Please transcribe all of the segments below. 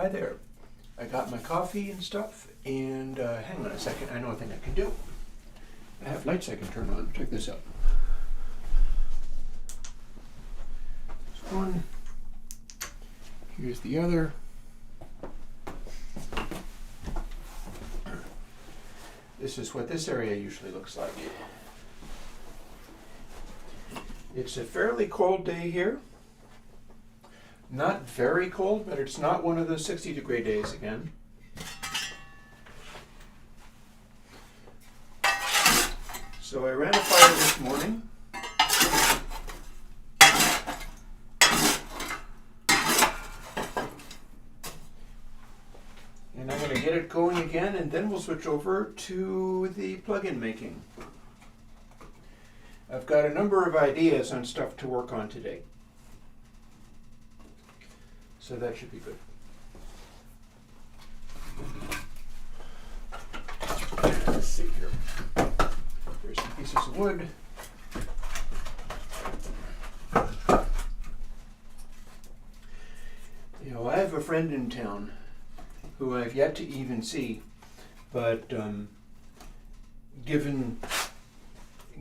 Hi there. I got my coffee and stuff, and hang on a second, I know a thing I can do. I have lights I can turn on. Check this out. There's one. Here's the other. This is what this area usually looks like. It's a fairly cold day here. Not very cold, but it's not one of the 60-degree days again. So I ran a fire this morning. And I'm going to get it going again, and then we'll switch over to the plug-in making. I've got a number of ideas on stuff to work on today. So that should be good. Let's see here. There's some pieces of wood. You know, I have a friend in town who I've yet to even see, but given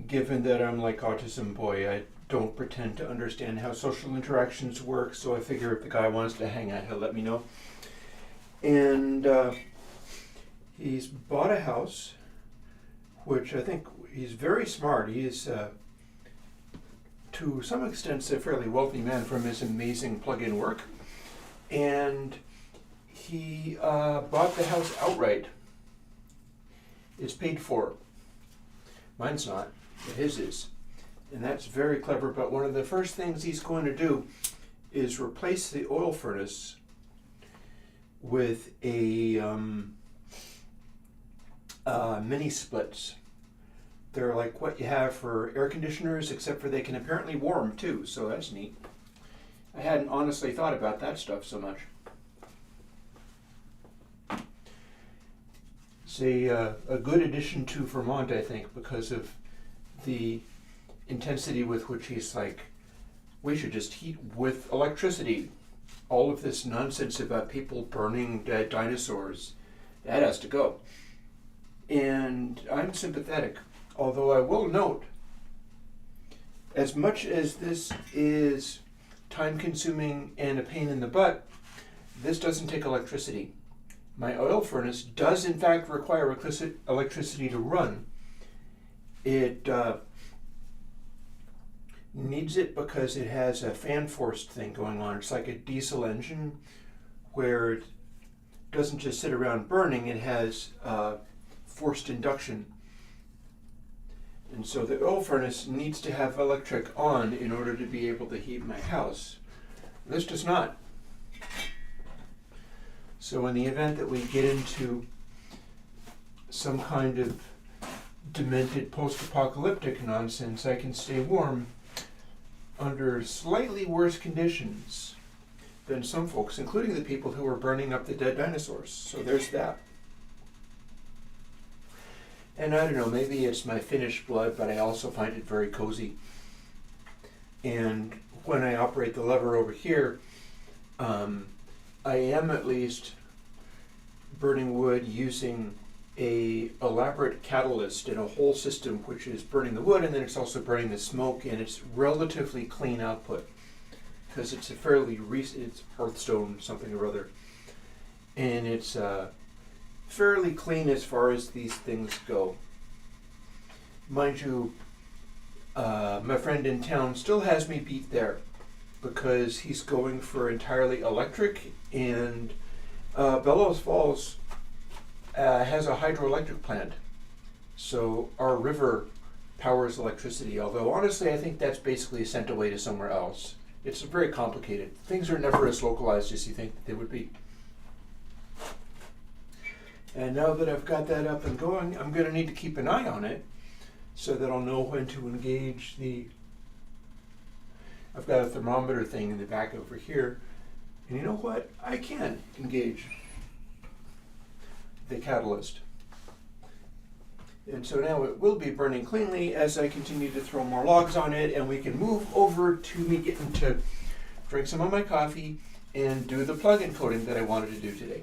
that I'm like autism boy, I don't pretend to understand how social interactions work, so I figure if the guy wants to hang out, he'll let me know. And he's bought a house, which I think he's very smart. He is, to some extent, a fairly wealthy man from his amazing plug-in work. And he bought the house outright. It's paid for. Mine's not, but his is. And that's very clever, but one of the first things he's going to do is replace the oil furnace with a mini splits. They're like what you have for air conditioners, except for they can apparently warm too, so that's neat. I hadn't honestly thought about that stuff so much. It's a good addition to Vermont, I think, because of the intensity with which he's like, we should just heat with electricity. All of this nonsense about people burning dead dinosaurs, that has to go. And I'm sympathetic, although I will note, as much as this is time-consuming and a pain in the butt, this doesn't take electricity. My oil furnace does in fact require electricity to run. It needs it because it has a fan-forced thing going on. It's like a diesel engine where it doesn't just sit around burning, it has forced induction. And so the oil furnace needs to have electric on in order to be able to heat my house. This does not. So in the event that we get into some kind of demented post-apocalyptic nonsense, I can stay warm under slightly worse conditions than some folks, including the people who are burning up the dead dinosaurs. So there's that. And I don't know, maybe it's my Finnish blood, but I also find it very cozy. And when I operate the lever over here, I am at least burning wood using a elaborate catalyst in a whole system which is burning the wood, and then it's also burning the smoke, and it's relatively clean output because it's a fairly recent, it's Hearthstone something or other, and it's fairly clean as far as these things go. Mind you, my friend in town still has me beat there because he's going for entirely electric, and Bellows Falls has a hydroelectric plant, so our river powers electricity, although honestly I think that's basically sent away to somewhere else. It's very complicated. Things are never as localized as you think that they would be. And now that I've got that up and going, I'm going to need to keep an eye on it so that I'll know when to engage the... I've got a thermometer thing in the back over here, and you know what? I can engage the catalyst. And so now it will be burning cleanly as I continue to throw more logs on it, and we can move over to me getting to drink some of my coffee and do the plug-in coding that I wanted to do today.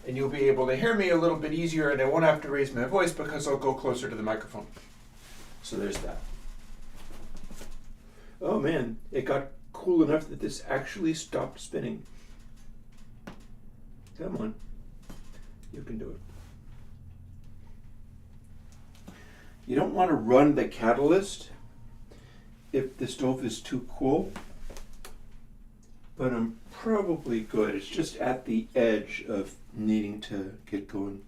And you'll be able to hear me a little bit easier, and I won't have to raise my voice because I'll go closer to the microphone. So there's that. Oh man, it got cool enough that this actually stopped spinning. Come on, you can do it. You don't want to run the catalyst if the stove is too cool, but I'm probably good. It's just at the edge of needing to get going.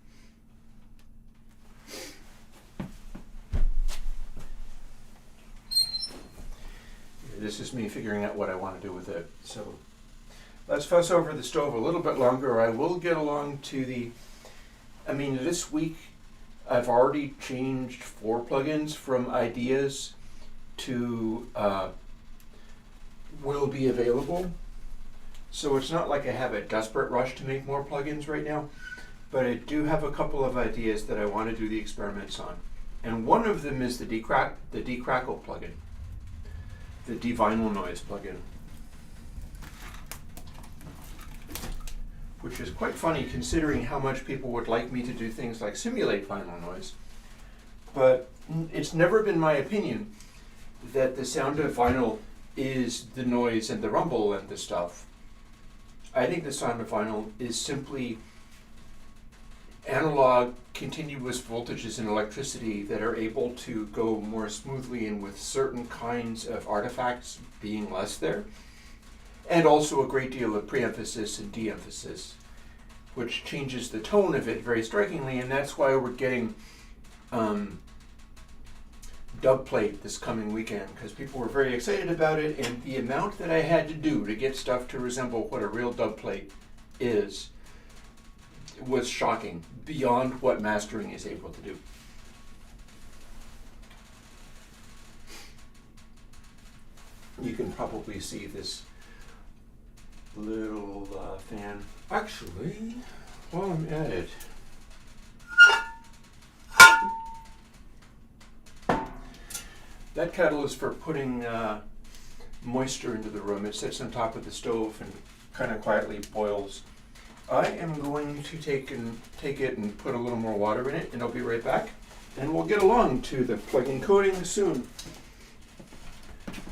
This is me figuring out what I want to do with it. So let's fuss over the stove a little bit longer. I will get along to this week I've already changed 4 plugins from ideas to will be available. So it's not like I have a desperate rush to make more plugins right now, but I do have a couple of ideas that I want to do the experiments on. And one of them is the De-crackle plugin, the de-vinyl noise plugin, which is quite funny considering how much people would like me to do things like simulate vinyl noise. But it's never been my opinion that the sound of vinyl is the noise and the rumble and the stuff. I think the sound of vinyl is simply analog continuous voltages in electricity that are able to go more smoothly and with certain kinds of artifacts being less there, and also a great deal of pre-emphasis and de-emphasis, which changes the tone of it very strikingly, and that's why we're getting dub plate this coming weekend, because people were very excited about it, and the amount that I had to do to get stuff to resemble what a real dub plate is was shocking, beyond what mastering is able to do. You can probably see this little fan. Actually, while I'm at it, that kettle is for putting moisture into the room. It sits on top of the stove and kind of quietly boils. I am going to take it and put a little more water in it, and I'll be right back. And we'll get along to the plug-in coding soon.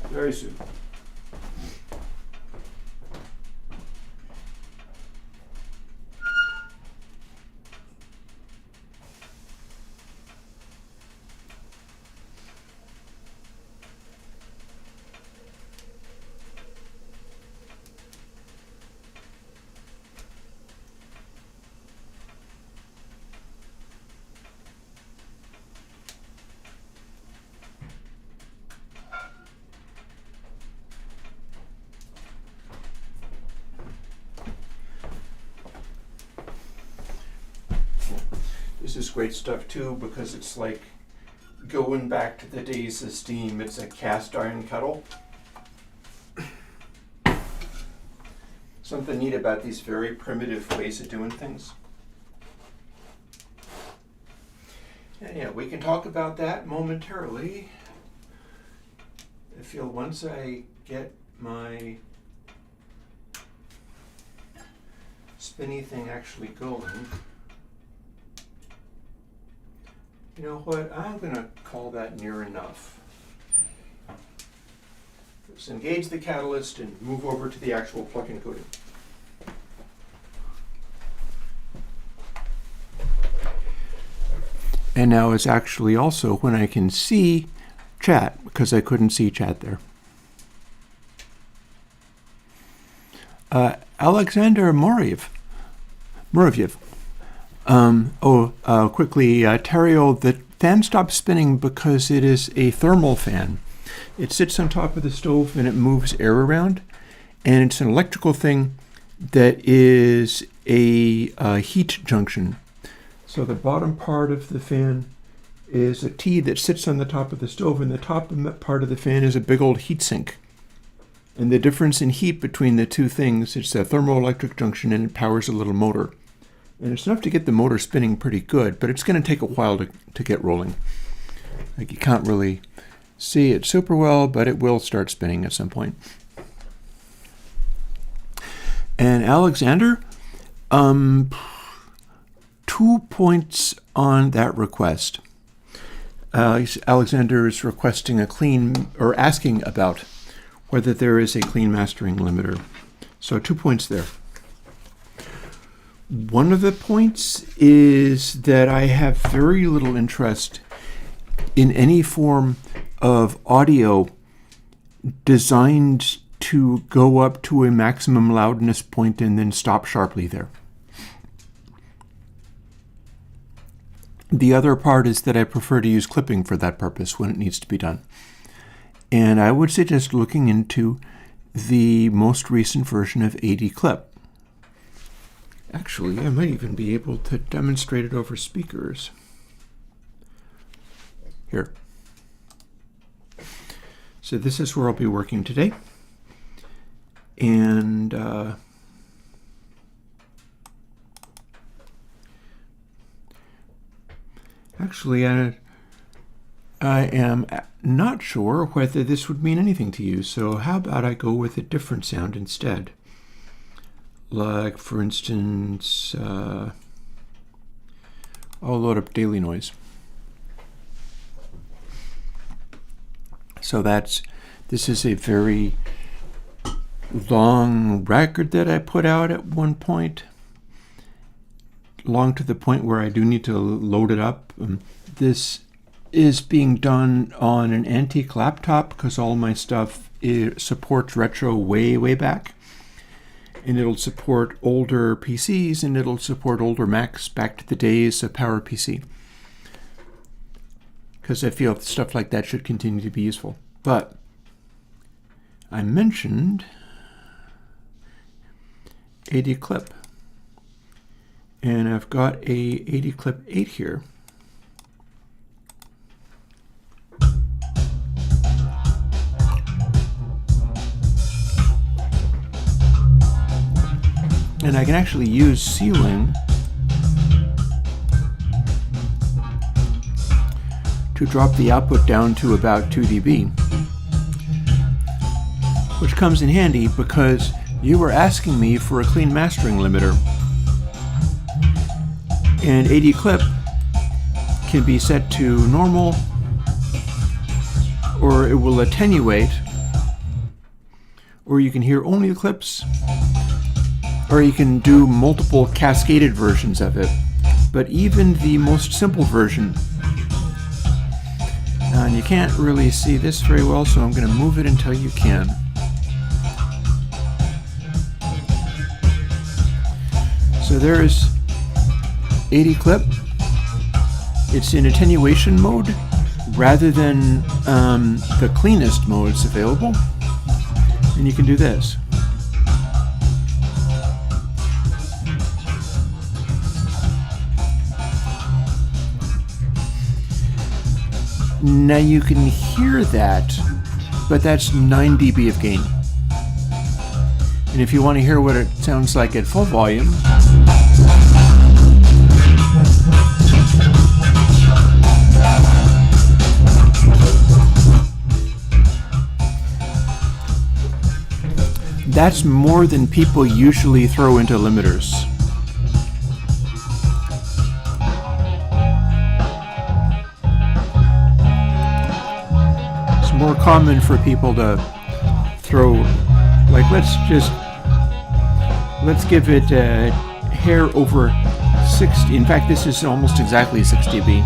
Very soon. This is great stuff too, because it's like going back to the days of steam. It's a cast iron kettle. Something neat about these very primitive ways of doing things. And yeah, we can talk about that momentarily. I feel once I get my spinny thing actually going. You know what? I'm going to call that near enough. Let's engage the catalyst and move over to the actual plug-in coding. And now it's actually also when I can see chat, because I couldn't see chat there. Alexander Moraviev. Quickly, Terrio, the fan stopped spinning because it is a thermal fan. It sits on top of the stove and it moves air around, and it's an electrical thing that is a heat junction. So the bottom part of the fan is a T that sits on the top of the stove, and the top part of the fan is a big old heat sink. And the difference in heat between the two things, it's a thermoelectric junction, and it powers a little motor. And it's enough to get the motor spinning pretty good, but it's going to take a while to get rolling. Like, you can't really see it super well, but it will start spinning at some point. And Alexander, 2 points on that request. Alexander is requesting a clean, or asking about whether there is a clean mastering limiter. So 2 points there. One of the points is that I have very little interest in any form of audio designed to go up to a maximum loudness point and then stop sharply there. The other part is that I prefer to use clipping for that purpose when it needs to be done. And I would suggest looking into the most recent version of AD-clip. Actually, I might even be able to demonstrate it over speakers. Here. So this is where I'll be working today. And actually, I am not sure whether this would mean anything to you, so how about I go with a different sound instead? Like, for instance, I'll load up daily noise. So this is a very long record that I put out at one point. Long to the point where I do need to load it up. This is being done on an antique laptop because all my stuff supports retro way back. And it'll support older PCs, and it'll support older Macs back to the days of PowerPC. Because I feel stuff like that should continue to be useful. But I mentioned AD-clip. And I've got a AD-clip 8 here. And I can actually use ceiling to drop the output down to about 2 dB, which comes in handy because you were asking me for a clean mastering limiter. And AD-clip can be set to normal, or it will attenuate, or you can hear only the clips, or you can do multiple cascaded versions of it. But even the most simple version, and you can't really see this very well, so I'm going to move it until you can. So there is AD-clip. It's in attenuation mode rather than the cleanest modes available. And you can do this. Now you can hear that, but that's 9 dB of gain. And if you want to hear what it sounds like at full volume, that's more than people usually throw into limiters. It's more common for people to throw, like, let's give it a hair over 60. In fact, this is almost exactly 6 dB.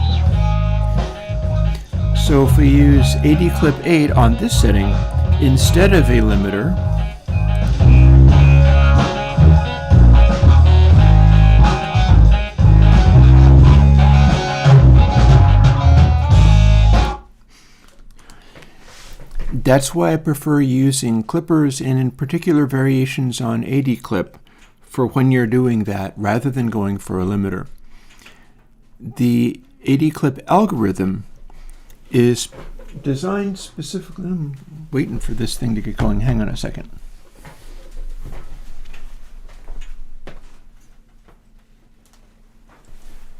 So if we use AD-clip 8 on this setting instead of a limiter, that's why I prefer using clippers, and in particular variations on AD-clip for when you're doing that rather than going for a limiter. The AD-clip algorithm is designed specifically. I'm waiting for this thing to get going. Hang on a second.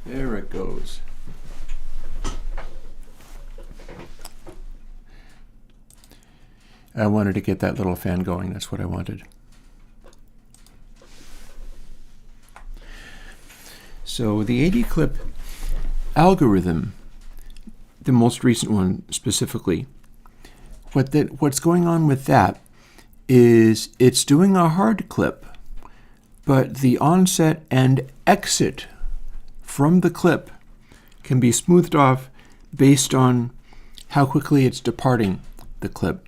There it goes. I wanted to get that little fan going. That's what I wanted. So the AD clip algorithm, the most recent one specifically, what's going on with that is it's doing a hard clip, but the onset and exit from the clip can be smoothed off based on how quickly it's departing the clip.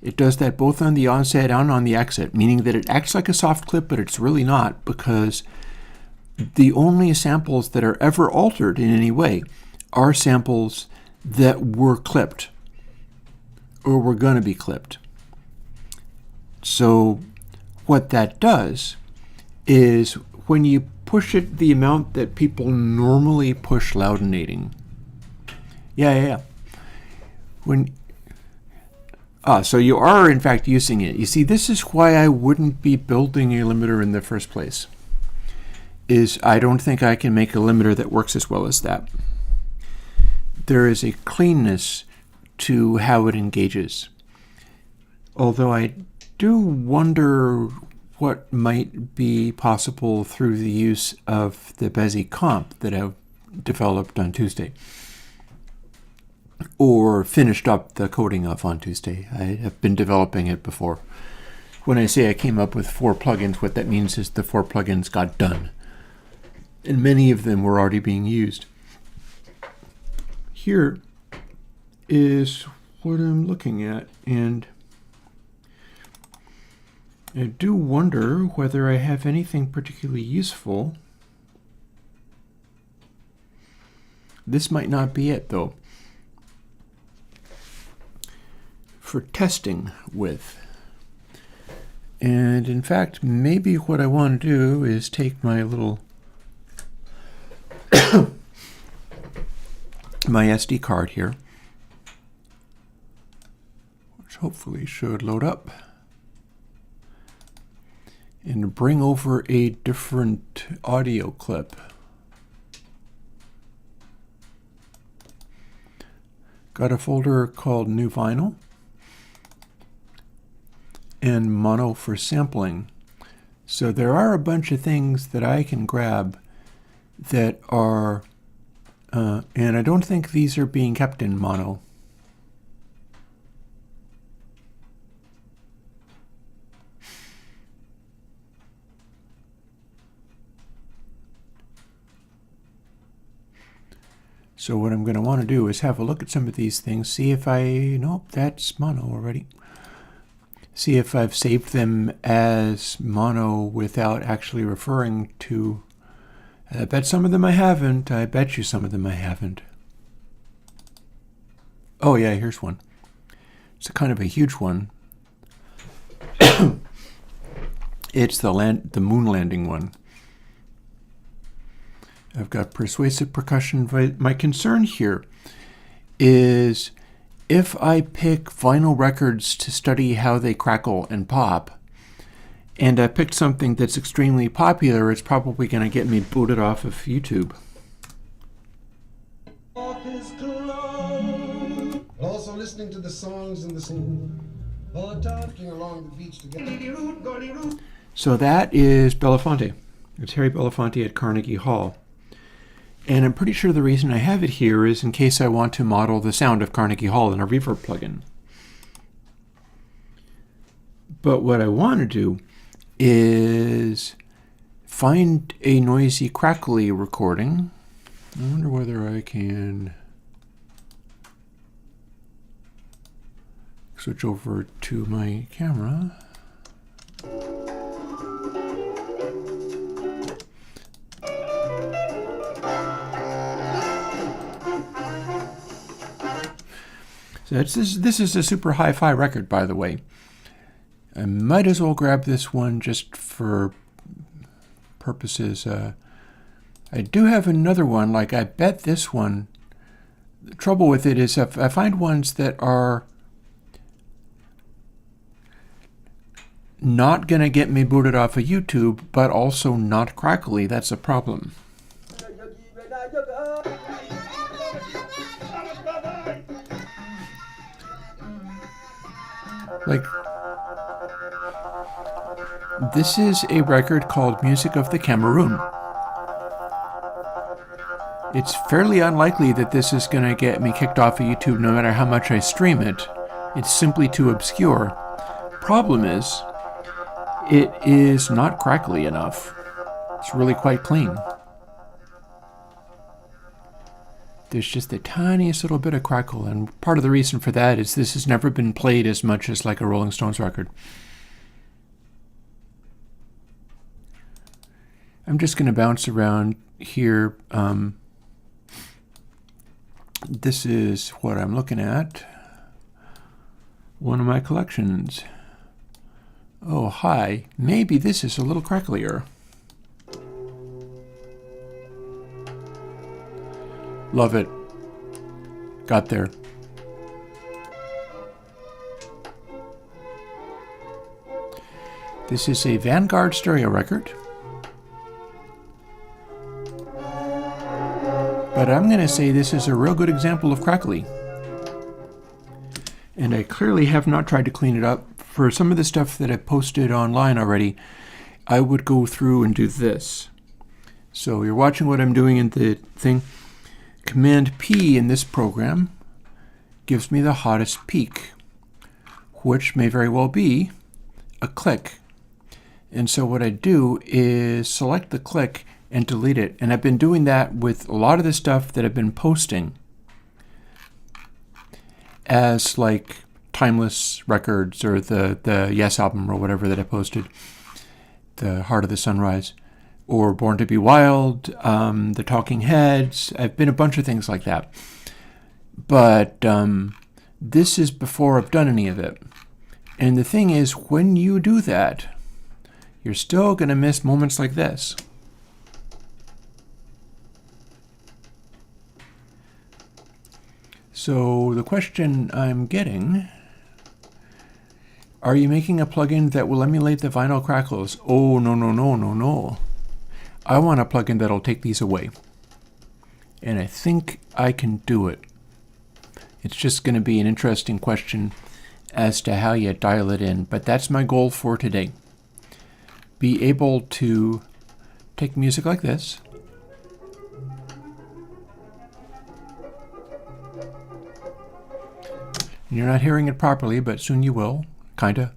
It does that both on the onset and on the exit, meaning that it acts like a soft clip, but it's really not, because the only samples that are ever altered in any way are samples that were clipped or were going to be clipped. So what that does is when you push it the amount that people normally push loudinating. Yeah. So you are in fact using it. You see, this is why I wouldn't be building a limiter in the first place. Is I don't think I can make a limiter that works as well as that. There is a cleanness to how it engages. Although I do wonder what might be possible through the use of the Bezier comp that I've developed on Tuesday, or finished up the coding of on Tuesday. I have been developing it before. When I say I came up with 4 plugins, what that means is the 4 plugins got done, and many of them were already being used. Here is what I'm looking at, and I do wonder whether I have anything particularly useful. This might not be it, though, for testing with. And in fact, maybe what I want to do is take my little my SD card here, which hopefully should load up, and bring over a different audio clip. Got a folder called New Vinyl and Mono for sampling. So there are a bunch of things that I can grab that are, and I don't think these are being kept in mono. So what I'm going to want to do is have a look at some of these things, see if nope, that's mono already. See if I've saved them as mono without actually referring to. I bet some of them I haven't. I bet you some of them I haven't. Oh yeah, here's one. It's a kind of a huge one. It's the moon landing one. I've got persuasive percussion. My concern here is if I pick vinyl records to study how they crackle and pop, and I picked something that's extremely popular, it's probably going to get me booted off of YouTube. Also listening to the songs and the song, or talking along the beach together. So that is Belafonte. It's Harry Belafonte at Carnegie Hall. And I'm pretty sure the reason I have it here is in case I want to model the sound of Carnegie Hall in a reverb plugin. But what I want to do is find a noisy, crackly recording. I wonder whether I can switch over to my camera. So this is a super hi-fi record, by the way. I might as well grab this one just for purposes. I do have another one, like I bet this one. The trouble with it is if I find ones that are not going to get me booted off of YouTube, but also not crackly, that's a problem. Like, this is a record called Music of the Cameroon. It's fairly unlikely that this is going to get me kicked off of YouTube no matter how much I stream it. It's simply too obscure. Problem is, it is not crackly enough. It's really quite clean. There's just the tiniest little bit of crackle, and part of the reason for that is this has never been played as much as like a Rolling Stones record. I'm just going to bounce around here. This is what I'm looking at. One of my collections. Oh, hi. Maybe this is a little cracklier. Love it. Got there. This is a Vanguard stereo record. But I'm going to say this is a real good example of crackly. And I clearly have not tried to clean it up. For some of the stuff that I posted online already, I would go through and do this. So you're watching what I'm doing in the thing. Command P in this program gives me the hottest peak, which may very well be a click. And so what I do is select the click and delete it. And I've been doing that with a lot of the stuff that I've been posting as like Timeless Records or the Yes album or whatever that I posted, The Heart of the Sunrise, or Born to Be Wild, the Talking Heads. I've been a bunch of things like that. But this is before I've done any of it. And the thing is, when you do that, you're still going to miss moments like this. So the question I'm getting, are you making a plugin that will emulate the vinyl crackles? Oh, no. I want a plugin that'll take these away. And I think I can do it. It's just going to be an interesting question as to how you dial it in. But that's my goal for today. Be able to take music like this. You're not hearing it properly, but soon you will, kinda.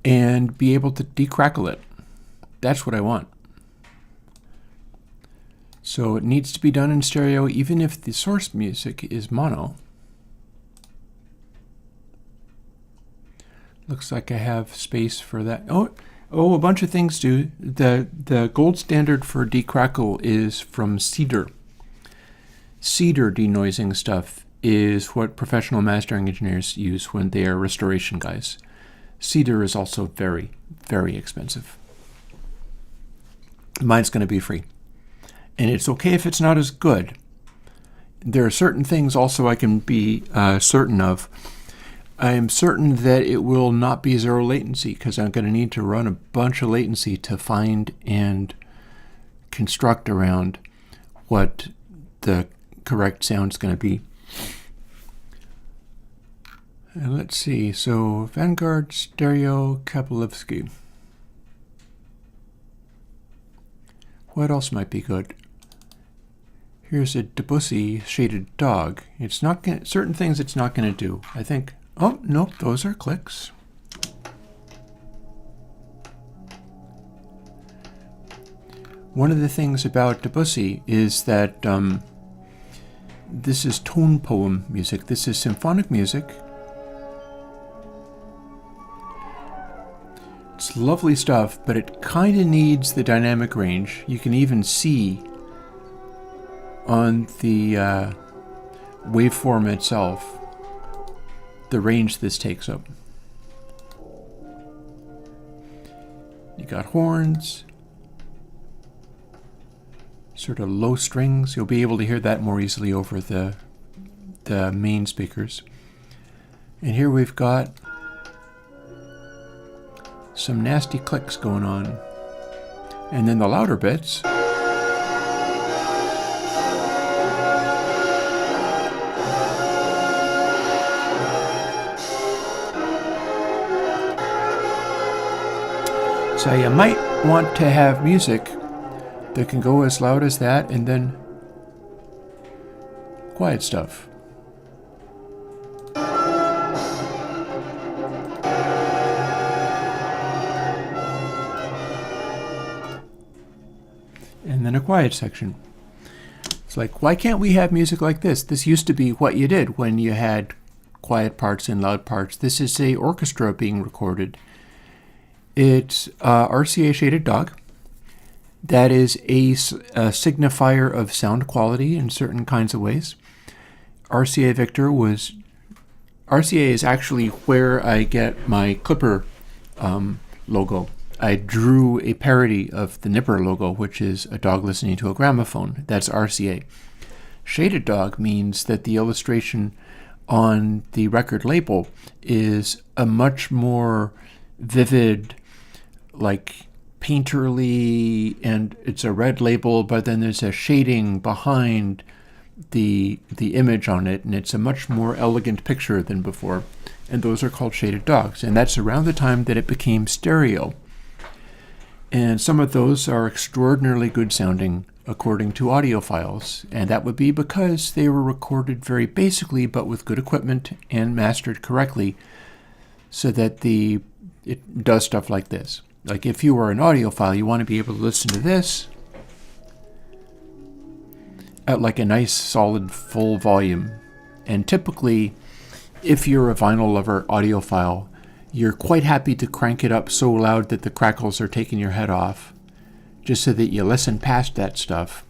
And be able to de-crackle it. That's what I want. So it needs to be done in stereo, even if the source music is mono. Looks like I have space for that. Oh, a bunch of things do. The gold standard for de-crackle is from Cedar. Cedar denoising stuff is what professional mastering engineers use when they are restoration guys. Cedar is also very, very expensive. Mine's going to be free. And it's okay if it's not as good. There are certain things also I can be certain of. I am certain that it will not be zero latency because I'm going to need to run a bunch of latency to find and construct around what the correct sound is going to be. And let's see, so Vanguard Stereo Kapelevsky. What else might be good? Here's a Debussy shaded dog. It's not gonna, certain things it's not going to do. I think, oh, nope, those are clicks. One of the things about Debussy is that this is tone poem music. This is symphonic music. It's lovely stuff, but it kind of needs the dynamic range. You can even see on the waveform itself the range this takes up. You got horns, sort of low strings. You'll be able to hear that more easily over the main speakers. And here we've got some nasty clicks going on. And then the louder bits. So you might want to have music that can go as loud as that and then quiet stuff. And then a quiet section. It's like, why can't we have music like this? This used to be what you did when you had quiet parts and loud parts. This is a orchestra being recorded. It's RCA shaded dog. That is a signifier of sound quality in certain kinds of ways. RCA Victor was... RCA is actually where I get my Clipper logo. I drew a parody of the Nipper logo, which is a dog listening to a gramophone. That's RCA. Shaded dog means that the illustration on the record label is a much more vivid, like painterly, and it's a red label, but then there's a shading behind the image on it, and it's a much more elegant picture than before. And those are called shaded dogs. And that's around the time that it became stereo. And some of those are extraordinarily good sounding according to audiophiles, and that would be because they were recorded very basically but with good equipment and mastered correctly so that it does stuff like this. Like if you are an audiophile, you want to be able to listen to this at like a nice solid full volume. And typically, if you're a vinyl lover audiophile, you're quite happy to crank it up so loud that the crackles are taking your head off, just so that you listen past that stuff.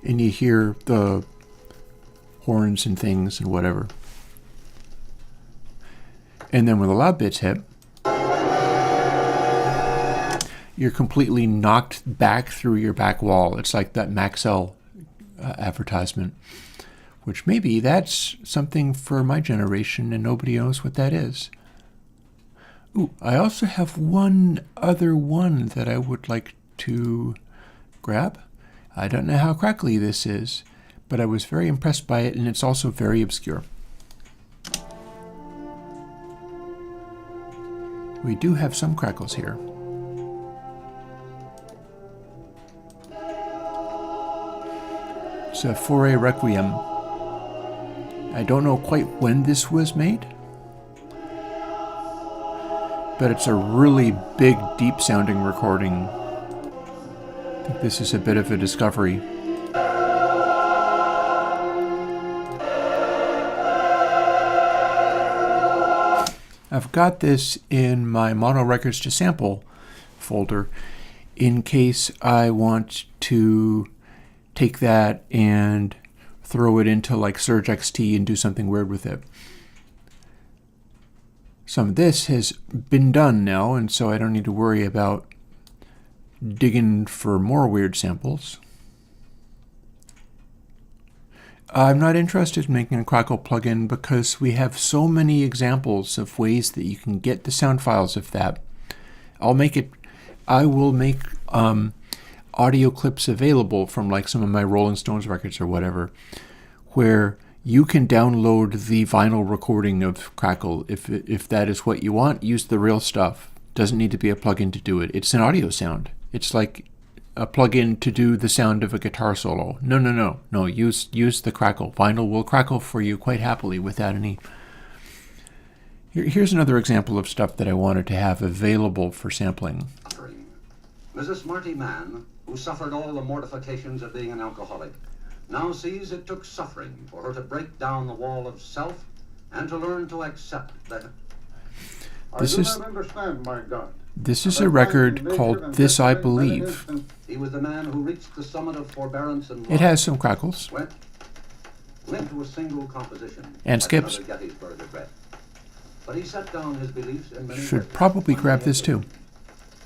And you hear the horns and things and whatever. And then when the loud bits hit, you're completely knocked back through your back wall. It's like that Maxell advertisement. Which maybe that's something for my generation and nobody knows what that is. Ooh, I also have one other one that I would like to grab. I don't know how crackly this is, but I was very impressed by it, and it's also very obscure. We do have some crackles here. It's a Foray Requiem. I don't know quite when this was made, but it's a really big, deep-sounding recording. I think this is a bit of a discovery. I've got this in my Mono Records to Sample folder in case I want to take that and throw it into like Surge XT and do something weird with it. Some of this has been done now, and so I don't need to worry about digging for more weird samples. I'm not interested in making a Crackle plugin because we have so many examples of ways that you can get the sound files of that. I will make audio clips available from like some of my Rolling Stones records or whatever, where you can download the vinyl recording of Crackle. If that is what you want, use the real stuff. Doesn't need to be a plugin to do it. It's an audio sound. It's like a plugin to do the sound of a guitar solo. No. Use the Crackle. Vinyl will crackle for you quite happily without any. Here's another example of stuff that I wanted to have available for sampling. Mrs. Marty Mann, who suffered all the mortifications of being an alcoholic, now sees it took suffering for her to break down the wall of self and to learn to accept that. This is not understand, my God. This is a record called This I Believe. He was the man who reached the summit of forbearance and love. It has some crackles. Went to a single composition. And skips. But he set down his beliefs in many Should probably grab this too.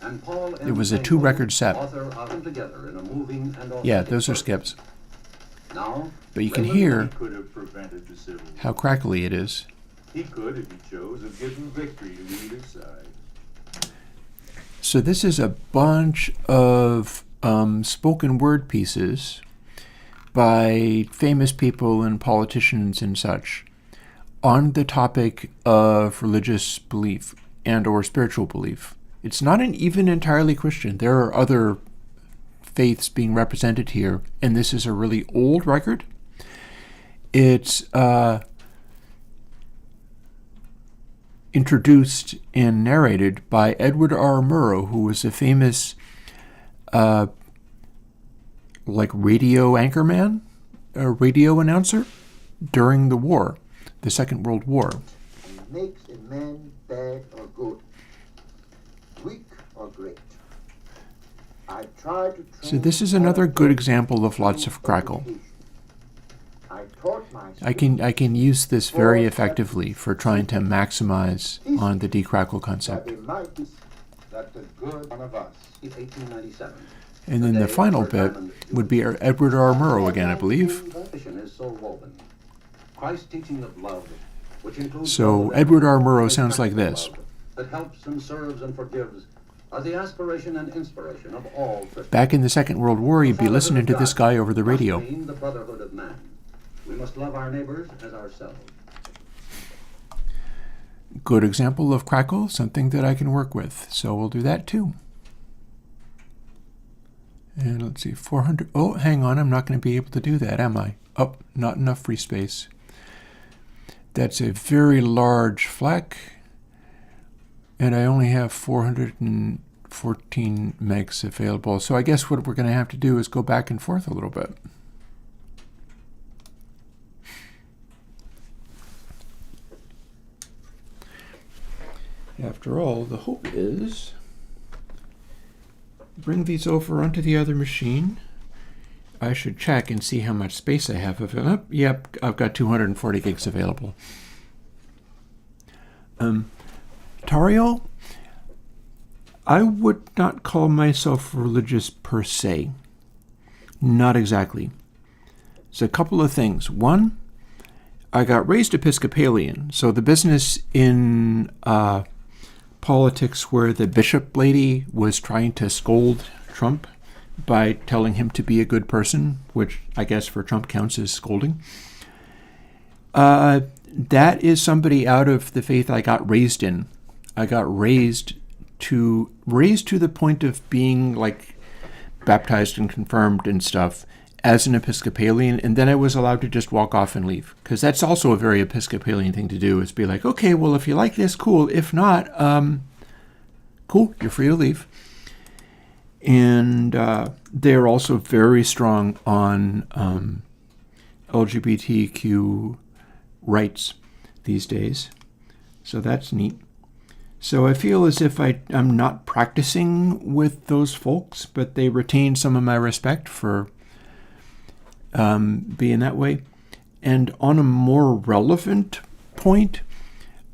And Paul It was a 2-record set. Together in a moving and Yeah, those are skips. Now, but you can hear how crackly it is. He could, if he chose, have given victory to either side. So this is a bunch of spoken word pieces by famous people and politicians and such on the topic of religious belief and or spiritual belief. It's not even entirely Christian. There are other faiths being represented here, and this is a really old record. It's introduced and narrated by Edward R. Murrow, who was a famous radio anchorman, a radio announcer during the war, the Second World War. It makes a man bad or good, weak or great. I try to So this is another good example of lots of crackle. I can use this very effectively for trying to maximize on the de-crackle concept. That the good one of us. 1897. And then the final bit would be Edward R. Murrow again, I believe. Is so woven. Christ's teaching of love, which includes So Edward R. Murrow sounds like this. That helps and serves and forgives, are the aspiration and inspiration of all Christians. Back in the Second World War, you'd be listening to this guy over the radio. Must mean the brotherhood of man. We must love our neighbors as ourselves. Good example of crackle, something that I can work with. So we'll do that too. And let's see, 400. Oh, hang on, I'm not going to be able to do that, am I? Oh, not enough free space. That's a very large FLAC, and I only have 414 megs available. So I guess what we're going to have to do is go back and forth a little bit. After all, the hope is bring these over onto the other machine. I should check and see how much space I have available. Yep, I've got 240 gigs available. Tario, I would not call myself religious per se. Not exactly. It's a couple of things. One, I got raised Episcopalian, so the business in politics where the bishop lady was trying to scold Trump by telling him to be a good person, which I guess for Trump counts as scolding. That is somebody out of the faith I got raised in. I got raised to the point of being like baptized and confirmed and stuff as an Episcopalian, and then I was allowed to just walk off and leave, because that's also a very Episcopalian thing to do, is be like, okay, well, if you like this, cool. If not, cool, you're free to leave. And they're also very strong on LGBTQ rights these days, so that's neat. So I feel as if I'm not practicing with those folks, but they retain some of my respect for being that way. And on a more relevant point,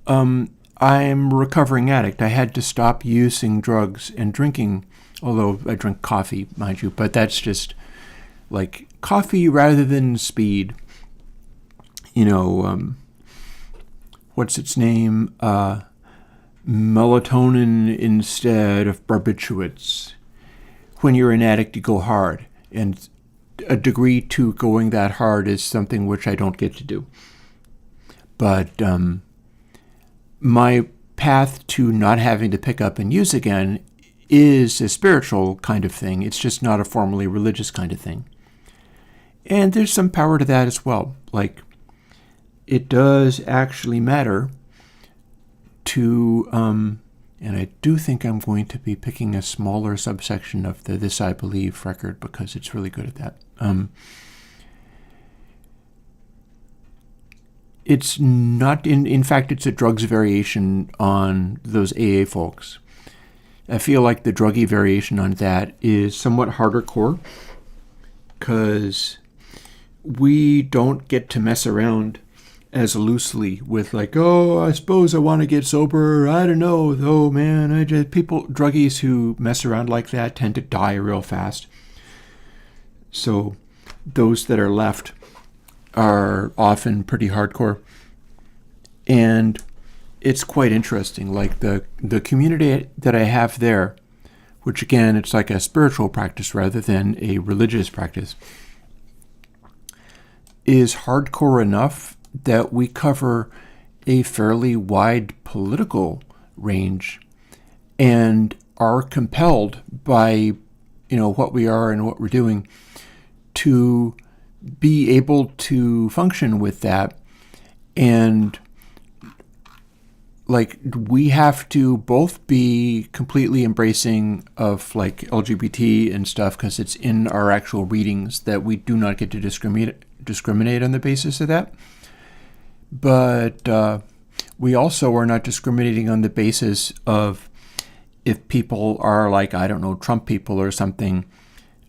I'm a recovering addict. I had to stop using drugs and drinking, although I drink coffee, mind you, but that's just like coffee rather than speed. You know, what's its name? Melatonin instead of barbiturates. When you're an addict, you go hard, and a degree to going that hard is something which I don't get to do. But my path to not having to pick up and use again is a spiritual kind of thing. It's just not a formally religious kind of thing. And there's some power to that as well. Like, it does actually matter to, and I do think I'm going to be picking a smaller subsection of the This I Believe record because it's really good at that. It's not, in fact, it's a drugs variation on those AA folks. I feel like the druggy variation on that is somewhat harder core because we don't get to mess around as loosely with like, oh, I suppose I want to get sober. I don't know, though, man. Druggies who mess around like that tend to die real fast. So those that are left are often pretty hardcore. And it's quite interesting. Like the community that I have there, which again, it's like a spiritual practice rather than a religious practice, is hardcore enough that we cover a fairly wide political range and are compelled by what we are and what we're doing, to be able to function with that. And like, we have to both be completely embracing of like LGBT and stuff, because it's in our actual readings that we do not get to discriminate on the basis of that. But we also are not discriminating on the basis of if people are like, I don't know, Trump people or something.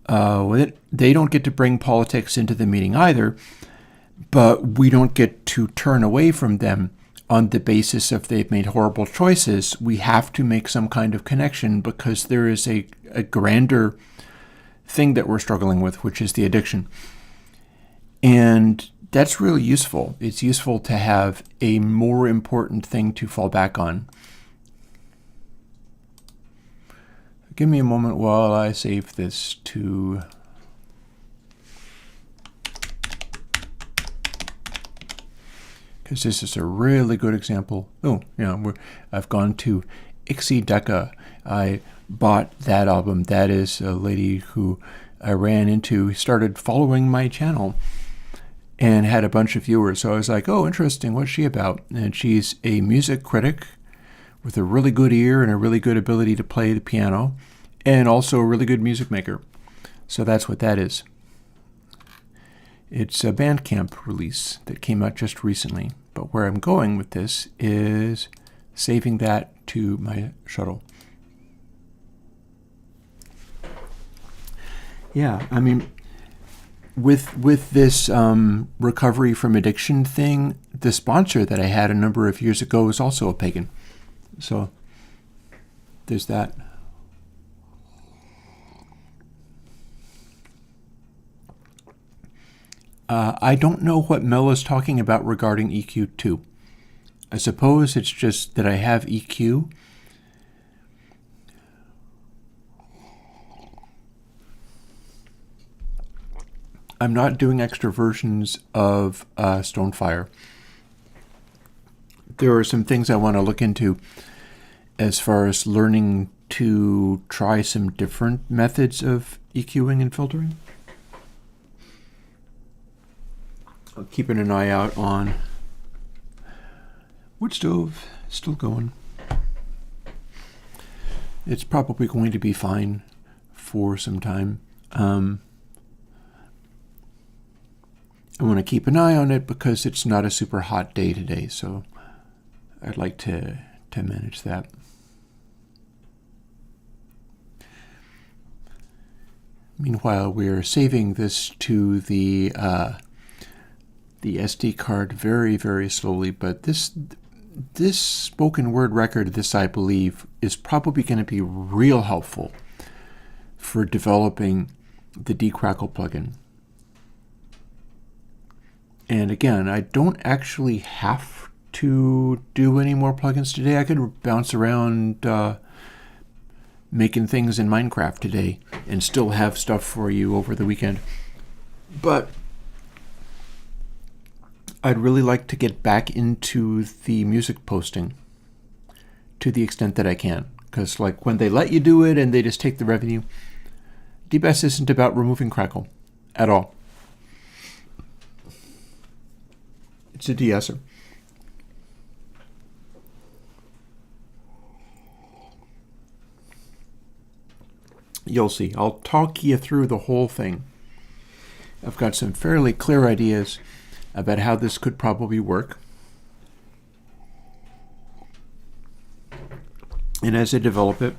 They don't get to bring politics into the meeting either, but we don't get to turn away from them on the basis of they've made horrible choices. We have to make some kind of connection because there is a grander thing that we're struggling with, which is the addiction. And that's really useful. It's useful to have a more important thing to fall back on. Give me a moment while I save this to... because this is a really good example. Oh, yeah, I've gone to Ixie Deca. I bought that album. That is a lady who I ran into, started following my channel and had a bunch of viewers. So I was like, oh, interesting, what's she about? And she's a music critic with a really good ear and a really good ability to play the piano, and also a really good music maker. So that's what that is. It's a Bandcamp release that came out just recently. But where I'm going with this is saving that to my shuttle. Yeah, I mean, with this recovery from addiction thing, the sponsor that I had a number of years ago was also a pagan. So there's that. I don't know what Mel is talking about regarding EQ2. I suppose it's just that I have EQ. I'm not doing extra versions of Stonefire. There are some things I want to look into as far as learning to try some different methods of EQing and filtering. Keeping an eye out on wood stove, still going. It's probably going to be fine for some time. I want to keep an eye on it because it's not a super hot day today, so I'd like to manage that. Meanwhile, we're saving this to the SD card very, very slowly, but this spoken word record, this I believe, is probably going to be real helpful for developing the De-crackle plugin. And again, I don't actually have to do any more plugins today. I could bounce around making things in Minecraft today and still have stuff for you over the weekend. But I'd really like to get back into the music posting to the extent that I can. Because like when they let you do it and they just take the revenue, DBS isn't about removing Crackle at all. It's a de-esser. You'll see. I'll talk you through the whole thing. I've got some fairly clear ideas about how this could probably work. And as I develop it,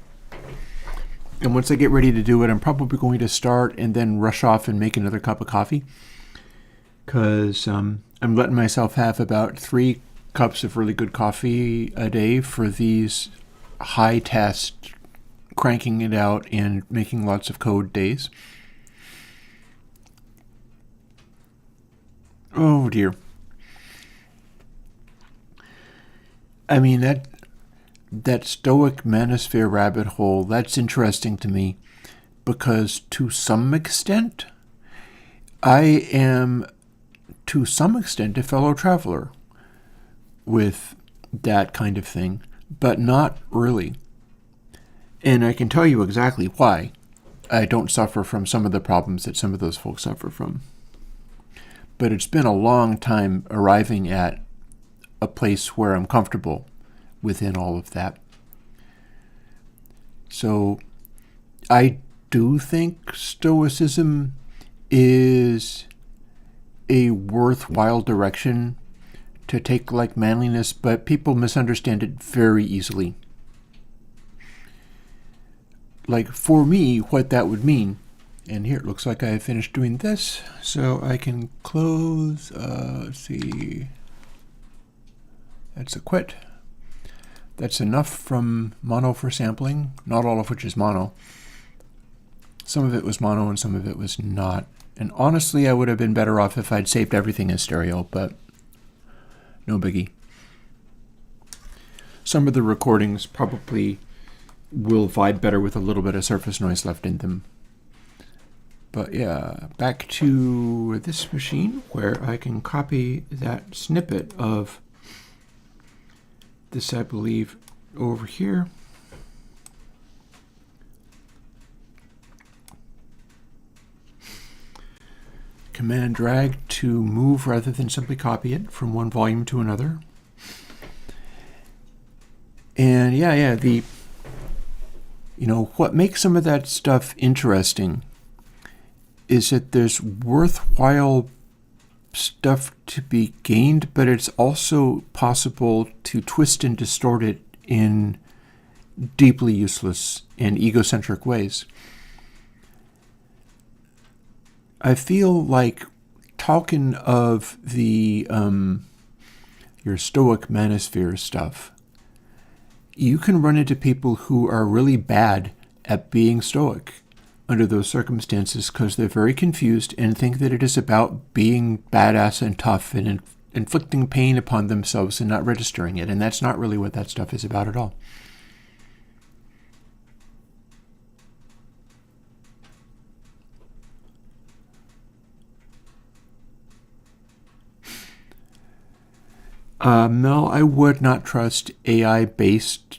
and once I get ready to do it, I'm probably going to start and then rush off and make another cup of coffee. Because I'm letting myself have about 3 cups of really good coffee a day for these high test, cranking it out and making lots of code days. Oh dear. I mean, that Stoic manosphere rabbit hole, that's interesting to me because to some extent, I am to some extent a fellow traveler with that kind of thing, but not really. And I can tell you exactly why. I don't suffer from some of the problems that some of those folks suffer from. But it's been a long time arriving at a place where I'm comfortable within all of that. So I do think Stoicism is a worthwhile direction to take like manliness, but people misunderstand it very easily. Like for me, what that would mean, and here it looks like I finished doing this, so I can close, let's see, that's a quit. That's enough from mono for sampling, not all of which is mono. Some of it was mono and some of it was not. And honestly, I would have been better off if I'd saved everything as stereo, but no biggie. Some of the recordings probably will vibe better with a little bit of surface noise left in them. But yeah, back to this machine where I can copy that snippet of this, I believe, over here. Command drag to move rather than simply copy it from one volume to another. And what makes some of that stuff interesting is that there's worthwhile stuff to be gained, but it's also possible to twist and distort it in deeply useless and egocentric ways. I feel like talking of the your Stoic manosphere stuff, you can run into people who are really bad at being Stoic under those circumstances because they're very confused and think that it is about being badass and tough and inflicting pain upon themselves and not registering it. And that's not really what that stuff is about at all. Mel, I would not trust AI-based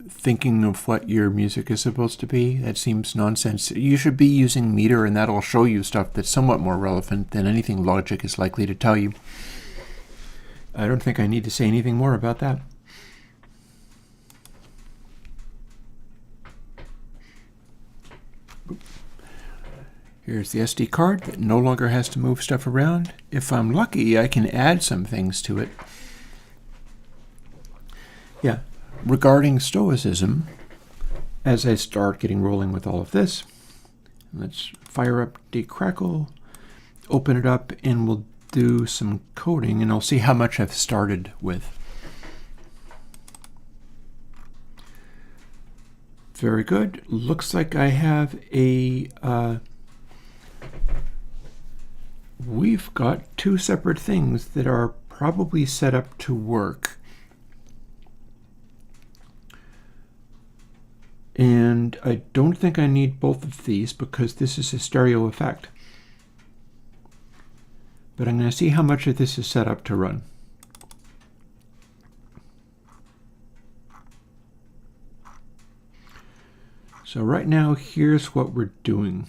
thinking of what your music is supposed to be. That seems nonsense. You should be using meter, and that'll show you stuff that's somewhat more relevant than anything logic is likely to tell you. I don't think I need to say anything more about that. Here's the SD card that no longer has to move stuff around. If I'm lucky, I can add some things to it. Yeah, regarding Stoicism, as I start getting rolling with all of this, let's fire up De-crackle, open it up, and we'll do some coding, and I'll see how much I've started with. Very good. Looks like I have a... we've got two separate things that are probably set up to work. And I don't think I need both of these because this is a stereo effect. But I'm going to see how much of this is set up to run. So right now, here's what we're doing.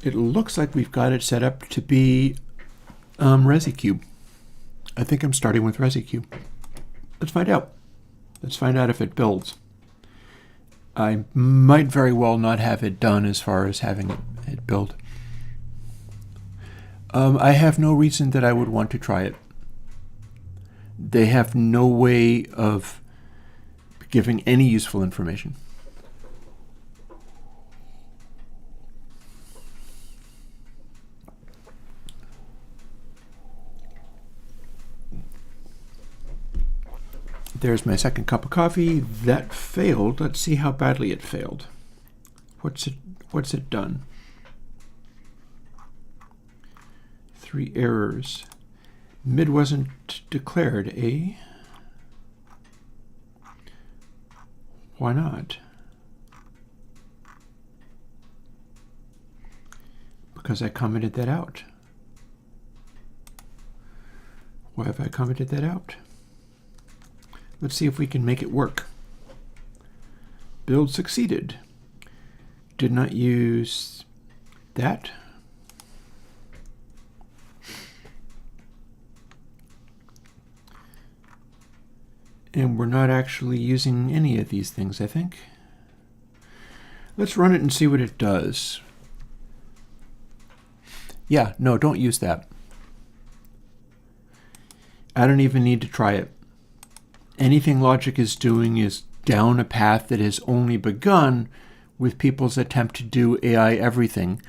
It looks like we've got it set up to be ResiCube. I think I'm starting with ResiCube. Let's find out. Let's find out if it builds. I might very well not have it done as far as having it build. I have no reason that I would want to try it. They have no way of giving any useful information. There's my second cup of coffee. That failed. Let's see how badly it failed. What's it done? 3 errors. Mid wasn't declared, eh? Why not? Because I commented that out. Why have I commented that out? Let's see if we can make it work. Build succeeded. Did not use that. And we're not actually using any of these things, I think. Let's run it and see what it does. Yeah, no, don't use that. I don't even need to try it. Anything Logic is doing is down a path that has only begun with people's attempt to do AI everything.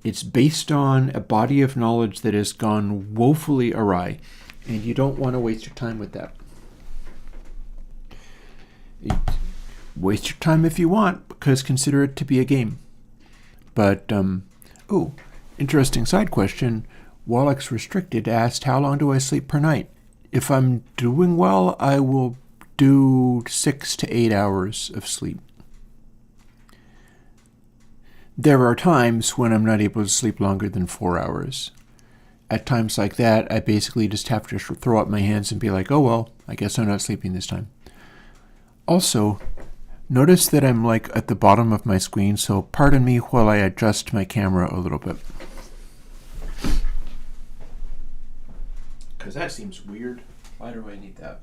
It's based on a body of knowledge that has gone woefully awry, and you don't want to waste your time with that. Waste your time if you want, because consider it to be a game. But, interesting side question. Wallach's Restricted asked, how long do I sleep per night? If I'm doing well, I will do 6 to 8 hours of sleep. There are times when I'm not able to sleep longer than 4 hours. At times like that, I basically just have to throw up my hands and be like, oh well, I guess I'm not sleeping this time. Also, notice that I'm like at the bottom of my screen, so pardon me while I adjust my camera a little bit. Because that seems weird. Why do I need that?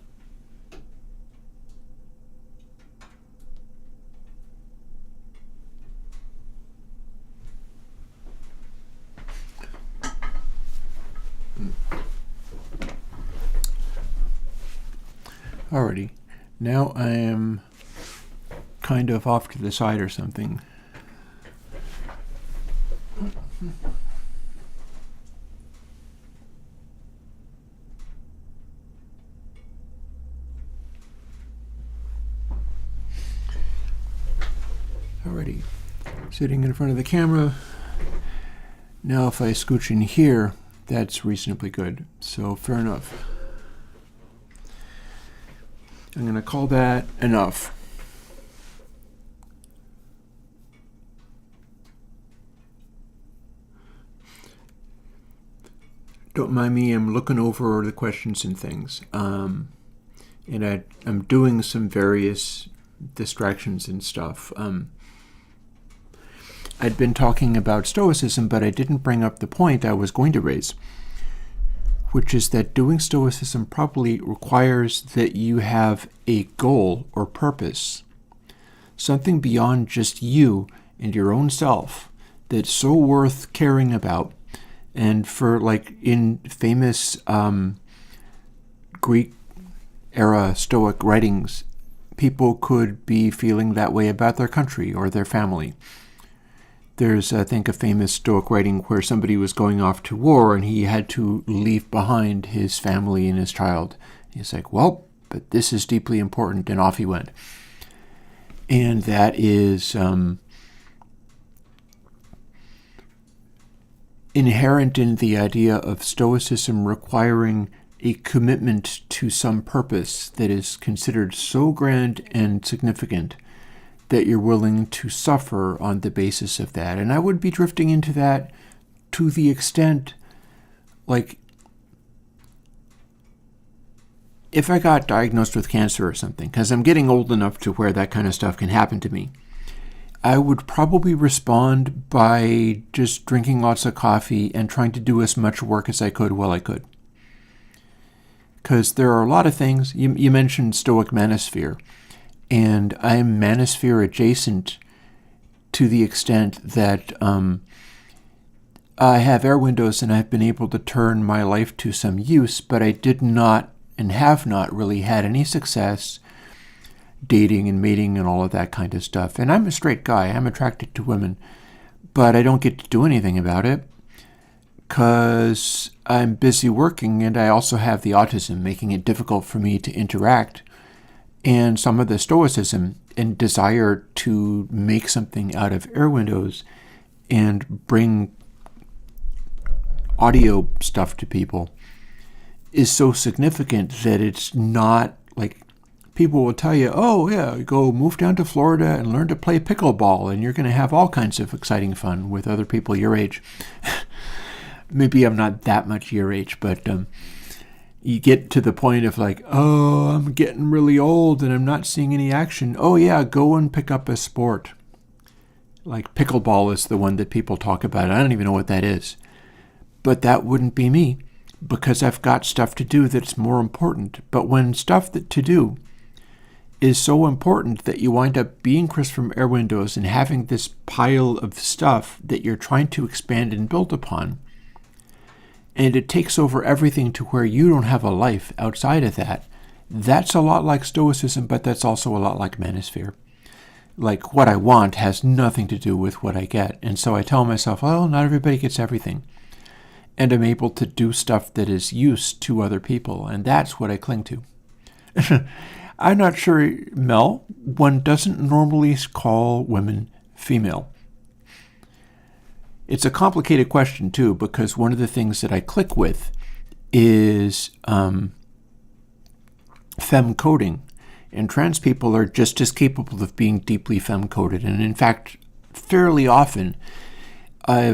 Alrighty. Now I am kind of off to the side or something. Alrighty. Sitting in front of the camera. Now if I scooch in here, that's reasonably good. So fair enough. I'm going to call that enough. Don't mind me, I'm looking over the questions and things. And I'm doing some various distractions and stuff. I'd been talking about Stoicism, but I didn't bring up the point I was going to raise, which is that doing Stoicism properly requires that you have a goal or purpose, something beyond just you and your own self that's so worth caring about. And for like in famous Greek era Stoic writings, people could be feeling that way about their country or their family. There's, I think, a famous Stoic writing where somebody was going off to war and he had to leave behind his family and his child. He's like, well, but this is deeply important, and off he went. And that is inherent in the idea of Stoicism requiring a commitment to some purpose that is considered so grand and significant that you're willing to suffer on the basis of that. And I would be drifting into that to the extent, like, if I got diagnosed with cancer or something, because I'm getting old enough to where that kind of stuff can happen to me, I would probably respond by just drinking lots of coffee and trying to do as much work as I could while I could. Because there are a lot of things, you mentioned Stoic manosphere, and I'm manosphere adjacent to the extent that I have Airwindows and I've been able to turn my life to some use, but I did not and have not really had any success dating and mating and all of that kind of stuff. And I'm a straight guy. I'm attracted to women, but I don't get to do anything about it because I'm busy working, and I also have the autism, making it difficult for me to interact. And some of the Stoicism and desire to make something out of Airwindows and bring audio stuff to people is so significant that it's not like people will tell you, oh yeah, go move down to Florida and learn to play pickleball and you're going to have all kinds of exciting fun with other people your age. Maybe I'm not that much your age, but you get to the point of like, oh, I'm getting really old and I'm not seeing any action. Oh yeah, go and pick up a sport. Like pickleball is the one that people talk about. I don't even know what that is. But that wouldn't be me, because I've got stuff to do that's more important. But when stuff to do is so important that you wind up being Chris from Airwindows and having this pile of stuff that you're trying to expand and build upon, and it takes over everything to where you don't have a life outside of that, that's a lot like Stoicism, but that's also a lot like Manosphere. Like, what I want has nothing to do with what I get. And so I tell myself, well, not everybody gets everything. And I'm able to do stuff that is use to other people, and that's what I cling to. I'm not sure, Mel, one doesn't normally call women female. It's a complicated question, too, because one of the things that I click with is femme-coding. And trans people are just as capable of being deeply femme-coded. And in fact, fairly often, I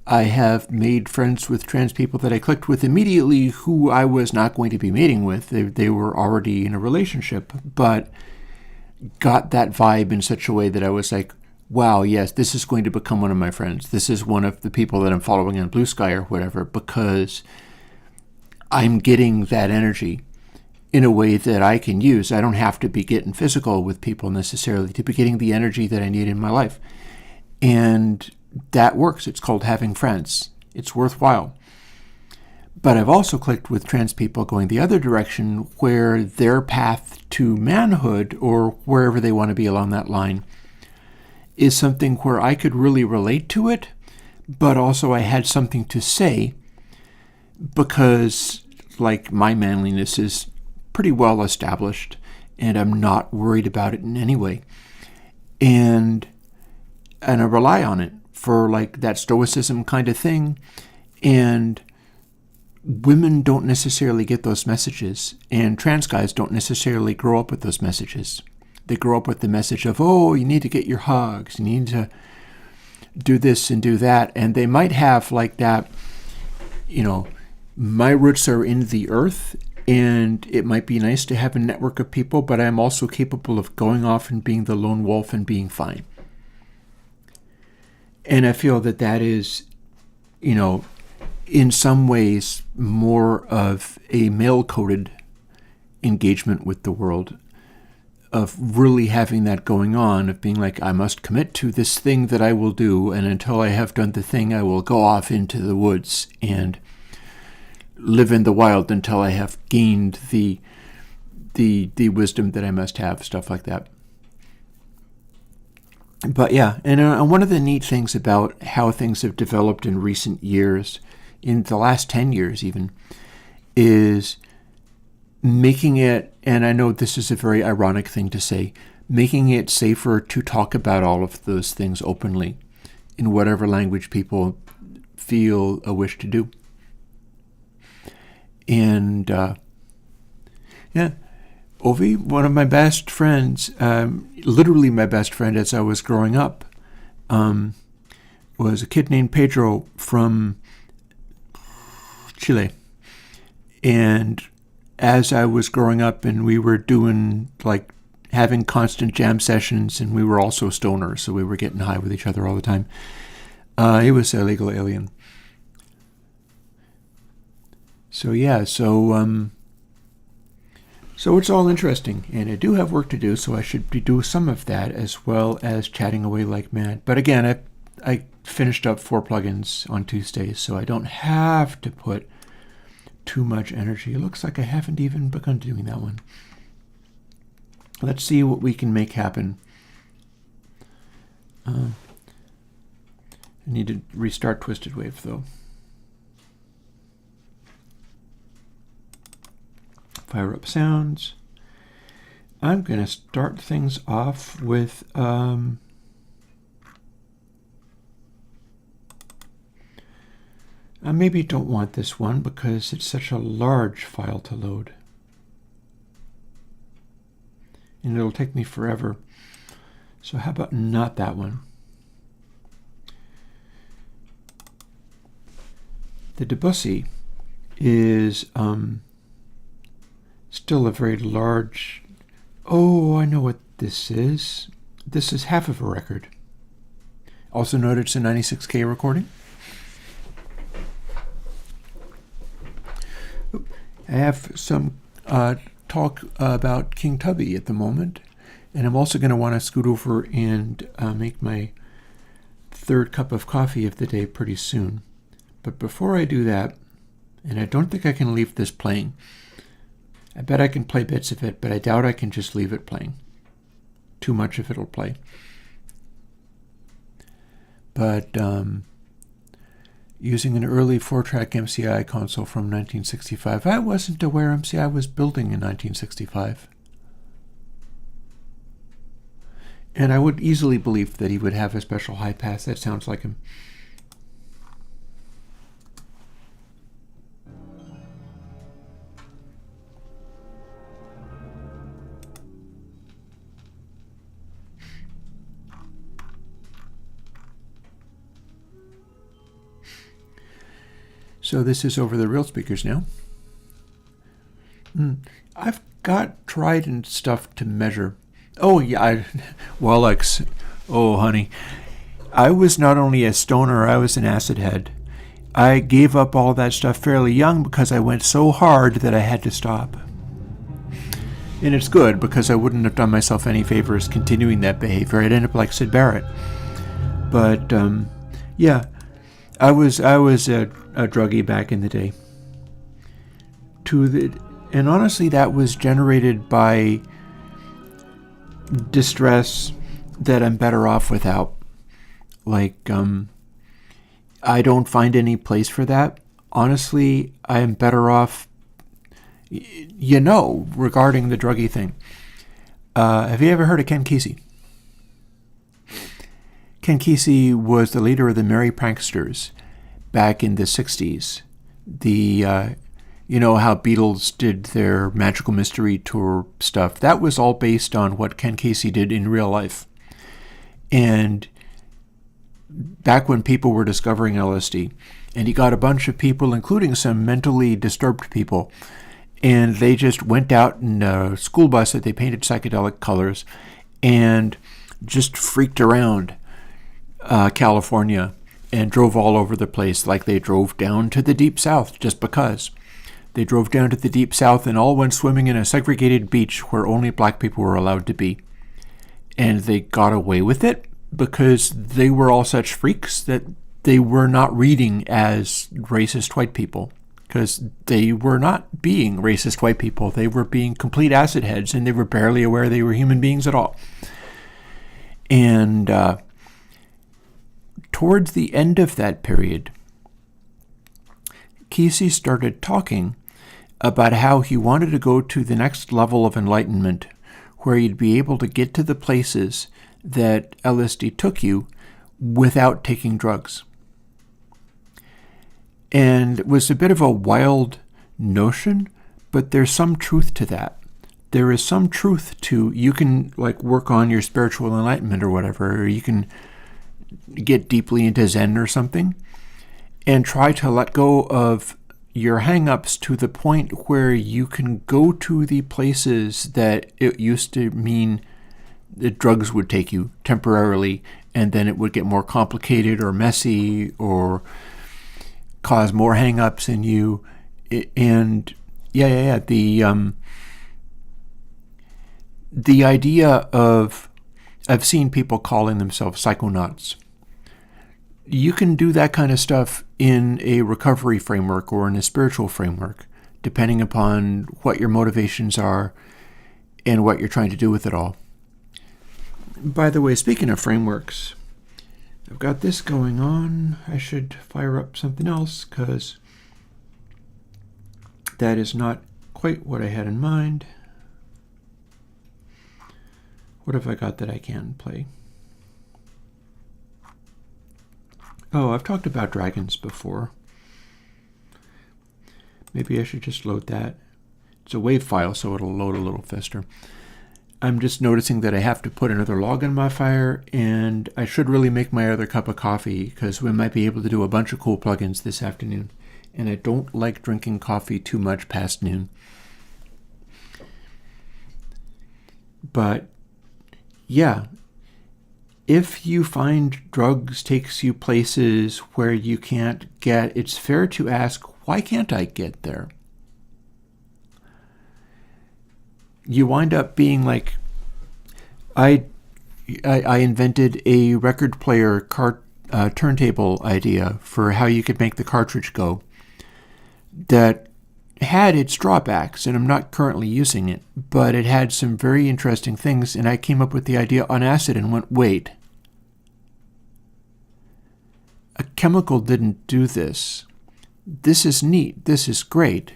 have made friends with trans people that I clicked with immediately who I was not going to be mating with. They were already in a relationship, but got that vibe in such a way that I was like, wow, yes, this is going to become one of my friends. This is one of the people that I'm following on Blue Sky or whatever, because I'm getting that energy in a way that I can use. I don't have to be getting physical with people necessarily to be getting the energy that I need in my life. And that works. It's called having friends. It's worthwhile. But I've also clicked with trans people going the other direction, where their path to manhood, or wherever they want to be along that line, is something where I could really relate to it, but also I had something to say, because like my manliness is pretty well established and I'm not worried about it in any way. And I rely on it for like that Stoicism kind of thing. And women don't necessarily get those messages, and trans guys don't necessarily grow up with those messages. They grow up with the message of, oh, you need to get your hugs, you need to do this and do that. And they might have like that, my roots are in the earth, and it might be nice to have a network of people, but I'm also capable of going off and being the lone wolf and being fine. And I feel that that is, in some ways more of a male-coded engagement with the world, of really having that going on, of being like, I must commit to this thing that I will do, and until I have done the thing, I will go off into the woods and live in the wild until I have gained the wisdom that I must have, stuff like that. But yeah, and one of the neat things about how things have developed in recent years, in the last 10 years even, is making it, and I know this is a very ironic thing to say, making it safer to talk about all of those things openly in whatever language people feel a wish to do. And yeah, Ovi, one of my best friends, literally my best friend as I was growing up, was a kid named Pedro from Chile. And as I was growing up and we were doing, like, having constant jam sessions, and we were also stoners, so we were getting high with each other all the time, he was a legal alien. So yeah, so it's all interesting, and I do have work to do, so I should be doing some of that as well as chatting away like mad. But again, I finished up 4 plugins on Tuesdays, so I don't have to put too much energy. It looks like I haven't even begun doing that one. Let's see what we can make happen. I need to restart Twisted Wave, though. Fire up sounds. I'm going to start things off with I maybe don't want this one because it's such a large file to load. And it'll take me forever. So how about not that one? The Debussy is still a very large... Oh, I know what this is. This is half of a record. Also note it's a 96K recording. I have some talk about King Tubby at the moment, and I'm also going to want to scoot over and make my third cup of coffee of the day pretty soon. But before I do that, and I don't think I can leave this playing. I bet I can play bits of it, but I doubt I can just leave it playing. Too much of it'll play. But using an early 4-track MCI console from 1965, I wasn't aware MCI was building in 1965. And I would easily believe that he would have a special high pass. That sounds like him. So this is over the real speakers now. I've got Trident stuff to measure. Oh yeah, Wallux. Oh honey. I was not only a stoner, I was an acid head. I gave up all that stuff fairly young because I went so hard that I had to stop. And it's good because I wouldn't have done myself any favors continuing that behavior. I'd end up like Sid Barrett. But yeah, I was a druggie back in the day. And honestly, that was generated by distress that I'm better off without. Like, I don't find any place for that. Honestly, I am better off, regarding the druggie thing. Have you ever heard of Ken Kesey? Ken Kesey was the leader of the Merry Pranksters back in the 60s. You know how Beatles did their Magical Mystery Tour stuff? That was all based on what Ken Kesey did in real life. And back when people were discovering LSD, and he got a bunch of people, including some mentally disturbed people, and they just went out in a school bus that they painted psychedelic colors and just freaked around California and drove all over the place, like they drove down to the Deep South just because. They drove down to the Deep South and all went swimming in a segregated beach where only black people were allowed to be. And they got away with it because they were all such freaks that they were not reading as racist white people, because they were not being racist white people. They were being complete acid heads, and they were barely aware they were human beings at all. And towards the end of that period, Kesey started talking about how he wanted to go to the next level of enlightenment, where you'd be able to get to the places that LSD took you without taking drugs. And it was a bit of a wild notion, but there's some truth to that. There is some truth to, you can like work on your spiritual enlightenment or whatever, or you can get deeply into Zen or something and try to let go of your hang-ups to the point where you can go to the places that it used to mean that drugs would take you temporarily, and then it would get more complicated or messy or cause more hang-ups in you. And the idea of, I've seen people calling themselves psychonauts. You can do that kind of stuff in a recovery framework or in a spiritual framework, depending upon what your motivations are and what you're trying to do with it all. By the way, speaking of frameworks, I've got this going on. I should fire up something else because that is not quite what I had in mind. What have I got that I can play? Oh, I've talked about dragons before. Maybe I should just load that. It's a WAV file, so it'll load a little faster. I'm just noticing that I have to put another log on my fire, and I should really make my other cup of coffee, because we might be able to do a bunch of cool plugins this afternoon. and I don't like drinking coffee too much past noon. But yeah, if you find drugs takes you places where you can't get, it's fair to ask, why can't I get there? You wind up being like, I invented a record player turntable idea for how you could make the cartridge go that had its drawbacks, and I'm not currently using it, but it had some very interesting things, and I came up with the idea on acid and went, wait, a chemical didn't do this. This is neat. This is great.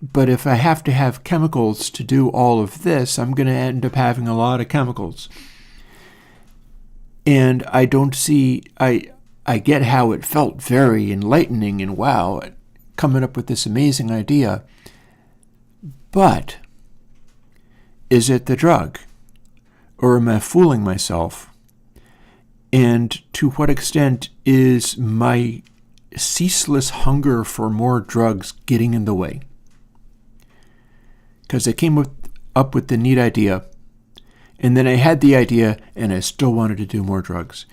But if I have to have chemicals to do all of this, I'm going to end up having a lot of chemicals. And I don't see, I get how it felt very enlightening and wow, coming up with this amazing idea. But is it the drug? Or am I fooling myself? And to what extent is my ceaseless hunger for more drugs getting in the way? Because I came up with the neat idea, and then I had the idea, and I still wanted to do more drugs.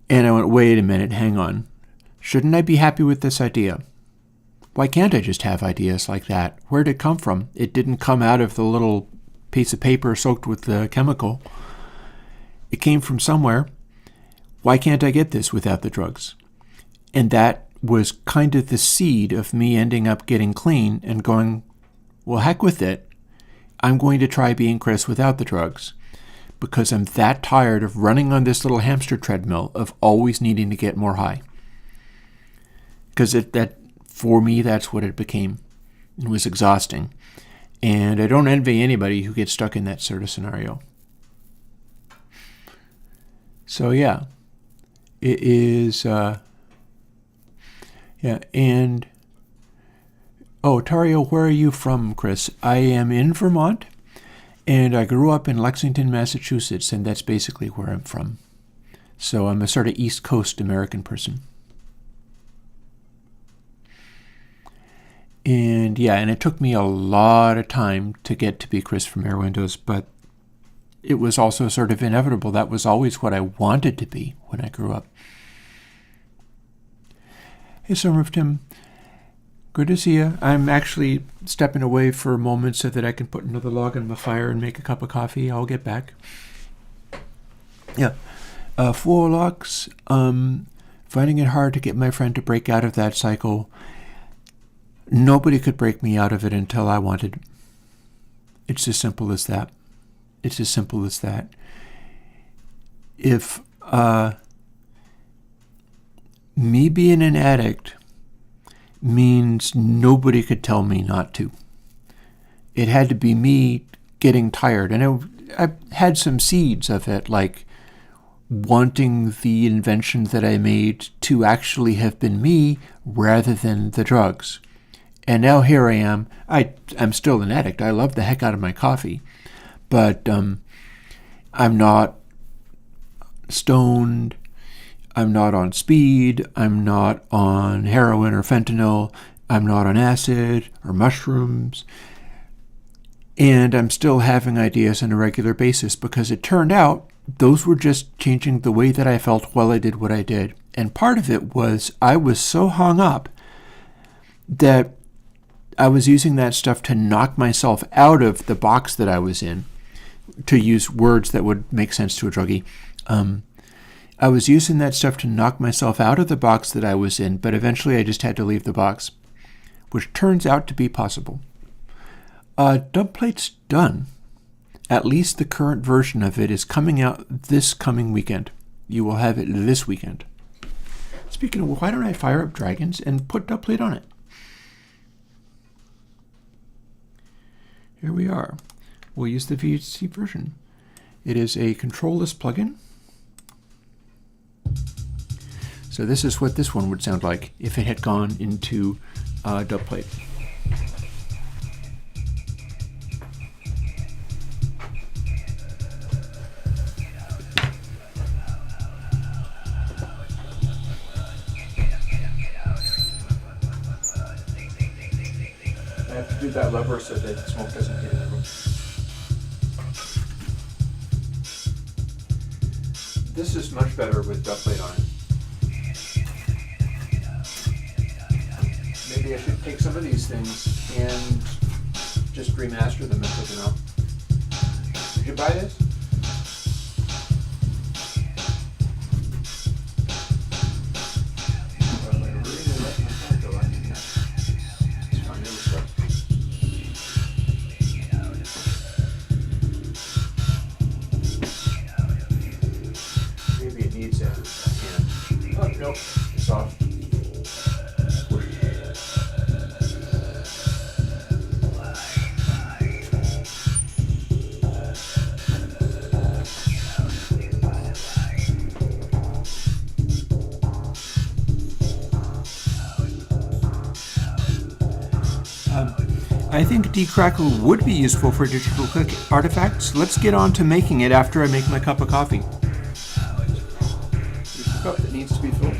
And I went, wait a minute, hang on. Shouldn't I be happy with this idea? Why can't I just have ideas like that? Where'd it come from? It didn't come out of the little piece of paper soaked with the chemical. It came from somewhere. Why can't I get this without the drugs? And that was kind of the seed of me ending up getting clean and going, well, heck with it. I'm going to try being Chris without the drugs because I'm that tired of running on this little hamster treadmill of always needing to get more high. Because for me, that's what it became. It was exhausting. And I don't envy anybody who gets stuck in that sort of scenario. So yeah, it is, and oh, Tario, where are you from, Chris? I am in Vermont, and I grew up in Lexington, Massachusetts, and that's basically where I'm from. So I'm a sort of East Coast American person. And yeah, and it took me a lot of time to get to be Chris from Airwindows, but it was also sort of inevitable. That was always what I wanted to be when I grew up. Hey, Summer of Tim. Good to see you. I'm actually stepping away for a moment so that I can put another log on my fire and make a cup of coffee. I'll get back. Yeah. 4 logs. Finding it hard to get my friend to break out of that cycle. Nobody could break me out of it until I wanted. It's as simple as that. It's as simple as that. If me being an addict means nobody could tell me not to. It had to be me getting tired. And I had some seeds of it, like wanting the invention that I made to actually have been me rather than the drugs. And now here I am. I'm still an addict. I love the heck out of my coffee. But I'm not stoned. I'm not on speed. I'm not on heroin or fentanyl. I'm not on acid or mushrooms. And I'm still having ideas on a regular basis because it turned out those were just changing the way that I felt while I did what I did. And part of it was I was so hung up that I was using that stuff to knock myself out of the box that I was in, to use words that would make sense to a druggie. I was using that stuff to knock myself out of the box that I was in, but eventually I just had to leave the box, which turns out to be possible. Dub Plate's done. At least the current version of it is coming out this coming weekend. You will have it this weekend. Speaking of, why don't I fire up Dragons and put Dub Plate on it? Here we are. We'll use the VHC version. It is a controlless plugin. So this is what this one would sound like if it had gone into Dub Plate. do that lever so that smoke doesn't get in the room. This is much better with duct plate on it. Maybe I should take some of these things and just remaster them and put them out. Did you buy this? Well, I really like my car go. I think it's fine. It was good. Maybe it needs a hand. Oh, nope. It's off. I think De-crackle would be useful for digital click artifacts. Let's get on to making it after I make my cup of coffee. Here's the cup that needs to be filled.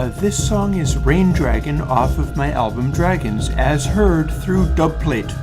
This song is Rain Dragon off of my album Dragons, as heard through dubplate.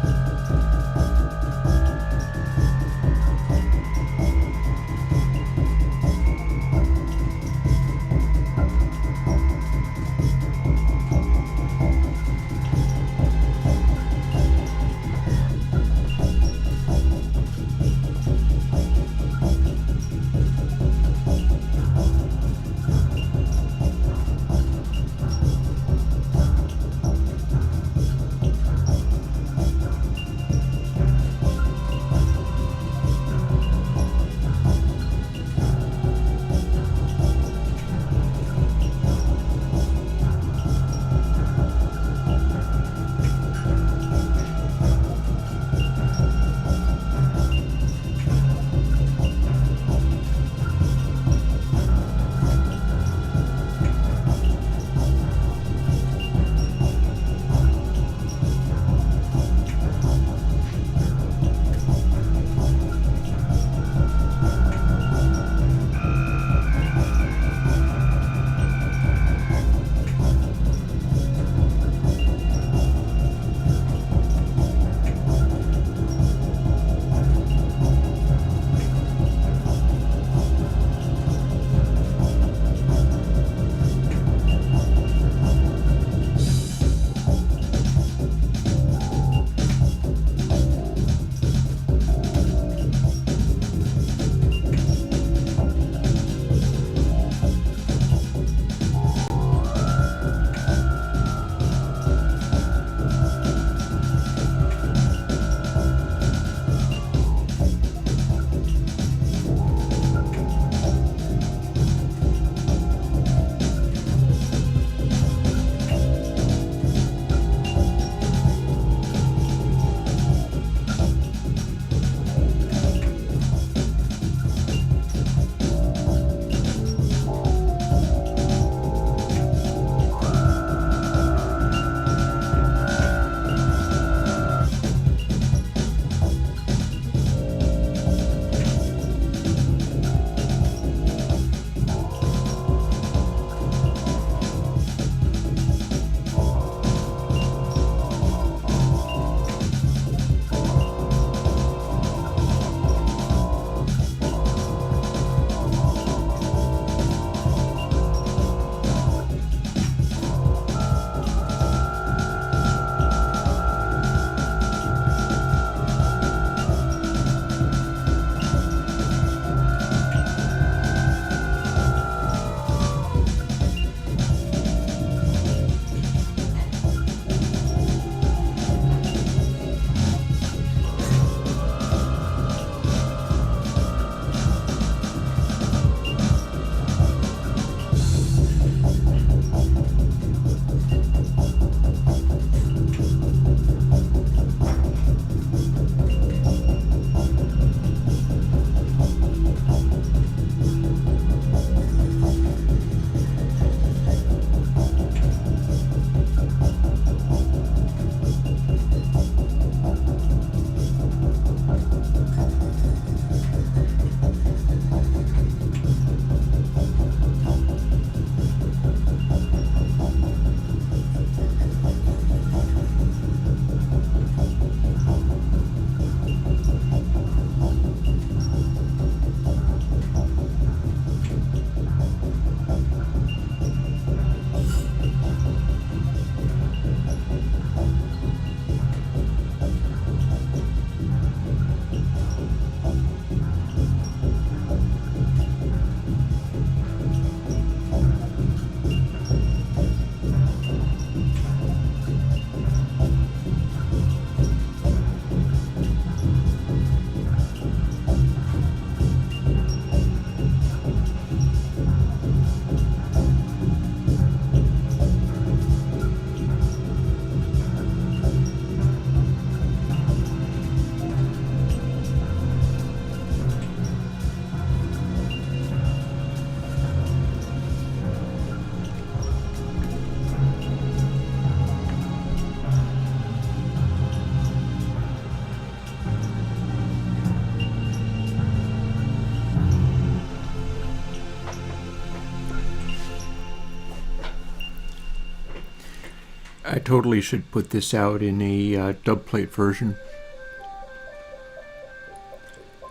I totally should put this out in a dub plate version.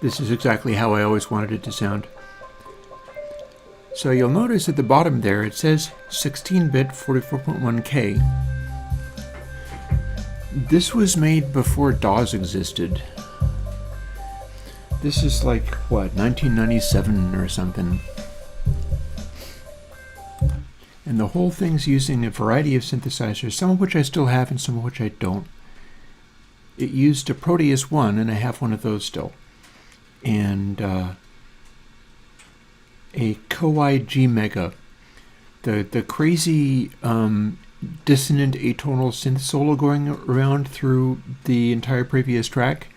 This is exactly how I always wanted it to sound. So you'll notice at the bottom there it says 16-bit 44.1K. This was made before DAWs existed. This is like, what, 1997 or something. And the whole thing's using a variety of synthesizers, some of which I still have and some of which I don't. It used a Proteus 1, and I have one of those still. And a Kowai G Mega. The crazy dissonant atonal synth solo going around through the entire previous track.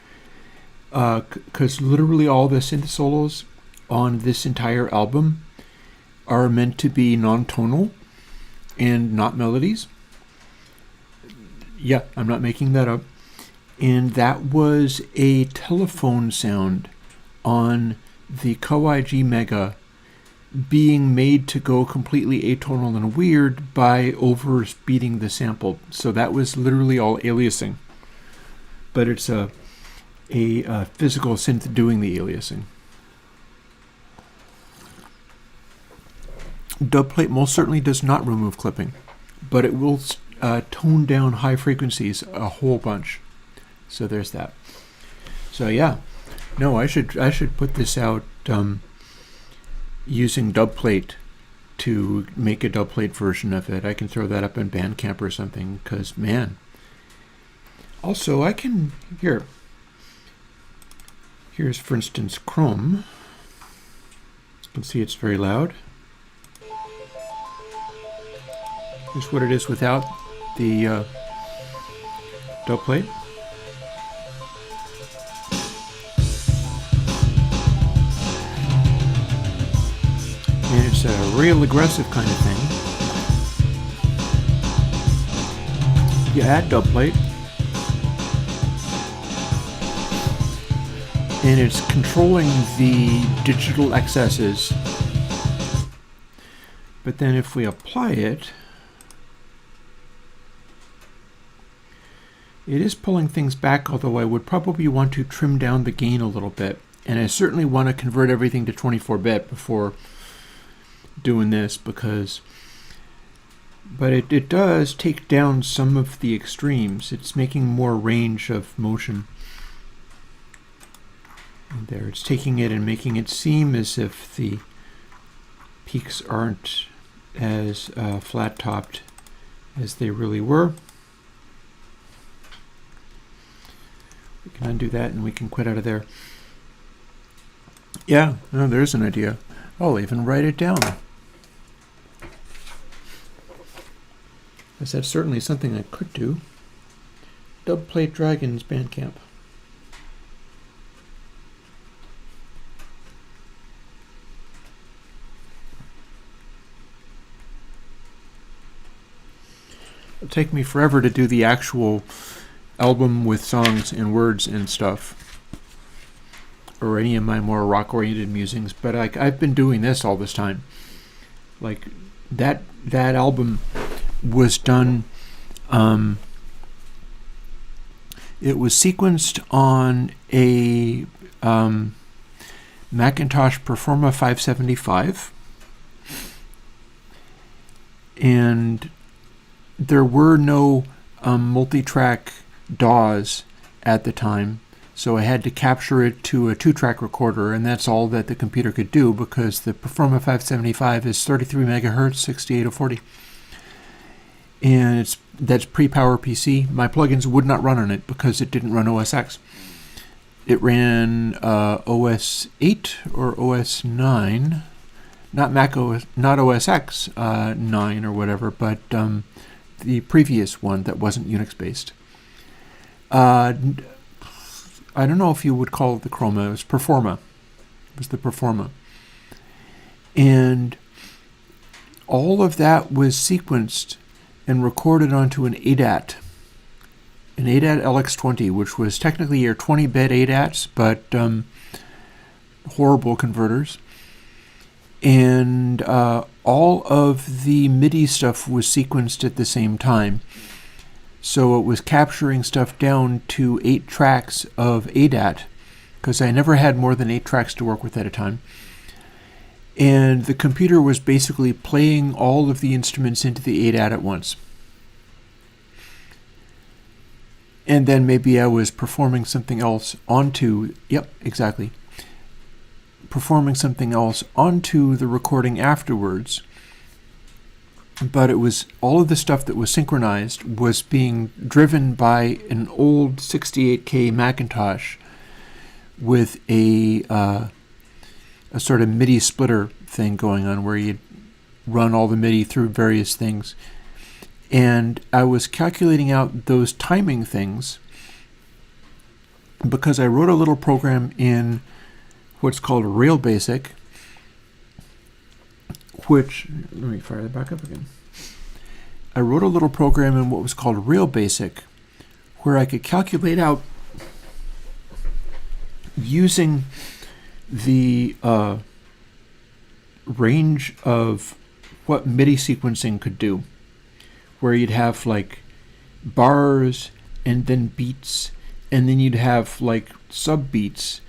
Because literally all the synth solos on this entire album are meant to be non-tonal and not melodies. Yeah, I'm not making that up. And that was a telephone sound on the Kowai G Mega being made to go completely atonal and weird by overspeeding the sample. So that was literally all aliasing. But it's a physical synth doing the aliasing. Dubplate most certainly does not remove clipping, but it will tone down high frequencies a whole bunch. So there's that. So yeah, no, I should put this out using dubplate to make a dubplate version of it. I can throw that up in Bandcamp or something, because man. Also, I can Here's, for instance, Chrome. You can see it's very loud. Here's what it is without the dubplate. And it's a real aggressive kind of thing. You add dubplate, and it's controlling the digital excesses. But then if we apply it, it is pulling things back, although I would probably want to trim down the gain a little bit. And I certainly want to convert everything to 24-bit before doing this, but it does take down some of the extremes. It's making more range of motion. And there, it's taking it and making it seem as if the peaks aren't as flat-topped as they really were. We can undo that and we can quit out of there. Yeah, no, there's an idea. I'll even write it down. Because that's certainly something I could do. Dubplate Dragons Bandcamp. It'll take me forever to do the actual album with songs and words and stuff, or any of my more rock-oriented musings, but I've been doing this all this time. Like, that album was done, it was sequenced on a Macintosh Performa 575, and there were no multi-track DAWs at the time, so I had to capture it to a 2-track recorder, and that's all that the computer could do, because the Performa 575 is 33 megahertz, 6840, and that's pre-PowerPC. My plugins would not run on it because it didn't run OS X. It ran OS 8 or OS 9, not Mac OS, not OS X 9 or whatever, but the previous one that wasn't Unix based. I don't know if you would call it the Chroma. It was Performa. It was the Performa. And all of that was sequenced and recorded onto an ADAT. An ADAT LX20, which was technically your 20-bit ADATs, but horrible converters. And all of the MIDI stuff was sequenced at the same time. So it was capturing stuff down to 8 tracks of ADAT, because I never had more than 8 tracks to work with at a time. And the computer was basically playing all of the instruments into the ADAT at once. And then maybe I was performing something else onto, performing something else onto the recording afterwards. But it was all of the stuff that was synchronized was being driven by an old 68K Macintosh with a sort of MIDI splitter thing going on where you'd run all the MIDI through various things. And I was calculating out those timing things because I wrote a little program in what's called Real Basic, which, let me fire that back up again. I wrote a little program in what was called Real Basic where I could calculate out using the range of what MIDI sequencing could do, where you'd have like bars and then beats, and then you'd have like sub beats,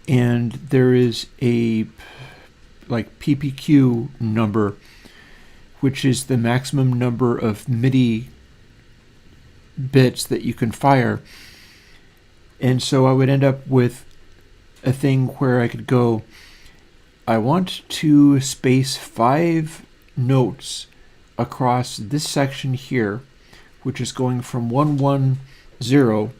and there is a like PPQ number, which is the maximum number of MIDI bits that you can fire. And so I would end up with a thing where I could go, I want to space 5 notes across this section here, which is going from 110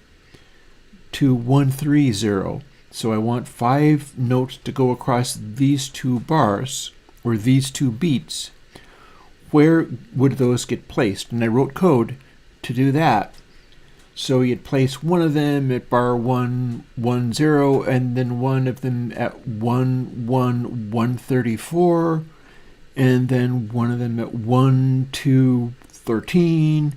to 130. So I want 5 notes to go across these 2 bars, or these 2 beats. Where would those get placed? And I wrote code to do that. So you'd place one of them at bar 110, and then one of them at 134, and then one of them at 1-2-13,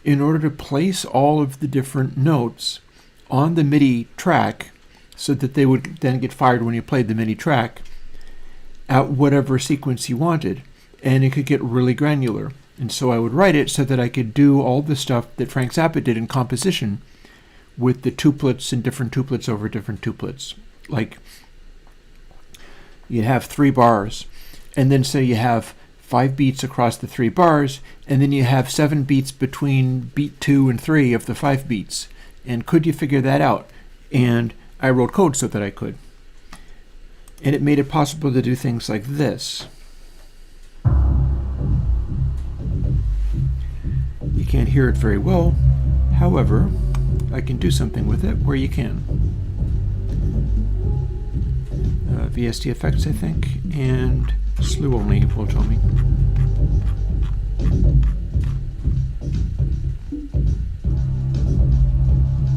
in order to place all of the different notes on the MIDI track so that they would then get fired when you played the MIDI track at whatever sequence you wanted. And it could get really granular. And so I would write it so that I could do all the stuff that Frank Zappa did in composition with the tuplets and different tuplets over different tuplets. Like, you have 3 bars, and then say you have 5 beats across the 3 bars, and then you have 7 beats between beat 2 and 3 of the 5 beats. And could you figure that out? And I wrote code so that I could. And it made it possible to do things like this. You can't hear it very well. However, I can do something with it where you can. VST effects, I think, and slew only will tell me.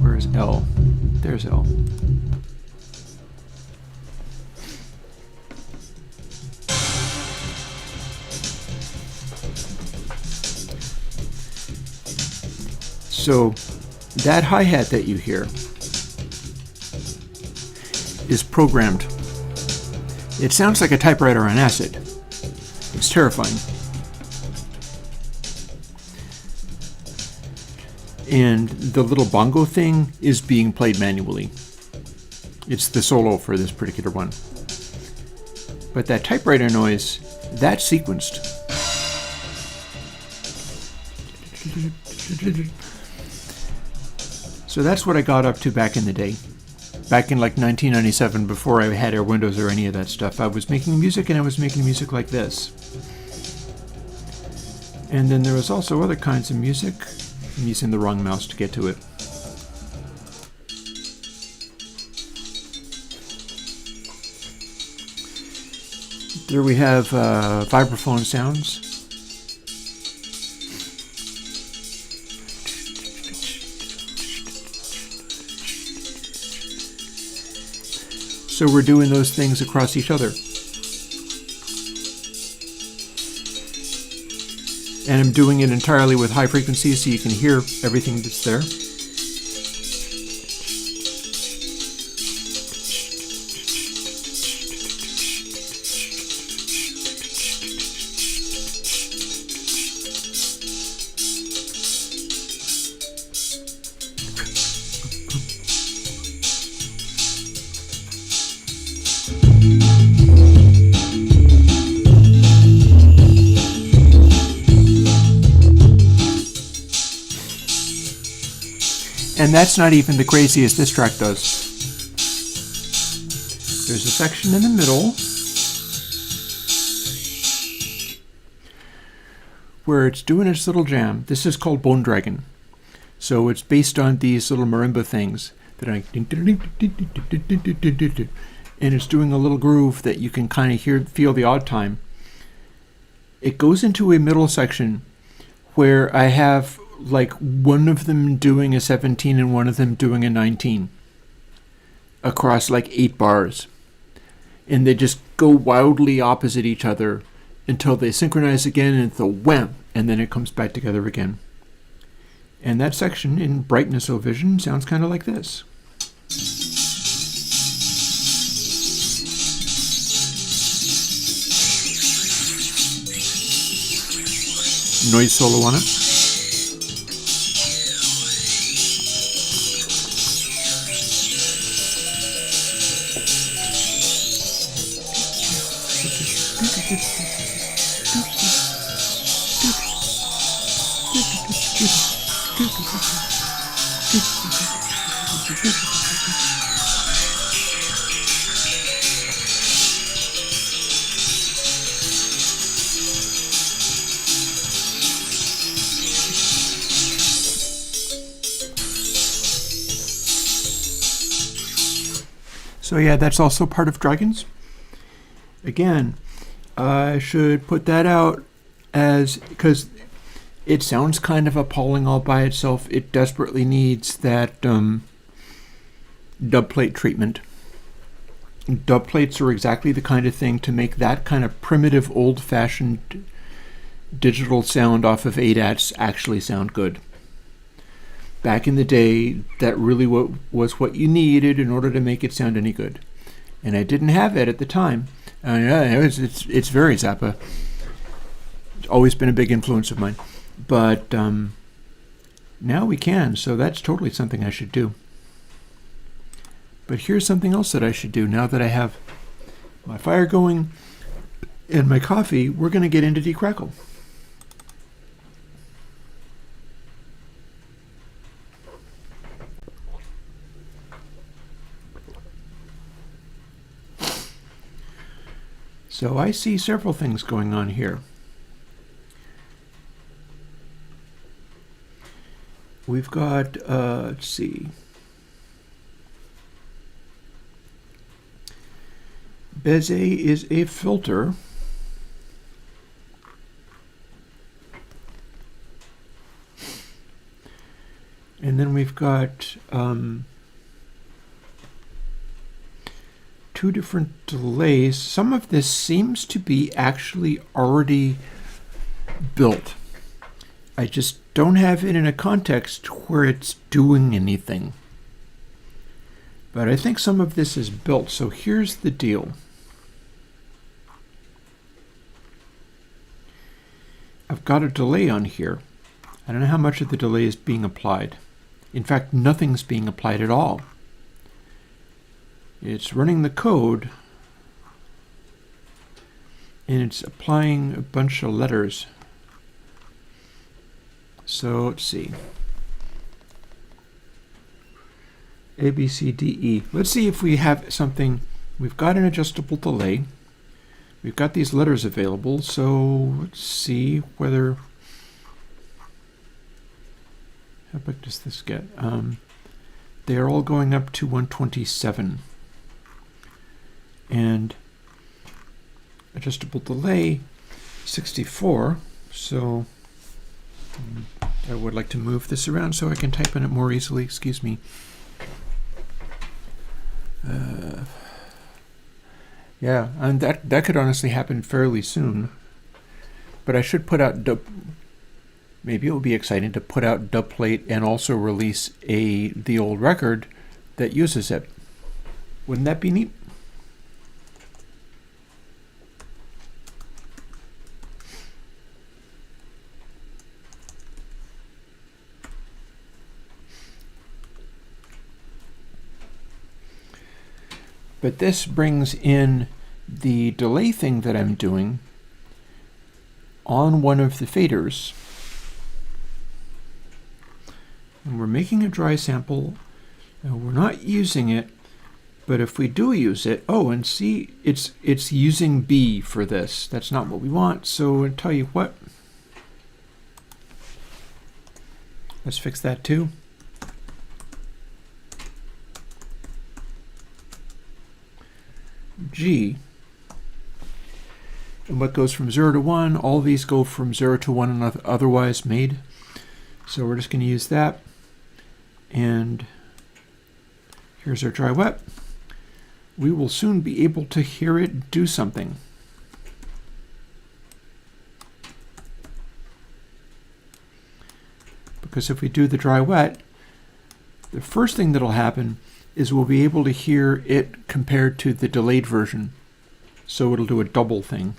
Where's L? There's L. So that hi-hat that you hear is programmed. It sounds like a typewriter on acid. It's terrifying. And the little bongo thing is being played manually. It's the solo for this particular one. But that typewriter noise, that's sequenced. So that's what I got up to back in the day. Back in like 1997, before I had Airwindows or any of that stuff. I was making music, and I was making music like this. And then there was also other kinds of music. I'm using the wrong mouse to get to it. There we have vibraphone sounds. So we're doing those things across each other. And I'm doing it entirely with high frequencies so you can hear everything that's there. And that's not even the craziest this track does. There's a section in the middle where it's doing its little jam. This is called Bone Dragon. So it's based on these little marimba things that I, and it's doing a little groove that you can kind of feel the odd time. It goes into a middle section where I have like one of them doing a 17 and one of them doing a 19 across like 8 bars. And they just go wildly opposite each other until they synchronize again and it's a wham, and then it comes back together again. And that section in Brightness O Vision sounds kind of like this. Noise solo on it. So yeah, that's also part of Dragons. Again, I should put that out as, because it sounds kind of appalling all by itself. It desperately needs that dub plate treatment. Dub plates are exactly the kind of thing to make that kind of primitive, old-fashioned digital sound off of ADATs actually sound good. Back in the day, that really was what you needed in order to make it sound any good. And I didn't have it at the time. It's very Zappa. It's always been a big influence of mine. But now we can, so that's totally something I should do. But here's something else that I should do now that I have my fire going and my coffee. We're going to get into De-crackle. So I see several things going on here. We've got, let's see. Bezier is a filter. And then we've got two different delays. Some of this seems to be actually already built. I just don't have it in a context where it's doing anything. But I think some of this is built. So here's the deal. I've got a delay on here. I don't know how much of the delay is being applied. In fact, nothing's being applied at all. It's running the code and it's applying a bunch of letters. So let's see. A, B, C, D, E. Let's see if we have something. We've got an adjustable delay. We've got these letters available. So let's see whether. How big does this get? They are all going up to 127. And adjustable delay 64. So I would like to move this around so I can type in it more easily. Excuse me. Yeah, and that could honestly happen fairly soon. But I should put out maybe it would be exciting to put out dub plate and also release the old record that uses it. Wouldn't that be neat? But this brings in the delay thing that I'm doing on one of the faders. And we're making a dry sample. And we're not using it, but if we do use it, oh, and see, it's using B for this. That's not what we want, so I'll tell you what. Let's fix that too. G. And what goes from 0 to 1? All these go from 0 to 1 and otherwise made. So we're just going to use that. And here's our dry wet. We will soon be able to hear it do something. Because if we do the dry wet, the first thing that'll happen is we'll be able to hear it compared to the delayed version. So it'll do a double thing.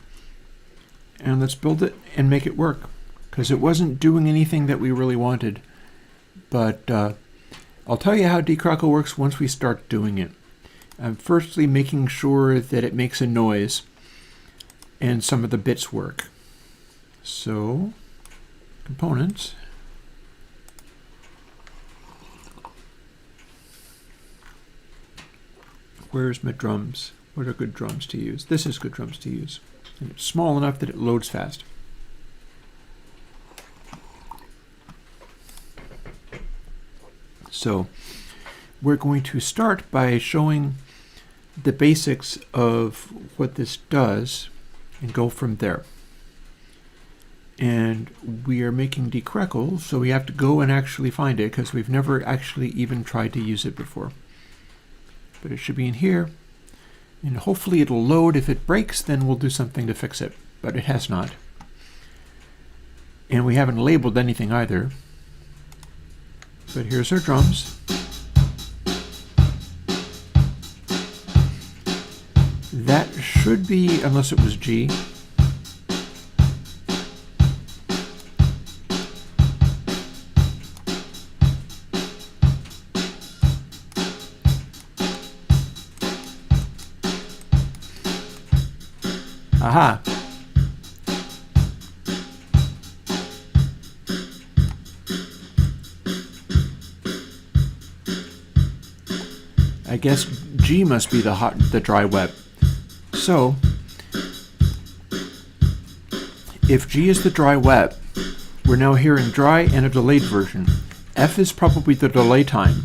And let's build it and make it work, because it wasn't doing anything that we really wanted. But I'll tell you how De-crackle works once we start doing it. I'm firstly making sure that it makes a noise and some of the bits work. So, components. Where's my drums? What are good drums to use? This is good drums to use. And it's small enough that it loads fast. So we're going to start by showing the basics of what this does and go from there. And we are making De-crackle, so we have to go and actually find it because we've never actually even tried to use it before. But it should be in here, and hopefully it'll load. If it breaks, then we'll do something to fix it, but it has not. And we haven't labeled anything either. But here's our drums. That should be, unless it was G. Aha. I guess G must be the dry wet. So, if G is the dry wet, we're now hearing dry and a delayed version. F is probably the delay time.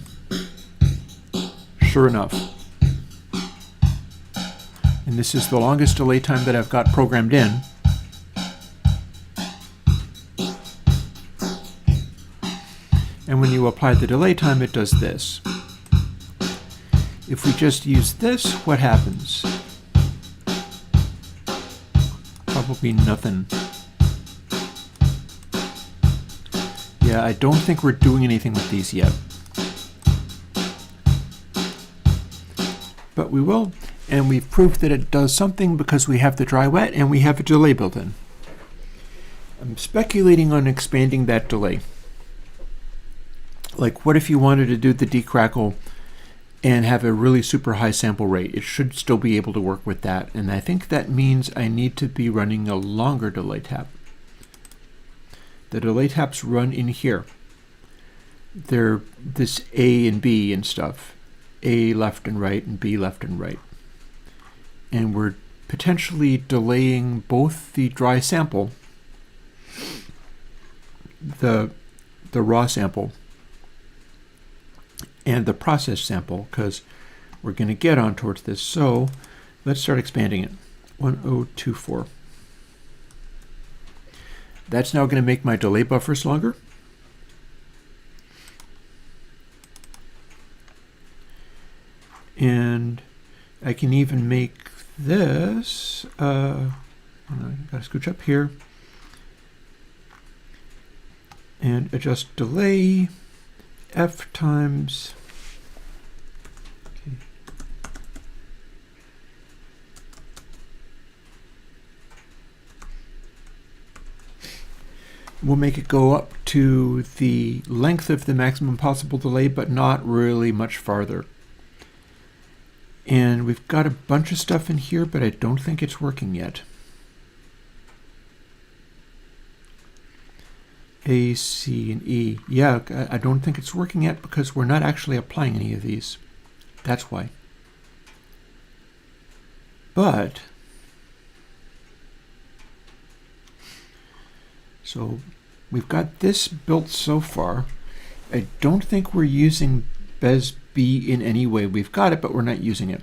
Sure enough. And this is the longest delay time that I've got programmed in. And when you apply the delay time, it does this. If we just use this, what happens? Probably nothing. Yeah, I don't think we're doing anything with these yet. But we will, and we've proved that it does something because we have the dry wet and we have a delay built in. I'm speculating on expanding that delay. Like, what if you wanted to do the De-crackle and have a really super high sample rate? It should still be able to work with that, and I think that means I need to be running a longer delay tap. The delay taps run in here. They're this A and B and stuff. A left and right and B left and right. And we're potentially delaying both the dry sample, the raw sample, and the process sample, because we're going to get on towards this. So let's start expanding it. 1024. That's now going to make my delay buffers longer. And I can even make this, got to scooch up here and adjust delay F times, okay. We'll make it go up to the length of the maximum possible delay, but not really much farther. And we've got a bunch of stuff in here, but I don't think it's working yet. A, C, and E. Yeah, I don't think it's working yet because we're not actually applying any of these. That's why. But, so we've got this built so far. I don't think we're using Bez B in any way. We've got it, but we're not using it.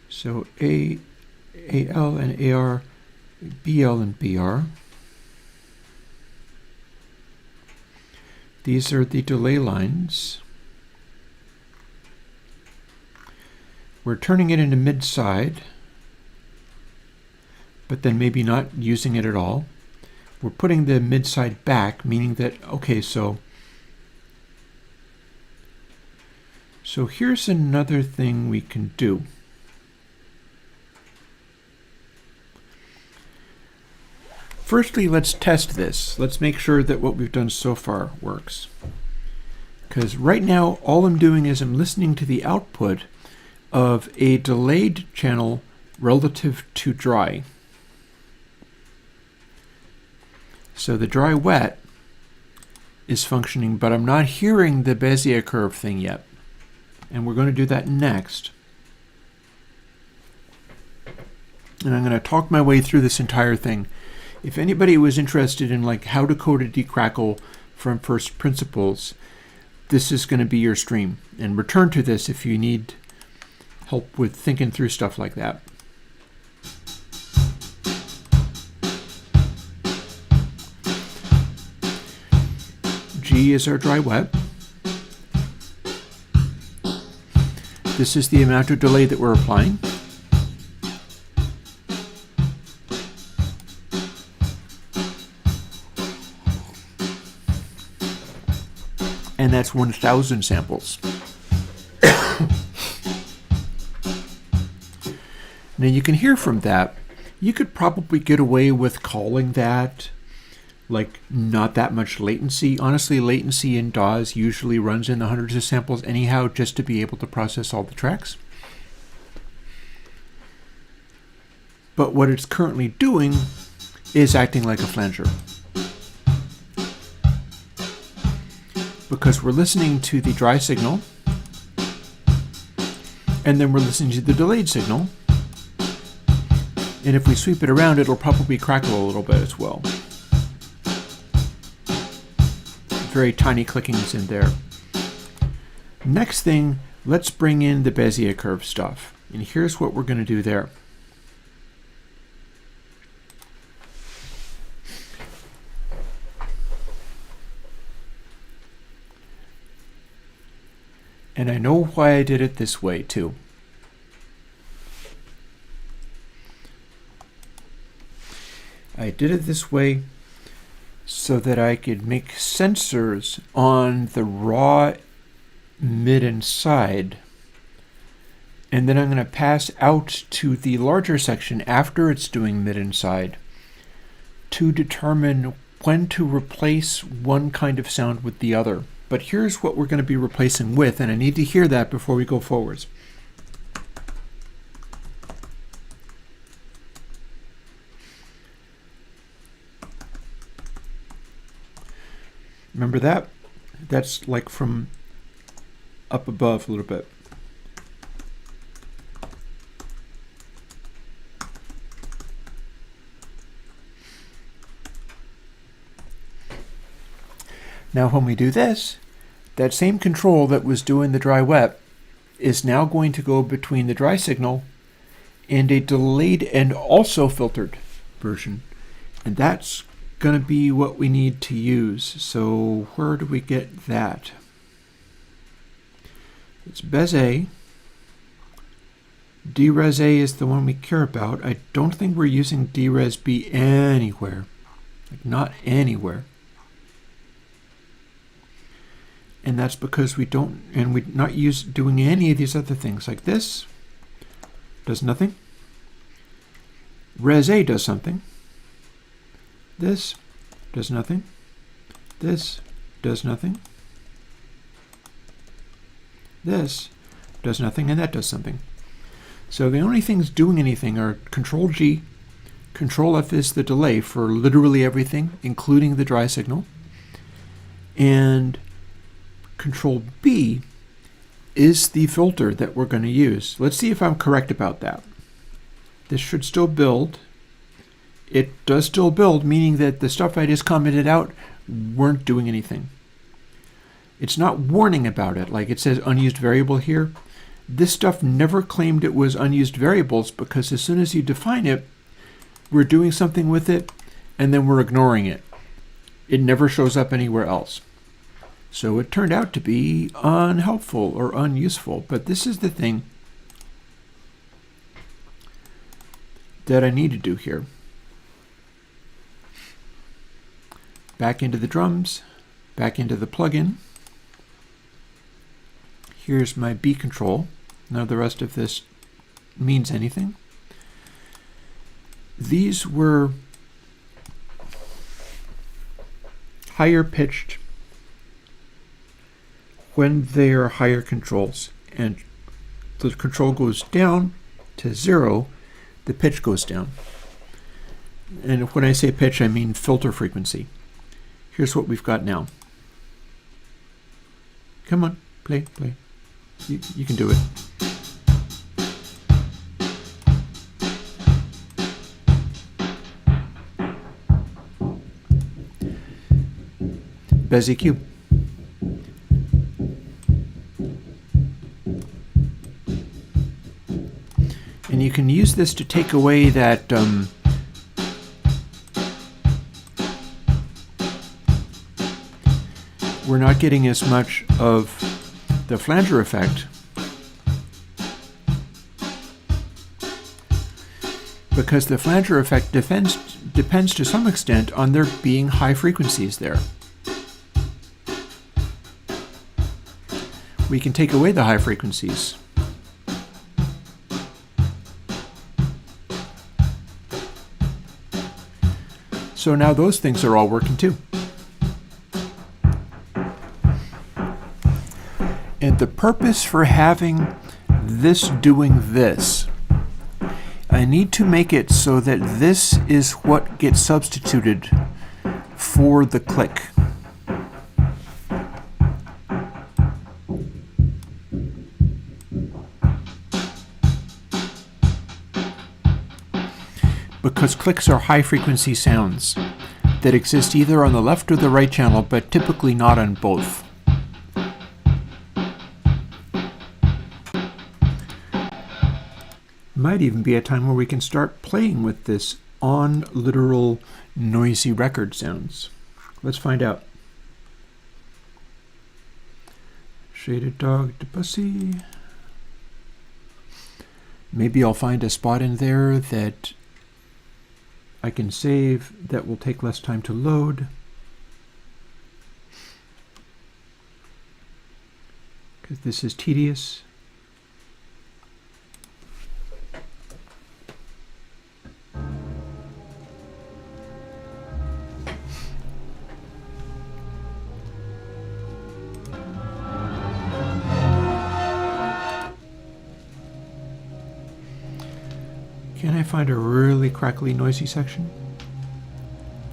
So A, AL and AR, BL and BR. These are the delay lines. We're turning it into mid-side, but then maybe not using it at all. We're putting the mid-side back, meaning that, okay, so here's another thing we can do. Firstly, let's test this. Let's make sure that what we've done so far works. Because right now, all I'm doing is I'm listening to the output of a delayed channel relative to dry. So the dry-wet is functioning, but I'm not hearing the Bezier curve thing yet. And we're going to do that next. And I'm going to talk my way through this entire thing. If anybody was interested in like how to code a De-crackle from first principles, this is going to be your stream. And return to this if you need help with thinking through stuff like that. G is our dry-wet. This is the amount of delay that we're applying. And that's 1,000 samples. Now you can hear from that, you could probably get away with calling that like not that much latency. Honestly, latency in DAWs usually runs in the hundreds of samples anyhow, just to be able to process all the tracks. But what it's currently doing is acting like a flanger. Because we're listening to the dry signal, and then we're listening to the delayed signal. And if we sweep it around, it'll probably crackle a little bit as well. Very tiny clickings in there. Next thing, let's bring in the Bezier curve stuff. And here's what we're going to do there. And I know why I did it this way too. I did it this way so that I could make sensors on the raw mid and side. And then I'm going to pass out to the larger section after it's doing mid and side to determine when to replace one kind of sound with the other. But here's what we're going to be replacing with, and I need to hear that before we go forwards. Remember that? That's like from up above a little bit. Now when we do this, that same control that was doing the dry-wet is now going to go between the dry signal and a delayed and also filtered version. And that's going to be what we need to use. So where do we get that? It's Bez A. Dres A is the one we care about. I don't think we're using Dres B anywhere. Like not anywhere. And that's because we don't, and we're not doing any of these other things. Like this does nothing. Res A does something. This does nothing. This does nothing. This does nothing, and that does something. So the only things doing anything are Control G, Control F is the delay for literally everything, including the dry signal. And Control B is the filter that we're going to use. Let's see if I'm correct about that. This should still build. It does still build, meaning that the stuff I just commented out weren't doing anything. It's not warning about it, like it says unused variable here. This stuff never claimed it was unused variables, because as soon as you define it, we're doing something with it, and then we're ignoring it. It never shows up anywhere else. So it turned out to be unhelpful or unuseful, but this is the thing that I need to do here. Back into the drums, back into the plugin. Here's my B control. None of the rest of this means anything. These were higher pitched when they are higher controls, and the control goes down to 0, the pitch goes down. And when I say pitch, I mean filter frequency. Here's what we've got now. Come on, play. You can do it. Bezier cube. And you can use this to take away that we're not getting as much of the flanger effect because the flanger effect depends to some extent on there being high frequencies there. We can take away the high frequencies. So now those things are all working too. And the purpose for having this doing this, I need to make it so that this is what gets substituted for the click. Because clicks are high-frequency sounds that exist either on the left or the right channel, but typically not on both. Might even be a time where we can start playing with this on literal noisy record sounds. Let's find out. Shaded dog de pussy. Maybe I'll find a spot in there that I can save that will take less time to load. Because this is tedious. Can I find a really crackly, noisy section?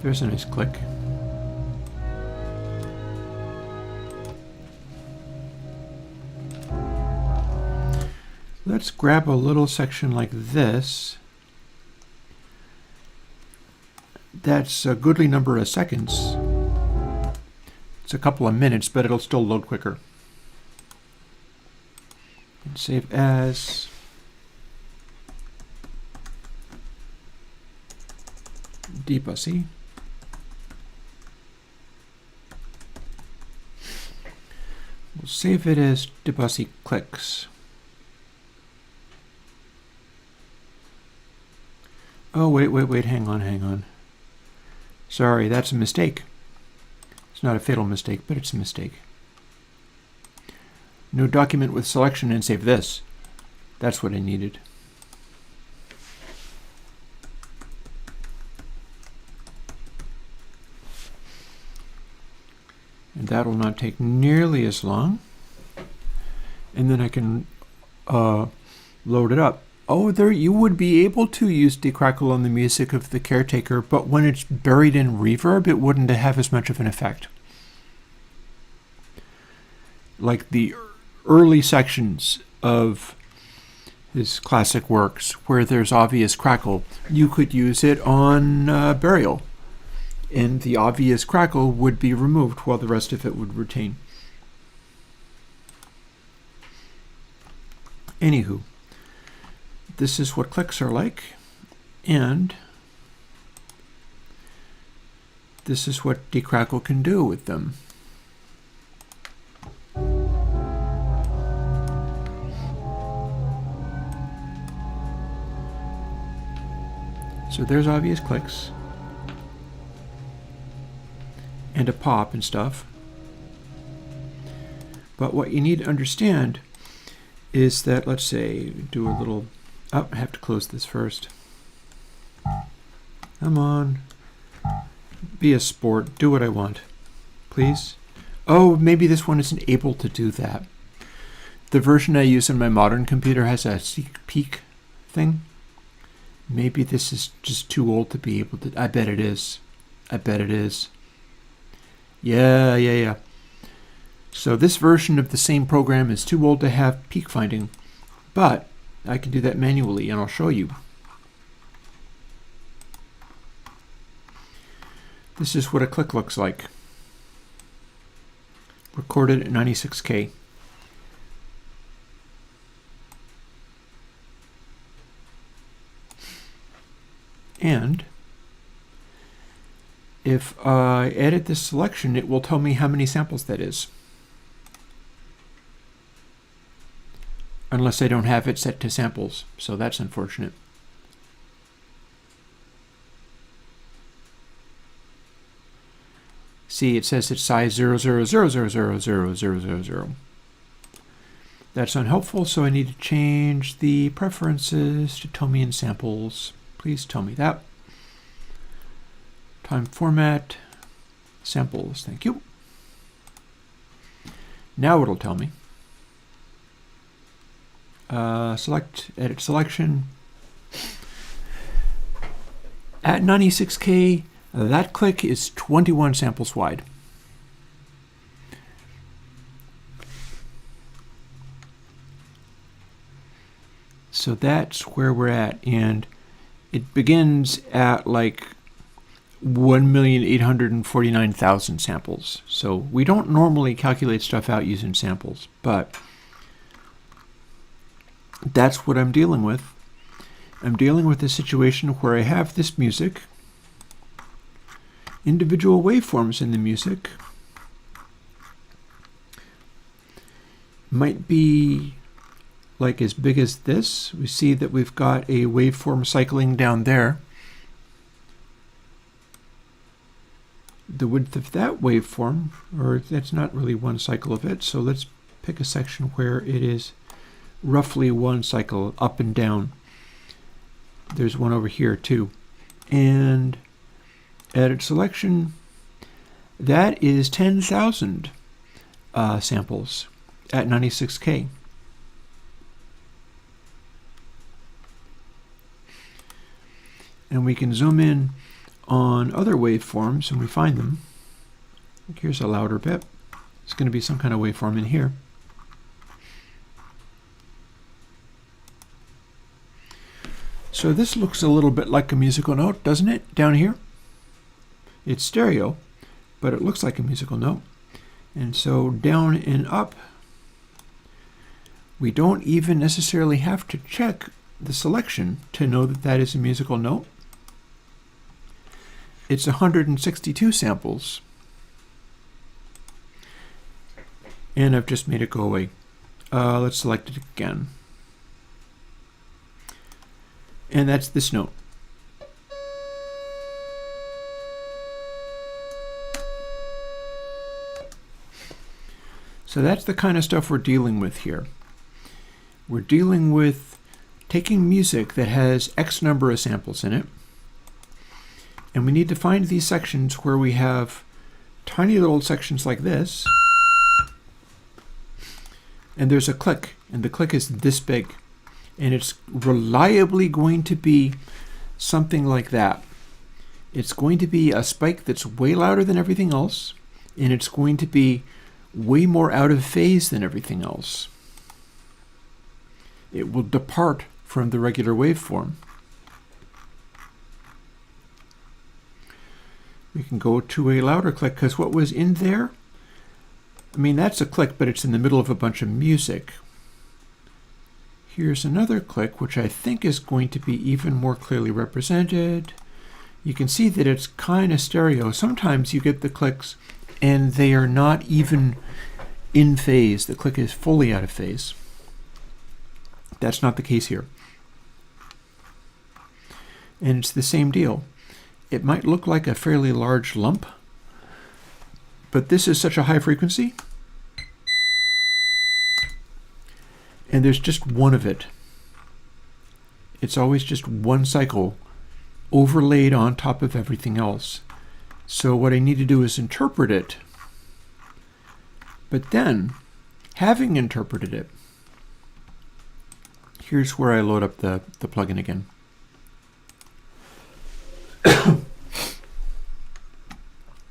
There's a nice click. Let's grab a little section like this. That's a goodly number of seconds. It's a couple of minutes, but it'll still load quicker. And save as. De-bussy. We'll save it as De-bussy clicks. Oh, wait, hang on. Sorry, that's a mistake. It's not a fatal mistake, but it's a mistake. No document with selection and save this. That's what I needed. And that will not take nearly as long. And then I can load it up. Oh, there you would be able to use De-crackle on the music of the caretaker, but when it's buried in reverb, it wouldn't have as much of an effect. Like the early sections of his classic works, where there's obvious crackle, you could use it on burial, and the obvious crackle would be removed while the rest of it would retain. Anywho, this is what clicks are like, and this is what De-crackle can do with them. So there's obvious clicks, and a pop and stuff. But what you need to understand is that, let's say, do a little, oh, I have to close this first. Come on. Be a sport. Do what I want. Please. Oh, maybe this one isn't able to do that. The version I use on my modern computer has a seek peek thing. Maybe this is just too old to be able to. I bet it is. I bet it is. Yeah. So this version of the same program is too old to have peak finding, but I can do that manually, and I'll show you. This is what a click looks like. Recorded at 96K. And if I edit this selection, it will tell me how many samples that is. Unless I don't have it set to samples, so that's unfortunate. See, it says it's size 0.000000000. That's unhelpful, so I need to change the preferences to tell me in samples. Please tell me that. Time format, samples, thank you. Now it'll tell me. Select, edit selection. At 96K, that click is 21 samples wide. So that's where we're at, and it begins at like 1,849,000 samples. So we don't normally calculate stuff out using samples, but that's what I'm dealing with. I'm dealing with a situation where I have this music, individual waveforms in the music, might be like as big as this. We see that we've got a waveform cycling down there. The width of that waveform, or that's not really one cycle of it, so let's pick a section where it is roughly one cycle up and down. There's one over here too. And edit selection, that is 10,000 samples at 96K. And we can zoom in on other waveforms and we find them. Here's a louder bit. It's going to be some kind of waveform in here. So this looks a little bit like a musical note, doesn't it? Down here. It's stereo, but it looks like a musical note. And so down and up, we don't even necessarily have to check the selection to know that that is a musical note. It's 162 samples. And I've just made it go away. Let's select it again. And that's this note. So that's the kind of stuff we're dealing with here. We're dealing with taking music that has X number of samples in it, and we need to find these sections where we have tiny little sections like this, and there's a click, and the click is this big. And it's reliably going to be something like that. It's going to be a spike that's way louder than everything else, and it's going to be way more out of phase than everything else. It will depart from the regular waveform. We can go to a louder click, because what was in there, I mean, that's a click, but it's in the middle of a bunch of music. Here's another click, which I think is going to be even more clearly represented. You can see that it's kind of stereo. Sometimes you get the clicks and they are not even in phase. The click is fully out of phase. That's not the case here. And it's the same deal. It might look like a fairly large lump, but this is such a high frequency, and there's just one of it. It's always just one cycle overlaid on top of everything else. So what I need to do is interpret it. But then, having interpreted it, here's where I load up the plugin again.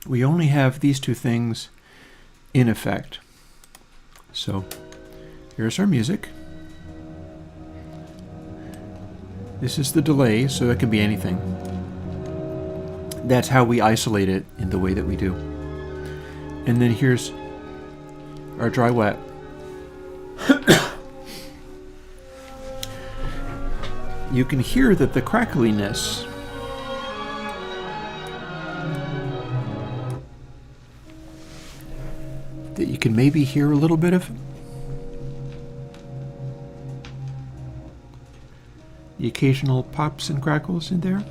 We only have these two things in effect. So here's our music. This is the delay, so it can be anything. That's how we isolate it in the way that we do. And then here's our dry wet. You can hear that the crackliness that you can maybe hear a little bit of. The occasional pops and crackles in there.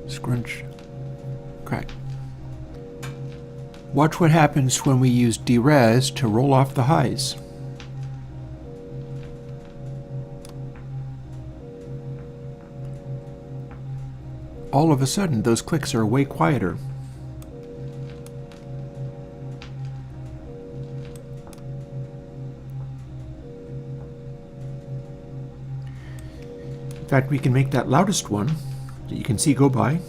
Scrunch, crack. Watch what happens when we use derez to roll off the highs. All of a sudden, those clicks are way quieter. In fact, we can make that loudest one that you can see go by.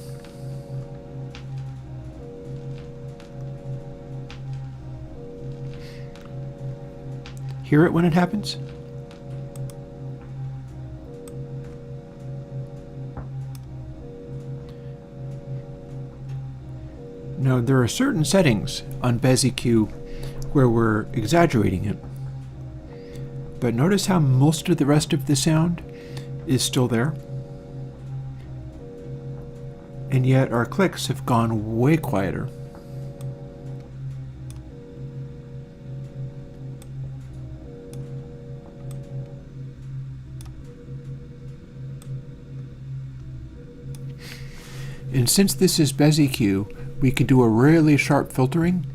Hear it when it happens? Now, there are certain settings on BezEQ where we're exaggerating it. But notice how most of the rest of the sound is still there. And yet our clicks have gone way quieter. And since this is BezEQ, we can do a really sharp filtering,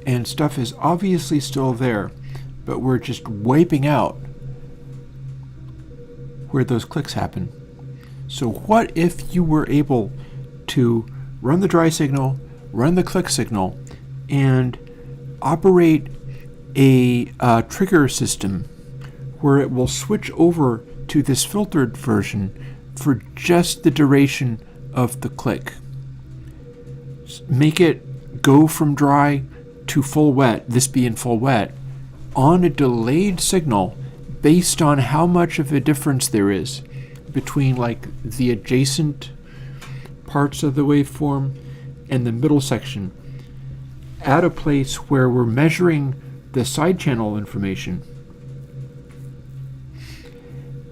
and stuff is obviously still there, but we're just wiping out where those clicks happen. So what if you were able to run the dry signal, run the click signal, and operate a trigger system where it will switch over to this filtered version for just the duration of the click. Make it go from dry to full wet, this being full wet, on a delayed signal based on how much of a difference there is between like the adjacent parts of the waveform and the middle section at a place where we're measuring the side channel information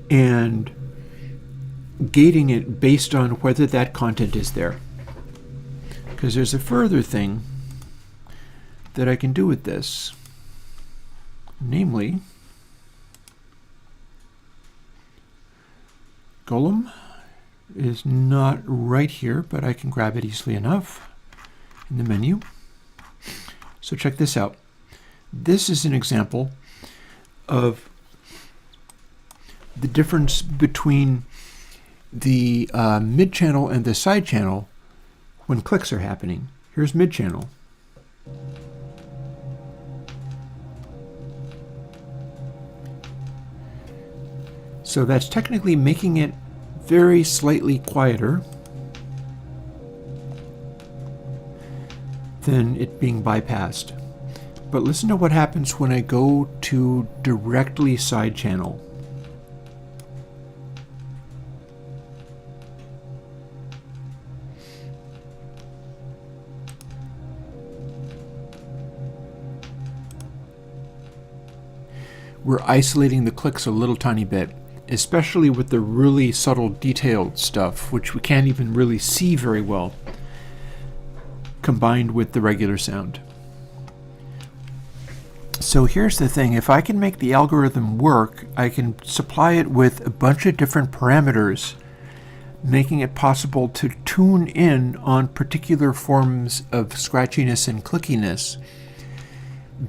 and gating it based on whether that content is there. Because there's a further thing that I can do with this. Namely, Golem is not right here, but I can grab it easily enough in the menu. So check this out. This is an example of the difference between the mid channel and the side channel when clicks are happening. Here's mid-channel. So that's technically making it very slightly quieter than it being bypassed. But listen to what happens when I go to directly side channel. We're isolating the clicks a little tiny bit, especially with the really subtle detailed stuff, which we can't even really see very well, combined with the regular sound. So here's the thing, if I can make the algorithm work, I can supply it with a bunch of different parameters, making it possible to tune in on particular forms of scratchiness and clickiness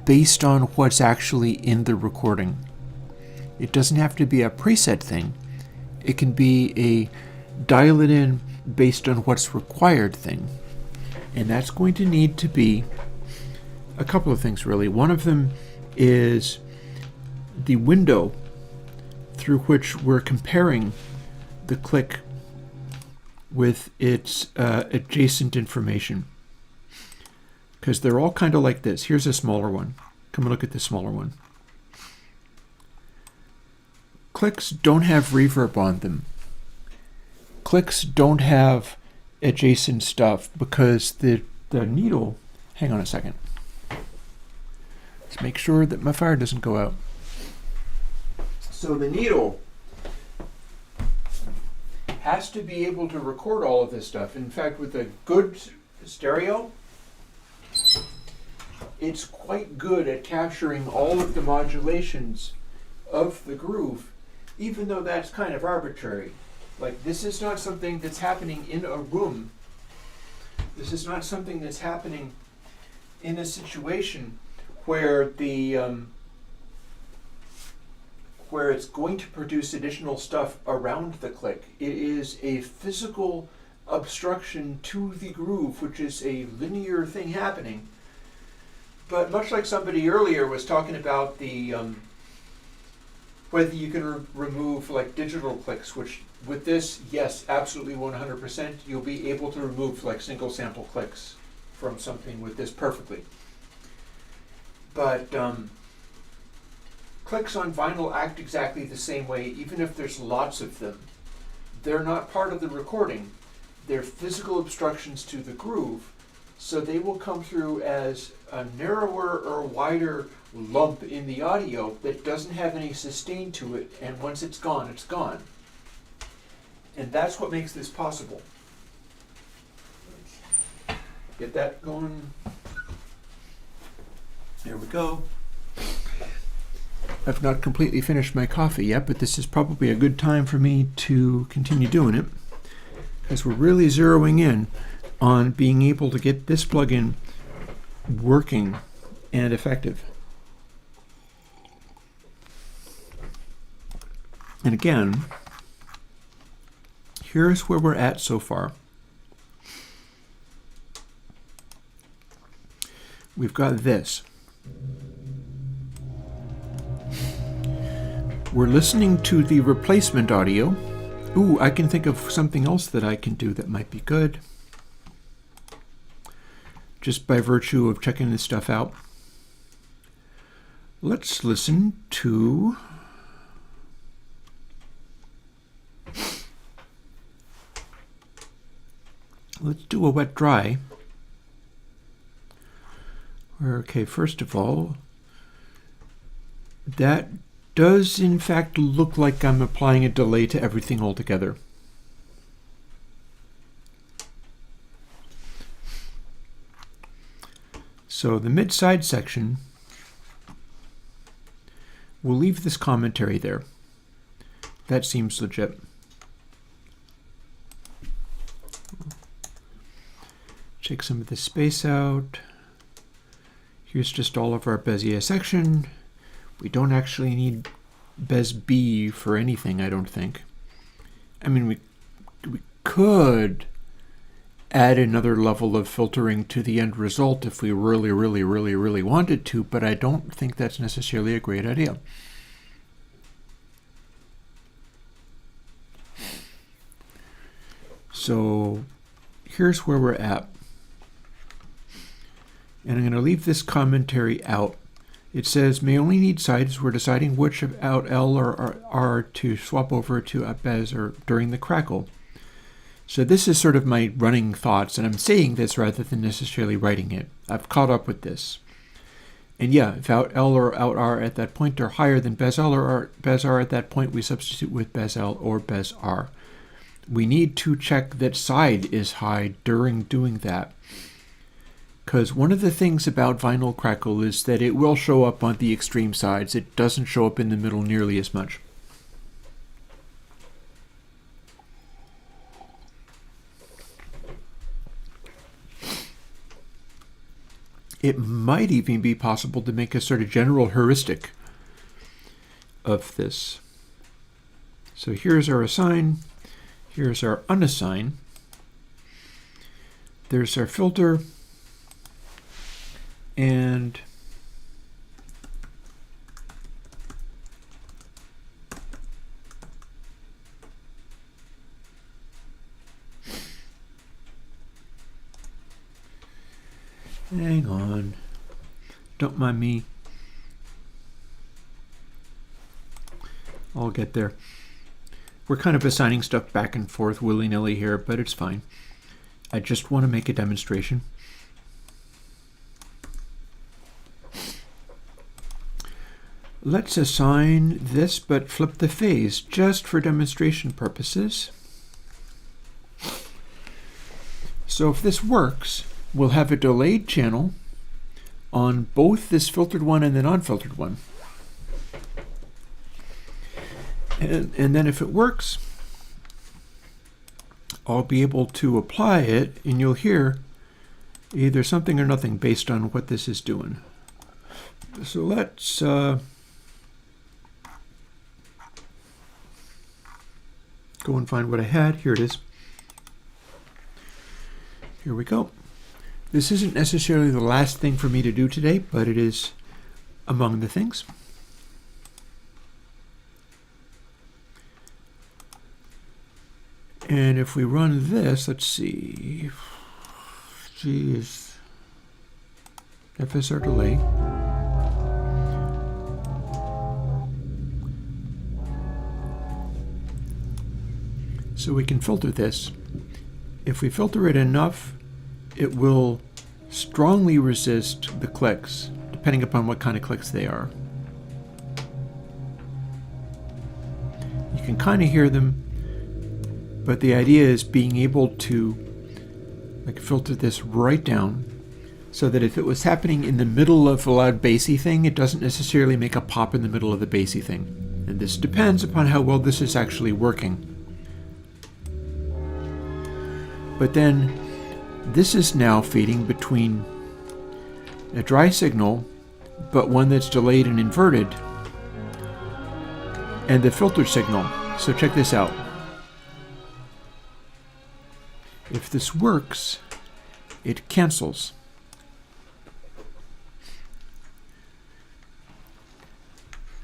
based on what's actually in the recording. It doesn't have to be a preset thing. It can be a dial it in based on what's required thing. And that's going to need to be a couple of things, really. One of them is the window through which we're comparing the click with its adjacent information. Because they're all kind of like this. Here's a smaller one. Come and look at the smaller one. Clicks don't have reverb on them. Clicks don't have adjacent stuff because the needle, hang on a second. Let's make sure that my fire doesn't go out. So the needle has to be able to record all of this stuff. In fact, with a good stereo, it's quite good at capturing all of the modulations of the groove, even though that's kind of arbitrary. Like, this is not something that's happening in a room. This is not something that's happening in a situation where where it's going to produce additional stuff around the click. It is a physical obstruction to the groove, which is a linear thing happening. But much like somebody earlier was talking about the whether you can remove like digital clicks, which with this, yes, absolutely 100%, you'll be able to remove like single sample clicks from something with this perfectly. But clicks on vinyl act exactly the same way, even if there's lots of them. They're not part of the recording. They're physical obstructions to the groove, so they will come through as a narrower or wider lump in the audio that doesn't have any sustain to it, and once it's gone, it's gone. And that's what makes this possible. Get that going. There we go. I've not completely finished my coffee yet, but this is probably a good time for me to continue doing it, because we're really zeroing in on being able to get this plugin working and effective. And again, here's where we're at so far. We've got this. We're listening to the replacement audio. Ooh, I can think of something else that I can do that might be good, just by virtue of checking this stuff out. Let's listen to let's do a wet dry. Okay, first of all, that does in fact look like I'm applying a delay to everything altogether. So the mid-side section, we'll leave this commentary there. That seems legit. Check some of the space out. Here's just all of our Bezier section. We don't actually need Bez B for anything, I don't think. I mean, we could add another level of filtering to the end result if we really wanted to, but I don't think that's necessarily a great idea. So here's where we're at. And I'm going to leave this commentary out. It says, may only need sides. We're deciding which of out L or R to swap over to bez or during the crackle. So this is sort of my running thoughts, and I'm saying this rather than necessarily writing it. I've caught up with this. And yeah, if out L or out R at that point are higher than bez L or bez R at that point, we substitute with bez L or bez R. We need to check that side is high during doing that. Because one of the things about vinyl crackle is that it will show up on the extreme sides. It doesn't show up in the middle nearly as much. It might even be possible to make a sort of general heuristic of this. So here's our assign. Here's our unassign. There's our filter. And hang on, don't mind me. I'll get there. We're kind of assigning stuff back and forth willy-nilly here, but it's fine. I just want to make a demonstration. Let's assign this, but flip the phase, just for demonstration purposes. So if this works, we'll have a delayed channel on both this filtered one and the non-filtered one. And then if it works, I'll be able to apply it, and you'll hear either something or nothing based on what this is doing. So let's go and find what I had. Here it is. Here we go. This isn't necessarily the last thing for me to do today, but it is among the things. And if we run this, let's see. Geez. FSR delay. So we can filter this. If we filter it enough, it will strongly resist the clicks, depending upon what kind of clicks they are. You can kind of hear them, but the idea is being able to filter this right down so that if it was happening in the middle of a loud bassy thing, it doesn't necessarily make a pop in the middle of the bassy thing. And this depends upon how well this is actually working. But then this is now feeding between a dry signal, but one that's delayed and inverted, and the filtered signal. So check this out. If this works, it cancels.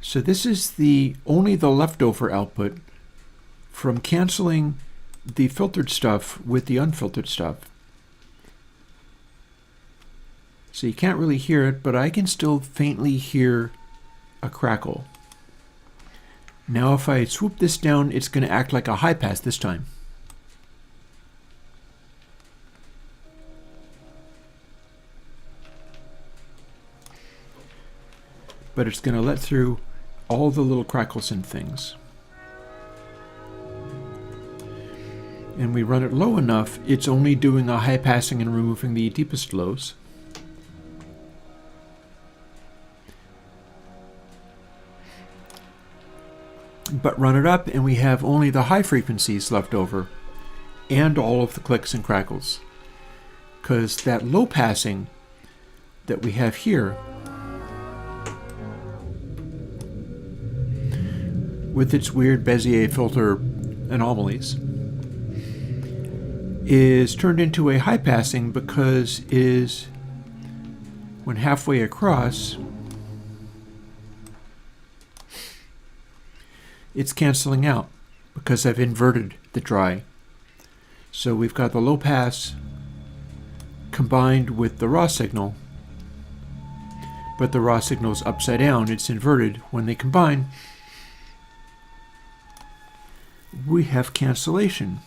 So this is only the leftover output from canceling the filtered stuff with the unfiltered stuff. So you can't really hear it, but I can still faintly hear a crackle. Now if I swoop this down, it's going to act like a high pass this time. But it's going to let through all the little crackles and things. And we run it low enough, it's only doing a high passing and removing the deepest lows. But run it up and we have only the high frequencies left over and all of the clicks and crackles. Because that low passing that we have here, with its weird Bezier filter anomalies, is turned into a high passing because is when halfway across, it's canceling out because I've inverted the dry. So we've got the low pass combined with the raw signal, but the raw signal is upside down, it's inverted. When they combine, we have cancellation.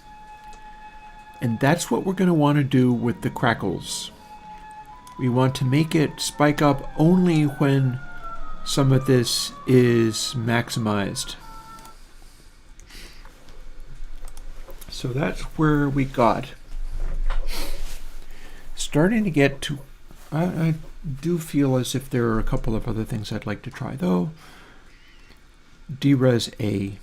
And that's what we're going to want to do with the crackles. We want to make it spike up only when some of this is maximized. So that's where we got. Starting to get to, I do feel as if there are a couple of other things I'd like to try though. Dres A,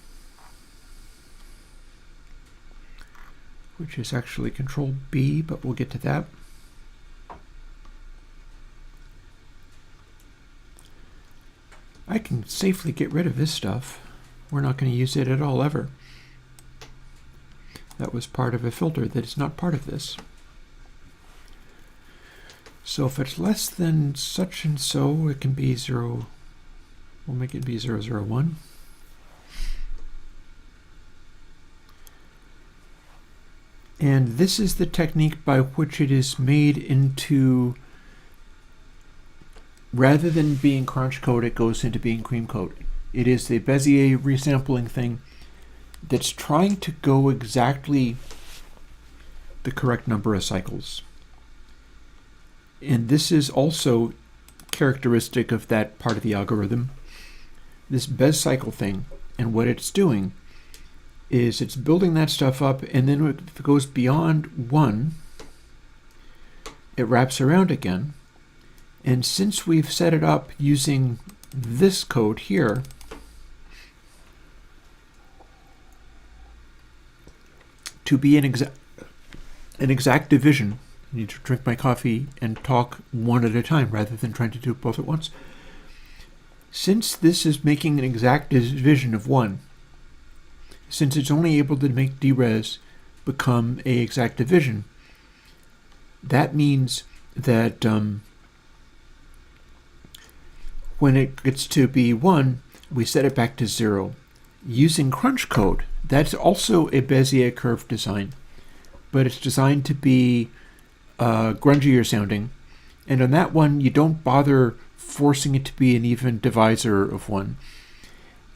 which is actually Control B, but we'll get to that. I can safely get rid of this stuff. We're not going to use it at all ever. That was part of a filter that is not part of this. So if it's less than such and so, it can be 0. We'll make it be 001. And this is the technique by which it is made into, rather than being crunch code, it goes into being cream code. It is the Bezier resampling thing that's trying to go exactly the correct number of cycles. And this is also characteristic of that part of the algorithm. This Bez cycle thing, and what it's doing is it's building that stuff up, and then if it goes beyond 1, it wraps around again. And since we've set it up using this code here, to be an exact division, I need to drink my coffee and talk one at a time rather than trying to do both at once. Since this is making an exact division of 1, since it's only able to make Dres become a exact division, that means that when it gets to be 1, we set it back to 0. Using crunch code, that's also a Bezier curve design, but it's designed to be grungier sounding. And on that one, you don't bother forcing it to be an even divisor of 1.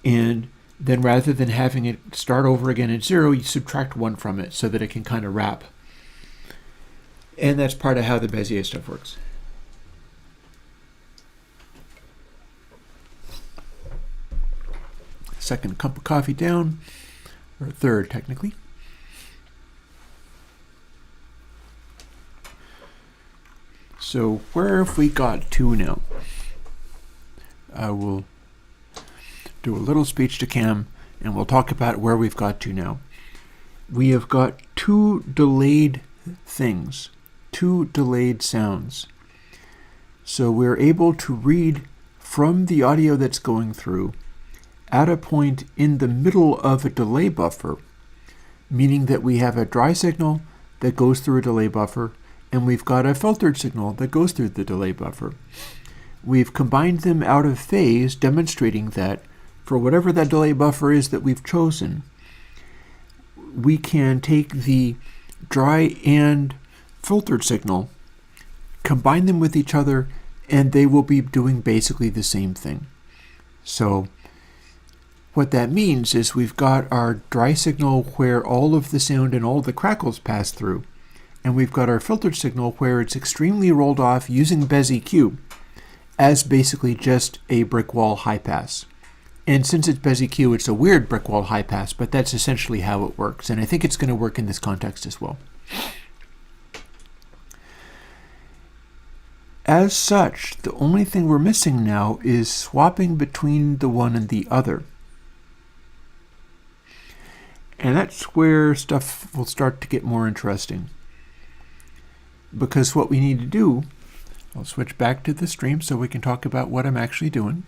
And then rather than having it start over again at 0, you subtract 1 from it so that it can kind of wrap. And that's part of how the Bezier stuff works. Second cup of coffee down, or third technically. So where have we got to now? I will do a little speech to Cam, and we'll talk about where we've got to now. We have got 2 delayed things, 2 delayed sounds. So we're able to read from the audio that's going through at a point in the middle of a delay buffer, meaning that we have a dry signal that goes through a delay buffer, and we've got a filtered signal that goes through the delay buffer. We've combined them out of phase, demonstrating that for whatever that delay buffer is that we've chosen, we can take the dry and filtered signal, combine them with each other, and they will be doing basically the same thing. So what that means is we've got our dry signal where all of the sound and all the crackles pass through, and we've got our filtered signal where it's extremely rolled off using BezEQ as basically just a brick wall high pass. And since it's BezEQ, it's a weird brick wall high pass, but that's essentially how it works, and I think it's going to work in this context as well. As such, the only thing we're missing now is swapping between the one and the other. And that's where stuff will start to get more interesting. Because what we need to do, I'll switch back to the stream so we can talk about what I'm actually doing,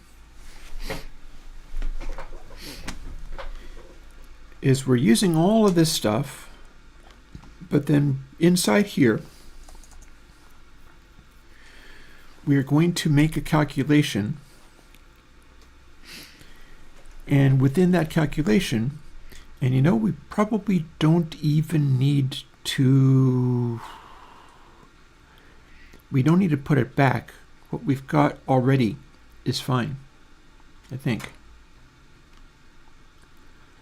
is we're using all of this stuff But then inside here, we are going to make a calculation. And within that calculation, and you know, we probably don't even need to, we don't need to put it back. What we've got already is fine, I think.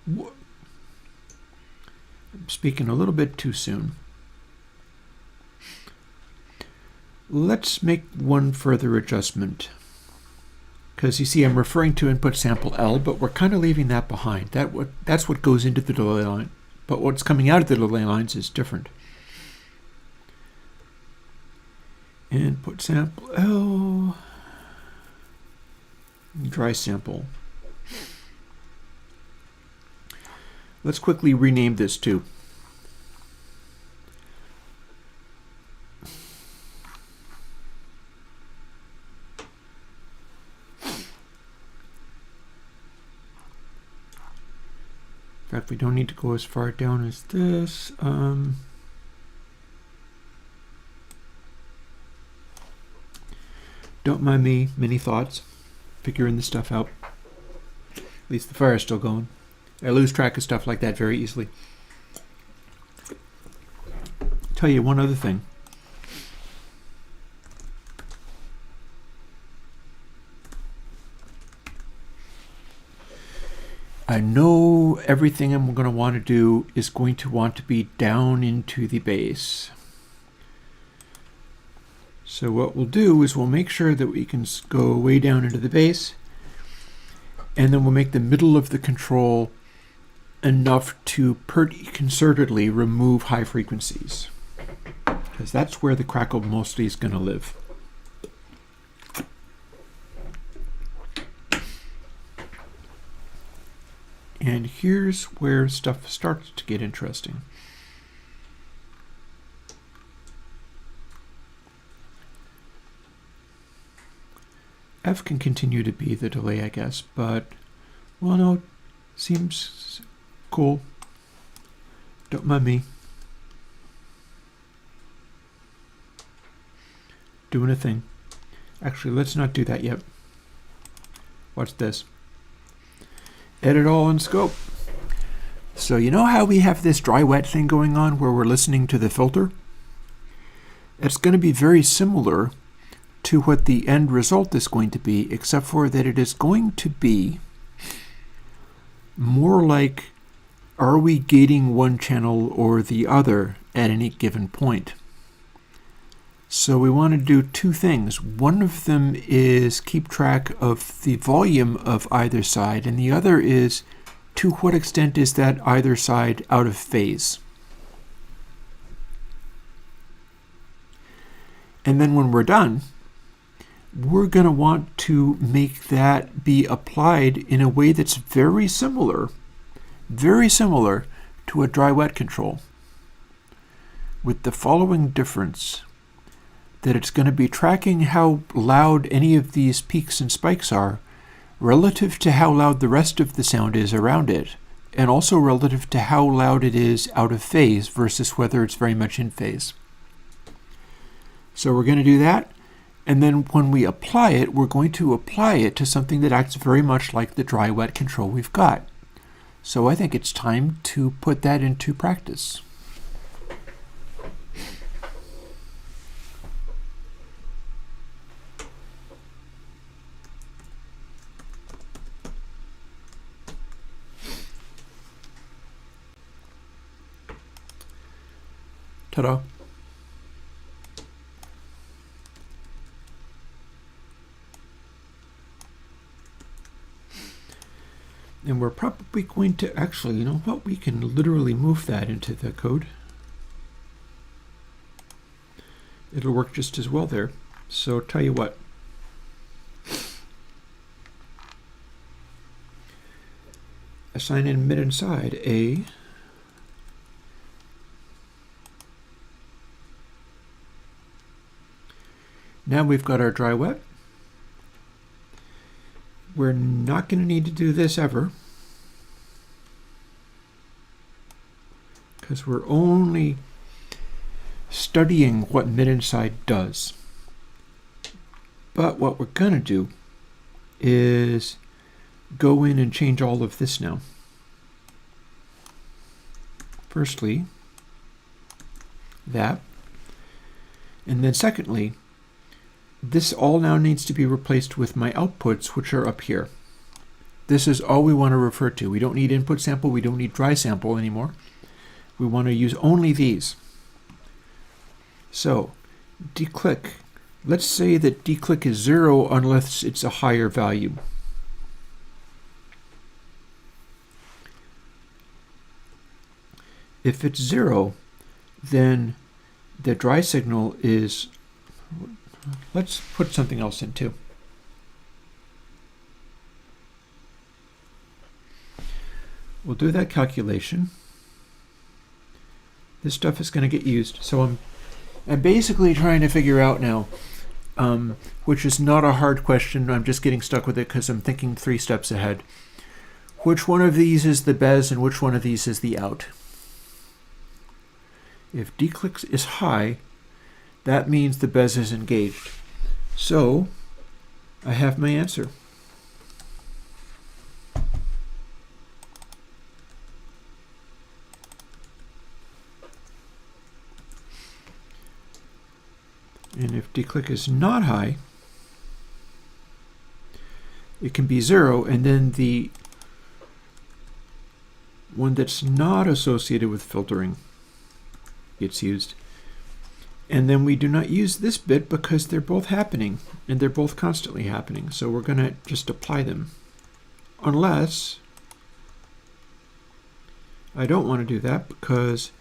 I'm speaking a little bit too soon. Let's make one further adjustment. Because you see, I'm referring to input sample L, but we're kind of leaving that behind. That's what goes into the delay line. But what's coming out of the delay lines is different. Input sample L, dry sample. Let's quickly rename this too. In fact, we don't need to go as far down as this. Don't mind me, many thoughts, figuring this stuff out. At least the fire's still going. I lose track of stuff like that very easily. Tell you one other thing. I know everything I'm going to want to do is going to want to be down into the base. So what we'll do is we'll make sure that we can go way down into the base, and then we'll make the middle of the control enough to pretty concertedly remove high frequencies, because that's where the crackle mostly is going to live. And here's where stuff starts to get interesting. F can continue to be the delay, I guess, but, well, no, seems cool. Don't mind me. Doing a thing. Actually, let's not do that yet. Watch this. Edit all in scope. So you know how we have this dry-wet thing going on where we're listening to the filter? It's going to be very similar to what the end result is going to be, except for that it is going to be more like, are we gating one channel or the other at any given point? So we want to do two things. One of them is keep track of the volume of either side, and the other is to what extent is that either side out of phase. And then when we're done, we're going to want to make that be applied in a way that's very similar to a dry-wet control, with the following difference, that it's going to be tracking how loud any of these peaks and spikes are relative to how loud the rest of the sound is around it, and also relative to how loud it is out of phase versus whether it's very much in phase. So we're going to do that, and then when we apply it, we're going to apply it to something that acts very much like the dry-wet control we've got. So I think it's time to put that into practice. Ta-da. And we're probably going to actually, you know what, we can literally move that into the code. It'll work just as well there. So tell you what. Assign in mid and side A. Now we've got our dry wet. We're not going to need to do this ever, because we're only studying what mid-inside does. But what we're going to do is go in and change all of this now. Firstly, that. And then secondly, this all now needs to be replaced with my outputs, which are up here. This is all we want to refer to. We don't need input sample. We don't need dry sample anymore. We want to use only these. So, de-click. Let's say that de-click is 0 unless it's a higher value. If it's 0, then the dry signal is, let's put something else in too. We'll do that calculation. This stuff is going to get used. So I'm basically trying to figure out now, which is not a hard question. I'm just getting stuck with it because I'm thinking 3 steps ahead. Which one of these is the bez and which one of these is the out? If de-click is high, that means the bez is engaged. So I have my answer. And if de-click is not high, it can be 0, and then the one that's not associated with filtering gets used. And then we do not use this bit because they're both happening, and they're both constantly happening. So we're going to just apply them. Unless I don't want to do that because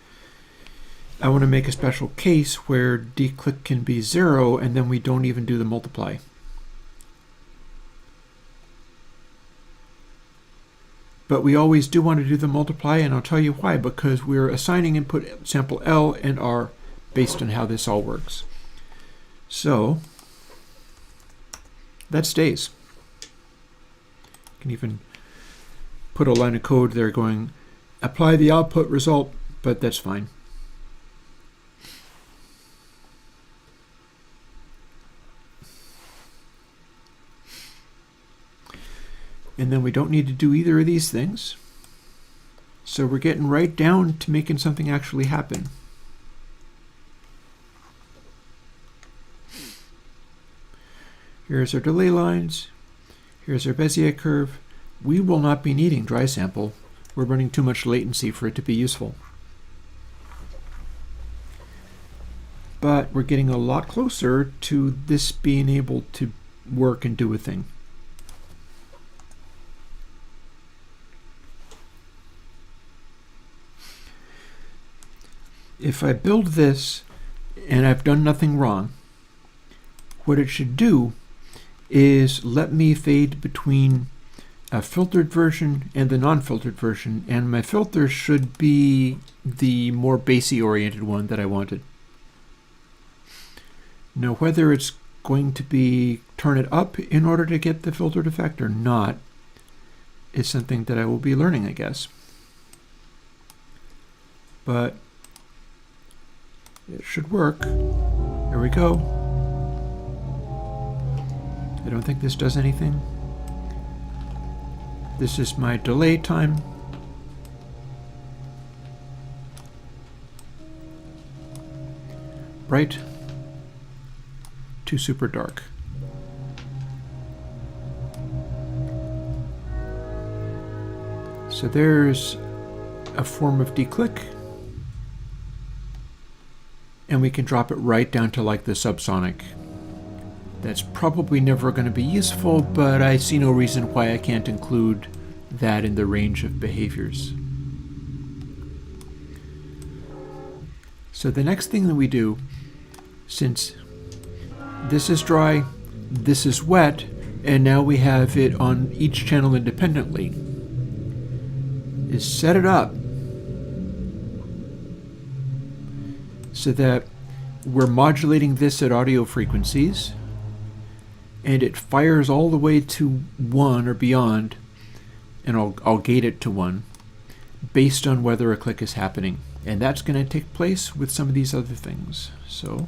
I want to make a special case where de-click can be 0 and then we don't even do the multiply. But we always do want to do the multiply, and I'll tell you why, because we're assigning input sample L and R based on how this all works. So that stays. You can even put a line of code there going, apply the output result, but that's fine. And then we don't need to do either of these things. So we're getting right down to making something actually happen. Here's our delay lines. Here's our Bezier curve. We will not be needing dry sample. We're running too much latency for it to be useful. But we're getting a lot closer to this being able to work and do a thing. If I build this and I've done nothing wrong, what it should do is let me fade between a filtered version and the non-filtered version, and my filter should be the more bassy oriented one that I wanted. Now whether it's going to be turn it up in order to get the filtered effect or not is something that I will be learning, I guess. But it should work. There we go. I don't think this does anything. This is my delay time. Bright to super dark. So there's a form of de-click. And we can drop it right down to like the subsonic. That's probably never going to be useful, but I see no reason why I can't include that in the range of behaviors. So the next thing that we do, since this is dry, this is wet, and now we have it on each channel independently, is set it up so that we're modulating this at audio frequencies, and it fires all the way to 1 or beyond, and I'll gate it to 1. based on whether a click is happening. And that's going to take place with some of these other things. So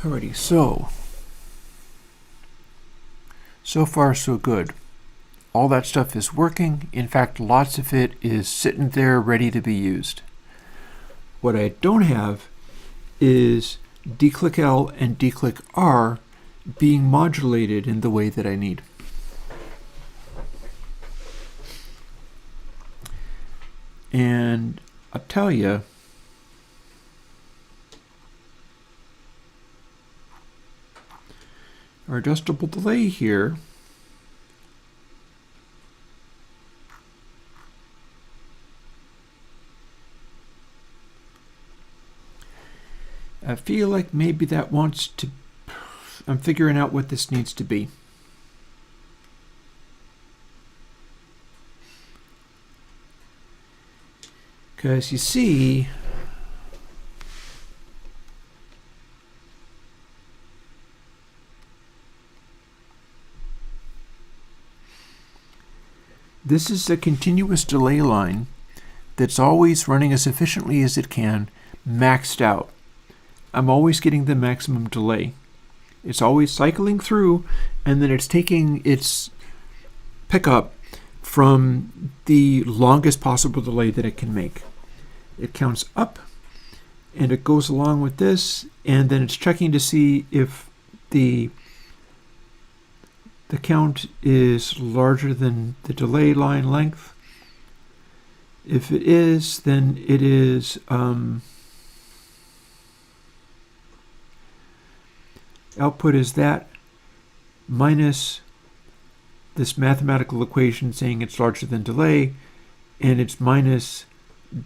alrighty, so far so good. All that stuff is working. In fact, lots of it is sitting there ready to be used. What I don't have is D-click L and D-click R being modulated in the way that I need. And I'll tell you, our adjustable delay here I feel like maybe that wants to, I'm figuring out what this needs to be. Because you see, this is a continuous delay line that's always running as efficiently as it can, maxed out. I'm always getting the maximum delay. It's always cycling through, and then it's taking its pickup from the longest possible delay that it can make. It counts up, and it goes along with this, and then it's checking to see if the count is larger than the delay line length. If it is, then it is output is that minus this mathematical equation saying it's larger than delay, and it's minus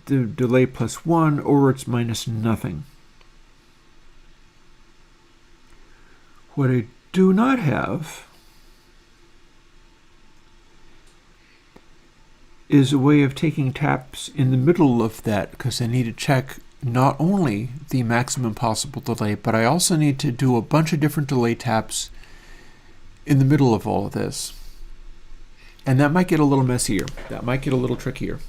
the delay plus 1, or it's minus nothing. What I do not have is a way of taking taps in the middle of that, because I need to check not only the maximum possible delay, but I also need to do a bunch of different delay taps in the middle of all of this. And that might get a little messier. That might get a little trickier.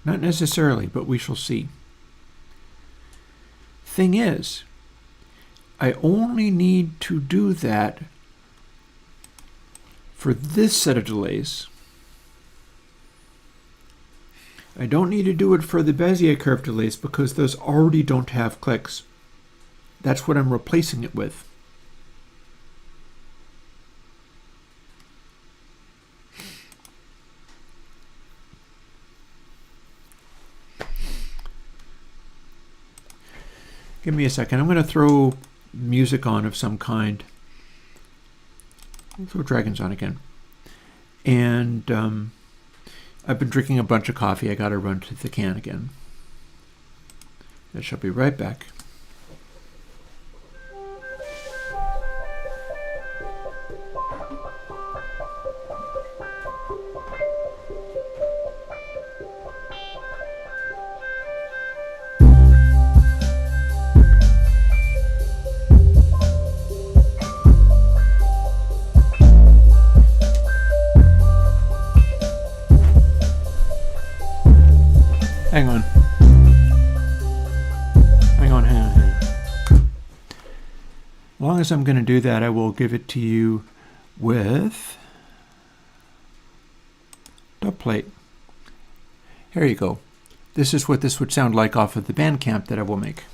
Not necessarily, but we shall see. Thing is, I only need to do that for this set of delays. I don't need to do it for the Bezier curve delays because those already don't have clicks. That's what I'm replacing it with. Give me a second. I'm going to throw music on of some kind. I'll throw Dragons on again. And I've been drinking a bunch of coffee. I got to run to the can again. I shall be right back. Hang on. As long as I'm going to do that, I will give it to you with dubplate. Here you go. This is what this would sound like off of the Bandcamp that I will make.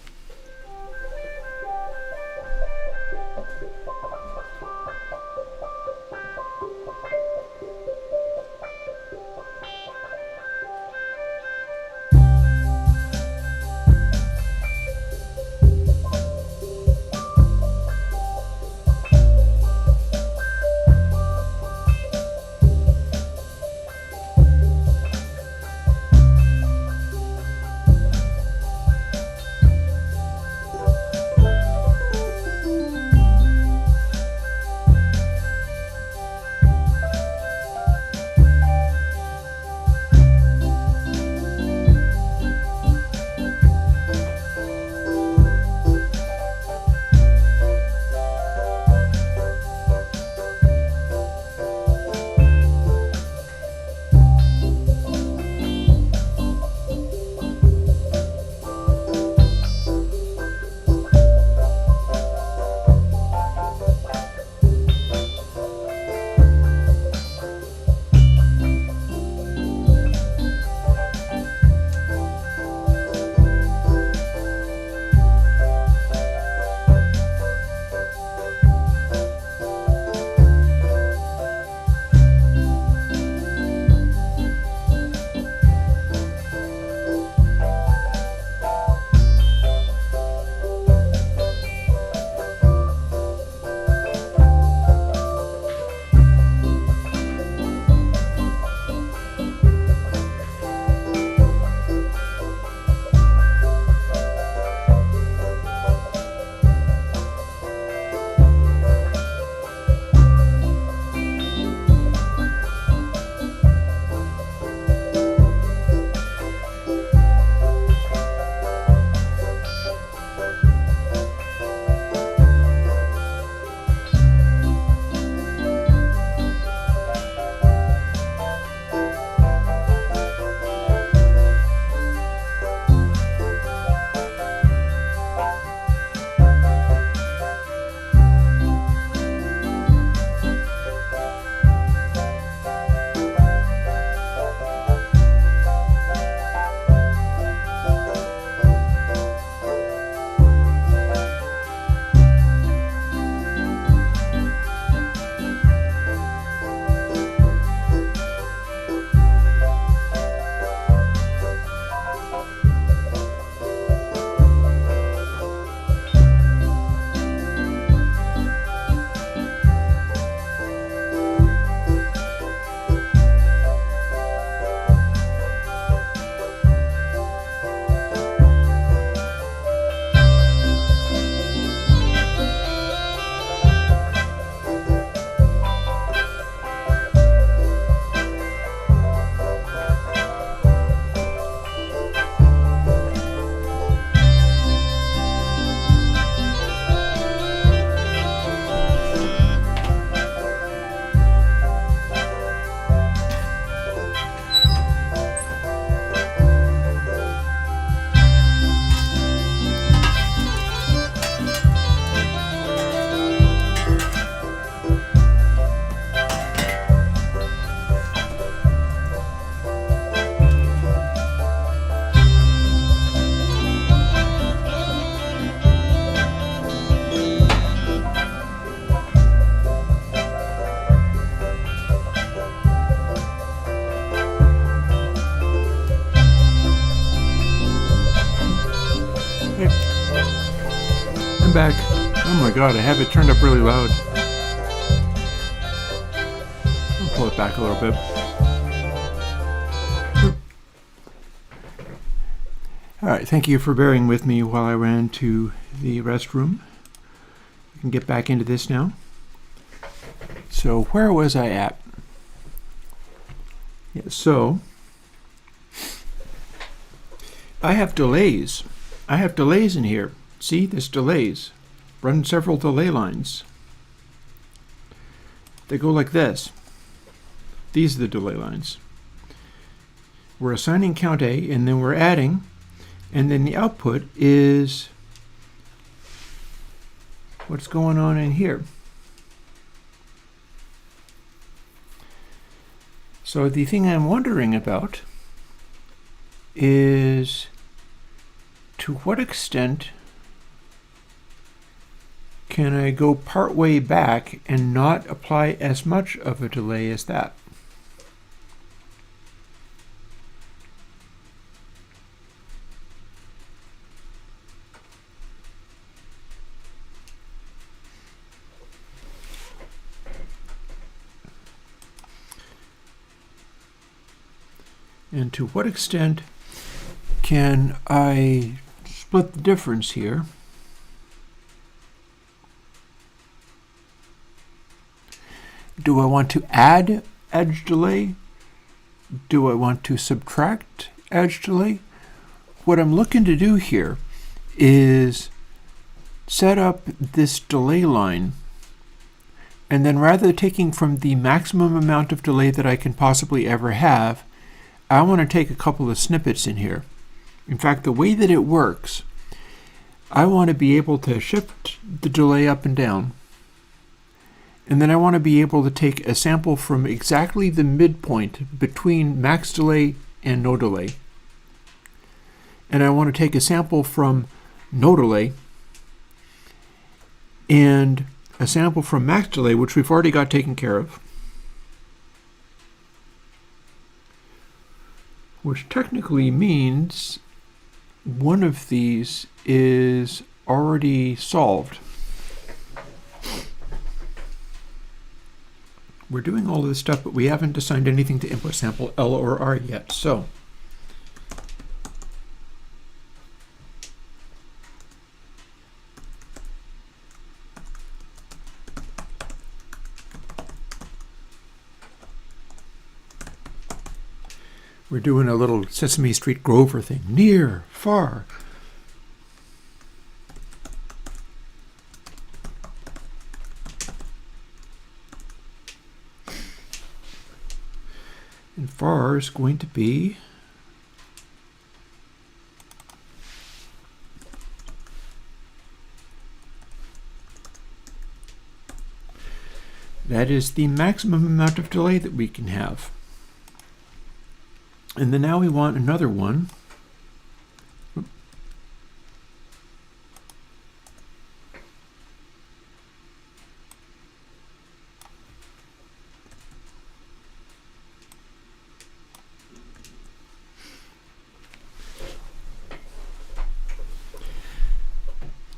back. Oh my god, I have it turned up really loud. I'll pull it back a little bit. Alright, thank you for bearing with me while I ran to the restroom. I can get back into this now. So where was I at? Yeah, so I have delays. I have delays in here. See, there's delays. Run several delay lines. They go like this. These are the delay lines. We're assigning count A, and then we're adding, and then the output is what's going on in here. So the thing I'm wondering about is to what extent can I go part way back and not apply as much of a delay as that? And to what extent can I split the difference here? Do I want to add edge delay? Do I want to subtract edge delay? What I'm looking to do here is set up this delay line, and then rather than taking from the maximum amount of delay that I can possibly ever have, I want to take a couple of snippets in here. In fact, the way that it works, I want to be able to shift the delay up and down. And then I want to be able to take a sample from exactly the midpoint between max delay and no delay. And I want to take a sample from no delay and a sample from max delay, which we've already got taken care of, which technically means one of these is already solved. We're doing all this stuff, but we haven't assigned anything to input sample L or R yet. So we're doing a little Sesame Street Grover thing. Near, far. And far is going to be that is the maximum amount of delay that we can have. And then now we want another one.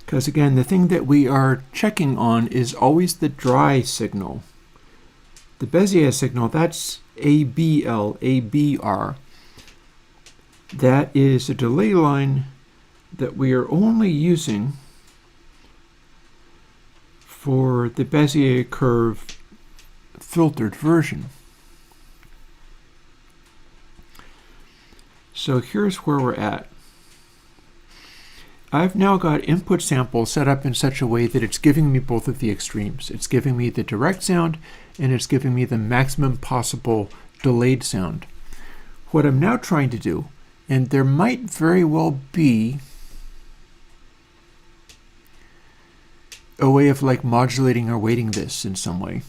Because again, the thing that we are checking on is always the dry signal. The Bezier signal, that's ABL, ABR. That is a delay line that we are only using for the Bezier curve filtered version. So here's where we're at. I've now got input sample set up in such a way that it's giving me both of the extremes. It's giving me the direct sound and it's giving me the maximum possible delayed sound. What I'm now trying to do, and there might very well be a way of like modulating or weighting this in some way.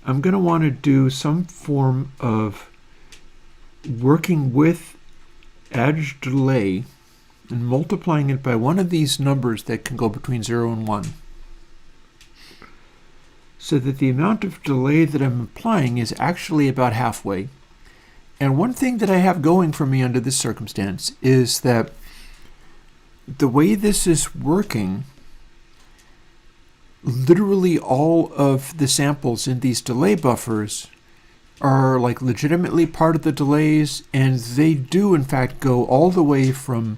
I'm going to want to do some form of working with edge delay and multiplying it by one of these numbers that can go between 0 and 1. So that the amount of delay that I'm applying is actually about halfway. And one thing that I have going for me under this circumstance is that the way this is working, literally all of the samples in these delay buffers are like legitimately part of the delays, and they do in fact go all the way from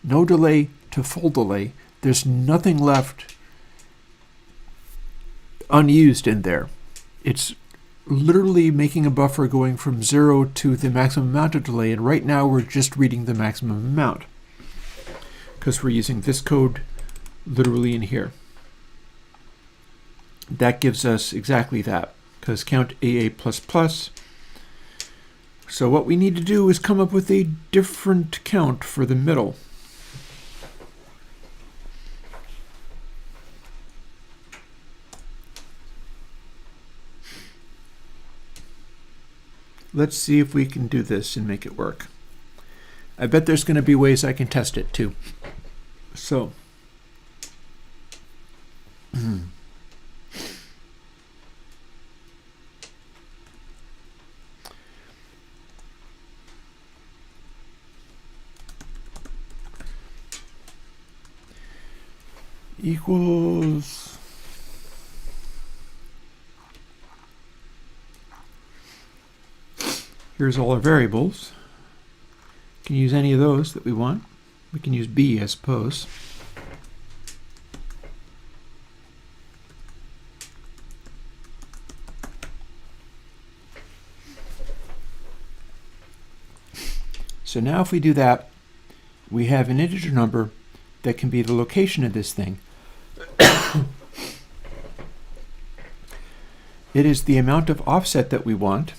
no delay to full delay. There's nothing left unused in there. It's literally making a buffer going from 0 to the maximum amount of delay, and right now we're just reading the maximum amount because we're using this code literally in here. That gives us exactly that, because count AA++. So what we need to do is come up with a different count for the middle. Let's see if we can do this and make it work. I bet there's going to be ways I can test it too. So, equals here's all our variables. We can use any of those that we want. We can use B, I suppose. So now if we do that, we have an integer number that can be the location of this thing. It is the amount of offset that we want.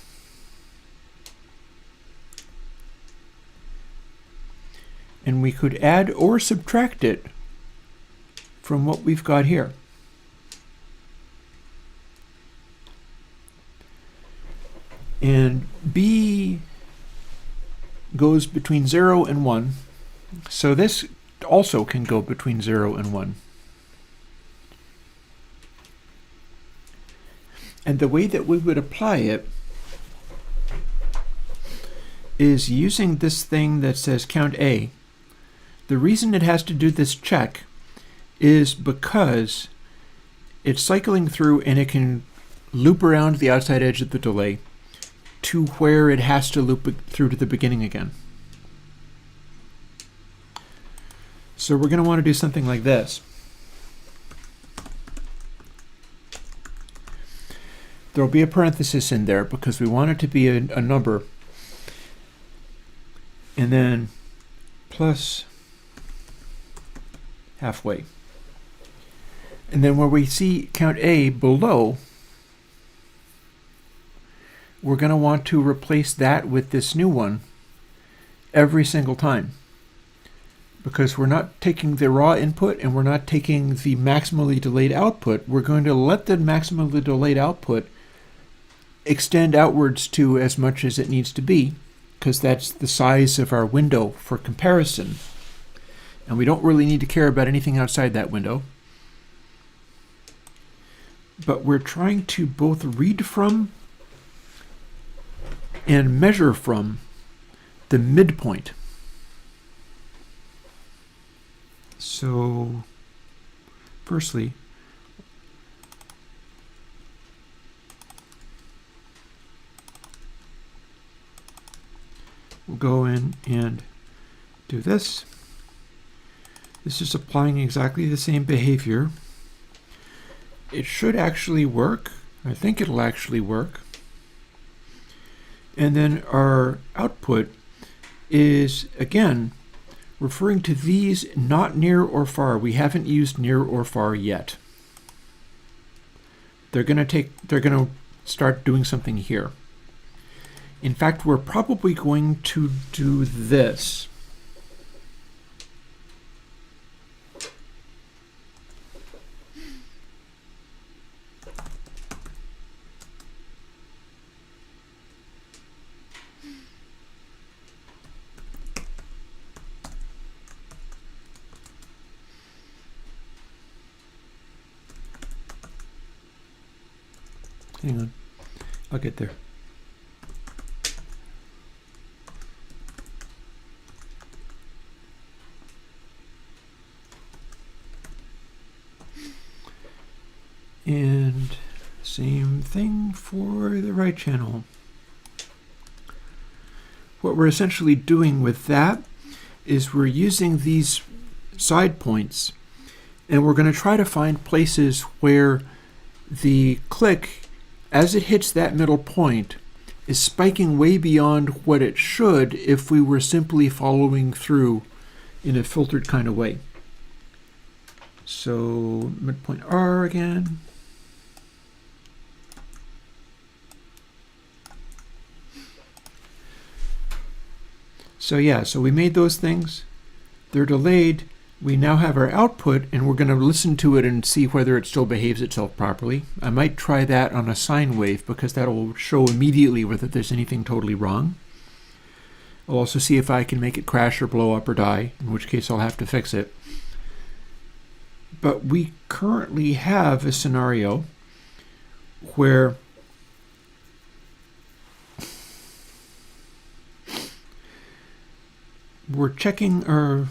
And we could add or subtract it from what we've got here. And B goes between 0 and 1. So this also can go between 0 and 1. And the way that we would apply it is using this thing that says count A. The reason it has to do this check is because it's cycling through and it can loop around the outside edge of the delay to where it has to loop through to the beginning again. So we're going to want to do something like this. There will be a parenthesis in there because we want it to be a number. And then plus halfway. And then where we see count A below, we're going to want to replace that with this new one every single time, because we're not taking the raw input and we're not taking the maximally delayed output. We're going to let the maximally delayed output extend outwards to as much as it needs to be, because that's the size of our window for comparison. And we don't really need to care about anything outside that window. But we're trying to both read from and measure from the midpoint. So, firstly, we'll go in and do this. This is applying exactly the same behavior. It should actually work. I think it'll actually work. And then our output is, again, referring to these not near or far. We haven't used near or far yet. They're going to start doing something here. In fact, we're probably going to do this. Hang on, I'll get there. And same thing for the right channel. What we're essentially doing with that is we're using these side points, and we're going to try to find places where the click, as it hits that middle point, is spiking way beyond what it should if we were simply following through in a filtered kind of way. So midpoint R again. So yeah, so we made those things. They're delayed. We now have our output, and we're going to listen to it and see whether it still behaves itself properly. I might try that on a sine wave because that'll show immediately whether there's anything totally wrong. I'll also see if I can make it crash or blow up or die, in which case I'll have to fix it. But we currently have a scenario where we're checking our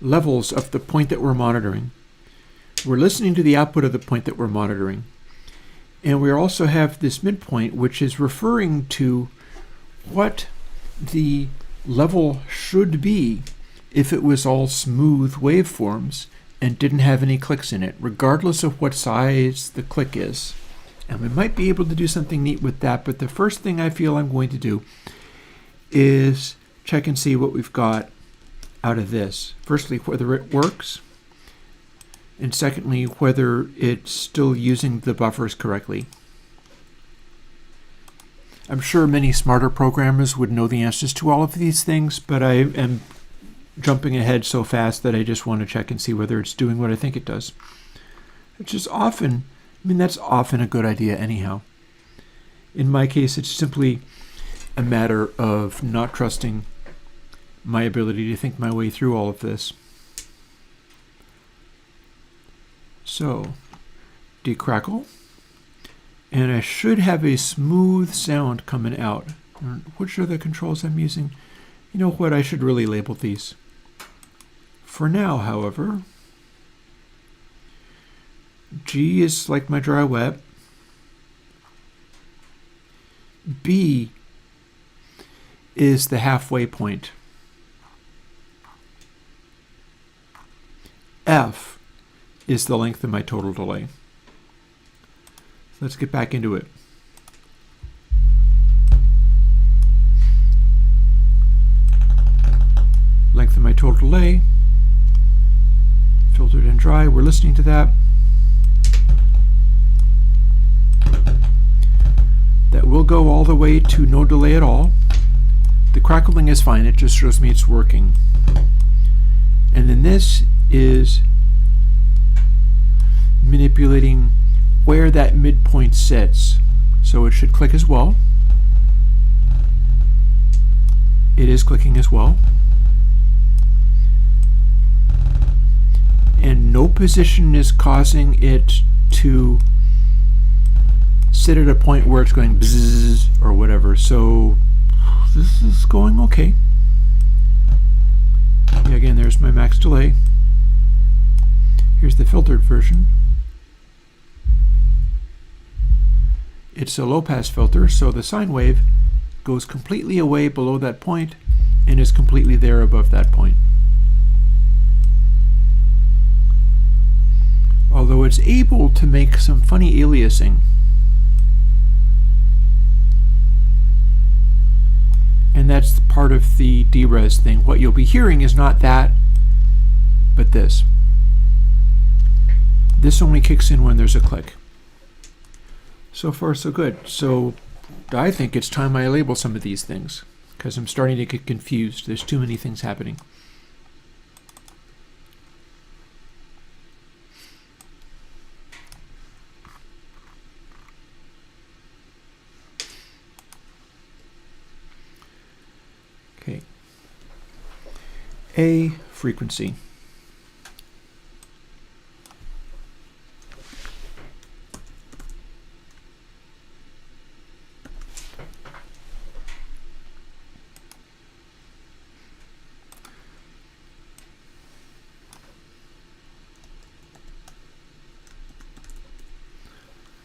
levels of the point that we're monitoring. We're listening to the output of the point that we're monitoring. And we also have this midpoint, which is referring to what the level should be if it was all smooth waveforms and didn't have any clicks in it, regardless of what size the click is. And we might be able to do something neat with that, but the first thing I feel I'm going to do is check and see what we've got out of this. Firstly, whether it works, and secondly, whether it's still using the buffers correctly. I'm sure many smarter programmers would know the answers to all of these things, but I am jumping ahead so fast that I just want to check and see whether it's doing what I think it does. Which is often, that's often a good idea anyhow. In my case, it's simply a matter of not trusting my ability to think my way through all of this. So, de-crackle, and I should have a smooth sound coming out. Which are the controls I'm using? You know what, I should really label these. For now, however, G is like my dry wet. B is the halfway point. F is the length of my total delay. So let's get back into it. Length of my total delay, filtered and dry, we're listening to that. That will go all the way to no delay at all. The crackling is fine, it just shows me it's working. And then this is manipulating where that midpoint sits. So it should click as well. It is clicking as well. And no position is causing it to sit at a point where it's going bzzz or whatever. So this is going okay. Yeah, again, there's my max delay. Here's the filtered version. It's a low-pass filter, so the sine wave goes completely away below that point and is completely there above that point. Although it's able to make some funny aliasing. And that's part of the DRes thing. What you'll be hearing is not that, but this. This only kicks in when there's a click. So far, so good. So I think it's time I label some of these things, because I'm starting to get confused. There's too many things happening. Okay. A, frequency.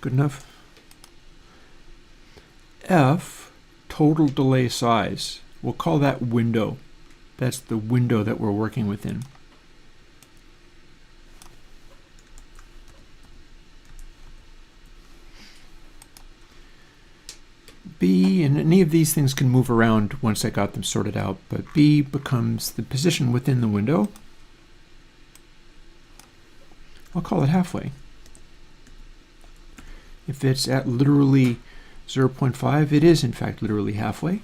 Good enough? F, total delay size. We'll call that window. That's the window that we're working within. B, and any of these things can move around once I got them sorted out, but B becomes the position within the window. I'll call it halfway. If it's at literally 0.5, it is in fact literally halfway.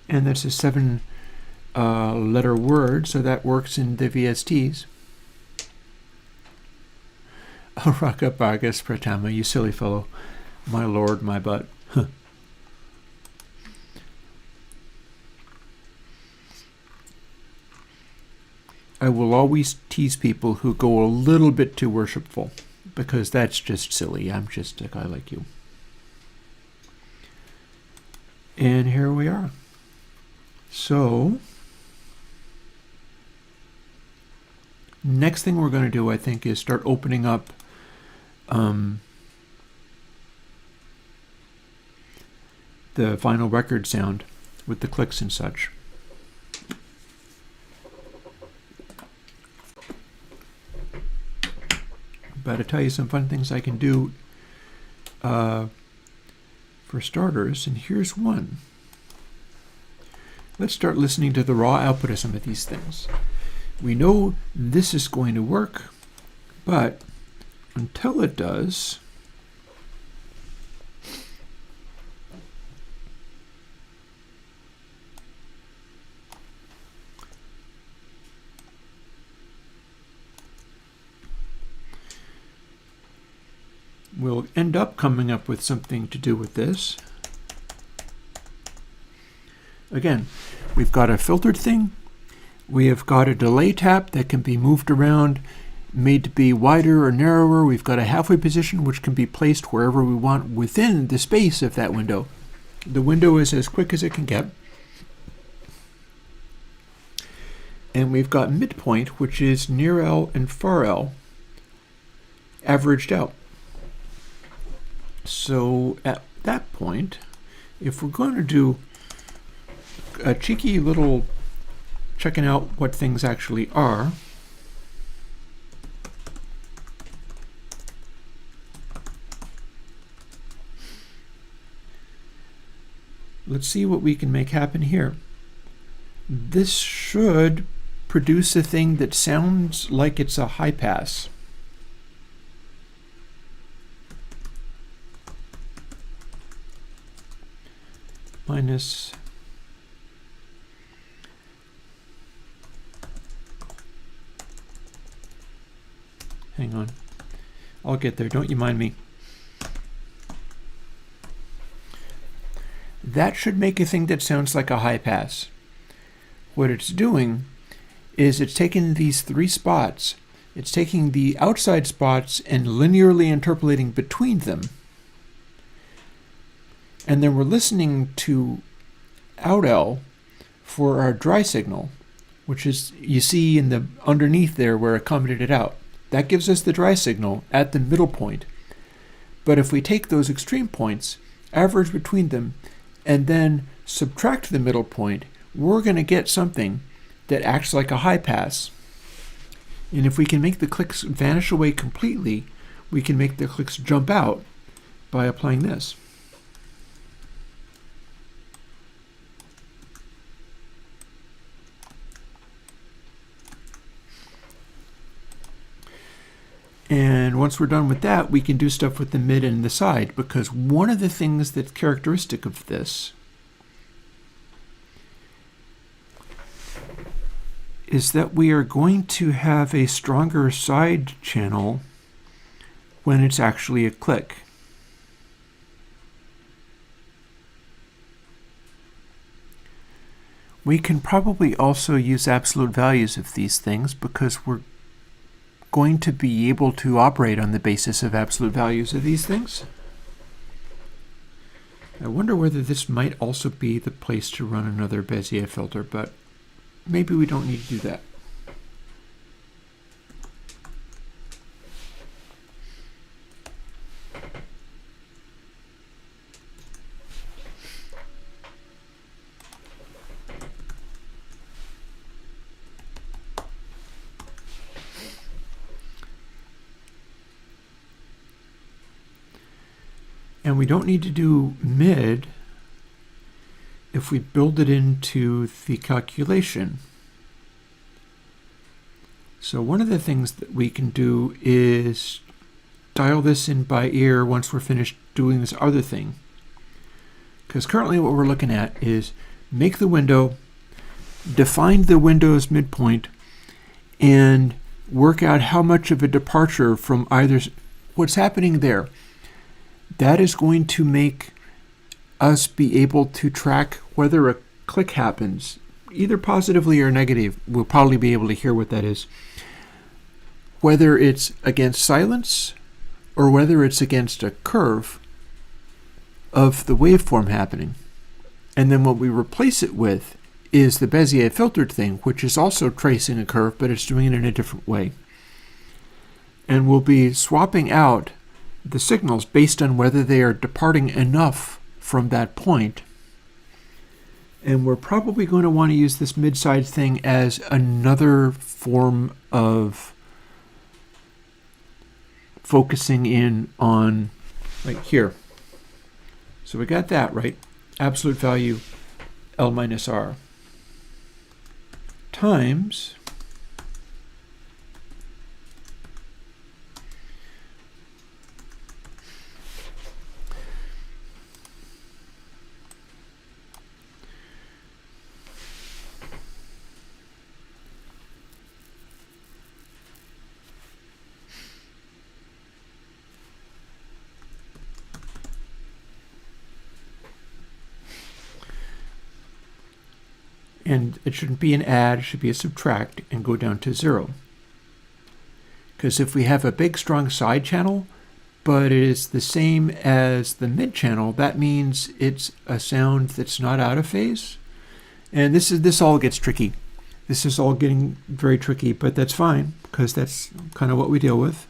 And that's a 7-letter word, so that works in the VSTs. Oh, Rakapagas Pratama, you silly fellow. My lord, my butt. Huh. I will always tease people who go a little bit too worshipful, because that's just silly. I'm just a guy like you. And here we are. So, next thing we're going to do, I think, is start opening up the vinyl record sound with the clicks and such. But to tell you some fun things I can do for starters, and here's one. Let's start listening to the raw output of some of these things. We know this is going to work, but until it does, we'll end up coming up with something to do with this. Again, we've got a filtered thing. We have got a delay tap that can be moved around, made to be wider or narrower. We've got a halfway position which can be placed wherever we want within the space of that window. The window is as quick as it can get. And we've got midpoint, which is near L and far L, averaged out. So at that point, if we're going to do a cheeky little checking out what things actually are, let's see what we can make happen here. This should produce a thing that sounds like it's a high pass. Minus hang on. I'll get there. Don't you mind me. That should make a thing that sounds like a high pass. What it's doing is it's taking these three spots. It's taking the outside spots and linearly interpolating between them. And then we're listening to out L for our dry signal, which is, you see in the underneath there where it commented it out. That gives us the dry signal at the middle point. But if we take those extreme points, average between them, and then subtract the middle point, we're going to get something that acts like a high pass. And if we can make the clicks vanish away completely, we can make the clicks jump out by applying this. And once we're done with that, we can do stuff with the mid and the side, because one of the things that's characteristic of this is that we are going to have a stronger side channel when it's actually a click. We can probably also use absolute values of these things because we're going to be able to operate on the basis of absolute values of these things. I wonder whether this might also be the place to run another Bezier filter, but maybe we don't need to do that. And we don't need to do mid if we build it into the calculation. So one of the things that we can do is dial this in by ear once we're finished doing this other thing. Because currently what we're looking at is make the window, define the window's midpoint, and work out how much of a departure from either what's happening there. That is going to make us be able to track whether a click happens, either positively or negative. We'll probably be able to hear what that is. Whether it's against silence or whether it's against a curve of the waveform happening. And then what we replace it with is the Bezier filtered thing, which is also tracing a curve, but it's doing it in a different way. And we'll be swapping out the signals based on whether they are departing enough from that point. And we're probably going to want to use this mid-side thing as another form of focusing in on, like here. So we got that, right? Absolute value L minus R times and it shouldn't be an add, it should be a subtract and go down to 0. Because if we have a big strong side channel, but it is the same as the mid channel, that means it's a sound that's not out of phase. And this all gets tricky. This is all getting very tricky, but that's fine because that's kind of what we deal with.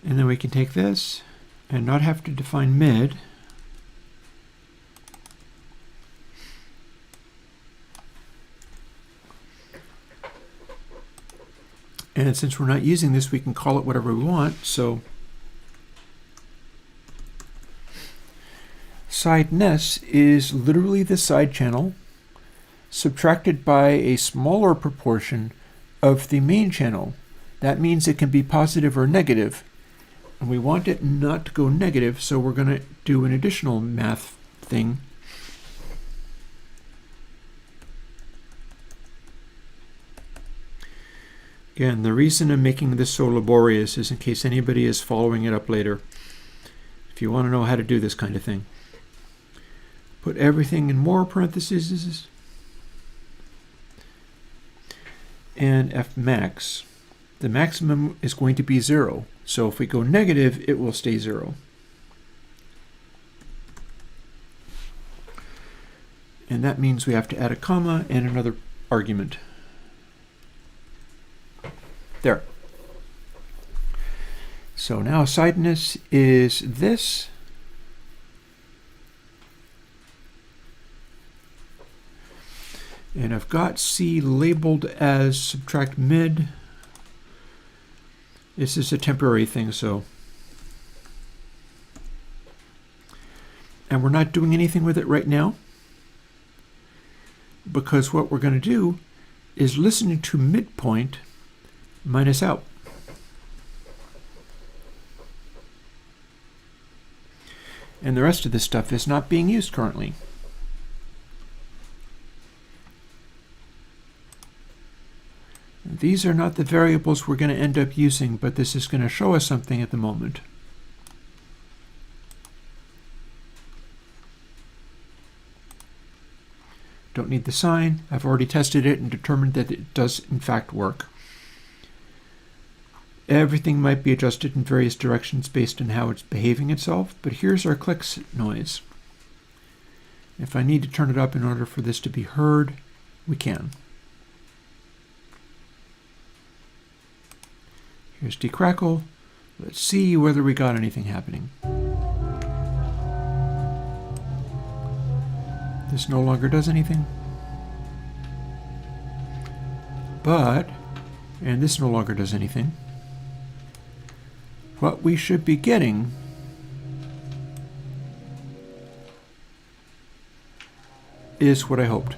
And then we can take this and not have to define mid. And since we're not using this, we can call it whatever we want. So sideness is literally the side channel subtracted by a smaller proportion of the main channel. That means it can be positive or negative. And we want it not to go negative, so we're going to do an additional math thing. Again, the reason I'm making this so laborious is in case anybody is following it up later. If you want to know how to do this kind of thing. Put everything in more parentheses. And F max. The maximum is going to be 0. So if we go negative, it will stay 0. And that means we have to add a comma and another argument. There. So now sideness is this. And I've got C labeled as subtract mid. This is a temporary thing, so. And we're not doing anything with it right now, because what we're going to do is listen to midpoint minus out. And the rest of this stuff is not being used currently. These are not the variables we're going to end up using, but this is going to show us something at the moment. Don't need the sign. I've already tested it and determined that it does in fact work. Everything might be adjusted in various directions based on how it's behaving itself, but here's our clicks noise. If I need to turn it up in order for this to be heard, we can. Here's De-crackle. Let's see whether we got anything happening. This no longer does anything. But, and this no longer does anything. What we should be getting is what I hoped.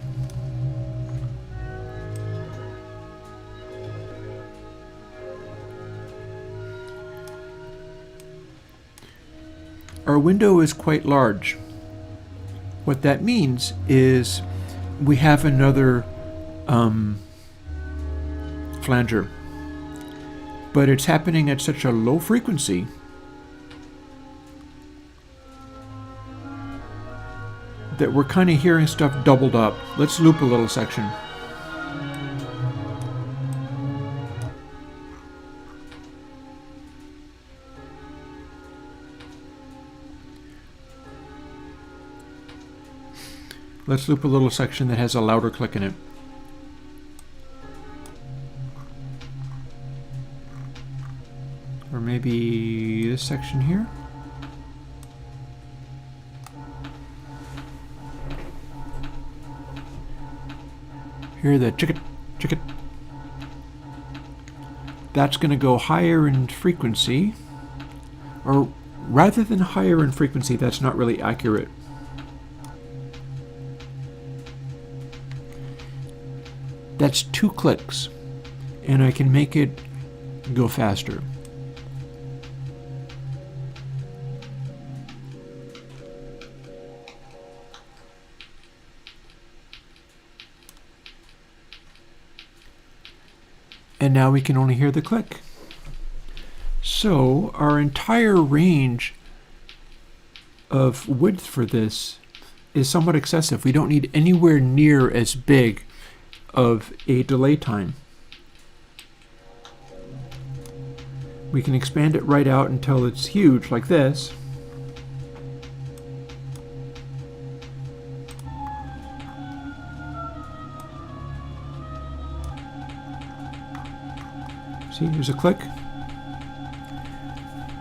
Our window is quite large. What that means is we have another flanger, but it's happening at such a low frequency that we're kind of hearing stuff doubled up. Let's loop a little section. Let's loop a little section that has a louder click in it. Or maybe this section here. Hear the chicket, chicket. That's going to go higher in frequency. Or rather than higher in frequency, that's not really accurate. That's 2 clicks, and I can make it go faster. And now we can only hear the click. So our entire range of width for this is somewhat excessive. We don't need anywhere near as big of a delay time. We can expand it right out until it's huge, like this. See, there's a click.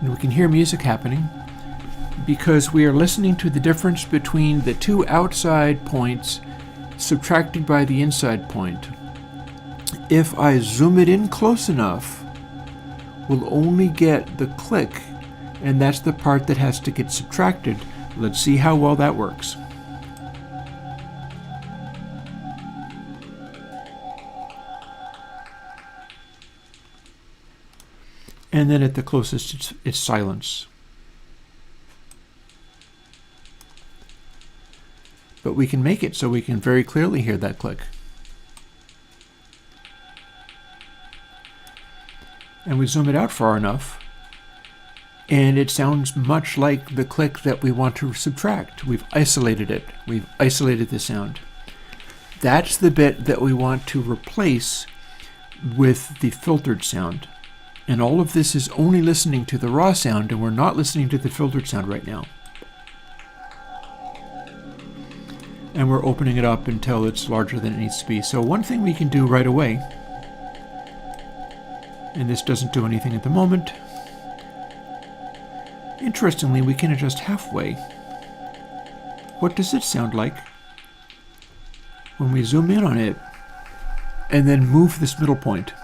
And we can hear music happening because we are listening to the difference between the 2 outside points subtracted by the inside point. If I zoom it in close enough, we'll only get the click, and that's the part that has to get subtracted. Let's see how well that works. And then at the closest, it's silence. But we can make it so we can very clearly hear that click. And we zoom it out far enough, and it sounds much like the click that we want to subtract. We've isolated it. We've isolated the sound. That's the bit that we want to replace with the filtered sound. And all of this is only listening to the raw sound, and we're not listening to the filtered sound right now. And we're opening it up until it's larger than it needs to be. So one thing we can do right away, and this doesn't do anything at the moment, interestingly, we can adjust halfway. What does it sound like when we zoom in on it and then move this middle point?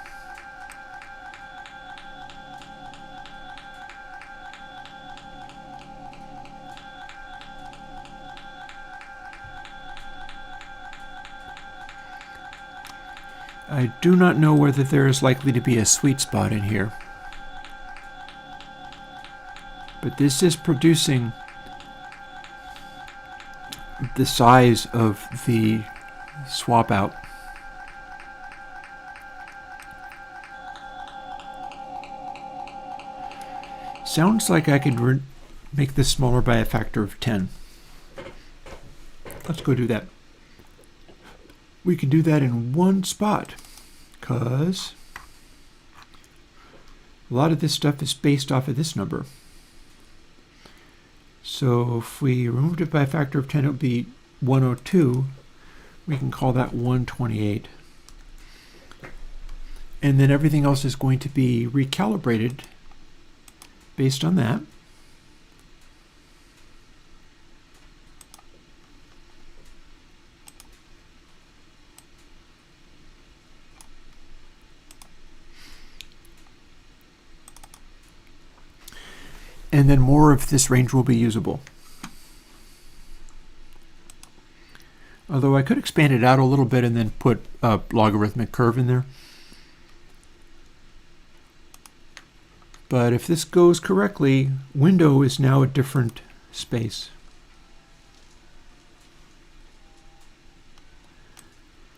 I do not know whether there is likely to be a sweet spot in here, but this is producing the size of the swap out. Sounds like I could make this smaller by a factor of 10. Let's go do that. We can do that in one spot because a lot of this stuff is based off of this number. So if we removed it by a factor of 10, it would be 102. We can call that 128. And then everything else is going to be recalibrated based on that. and then more of this range will be usable. Although I could expand it out a little bit and then put a logarithmic curve in there. But if this goes correctly, window is now a different space.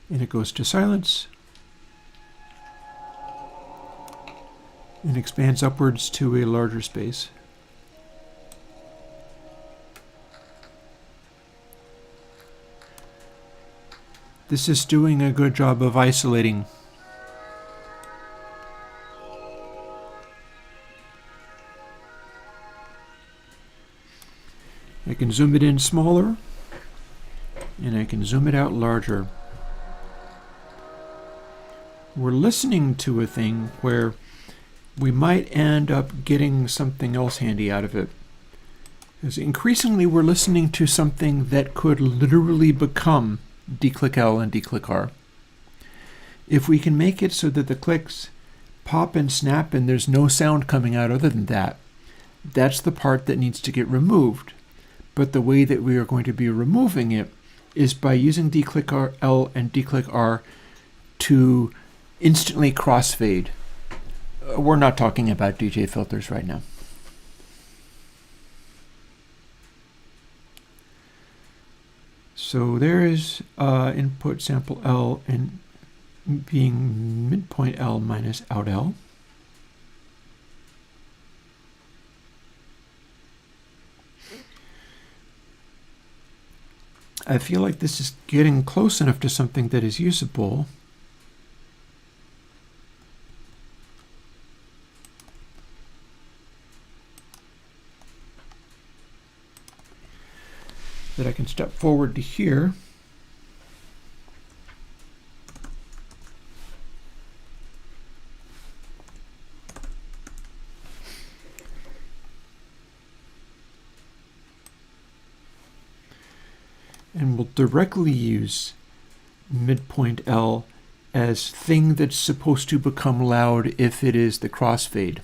And it goes to silence and expands upwards to a larger space. This is doing a good job of isolating. I can zoom it in smaller, and I can zoom it out larger. We're listening to a thing where we might end up getting something else handy out of it. Because increasingly we're listening to something that could literally become de-click L and de-click R. If we can make it so that the clicks pop and snap and there's no sound coming out other than that, that's the part that needs to get removed. But the way that we are going to be removing it is by using de-click L and de-click R to instantly crossfade. We're not talking about DJ filters right now. So there is input sample L and being midpoint L minus out L. I feel like this is getting close enough to something that is usable. That I can step forward to here. And we'll directly use midpoint L as thing that's supposed to become loud if it is the crossfade.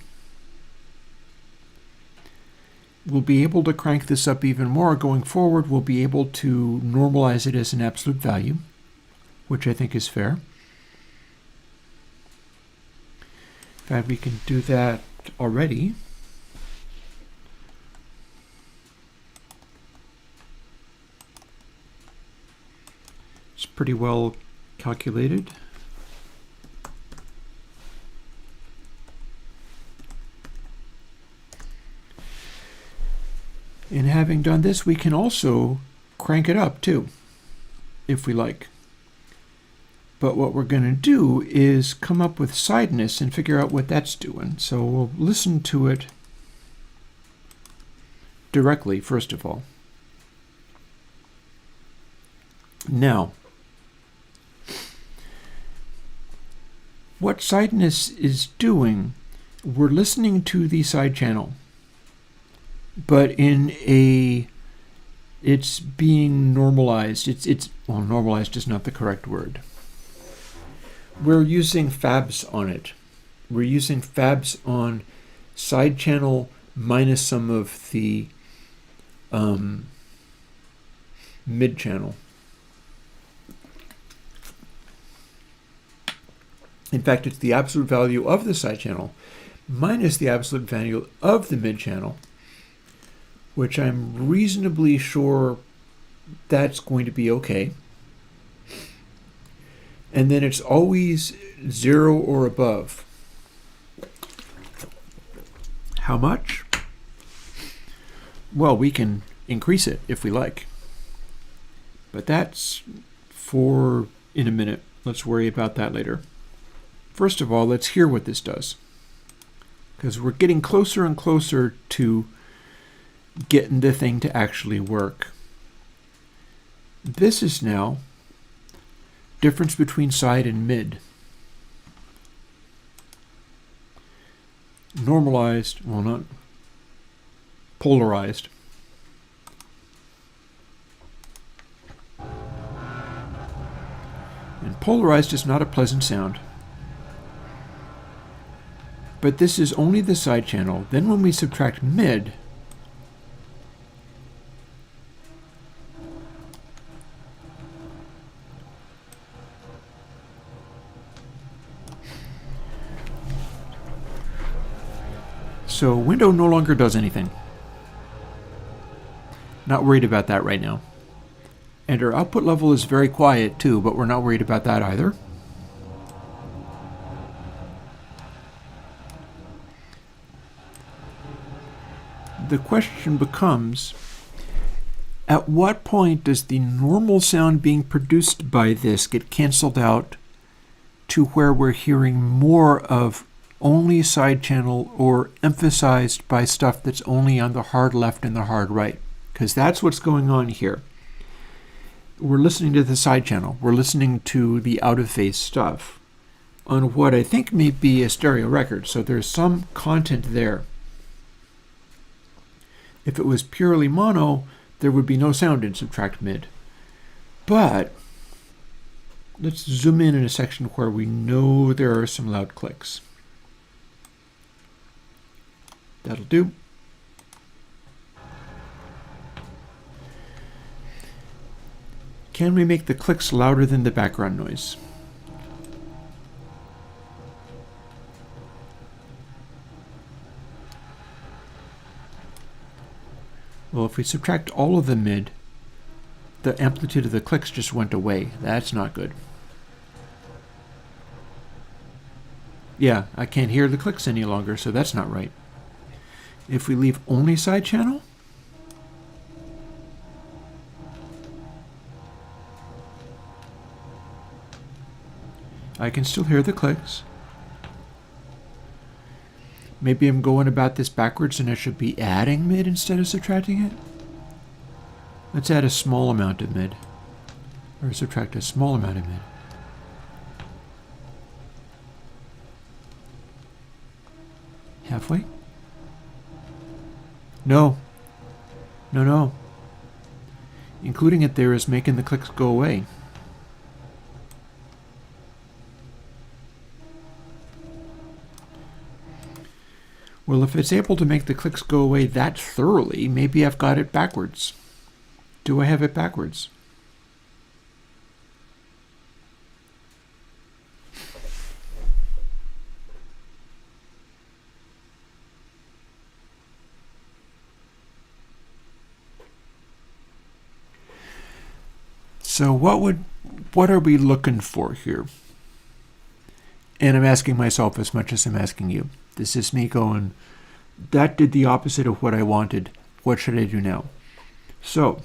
We'll be able to crank this up even more going forward. We'll be able to normalize it as an absolute value, which I think is fair. In fact, we can do that already. It's pretty well calculated. And having done this, we can also crank it up too, if we like. But what we're going to do is come up with sideness and figure out what that's doing. So we'll listen to it directly, first of all. Now, what sideness is doing, we're listening to the side channel. But it's being normalized. Well, normalized is not the correct word. We're using fabs on it. We're using fabs on side channel minus some of the mid channel. In fact, it's the absolute value of the side channel minus the absolute value of the mid channel, which I'm reasonably sure that's going to be okay. And then it's always 0 or above. How much? Well, we can increase it if we like. But that's for in a minute. Let's worry about that later. First of all, let's hear what this does, because we're getting closer and closer to getting the thing to actually work. This is now difference between side and mid. Normalized, well, not polarized. And polarized is not a pleasant sound. But this is only the side channel. Then when we subtract mid, So window no longer does anything. Not worried about that right now. And our output level is very quiet too, but we're not worried about that either. The question becomes, at what point does the normal sound being produced by this get canceled out to where we're hearing more of only side channel or emphasized by stuff that's only on the hard left and the hard right? Because that's what's going on here. We're listening to the side channel. We're listening to the out-of-phase stuff on what I think may be a stereo record. So there's some content there. If it was purely mono, there would be no sound in subtract mid. But let's zoom in a section where we know there are some loud clicks. That'll do. Can we make the clicks louder than the background noise? Well, if we subtract all of the mid, the amplitude of the clicks just went away. That's not good. Yeah, I can't hear the clicks any longer, so that's not right. If we leave only side channel, I can still hear the clicks. Maybe I'm going about this backwards and I should be adding mid instead of subtracting it. Let's add a small amount of mid. Or subtract a small amount of mid. Halfway? No. No, no. Including it there is making the clicks go away. Well, if it's able to make the clicks go away that thoroughly, maybe I've got it backwards. Do I have it backwards? So what are we looking for here? And I'm asking myself as much as I'm asking you. This is me going, that did the opposite of what I wanted. What should I do now? So,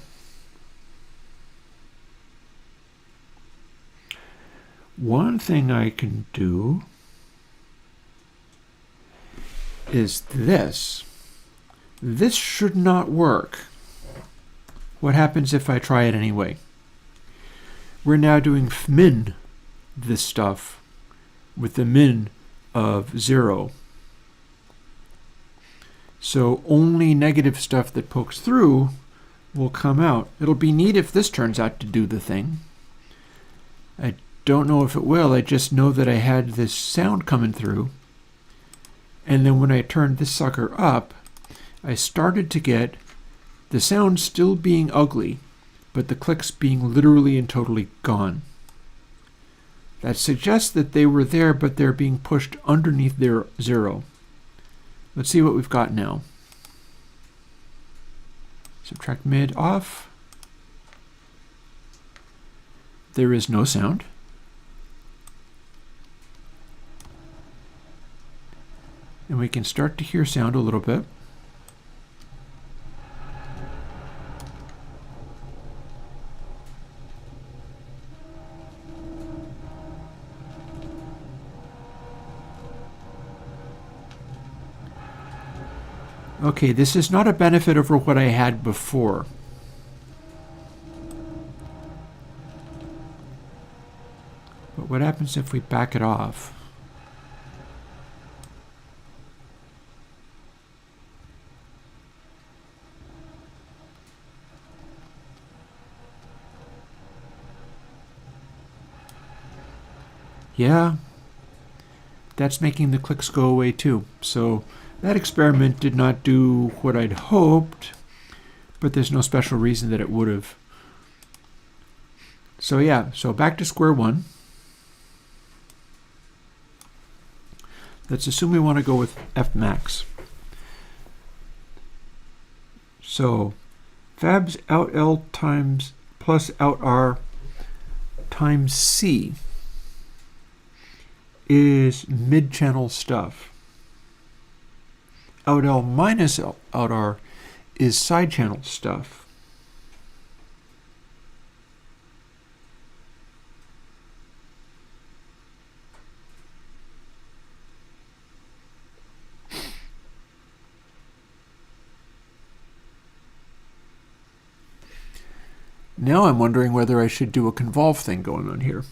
one thing I can do is this. This should not work. What happens if I try it anyway? We're now doing min this stuff with the min of 0. So only negative stuff that pokes through will come out. It'll be neat if this turns out to do the thing. I don't know if it will. I just know that I had this sound coming through. And then when I turned this sucker up, I started to get the sound still being ugly, but the clicks being literally and totally gone. That suggests that they were there, but they're being pushed underneath their 0. Let's see what we've got now. Subtract mid off. There is no sound. And we can start to hear sound a little bit. Okay, this is not a benefit over what I had before. But what happens if we back it off? Yeah, that's making the clicks go away too. So that experiment did not do what I'd hoped, but there's no special reason that it would have. So yeah, so back to square one. Let's assume we want to go with F max. So fabs out L times plus out R times C is mid-channel stuff. Out L minus out R is side-channel stuff. Now I'm wondering whether I should do a convolve thing going on here.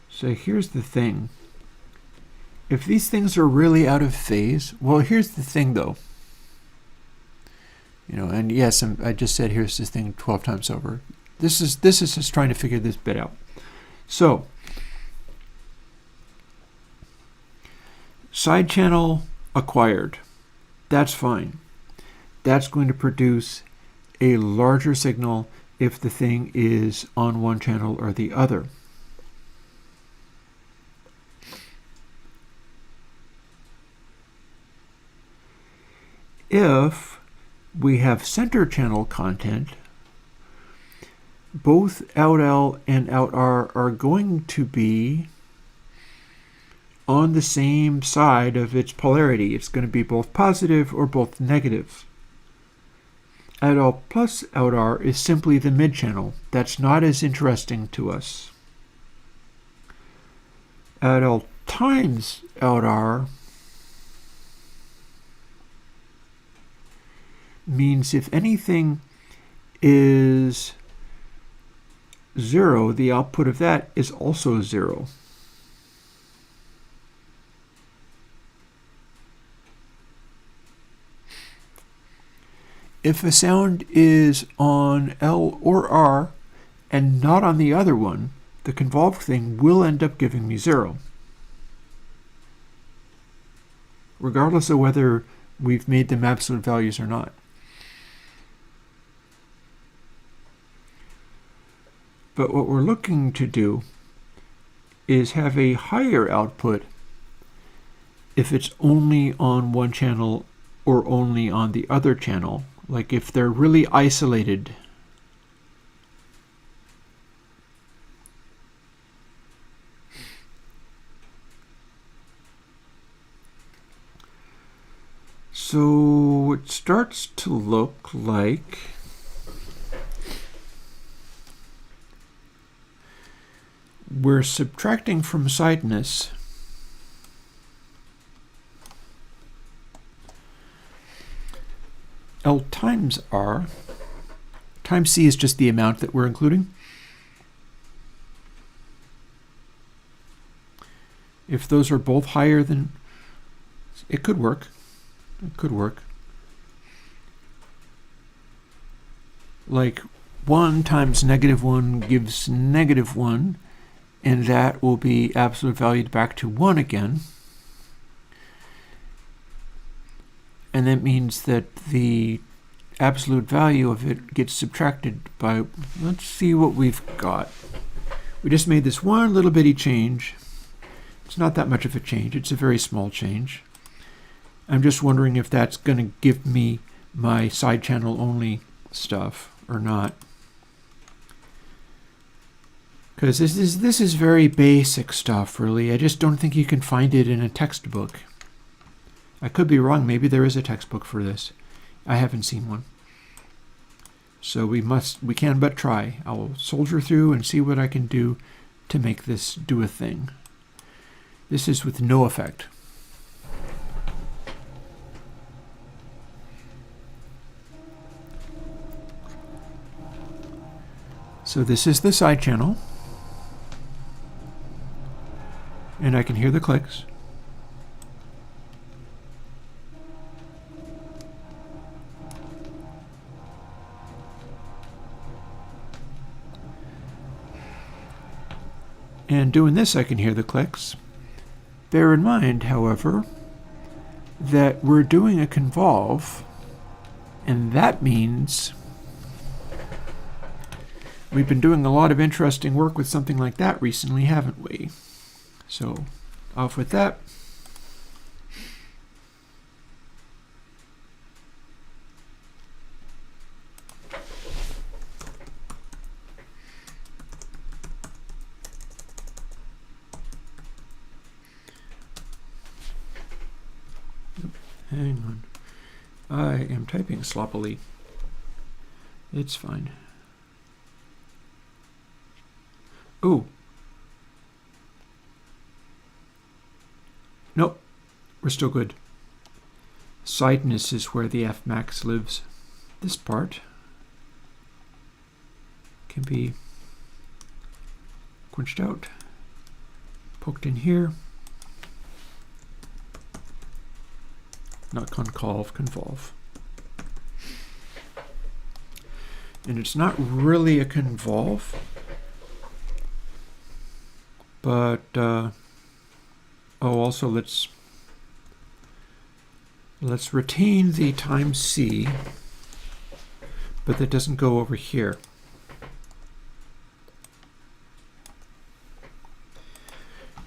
So here's the thing. If these things are really out of phase, well, here's the thing though. You know, and yes, I just said here's this thing 12 times over. This is just trying to figure this bit out. So side channel acquired. That's fine. That's going to produce a larger signal if the thing is on one channel or the other. If we have center channel content, both out L and out R are going to be on the same side of its polarity. It's going to be both positive or both negative. Out L plus out R is simply the mid-channel. That's not as interesting to us. Out L times out R means if anything is 0, the output of that is also 0. If a sound is on L or R and not on the other one, the convolved thing will end up giving me 0, regardless of whether we've made them absolute values or not. But what we're looking to do is have a higher output if it's only on one channel or only on the other channel, like if they're really isolated. So it starts to look like we're subtracting from sideness L times R times C is just the amount that we're including. If those are both higher than, it could work. It could work. Like 1 times -1 gives -1, and that will be absolute valued back to 1 again. And that means that the absolute value of it gets subtracted by, let's see what we've got. We just made this one little bitty change. It's not that much of a change. It's a very small change. I'm just wondering if that's going to give me my side channel only stuff or not. Because this is very basic stuff, really. I just don't think you can find it in a textbook. I could be wrong. Maybe there is a textbook for this. I haven't seen one. So we can but try. I'll soldier through and see what I can do to make this do a thing. This is with no effect. So this is the side channel. And I can hear the clicks. And doing this, I can hear the clicks. Bear in mind, however, that we're doing a convolve, and that means We've been doing a lot of interesting work with something like that recently, haven't we? So, off with that. Hang on. I am typing sloppily. It's fine. Ooh. Nope. We're still good. Sideness is where the Fmax lives. This part can be quenched out, poked in here. Not convolve, convolve. And it's not really a convolve, but also let's retain the times C, but that doesn't go over here.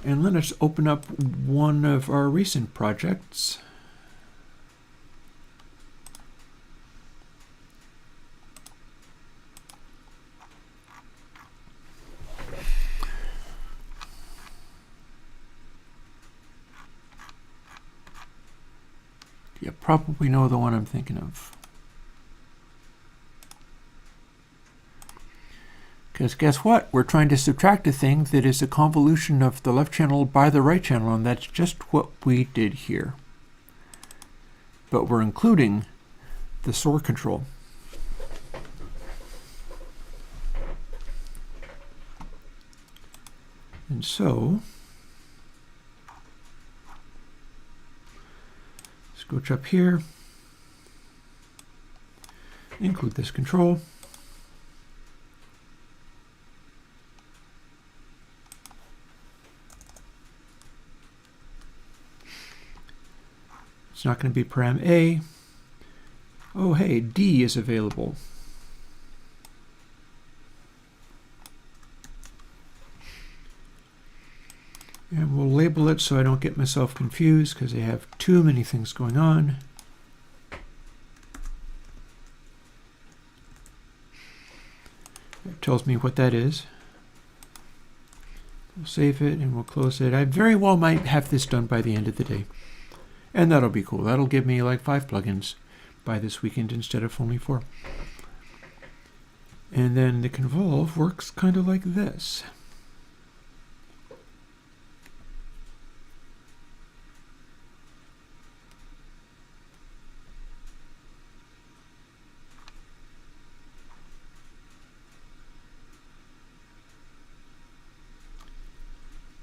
And let us open up one of our recent projects. You probably know the one I'm thinking of. Because guess what? We're trying to subtract a thing that is a convolution of the left channel by the right channel, and that's just what we did here. But we're including the SOR control. And so, scooch up here, include this control. It's not going to be param A. Oh, hey, D is available. And we'll label it so I don't get myself confused because I have too many things going on. It tells me what that is. We'll save it and we'll close it. I very well might have this done by the end of the day. And that'll be cool. That'll give me like 5 plugins by this weekend instead of only 4. And then the convolve works kind of like this.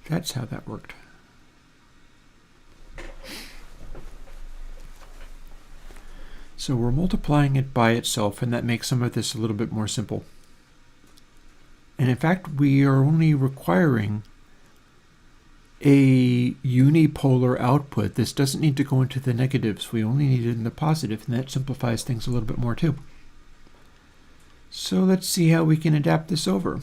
That's how that worked. So we're multiplying it by itself, and that makes some of this a little bit more simple. And in fact, we are only requiring a unipolar output. This doesn't need to go into the negatives. We only need it in the positive, and that simplifies things a little bit more too. So let's see how we can adapt this over.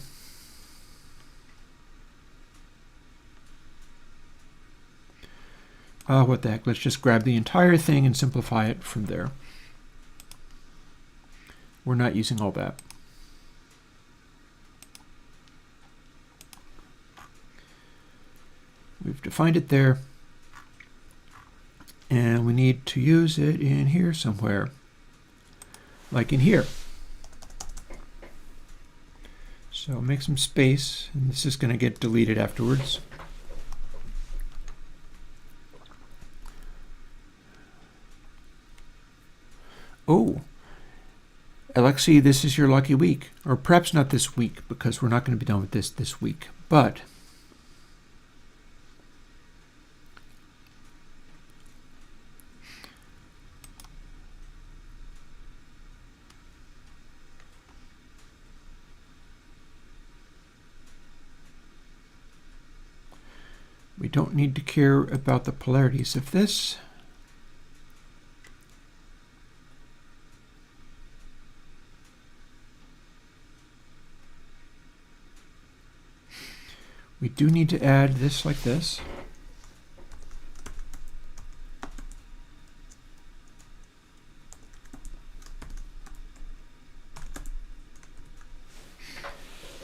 What the heck, let's just grab the entire thing and simplify it from there. We're not using all that. We've defined it there. And we need to use it in here somewhere. Like in here. So make some space, and this is going to get deleted afterwards. Oh, Alexei, this is your lucky week. Or perhaps not this week, because we're not going to be done with this week. But we don't need to care about the polarities of this. We do need to add this like this.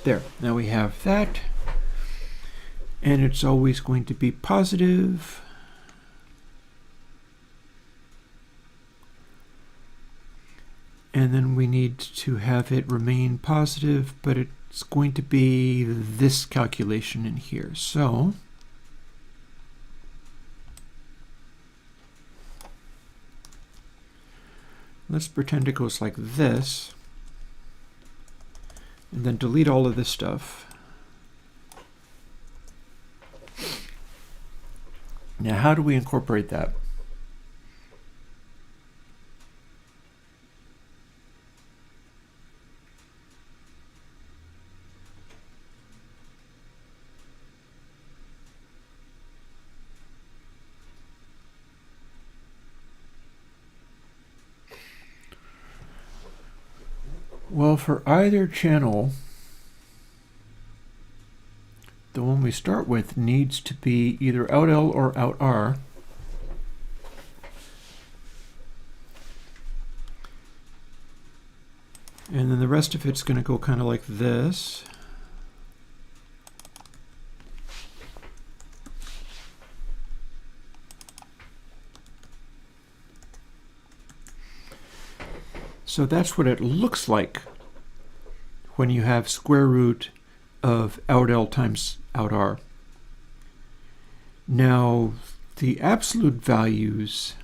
There, now we have that. And it's always going to be positive. And then we need to have it remain positive, but it's going to be this calculation in here. So let's pretend it goes like this, and then delete all of this stuff. Now, how do we incorporate that? Well, for either channel, the one we start with needs to be either out L or out R. And then the rest of it's going to go kind of like this. So that's what it looks like when you have square root of out L times out R. Now, the absolute values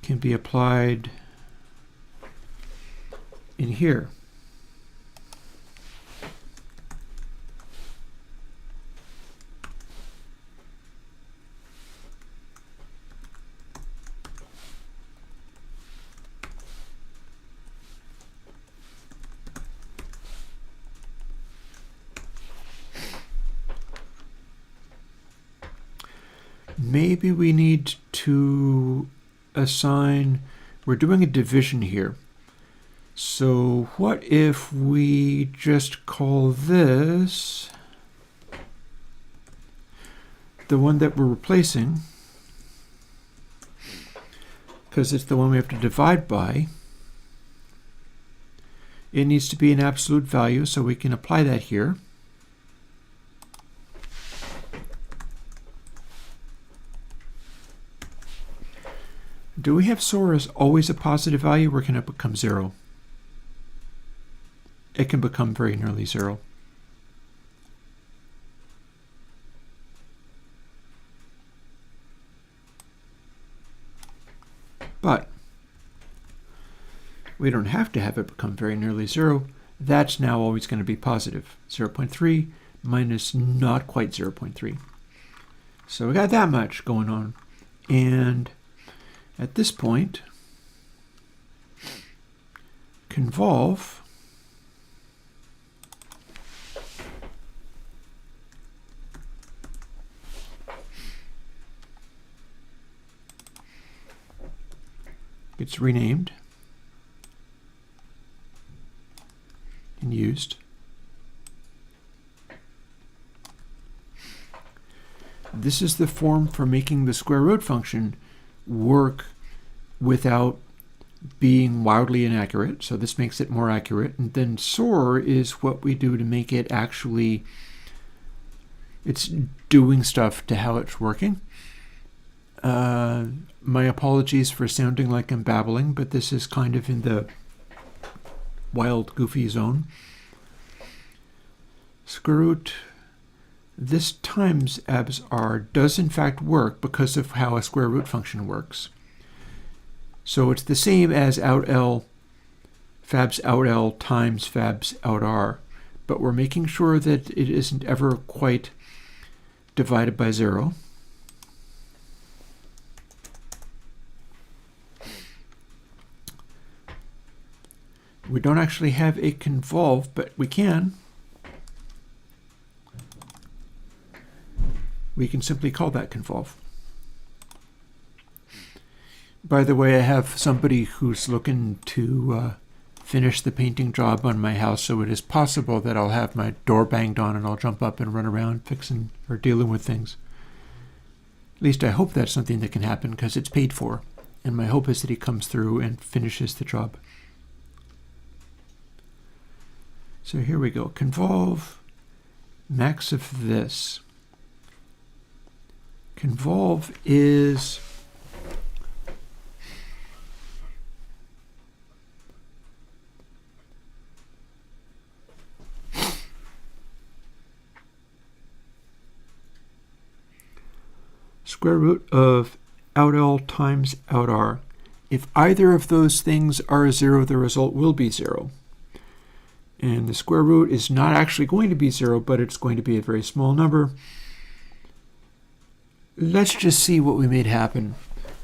can be applied in here. Maybe we need to assign, we're doing a division here. So what if we just call this the one that we're replacing, because it's the one we have to divide by. It needs to be an absolute value, so we can apply that here. Do we have SOAR as always a positive value, or can it become 0? It can become very nearly 0. But we don't have to have it become very nearly 0. That's now always going to be positive. 0.3 minus not quite 0.3. So we got that much going on. And at this point, convolve gets renamed and used. This is the form for making the square root function work without being wildly inaccurate. So this makes it more accurate. And then SOAR is what we do to make it actually, it's doing stuff to how it's working. My apologies for sounding like I'm babbling, but this is kind of in the wild, goofy zone. Square root, this times abs r does in fact work because of how a square root function works. So it's the same as out L, fabs out L times fabs out R, but we're making sure that it isn't ever quite divided by 0. We don't actually have a convolve, but we can. We can simply call that convolve. By the way, I have somebody who's looking to finish the painting job on my house, so it is possible that I'll have my door banged on and I'll jump up and run around fixing or dealing with things. At least I hope that's something that can happen because it's paid for. And my hope is that he comes through and finishes the job. So here we go. Convolve max of this. Convolve is square root of out L times out R. If either of those things are 0, the result will be 0. And the square root is not actually going to be 0, but it's going to be a very small number. Let's just see what we made happen.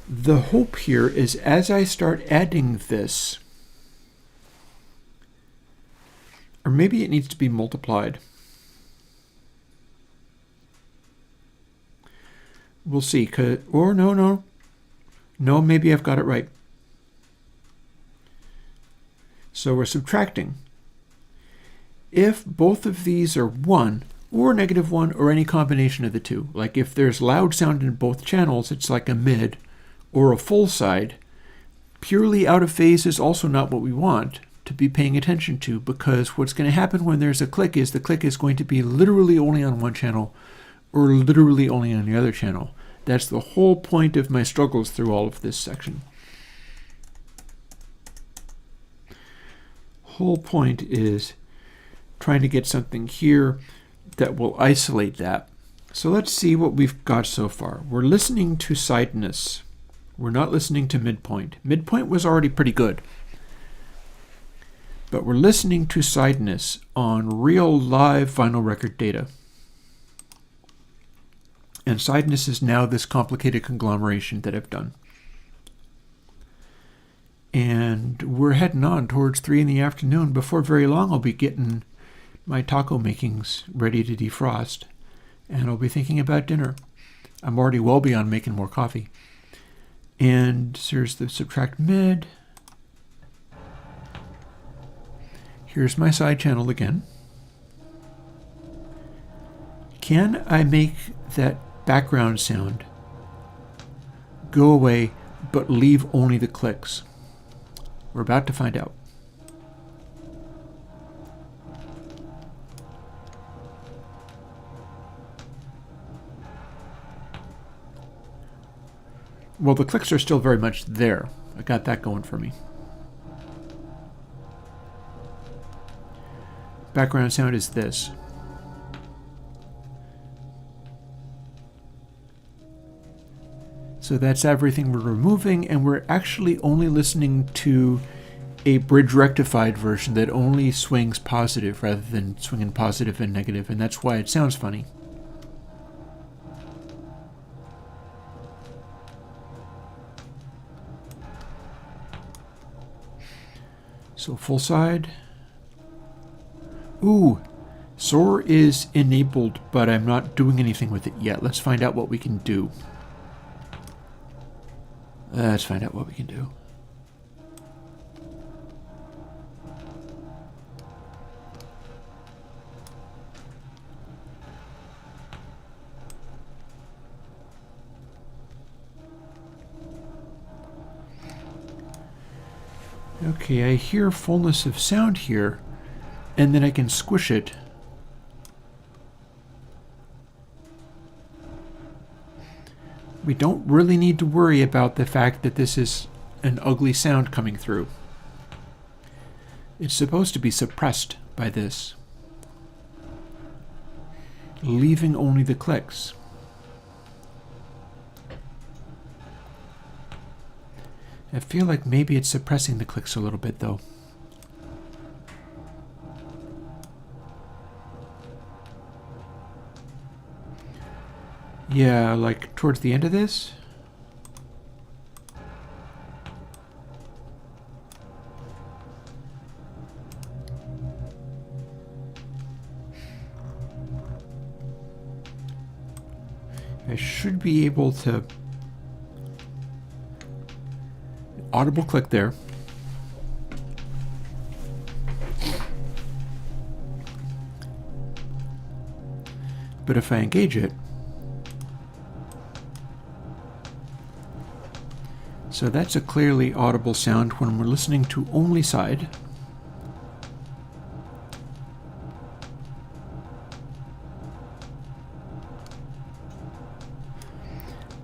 The hope here is as I start adding this, or maybe it needs to be multiplied. We'll see, or no, maybe I've got it right. So we're subtracting. If both of these are 1, or -1, or any combination of the two, like if there's loud sound in both channels, it's like a mid or a full side. Purely out of phase is also not what we want to be paying attention to, because what's going to happen when there's a click is the click is going to be literally only on one channel or literally only on the other channel. That's the whole point of my struggles through all of this section. Whole point is trying to get something here that will isolate that. So let's see what we've got so far. We're listening to sideness. We're not listening to midpoint. Midpoint was already pretty good. But we're listening to sideness on real live vinyl record data. And sideness is now this complicated conglomeration that I've done. And we're heading on towards 3 in the afternoon. Before very long, I'll be getting my taco makings ready to defrost. And I'll be thinking about dinner. I'm already well beyond making more coffee. And there's the subtract mid. Here's my side channel again. Can I make that background sound go away but leave only the clicks? We're about to find out. Well, the clicks are still very much there. I got that going for me. Background sound is this. So that's everything we're removing, and we're actually only listening to a bridge rectified version that only swings positive rather than swinging positive and negative, and that's why it sounds funny. So full side. Ooh, SOAR is enabled, but I'm not doing anything with it yet. Let's find out what we can do. Let's find out what we can do. Okay, I hear fullness of sound here, and then I can squish it. We don't really need to worry about the fact that this is an ugly sound coming through. It's supposed to be suppressed by this, leaving only the clicks. I feel like maybe it's suppressing the clicks a little bit, though. Yeah, like towards the end of this. I should be able to audible click there. but if I engage it, so that's a clearly audible sound when we're listening to only side.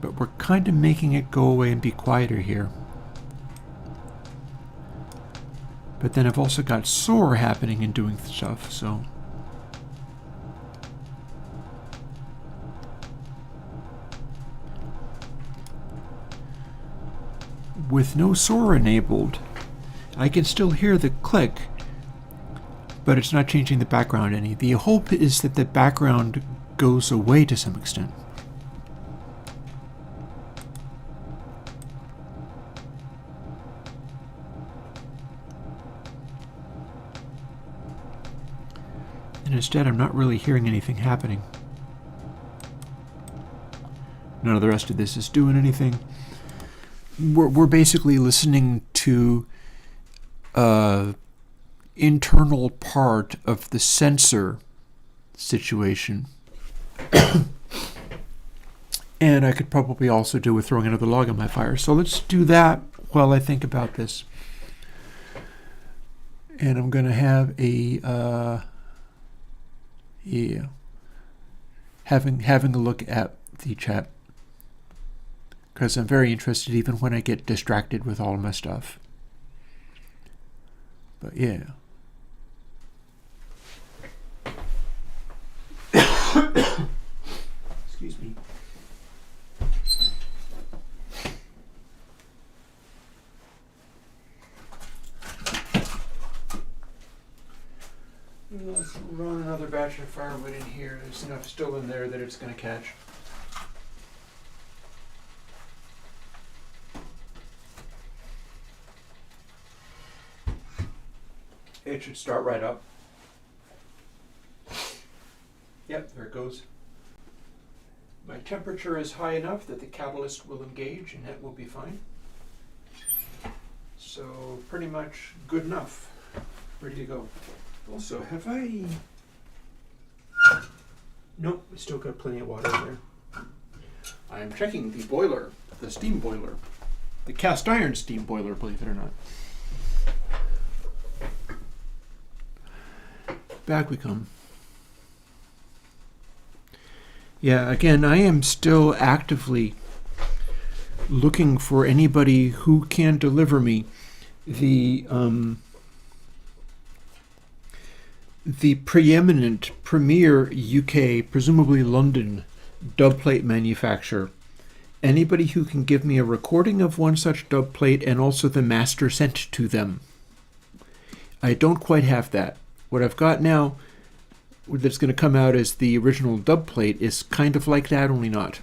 But we're kind of making it go away and be quieter here. But then I've also got soar happening and doing stuff, so. With no soar enabled, I can still hear the click, but it's not changing the background any. The hope is that the background goes away to some extent. And instead, I'm not really hearing anything happening. None of the rest of this is doing anything. We're basically listening to internal part of the sensor situation. And I could probably also do with throwing another log on my fire. So let's do that while I think about this. And I'm going to have a having a look at the chat, because I'm very interested even when I get distracted with all of my stuff. But yeah. Excuse me. Let's run another batch of firewood in here. There's enough still in there that it's going to catch. It should start right up. Yep, there it goes. My temperature is high enough that the catalyst will engage and that will be fine. So pretty much good enough. Ready to go. Also, have I... Nope, we still got plenty of water in there. I'm checking the boiler, the steam boiler. The cast iron steam boiler, believe it or not. Back we come. Yeah, again, I am still actively looking for anybody who can deliver me the preeminent, premier UK, presumably London, dub plate manufacturer. Anybody who can give me a recording of one such dub plate and also the master sent to them. I don't quite have that. What I've got now that's going to come out as the original dub plate is kind of like that, only not.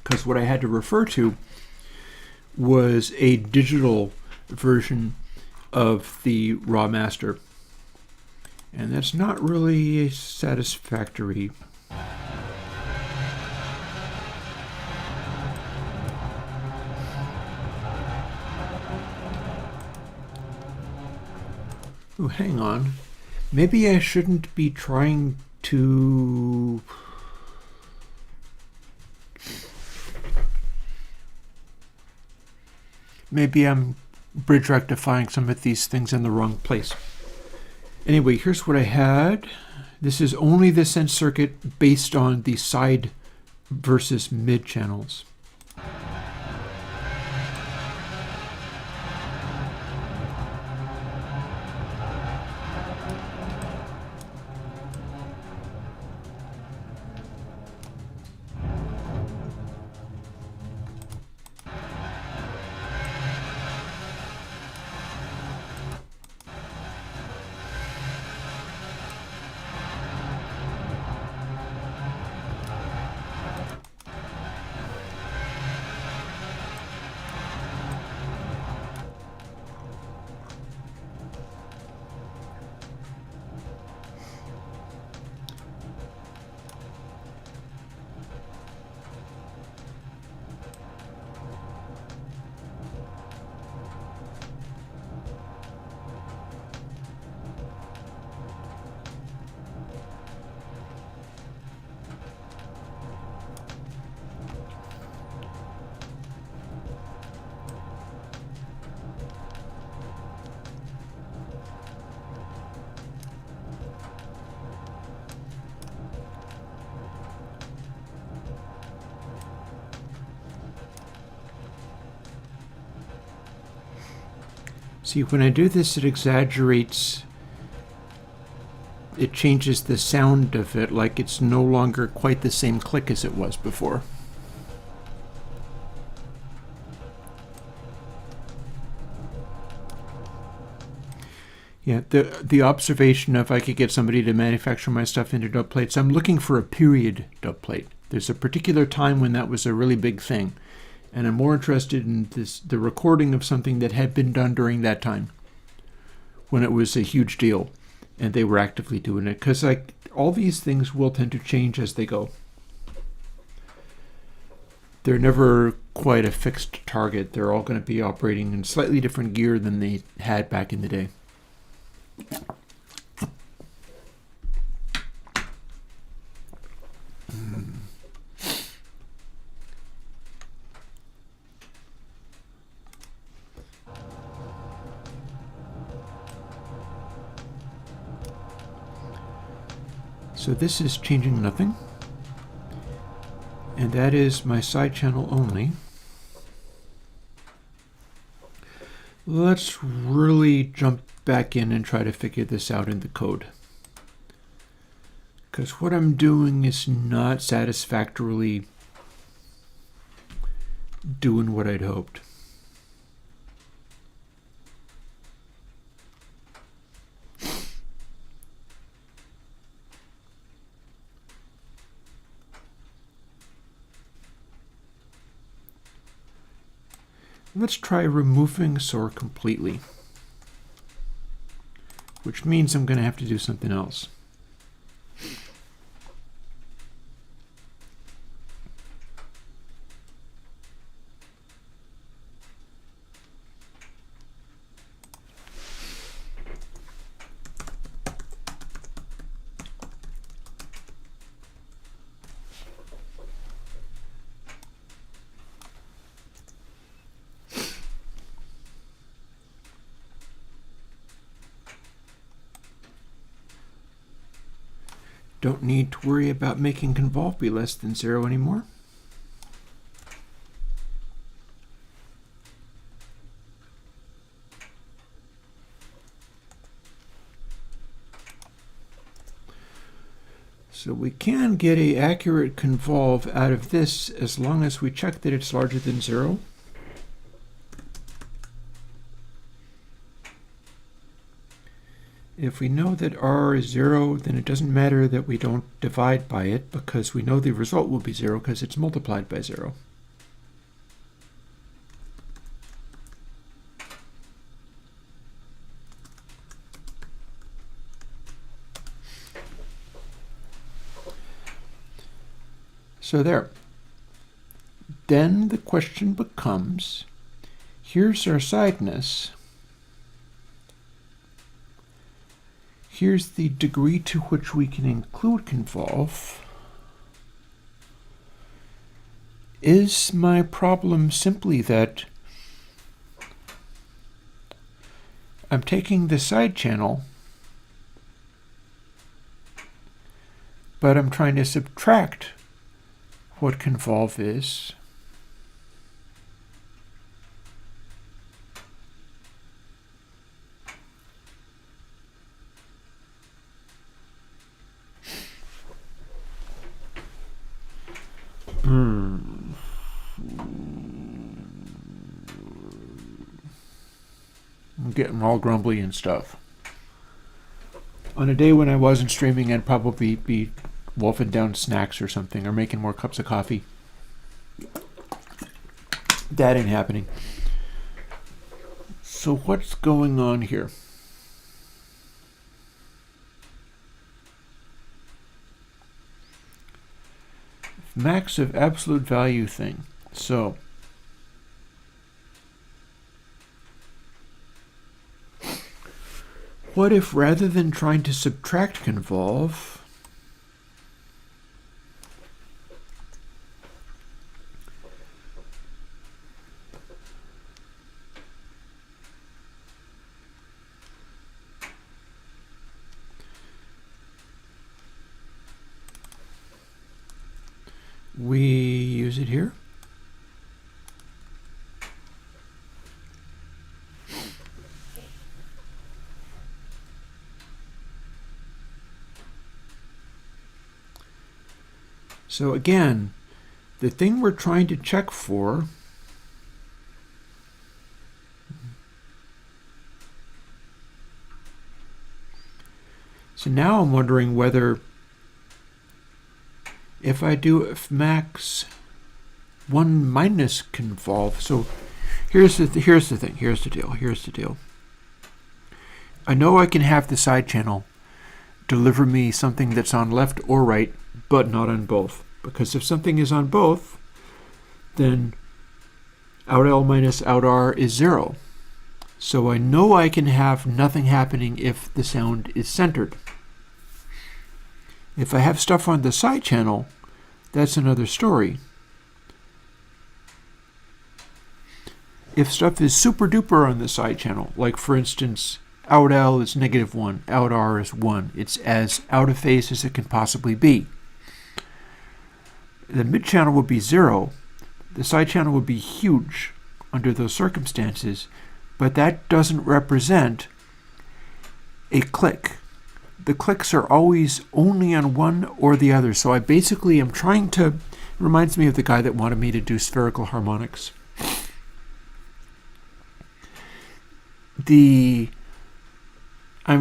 Because what I had to refer to was a digital version of the raw master. And that's not really satisfactory. Oh, hang on. Maybe I shouldn't be trying to... Maybe I'm bridge rectifying some of these things in the wrong place. Anyway, here's what I had. This is only the sense circuit based on the side versus mid channels. See, when I do this, it exaggerates. It changes the sound of it, like it's no longer quite the same click as it was before. Yeah, the observation of I could get somebody to manufacture my stuff into dub plates. I'm looking for a period dub plate. There's a particular time when that was a really big thing, and I'm more interested in the recording of something that had been done during that time, when it was a huge deal, and they were actively doing it. Because like all these things will tend to change as they go. They're never quite a fixed target. They're all going to be operating in slightly different gear than they had back in the day. So this is changing nothing, and that is my side channel only. Let's really jump back in and try to figure this out in the code, because what I'm doing is not satisfactorily doing what I'd hoped. Let's try removing SOAR completely, which means I'm going to have to do something else. Don't need to worry about making convolve be less than 0 anymore. So we can get an accurate convolve out of this as long as we check that it's larger than 0. If we know that r is 0, then it doesn't matter that we don't divide by it, because we know the result will be 0 because it's multiplied by 0. So there. Then the question becomes, here's our sideness. Here's the degree to which we can include convolve. Is my problem simply that I'm taking the side channel, but I'm trying to subtract what convolve is? I'm getting all grumbly and stuff. On a day when I wasn't streaming, I'd probably be wolfing down snacks or something, or making more cups of coffee. That ain't happening. So what's going on here? Max of absolute value thing. So what if rather than trying to subtract convolve, we use it here? So again, the thing we're trying to check for so now I'm wondering whether if I do if max 1 minus convolve. So here's the deal. I know I can have the side channel deliver me something that's on left or right, but not on both. Because if something is on both, then out L minus out R is 0. So I know I can have nothing happening if the sound is centered. If I have stuff on the side channel, that's another story. If stuff is super duper on the side channel, like for instance, out L is -1, out R is 1. It's as out of phase as it can possibly be. The mid channel would be 0. The side channel would be huge under those circumstances, but that doesn't represent a click. The clicks are always only on one or the other. So I basically am trying to, reminds me of the guy that wanted me to do spherical harmonics. I'm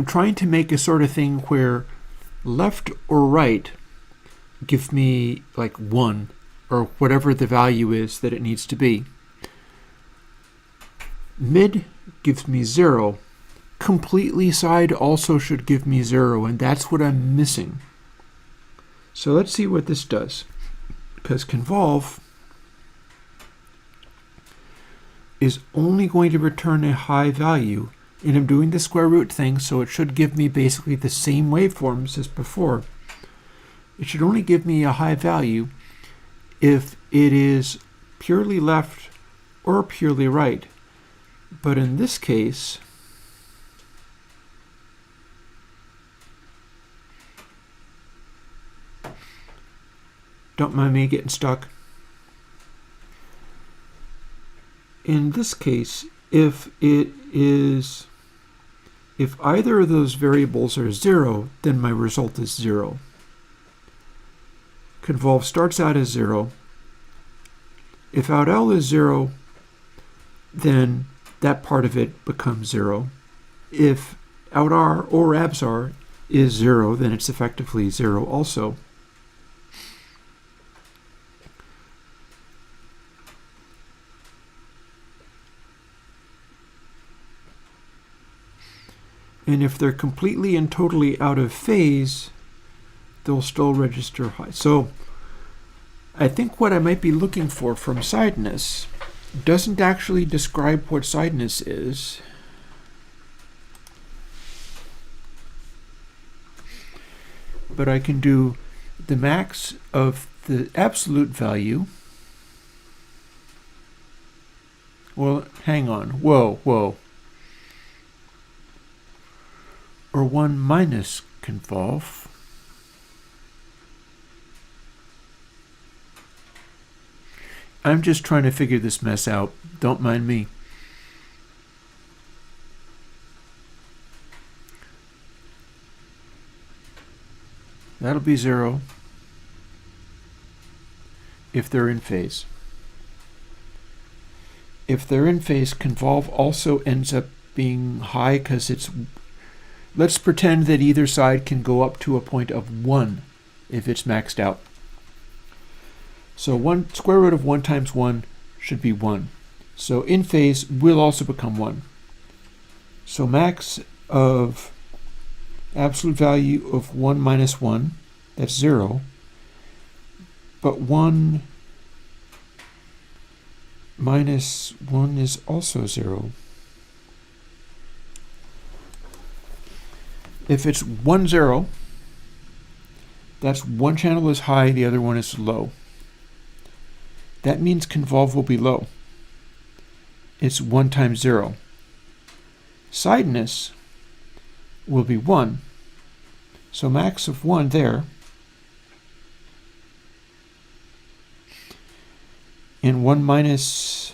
trying to make a sort of thing where left or right give me like 1 or whatever the value is that it needs to be. Mid gives me 0. Completely side also should give me 0, and that's what I'm missing. So let's see what this does. Because convolve is only going to return a high value, and I'm doing the square root thing, so it should give me basically the same waveforms as before. It should only give me a high value if it is purely left or purely right. But in this case, don't mind me getting stuck. In this case, if either of those variables are 0, then my result is 0. Convolve starts out as 0. If out L is 0, then that part of it becomes 0. If out R or abs R is 0, then it's effectively 0 also. And if they're completely and totally out of phase, they'll still register high. So I think what I might be looking for from sideness doesn't actually describe what sideness is. But I can do the max of the absolute value. Well, hang on. Whoa. Or 1 minus convolve. I'm just trying to figure this mess out. Don't mind me. That'll be 0 if they're in phase. If they're in phase, convolve also ends up being high because it's... Let's pretend that either side can go up to a point of 1 if it's maxed out. So square root of 1 times 1 should be 1. So in phase will also become 1. So max of absolute value of 1 minus 1, that's 0. But 1 minus 1 is also 0. If it's 1, 0, that's one channel is high, the other one is low. That means convolve will be low. It's 1 times 0. Sideness will be 1. So max of 1 there. And 1 minus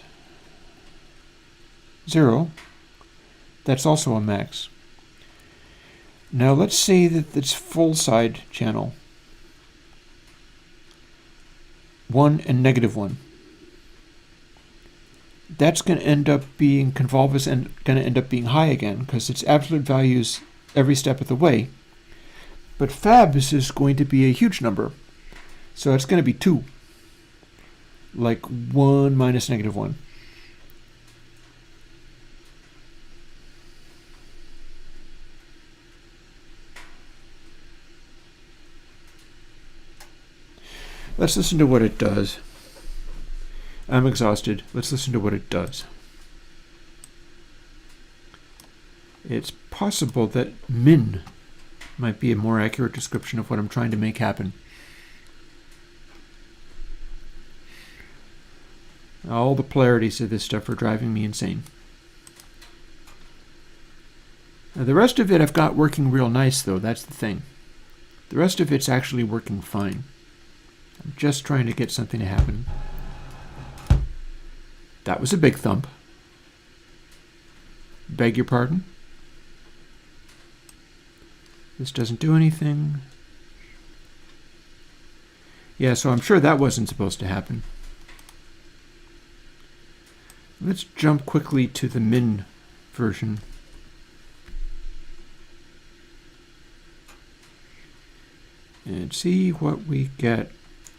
0, that's also a max. Now let's say that it's full side channel. 1 and negative 1. That's going to end up being, convolve is going to end up being high again because it's absolute values every step of the way. But fabs is going to be a huge number. So it's going to be 2. Like 1 minus negative 1. Let's listen to what it does. I'm exhausted. Let's listen to what it does. It's possible that min might be a more accurate description of what I'm trying to make happen. All the polarities of this stuff are driving me insane. Now, the rest of it I've got working real nice, though. That's the thing. The rest of it's actually working fine. I'm just trying to get something to happen. That was a big thump. Beg your pardon? This doesn't do anything. Yeah, so I'm sure that wasn't supposed to happen. Let's jump quickly to the min version. And see what we get.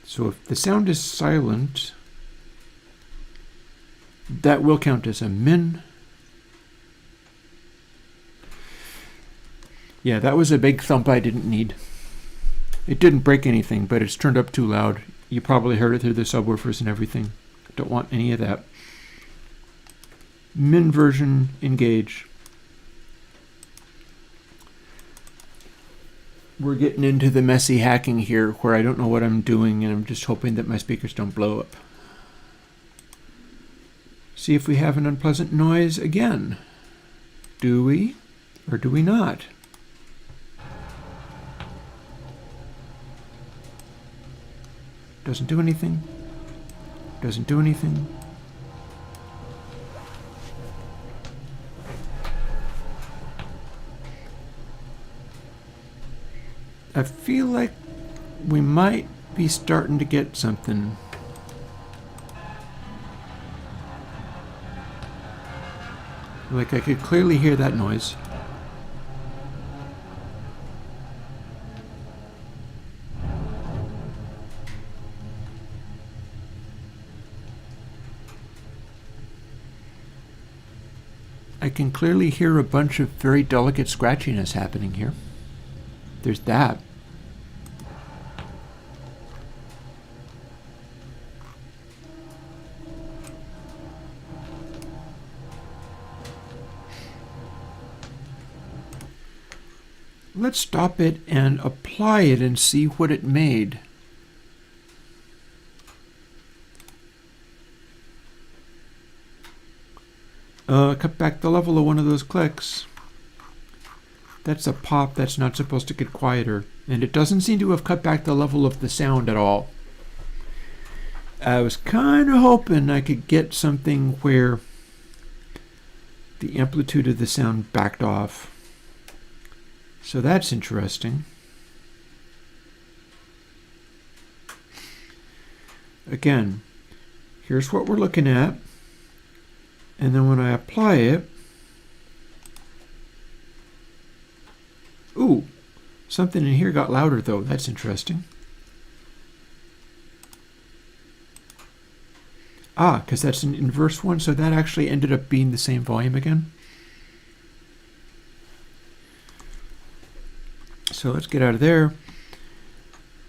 So if the sound is silent, that will count as a min. Yeah, that was a big thump I didn't need. It didn't break anything, but it's turned up too loud. You probably heard it through the subwoofers and everything. Don't want any of that. Min version, engage. We're getting into the messy hacking here where I don't know what I'm doing and I'm just hoping that my speakers don't blow up. See if we have an unpleasant noise again. Do we or do we not? Doesn't do anything. Doesn't do anything. I feel like we might be starting to get something. Like I could clearly hear that noise. I can clearly hear a bunch of very delicate scratchiness happening here. There's that. Let's stop it and apply it and see what it made. Cut back the level of one of those clicks. That's a pop that's not supposed to get quieter. And it doesn't seem to have cut back the level of the sound at all. I was kind of hoping I could get something where the amplitude of the sound backed off. So that's interesting. Again, here's what we're looking at. And then when I apply it, ooh, something in here got louder though. That's interesting. Ah, because that's an inverse one, so that actually ended up being the same volume again. So let's get out of there.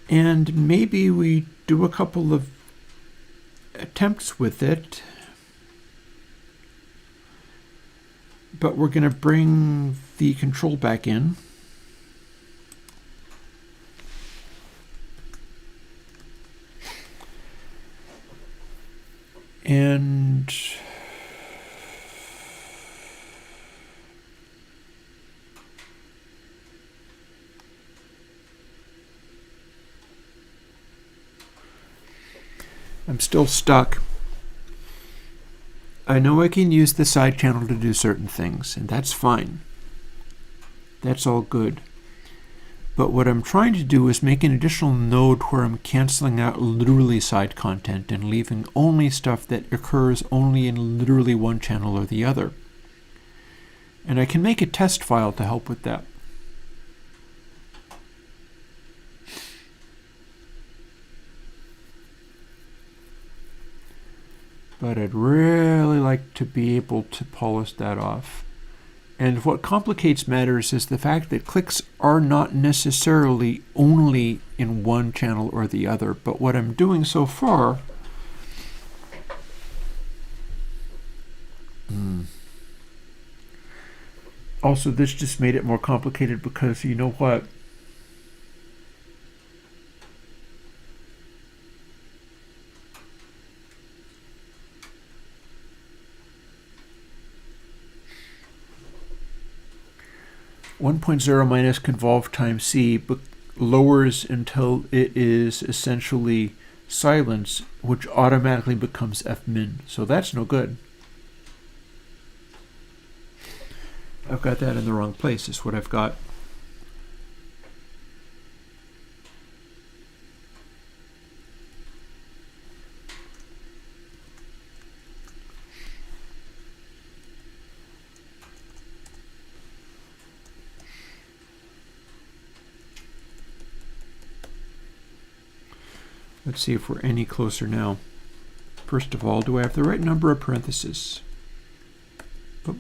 And maybe we do a couple of attempts with it. But we're going to bring the control back in. And I'm still stuck. I know I can use the side channel to do certain things, and that's fine. That's all good. But what I'm trying to do is make an additional node where I'm canceling out literally side content and leaving only stuff that occurs only in literally one channel or the other. And I can make a test file to help with that. But I'd really like to be able to polish that off. And what complicates matters is the fact that clicks are not necessarily only in one channel or the other. But what I'm doing so far also, this just made it more complicated because you know what? (1.0) minus convolve times C lowers until it is essentially silence, which automatically becomes Fmin. So that's no good. I've got that in the wrong place, is what I've got. Let's see if we're any closer now. First of all, do I have the right number of parentheses? Boop.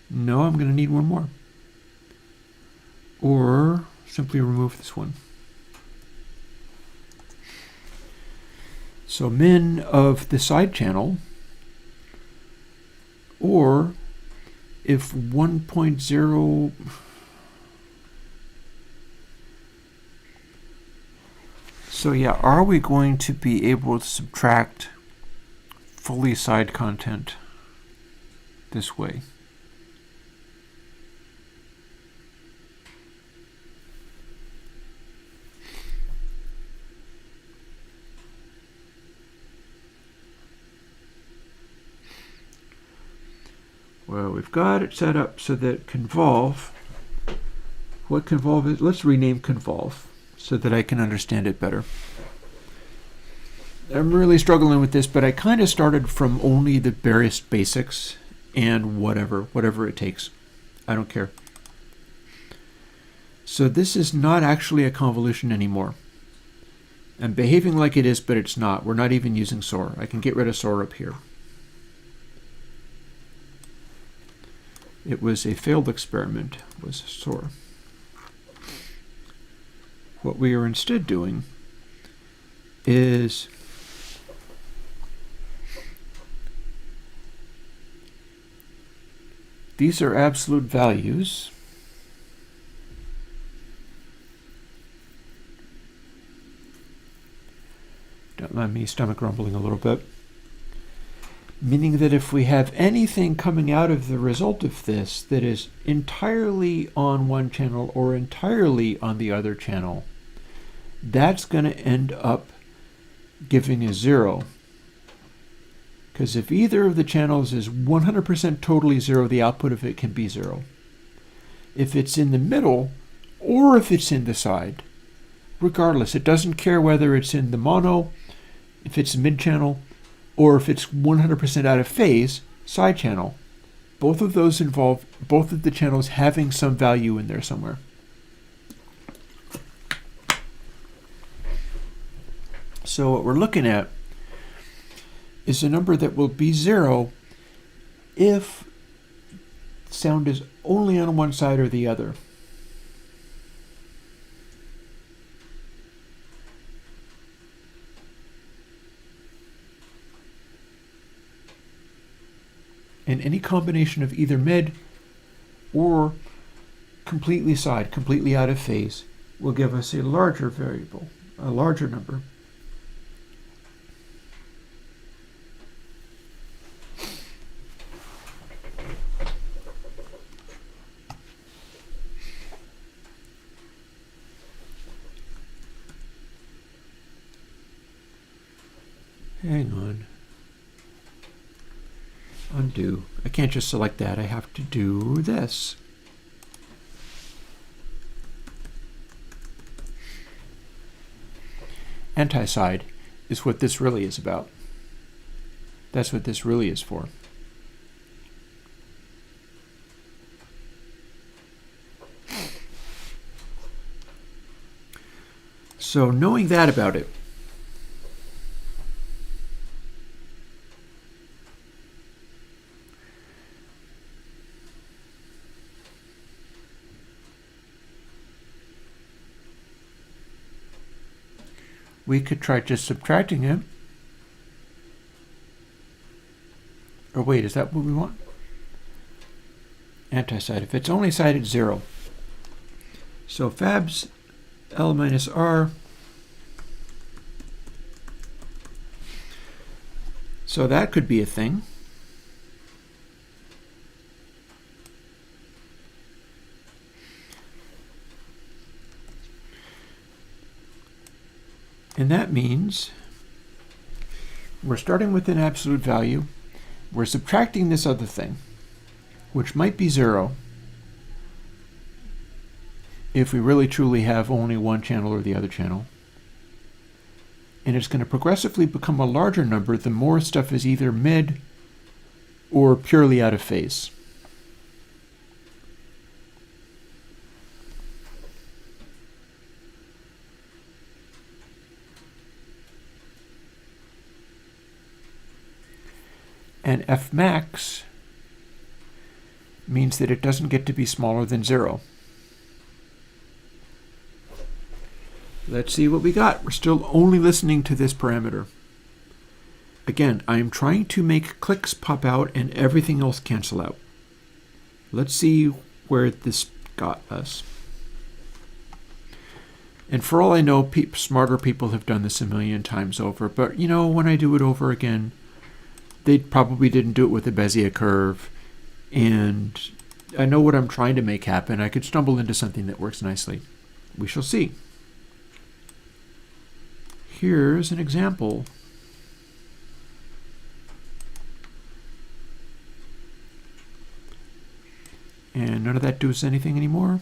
No, I'm going to need one more. Or simply remove this one. So min of the side channel, or if 1.0... So yeah, are we going to be able to subtract fully side content this way? Well, we've got it set up so that convolve, what convolve is, let's rename convolve so that I can understand it better. I'm really struggling with this, but I kind of started from only the barest basics and whatever it takes. I don't care. So this is not actually a convolution anymore. I'm behaving like it is, but it's not. We're not even using SOAR. I can get rid of SOAR up here. It was a failed experiment, was SOAR. What we are instead doing is these are absolute values. Don't mind me stomach rumbling a little bit. Meaning that if we have anything coming out of the result of this that is entirely on one channel or entirely on the other channel, that's going to end up giving a 0. Because if either of the channels is 100% totally 0, the output of it can be 0. If it's in the middle, or if it's in the side, regardless, it doesn't care whether it's in the mono, if it's mid-channel, or if it's 100% out of phase, side channel. Both of those involve both of the channels having some value in there somewhere. So what we're looking at is a number that will be 0 if sound is only on one side or the other. And any combination of either mid or completely side, completely out of phase, will give us a larger variable, a larger number. Hang on. Undo. I can't just select that. I have to do this. anti-side is what this really is about. That's what this really is for. So knowing that about it, we could try just subtracting it. Or wait, is that what we want? Anti-side. If it's only sided 0. So fabs L minus R. So that could be a thing. And that means we're starting with an absolute value. We're subtracting this other thing, which might be 0 if we really truly have only one channel or the other channel. And it's going to progressively become a larger number the more stuff is either mid or purely out of phase. And F max means that it doesn't get to be smaller than 0. Let's see what we got. We're still only listening to this parameter. Again, I am trying to make clicks pop out and everything else cancel out. Let's see where this got us. And for all I know, smarter people have done this a million times over. But, you know, when I do it over again, they probably didn't do it with a Bezier curve. And I know what I'm trying to make happen. I could stumble into something that works nicely. We shall see. Here's an example. And none of that does anything anymore.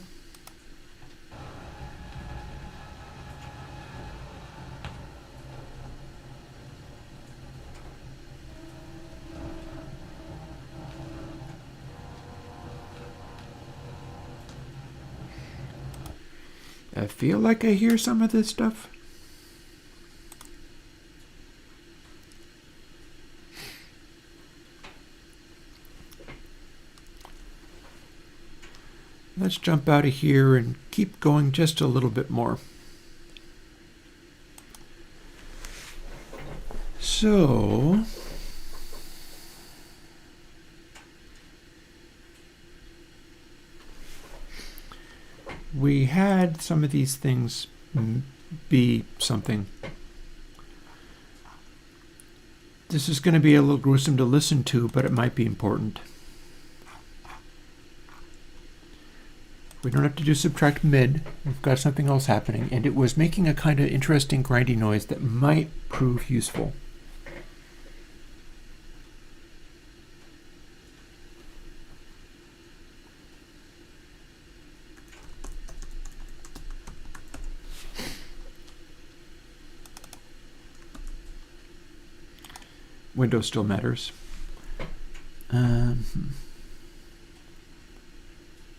I feel like I hear some of this stuff. Let's jump out of here and keep going just a little bit more. So, we had some of these things be something. This is going to be a little gruesome to listen to, but it might be important. We don't have to do subtract mid. We've got something else happening, and it was making a kind of interesting grindy noise that might prove useful. Windows still matters.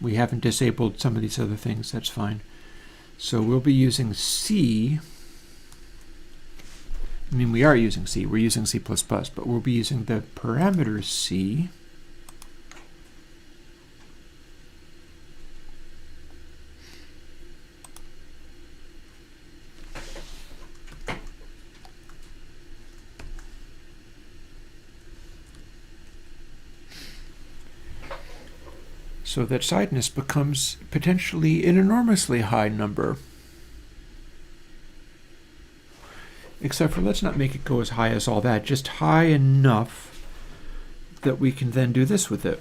We haven't disabled some of these other things, that's fine. So we'll be using C. I mean, we are using C, we're using C++, but we'll be using the parameter C. So that sideness becomes potentially an enormously high number. Except for let's not make it go as high as all that, just high enough that we can then do this with it.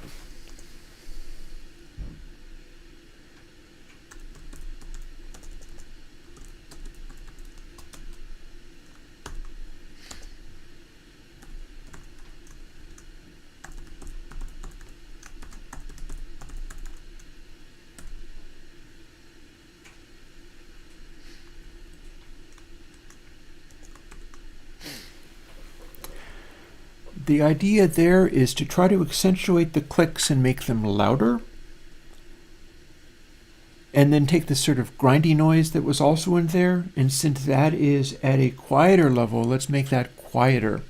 The idea there is to try to accentuate the clicks and make them louder, and then take the sort of grindy noise that was also in there, and since that is at a quieter level, let's make that quieter.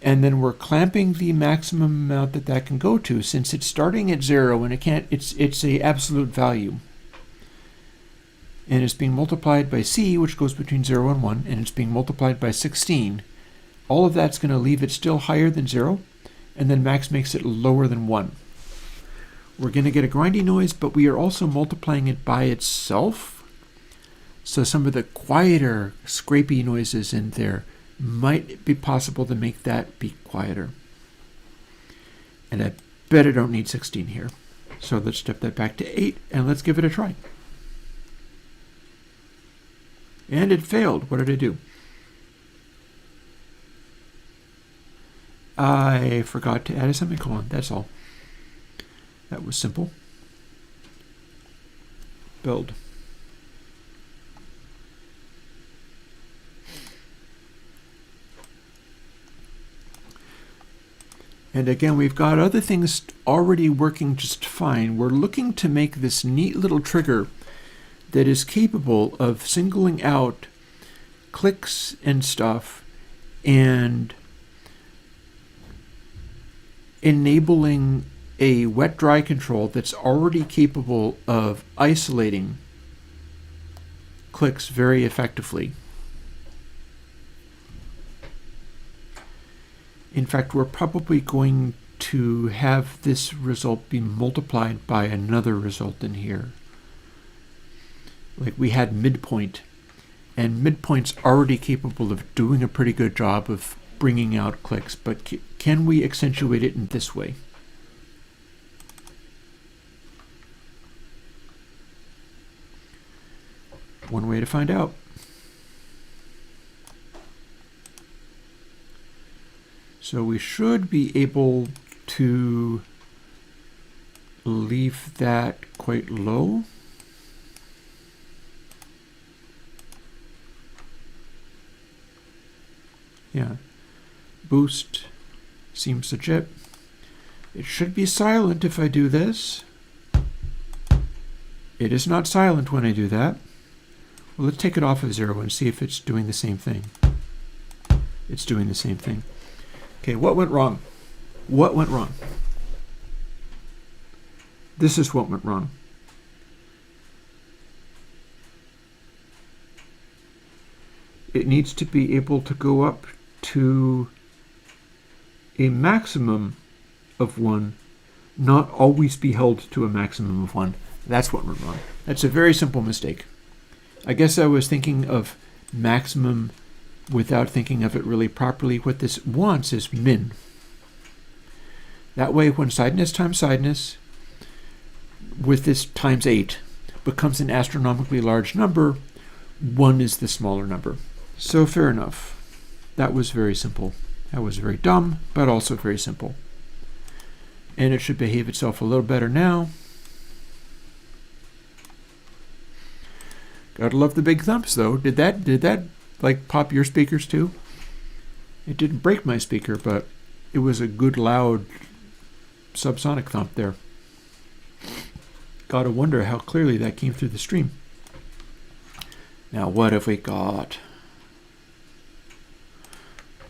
And then we're clamping the maximum amount that that can go to, since it's starting at 0 and it's a absolute value. And it's being multiplied by C, which goes between 0 and 1, and it's being multiplied by 16. All of that's going to leave it still higher than 0, and then max makes it lower than 1. We're going to get a grindy noise, but we are also multiplying it by itself. So some of the quieter, scrapey noises in there might be possible to make that be quieter. And I bet I don't need 16 here. So let's step that back to 8, and let's give it a try. And it failed. What did I do? I forgot to add a semicolon. That's all. That was simple. Build. And again, we've got other things already working just fine. We're looking to make this neat little trigger that is capable of singling out clicks and stuff and enabling a wet-dry control that's already capable of isolating clicks very effectively. In fact, we're probably going to have this result be multiplied by another result in here. Like we had midpoint, and midpoint's already capable of doing a pretty good job of bringing out clicks, but can we accentuate it in this way? One way to find out. So we should be able to leave that quite low. Yeah. Boost seems legit. It should be silent if I do this. It is not silent when I do that. Well, let's take it off of 0 and see if it's doing the same thing. It's doing the same thing. Okay, what went wrong? What went wrong? This is what went wrong. It needs to be able to go up to a maximum of 1, not always be held to a maximum of 1. That's what went wrong. That's a very simple mistake. I guess I was thinking of maximum without thinking of it really properly. What this wants is min. That way, when sideness times sideness with this times 8 becomes an astronomically large number, 1 is the smaller number. So fair enough. That was very simple. That was very dumb, but also very simple. And it should behave itself a little better now. Gotta love the big thumps, though. Did that like pop your speakers too? It didn't break my speaker, but it was a good loud subsonic thump there. Gotta wonder how clearly that came through the stream. Now what have we got?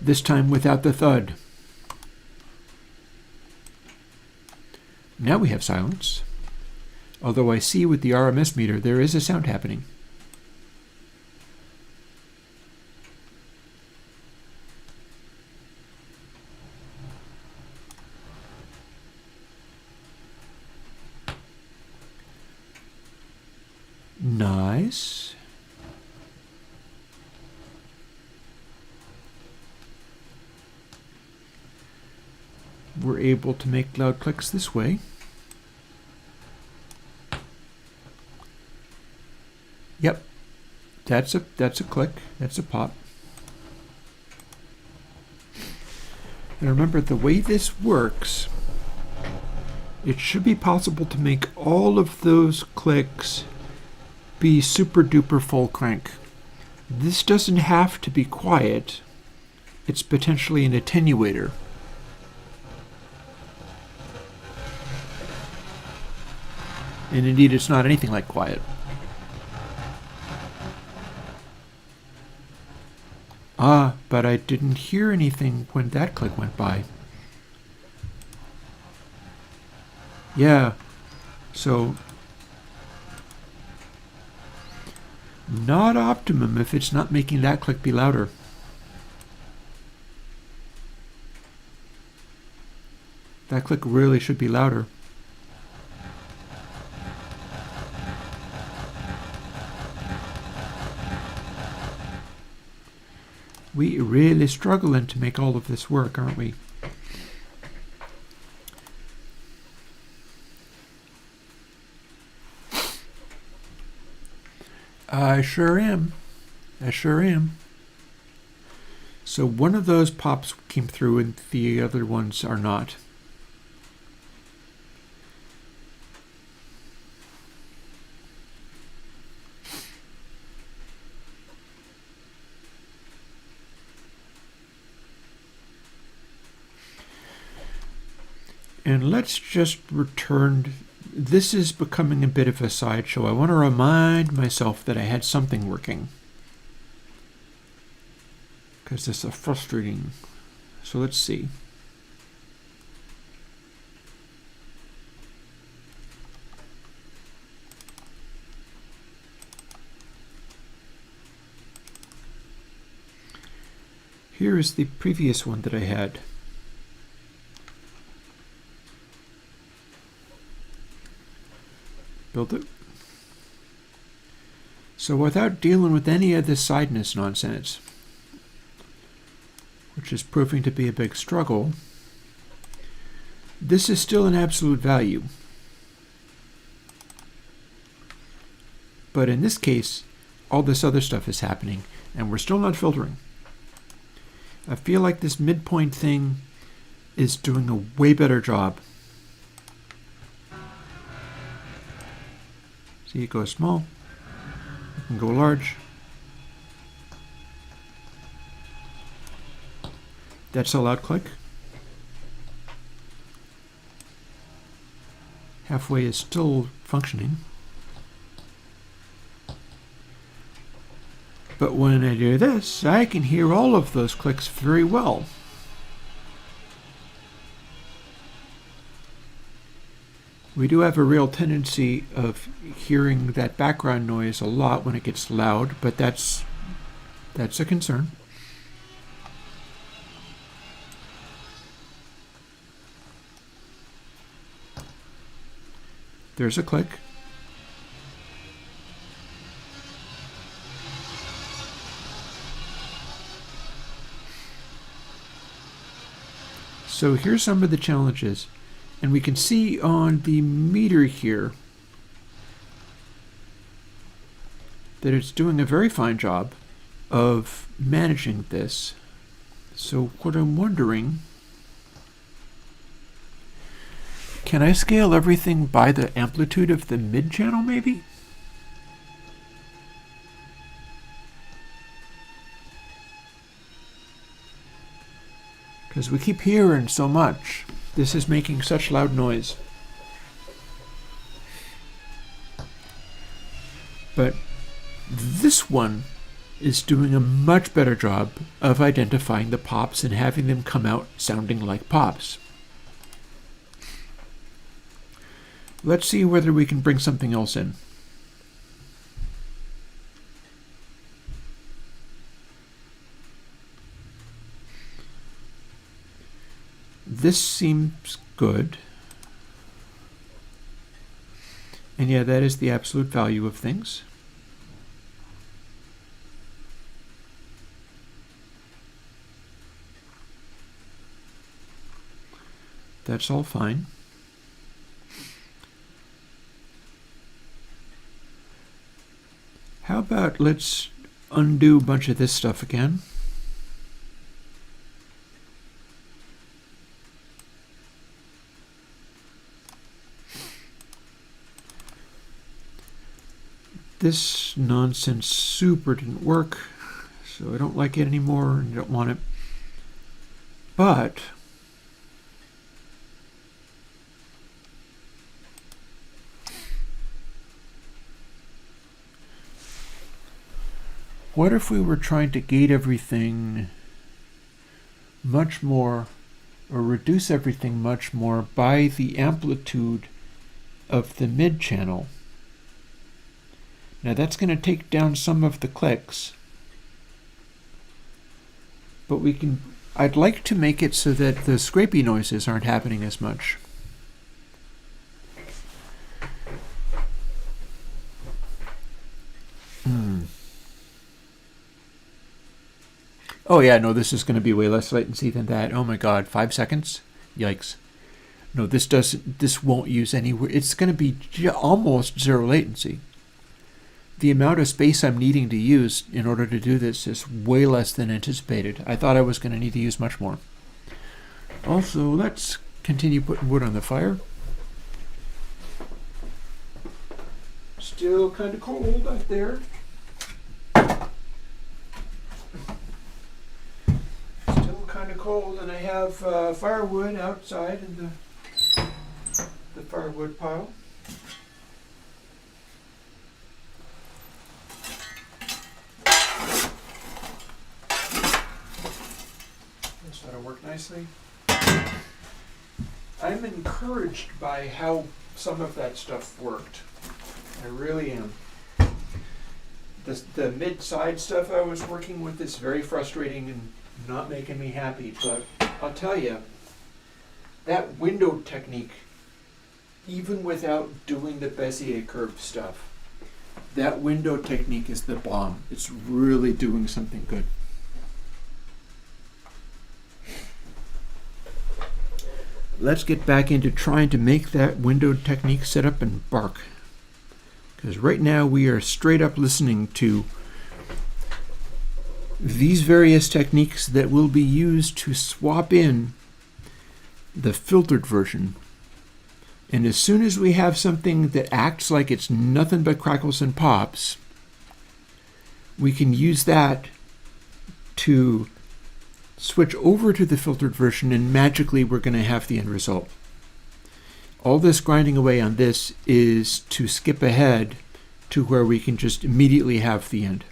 This time without the thud. Now we have silence. Although I see with the RMS meter there is a sound happening. Nice. We're able to make loud clicks this way. Yep. That's a click. That's a pop. And remember, the way this works, it should be possible to make all of those clicks be super duper full crank. This doesn't have to be quiet, it's potentially an attenuator. And indeed, it's not anything like quiet. Ah, but I didn't hear anything when that click went by. Yeah, so not optimum if it's not making that click be louder. That click really should be louder. We really struggling to make all of this work, aren't we? I sure am. I sure am. So one of those pops came through and the other ones are not. And let's just return. This is becoming a bit of a sideshow. I want to remind myself that I had something working, because this is frustrating. So let's see. Here is the previous one that I had. Build it. So without dealing with any of this sideness nonsense, which is proving to be a big struggle, this is still an absolute value. But in this case, all this other stuff is happening, and we're still not filtering. I feel like this midpoint thing is doing a way better job. See, it goes small, it can go large. That's a loud click. Halfway is still functioning. But when I do this, I can hear all of those clicks very well. We do have a real tendency of hearing that background noise a lot when it gets loud, but that's a concern. There's a click. So here's some of the challenges. And we can see on the meter here that it's doing a very fine job of managing this. So what I'm wondering, can I scale everything by the amplitude of the mid channel maybe? Because we keep hearing so much. This is making such loud noise. But this one is doing a much better job of identifying the pops and having them come out sounding like pops. Let's see whether we can bring something else in. This seems good. And yeah, that is the absolute value of things. That's all fine. How about let's undo a bunch of this stuff again. This nonsense super didn't work, so I don't like it anymore and I don't want it. But what if we were trying to gate everything much more, or reduce everything much more by the amplitude of the mid channel? Now that's going to take down some of the clicks, but I'd like to make it so that the scrapey noises aren't happening as much. Oh yeah, no, this is going to be way less latency than that. Oh my god, 5 seconds? Yikes. No, this won't use anywhere. It's going to be almost zero latency. The amount of space I'm needing to use in order to do this is way less than anticipated. I thought I was going to need to use much more. Also, let's continue putting wood on the fire. Still kind of cold out there. Still kind of cold, and I have firewood outside in the firewood pile. That'll work nicely. I'm encouraged by how some of that stuff worked. I really am. The mid-side stuff I was working with is very frustrating and not making me happy, but I'll tell you, that window technique, even without doing the Bezier curve stuff, that window technique is the bomb. It's really doing something good. Let's get back into trying to make that window technique set up and bark. Because right now we are straight up listening to these various techniques that will be used to swap in the filtered version. And as soon as we have something that acts like it's nothing but crackles and pops, we can use that to switch over to the filtered version, and magically we're going to have the end result. All this grinding away on this is to skip ahead to where we can just immediately have the end.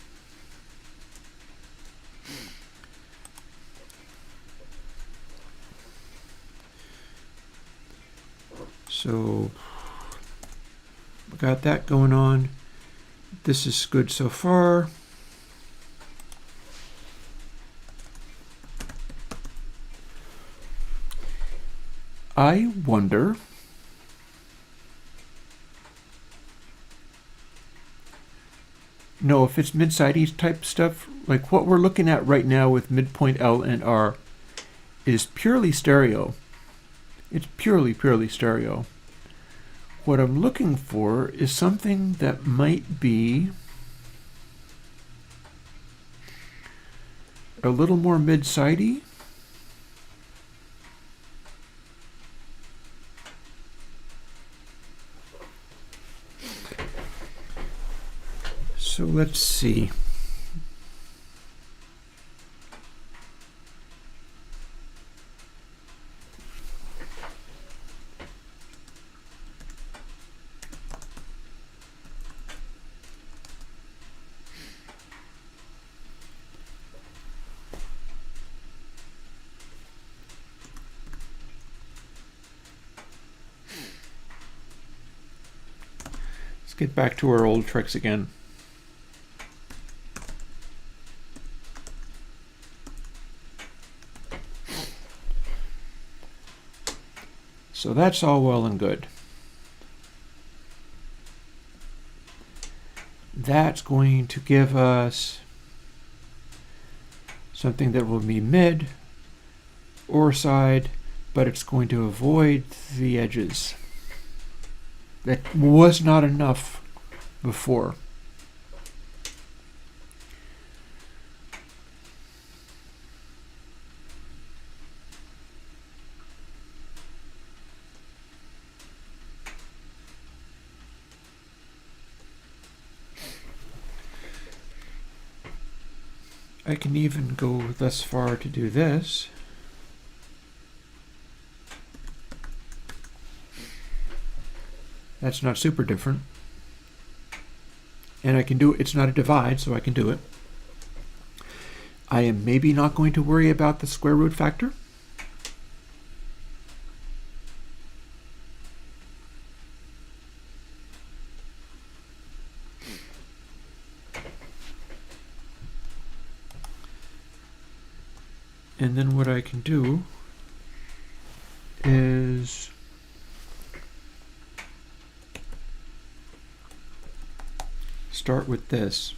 So we got that going on. This is good so far. I wonder if it's mid-sidey type stuff, like what we're looking at right now with midpoint L and R is purely stereo. It's purely stereo. What I'm looking for is something that might be a little more mid-sidey. So let's see. Let's get back to our old tricks again. So that's all well and good. That's going to give us something that will be mid or side, but it's going to avoid the edges. That was not enough before. I can even go thus far to do this. That's not super different. And I can do it. It's not a divide, so I can do it. I am maybe not going to worry about the square root factor. And then what I can do is start with this.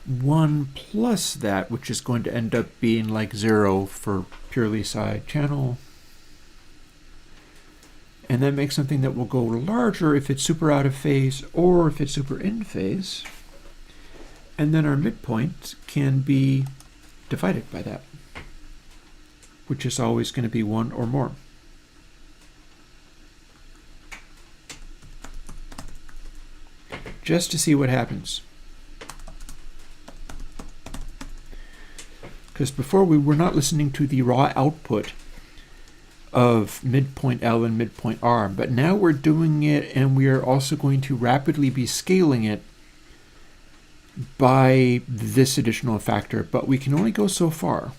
1 plus that, which is going to end up being like 0 for purely side channel. And then make something that will go larger if it's super out of phase or if it's super in phase. And then our midpoint can be divided by that, which is always going to be 1 or more. Just to see what happens. Because before we were not listening to the raw output of midpoint L and midpoint R, but now we're doing it, and we are also going to rapidly be scaling it by this additional factor, but we can only go so far.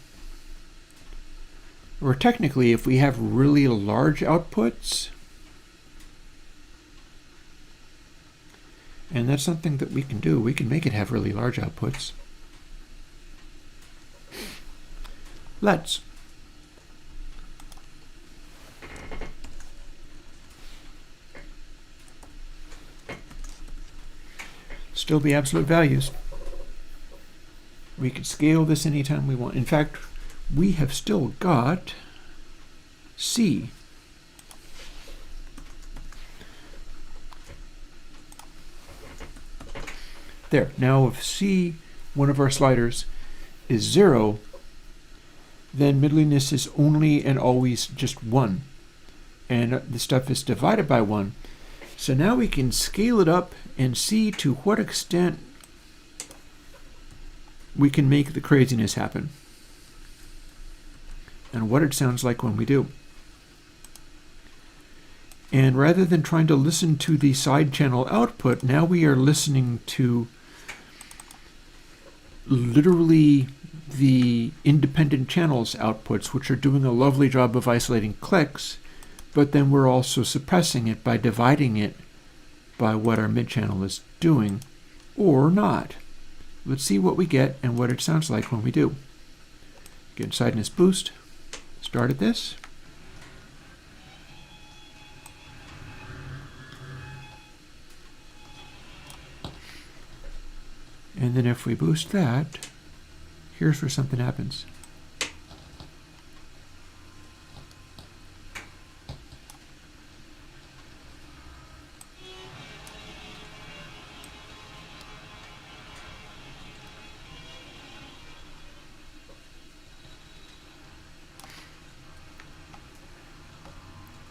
Or technically, if we have really large outputs, and that's something that we can do, we can make it have really large outputs. Let's. Still be absolute values. We could scale this anytime we want. In fact, we have still got C. There. Now if C, one of our sliders, is 0, then middliness is only and always just 1. And the stuff is divided by 1. So now we can scale it up and see to what extent we can make the craziness happen. And what it sounds like when we do. And rather than trying to listen to the side channel output, now we are listening to literally the independent channels outputs, which are doing a lovely job of isolating clicks, but then we're also suppressing it by dividing it by what our mid channel is doing, or not. Let's see what we get and what it sounds like when we do. Get sideness boost, start at this. And then if we boost that, here's where something happens.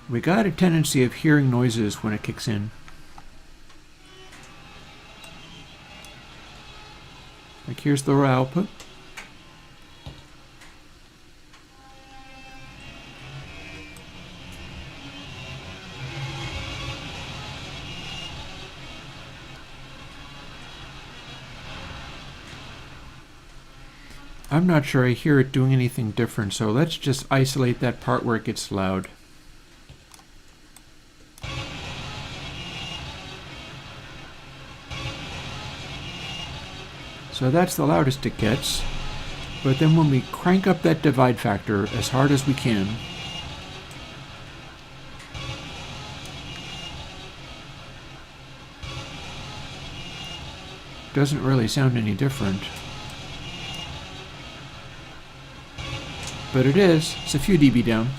We got a tendency of hearing noises when it kicks in. Like here's the raw output. I'm not sure I hear it doing anything different, so let's just isolate that part where it gets loud. So that's the loudest it gets. But then when we crank up that divide factor as hard as we can, doesn't really sound any different. But it is. It's a few dB down.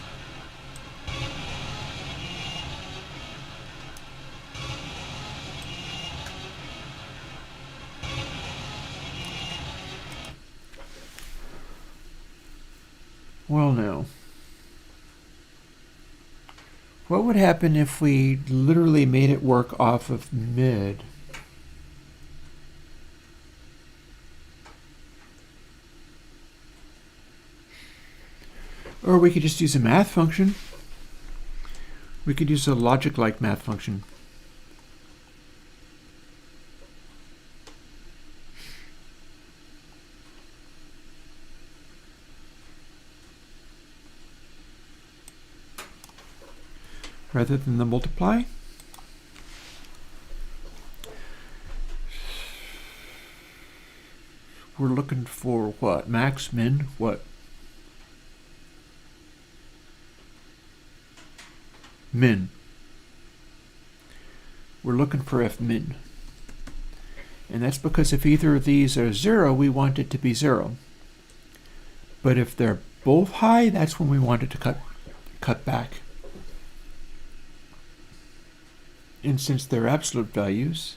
Well, now, what would happen if we literally made it work off of mid? Or we could just use a math function We could use a logic-like math function. Rather than the multiply. We're looking for what? Max, min, what? Min. We're looking for f min. And that's because if either of these are 0, we want it to be 0. But if they're both high, that's when we want it to cut back. And since they're absolute values,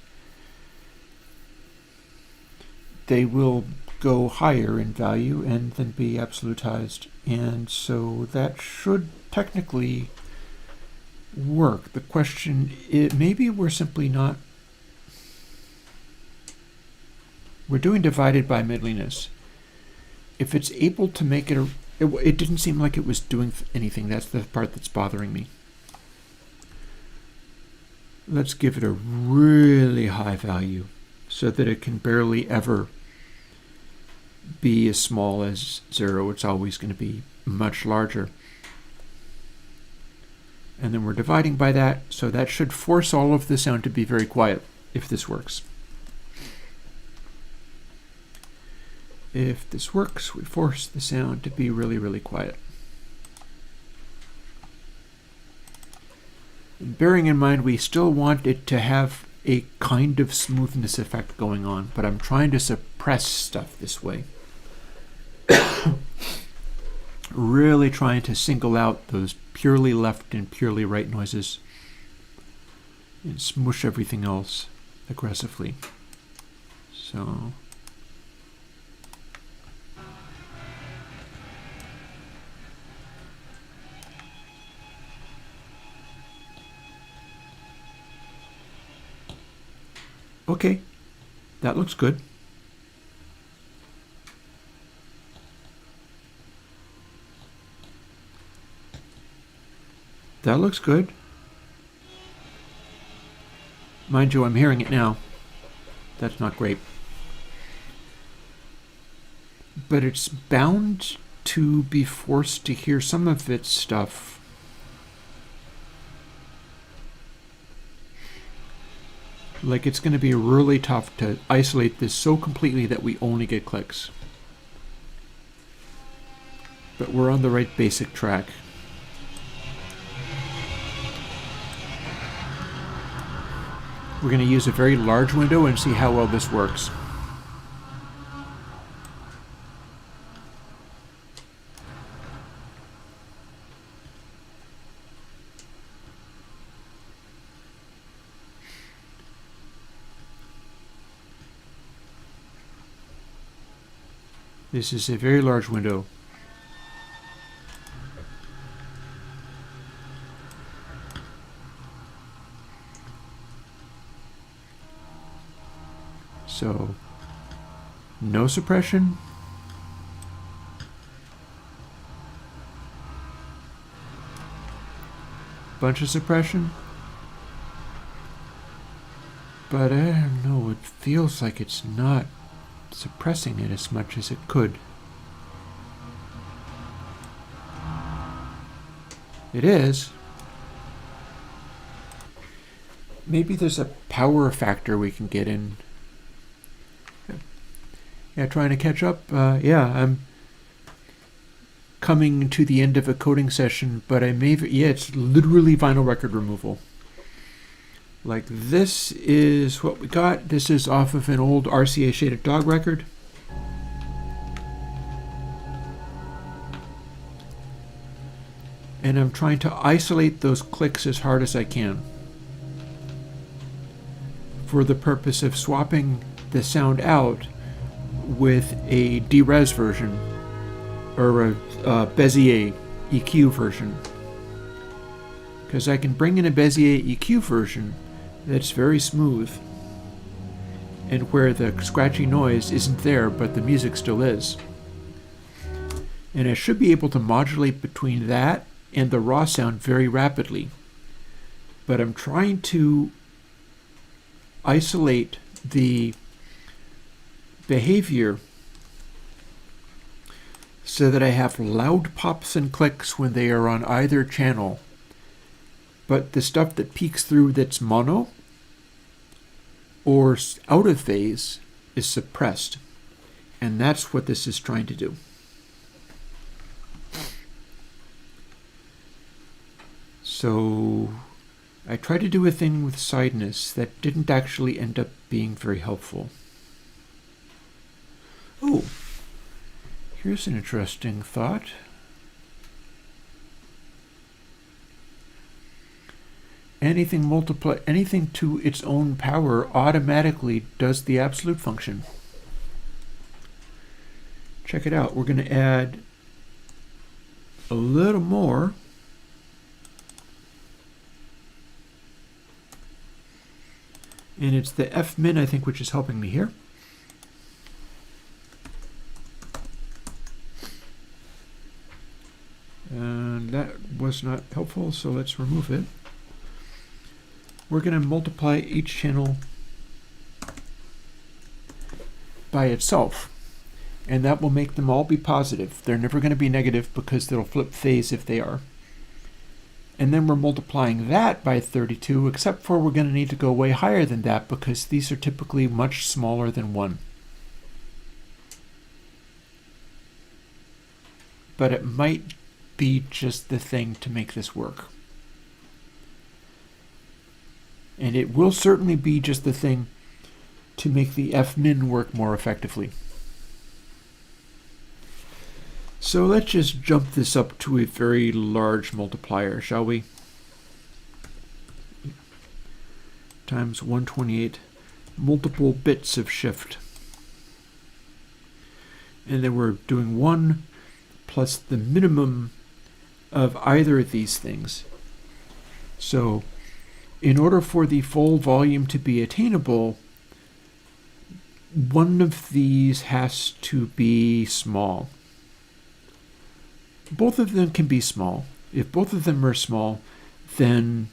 they will go higher in value and then be absolutized. And so that should technically work. The question is, maybe we're simply not, we're doing divided by middliness. If it's able to make it, it didn't seem like it was doing anything. That's the part that's bothering me. Let's give it a really high value so that it can barely ever be as small as 0. It's always going to be much larger. And then we're dividing by that, so that should force all of the sound to be very quiet, if this works. If this works, we force the sound to be really, really quiet. And bearing in mind, we still want it to have a kind of smoothness effect going on, but I'm trying to suppress stuff this way. Really trying to single out those purely left and purely right noises and smush everything else aggressively. So okay, that looks good. That looks good. Mind you, I'm hearing it now. That's not great. But it's bound to be forced to hear some of its stuff. Like, it's going to be really tough to isolate this so completely that we only get clicks. But we're on the right basic track. We're going to use a very large window and see how well this works. This is a very large window. So, no suppression. Bunch of suppression. But I don't know, it feels like it's not suppressing it as much as it could. It is. Maybe there's a power factor we can get in. Yeah, trying to catch up. Yeah, I'm coming to the end of a coding session, but I may, yeah, it's literally vinyl record removal. Like, this is what we got. This is off of an old RCA shaded dog record. And I'm trying to isolate those clicks as hard as I can for the purpose of swapping the sound out with a DRes version or a Bezier EQ version, because I can bring in a Bezier EQ version that's very smooth and where the scratchy noise isn't there but the music still is, and I should be able to modulate between that and the raw sound very rapidly but I'm trying to isolate the behavior so that I have loud pops and clicks when they are on either channel, but the stuff that peeks through that's mono or out of phase is suppressed, and that's what this is trying to do. So I tried to do a thing with sideness that didn't actually end up being very helpful. Oh, here's an interesting thought. Anything to its own power automatically does the absolute function. Check it out. We're going to add a little more. And it's the F-min, I think, which is helping me here. And that was not helpful, so let's remove it. We're going to multiply each channel by itself, and that will make them all be positive. They're never going to be negative because they'll flip phase if they are. And then we're multiplying that by 32, except for we're going to need to go way higher than that because these are typically much smaller than 1. But it might be just the thing to make this work. And it will certainly be just the thing to make the F-min work more effectively. So let's just jump this up to a very large multiplier, shall we? Times 128, multiple bits of shift. And then we're doing 1 plus the minimum of either of these things. So in order for the full volume to be attainable, one of these has to be small. Both of them can be small. If both of them are small, then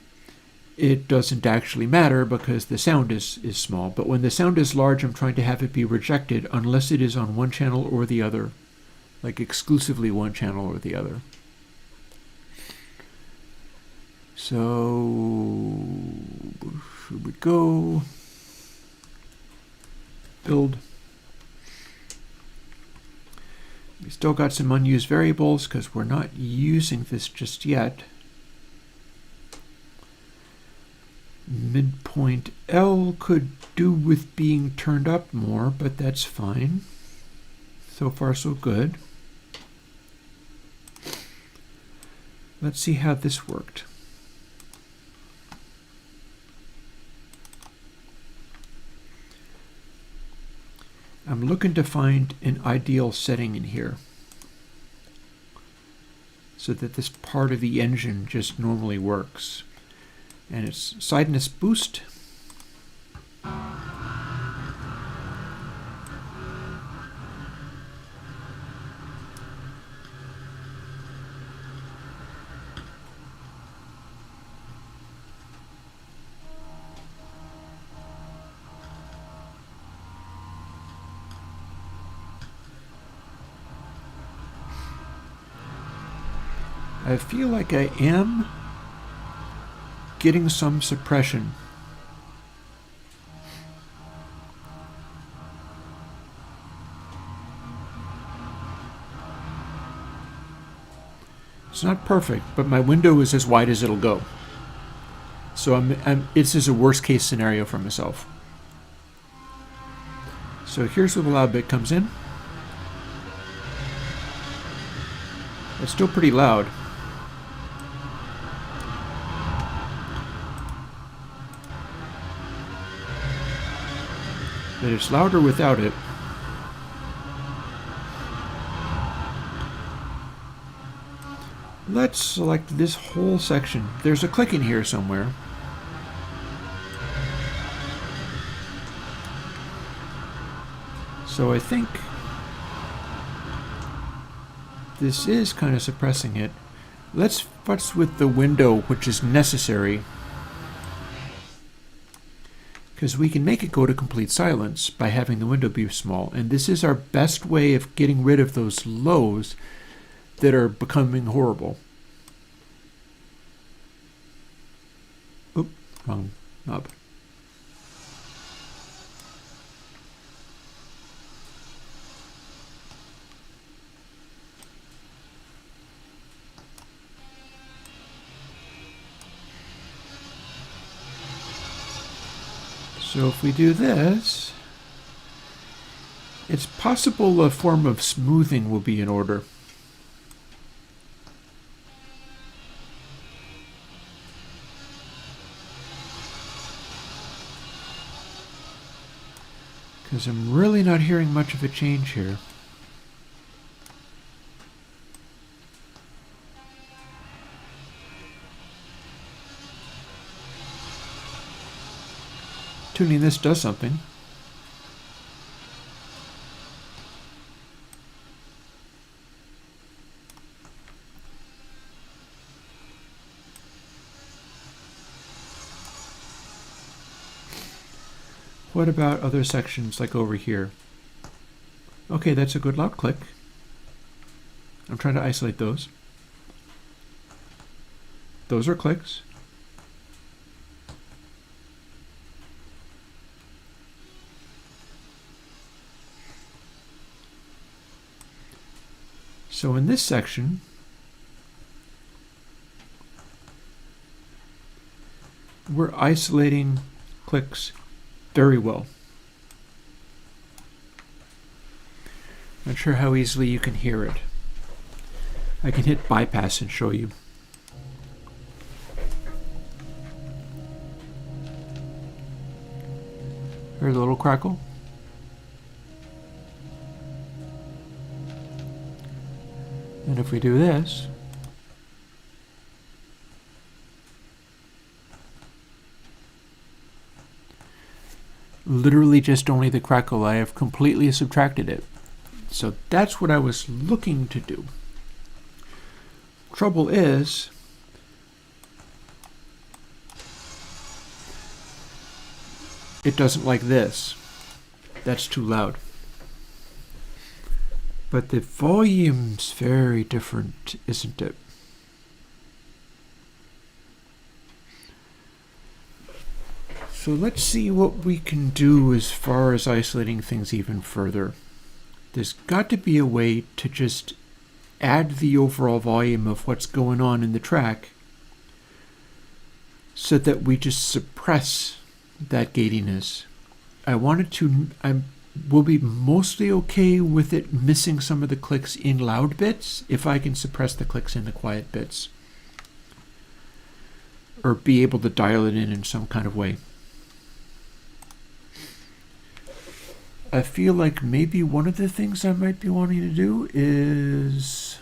it doesn't actually matter because the sound is small. But when the sound is large, I'm trying to have it be rejected unless it is on one channel or the other, like exclusively one channel or the other. So, should we go build? We still got some unused variables because we're not using this just yet. Midpoint L could do with being turned up more, but that's fine. So far, so good. Let's see how this worked. I'm looking to find an ideal setting in here so that this part of the engine just normally works. And it's sideness boost. I feel like I am getting some suppression. It's not perfect, but my window is as wide as it'll go. So this is a worst case scenario for myself. So here's where the loud bit comes in. It's still pretty loud. But it's louder without it. Let's select this whole section. There's a click in here somewhere. So I think this is kind of suppressing it. Let's futz with the window, which is necessary. because we can make it go to complete silence by having the window be small. And this is our best way of getting rid of those lows that are becoming horrible. Oop, wrong knob. So if we do this, it's possible a form of smoothing will be in order. Because I'm really not hearing much of a change here. Tuning this does something. What about other sections like over here? Okay, that's a good loud click. I'm trying to isolate those. Those are clicks. So in this section, we're isolating clicks very well. Not sure how easily you can hear it. I can hit bypass and show you. Here's a little crackle. And if we do this, literally just only the crackle. I have completely subtracted it. So that's what I was looking to do. Trouble is, it doesn't like this. That's too loud. But the volume's very different, isn't it? So let's see what we can do as far as isolating things even further. There's got to be a way to just add the overall volume of what's going on in the track so that we just suppress that gatiness. I will be mostly okay with it missing some of the clicks in loud bits if I can suppress the clicks in the quiet bits, or be able to dial it in some kind of way. I feel like maybe one of the things I might be wanting to do is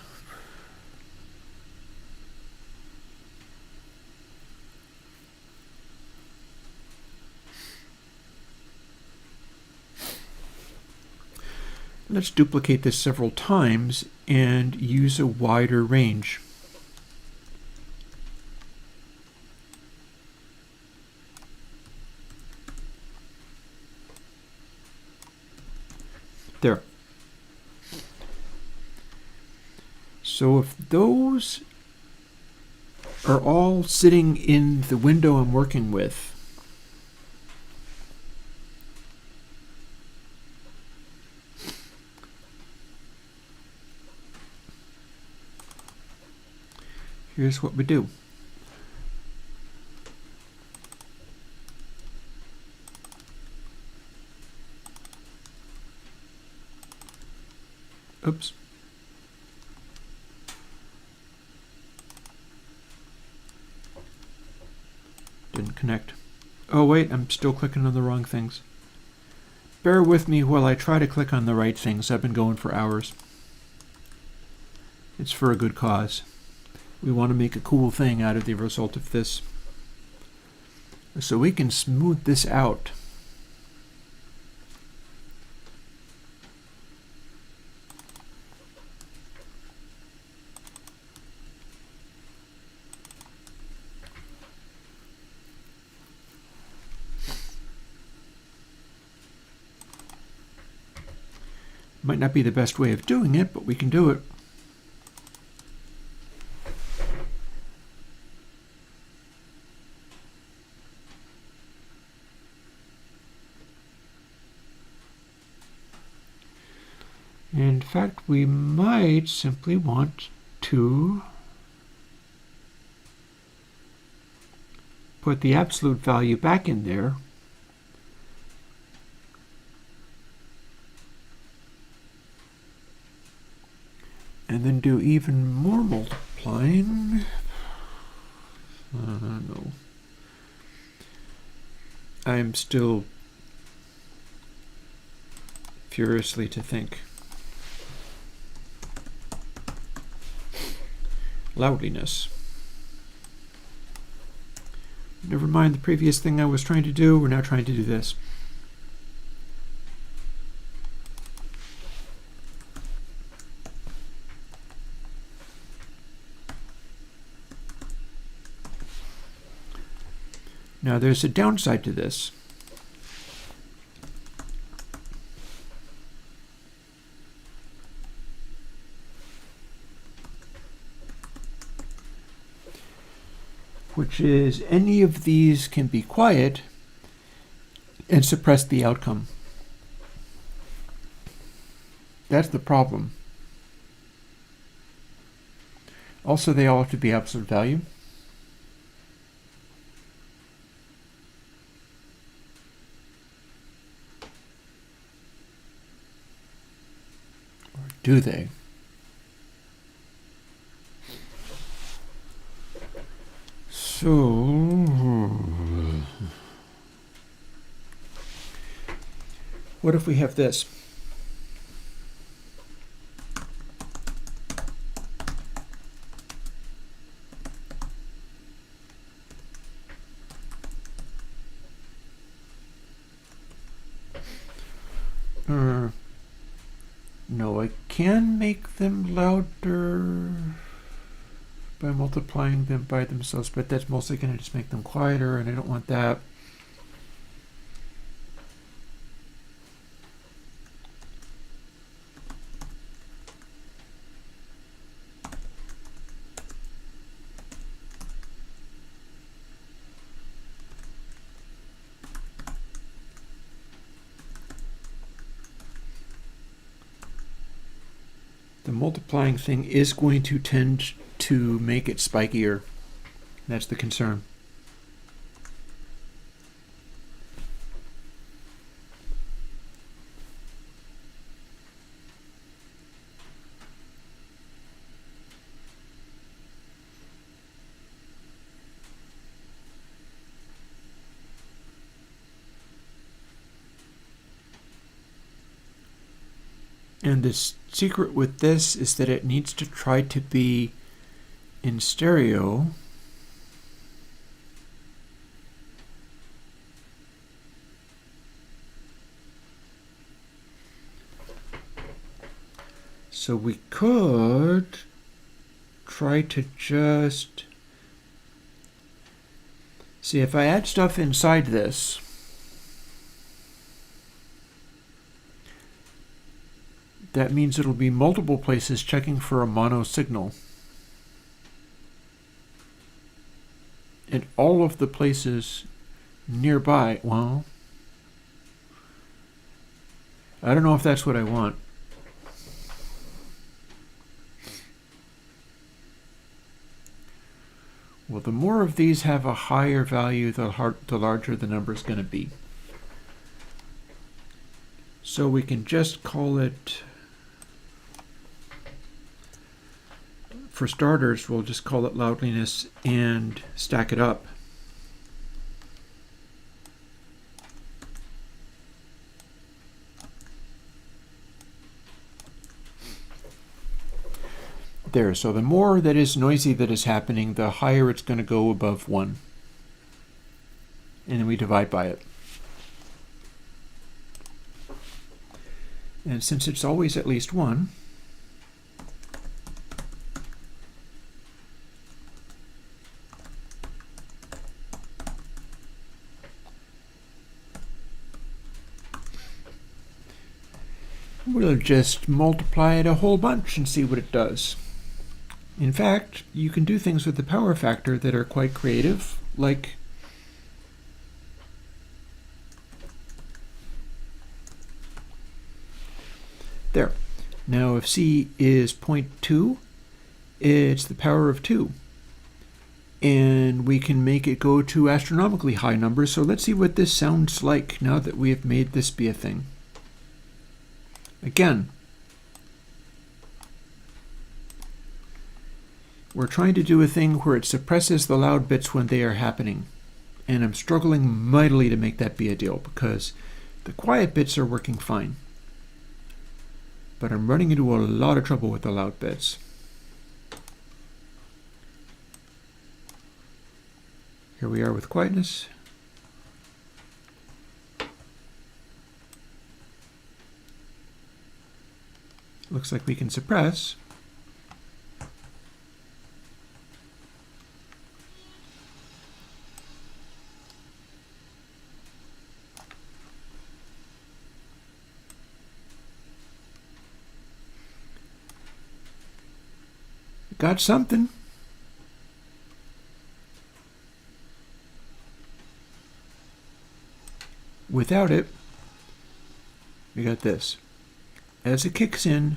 let's duplicate this several times and use a wider range. There. So if those are all sitting in the window I'm working with, here's what we do. Oops. Didn't connect. Oh wait, I'm still clicking on the wrong things. Bear with me while I try to click on the right things. I've been going for hours. It's for a good cause. We want to make a cool thing out of the result of this. So we can smooth this out. Might not be the best way of doing it, but we can do it. In fact, we might simply want to put the absolute value back in there. And then do even more multiplying. No. I'm still furiously to think. Loudliness. Never mind the previous thing I was trying to do, we're now trying to do this. Now there's a downside to this. Which is any of these can be quiet and suppress the outcome. That's the problem. Also, they all have to be absolute value. Or do they? So, what if we have this? No, I can make them louder by multiplying them by themselves, but that's mostly going to just make them quieter, and I don't want that. The multiplying thing is going to tend to make it spikier. That's the concern. And the secret with this is that it needs to try to be in stereo. So we could try to just see if I add stuff inside this. That means it'll be multiple places checking for a mono signal. And all of the places nearby, well, I don't know if that's what I want. Well, the more of these have a higher value, the larger the number is going to be. So we can just call it, for starters, we'll just call it loudliness and stack it up. There, so the more that is noisy that is happening, the higher it's going to go above 1. And then we divide by it. And since it's always at least 1, We'll just multiply it a whole bunch and see what it does. In fact, you can do things with the power factor that are quite creative, like there. Now if C is 0.2, it's the power of 2. And we can make it go to astronomically high numbers, so let's see what this sounds like now that we have made this be a thing. Again, we're trying to do a thing where it suppresses the loud bits when they are happening. And I'm struggling mightily to make that be a deal because the quiet bits are working fine. But I'm running into a lot of trouble with the loud bits. Here we are with quietness. Looks like we can suppress. Got something. Without it, we got this. As it kicks in,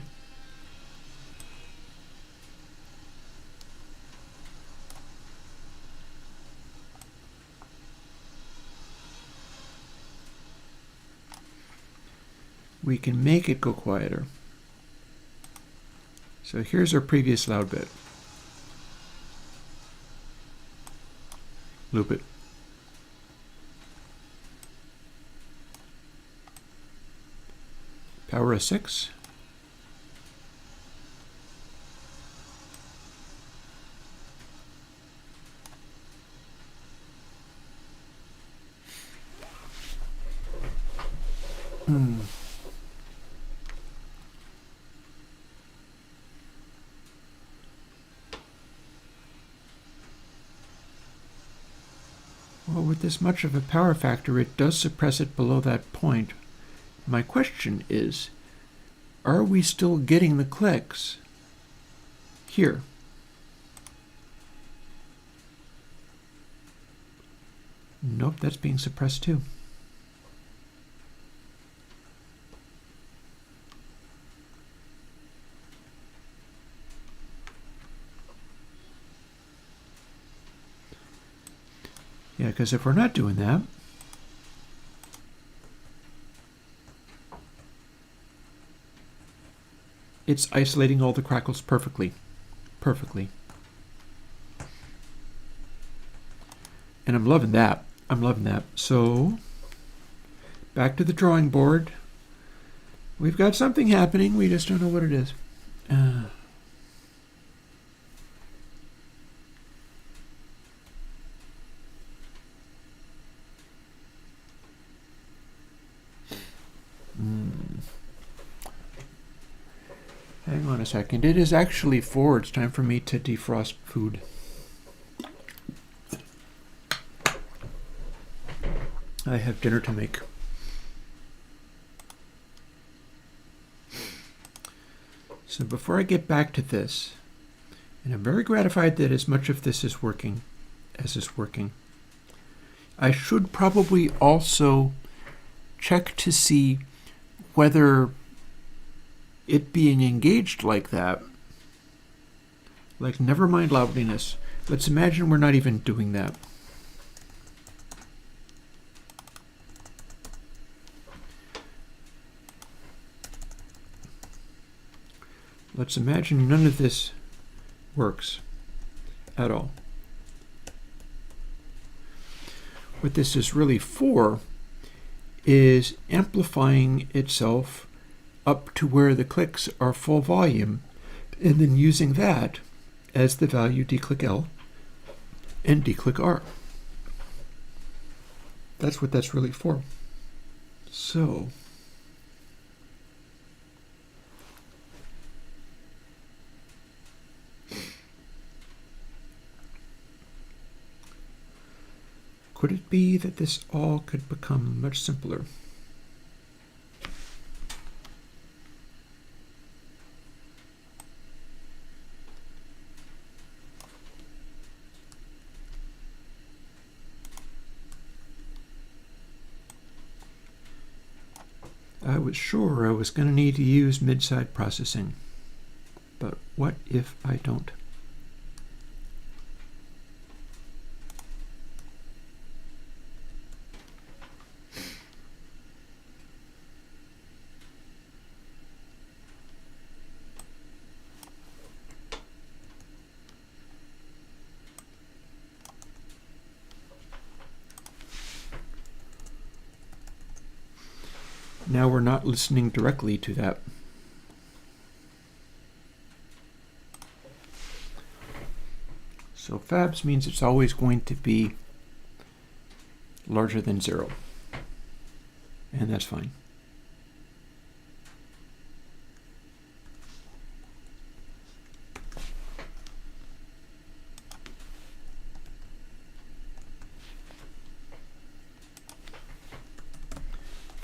we can make it go quieter. So here's our previous loud bit. Loop it. Power of 6. Well, with this much of a power factor, it does suppress it below that point. My question is, are we still getting the clicks here? Nope, that's being suppressed too. Yeah, because if we're not doing that, it's isolating all the crackles perfectly. Perfectly. And I'm loving that. I'm loving that. So, back to the drawing board. We've got something happening. We just don't know what it is. Hang on a second. It is actually 4. It's time for me to defrost food. I have dinner to make. So before I get back to this, and I'm very gratified that as much of this is working as is working, I should probably also check to see whether it being engaged like that, like never mind loudliness. Let's imagine we're not even doing that. Let's imagine none of this works at all. What this is really for is amplifying itself up to where the clicks are full volume, and then using that as the value declick L and declick R. That's what that's really for. So, could it be that this all could become much simpler? I was sure I was going to need to use mid-side processing, but what if I don't? Now we're not listening directly to that. So fabs means it's always going to be larger than 0. And that's fine.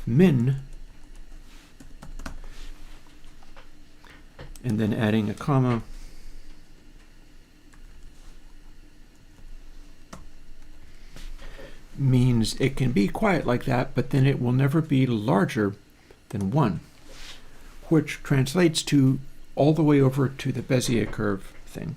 Min, and then adding a comma, means it can be quiet like that, but then it will never be larger than 1, which translates to all the way over to the Bezier curve thing.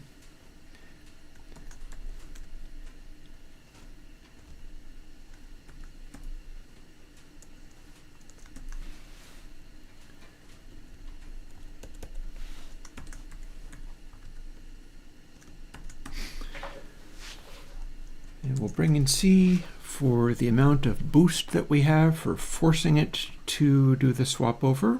And we'll bring in C for the amount of boost that we have for forcing it to do the swap over.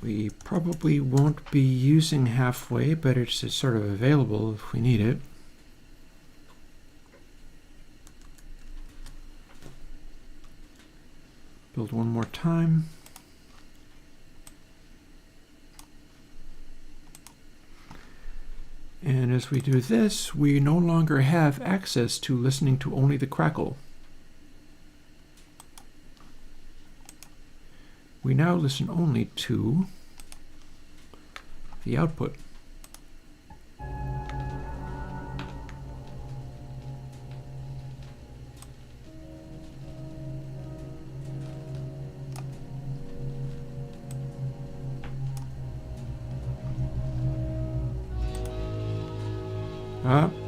We probably won't be using halfway, but it's sort of available if we need it. Build one more time. And as we do this, we no longer have access to listening to only the crackle. We now listen only to the output.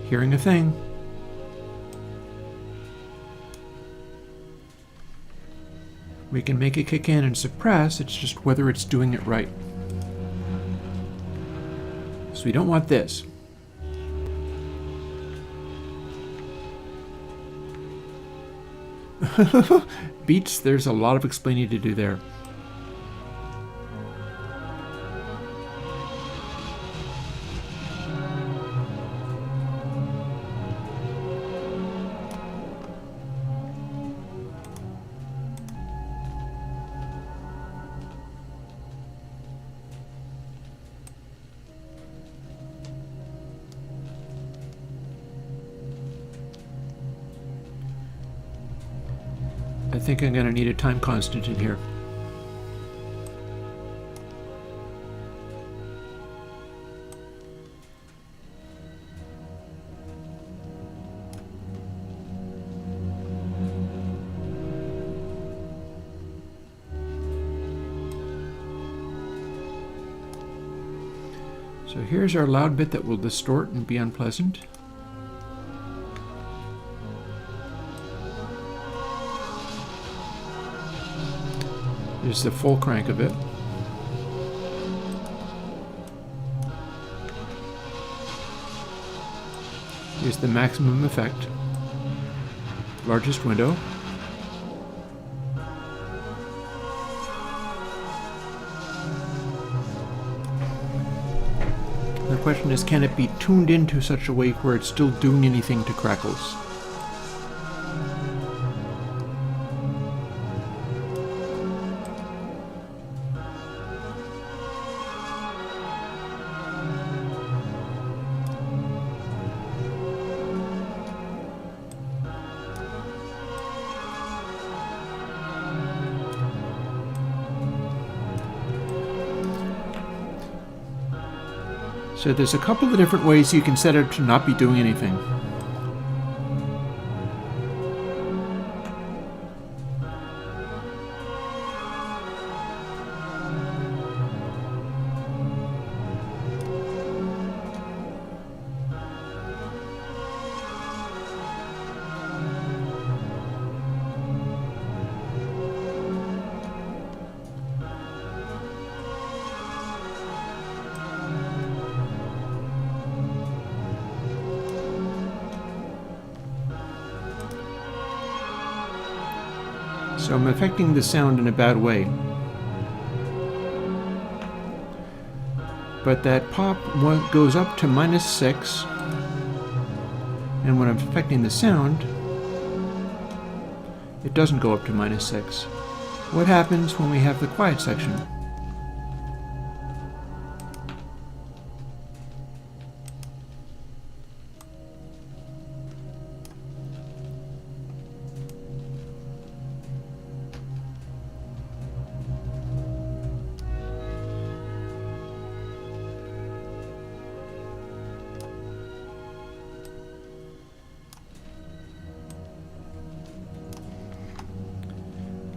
Hearing a thing. We can make it kick in and suppress, it's just whether it's doing it right. So we don't want this. Beats, there's a lot of explaining to do there. I think I'm going to need a time constant in here. So here's our loud bit that will distort and be unpleasant. Here's the full crank of it. Here's the maximum effect. Largest window. The question is, can it be tuned into such a way where it's still doing anything to crackles? So there's a couple of different ways you can set it to not be doing anything. So I'm affecting the sound in a bad way. But that pop goes up to -6, and when I'm affecting the sound, it doesn't go up to -6. What happens when we have the quiet section?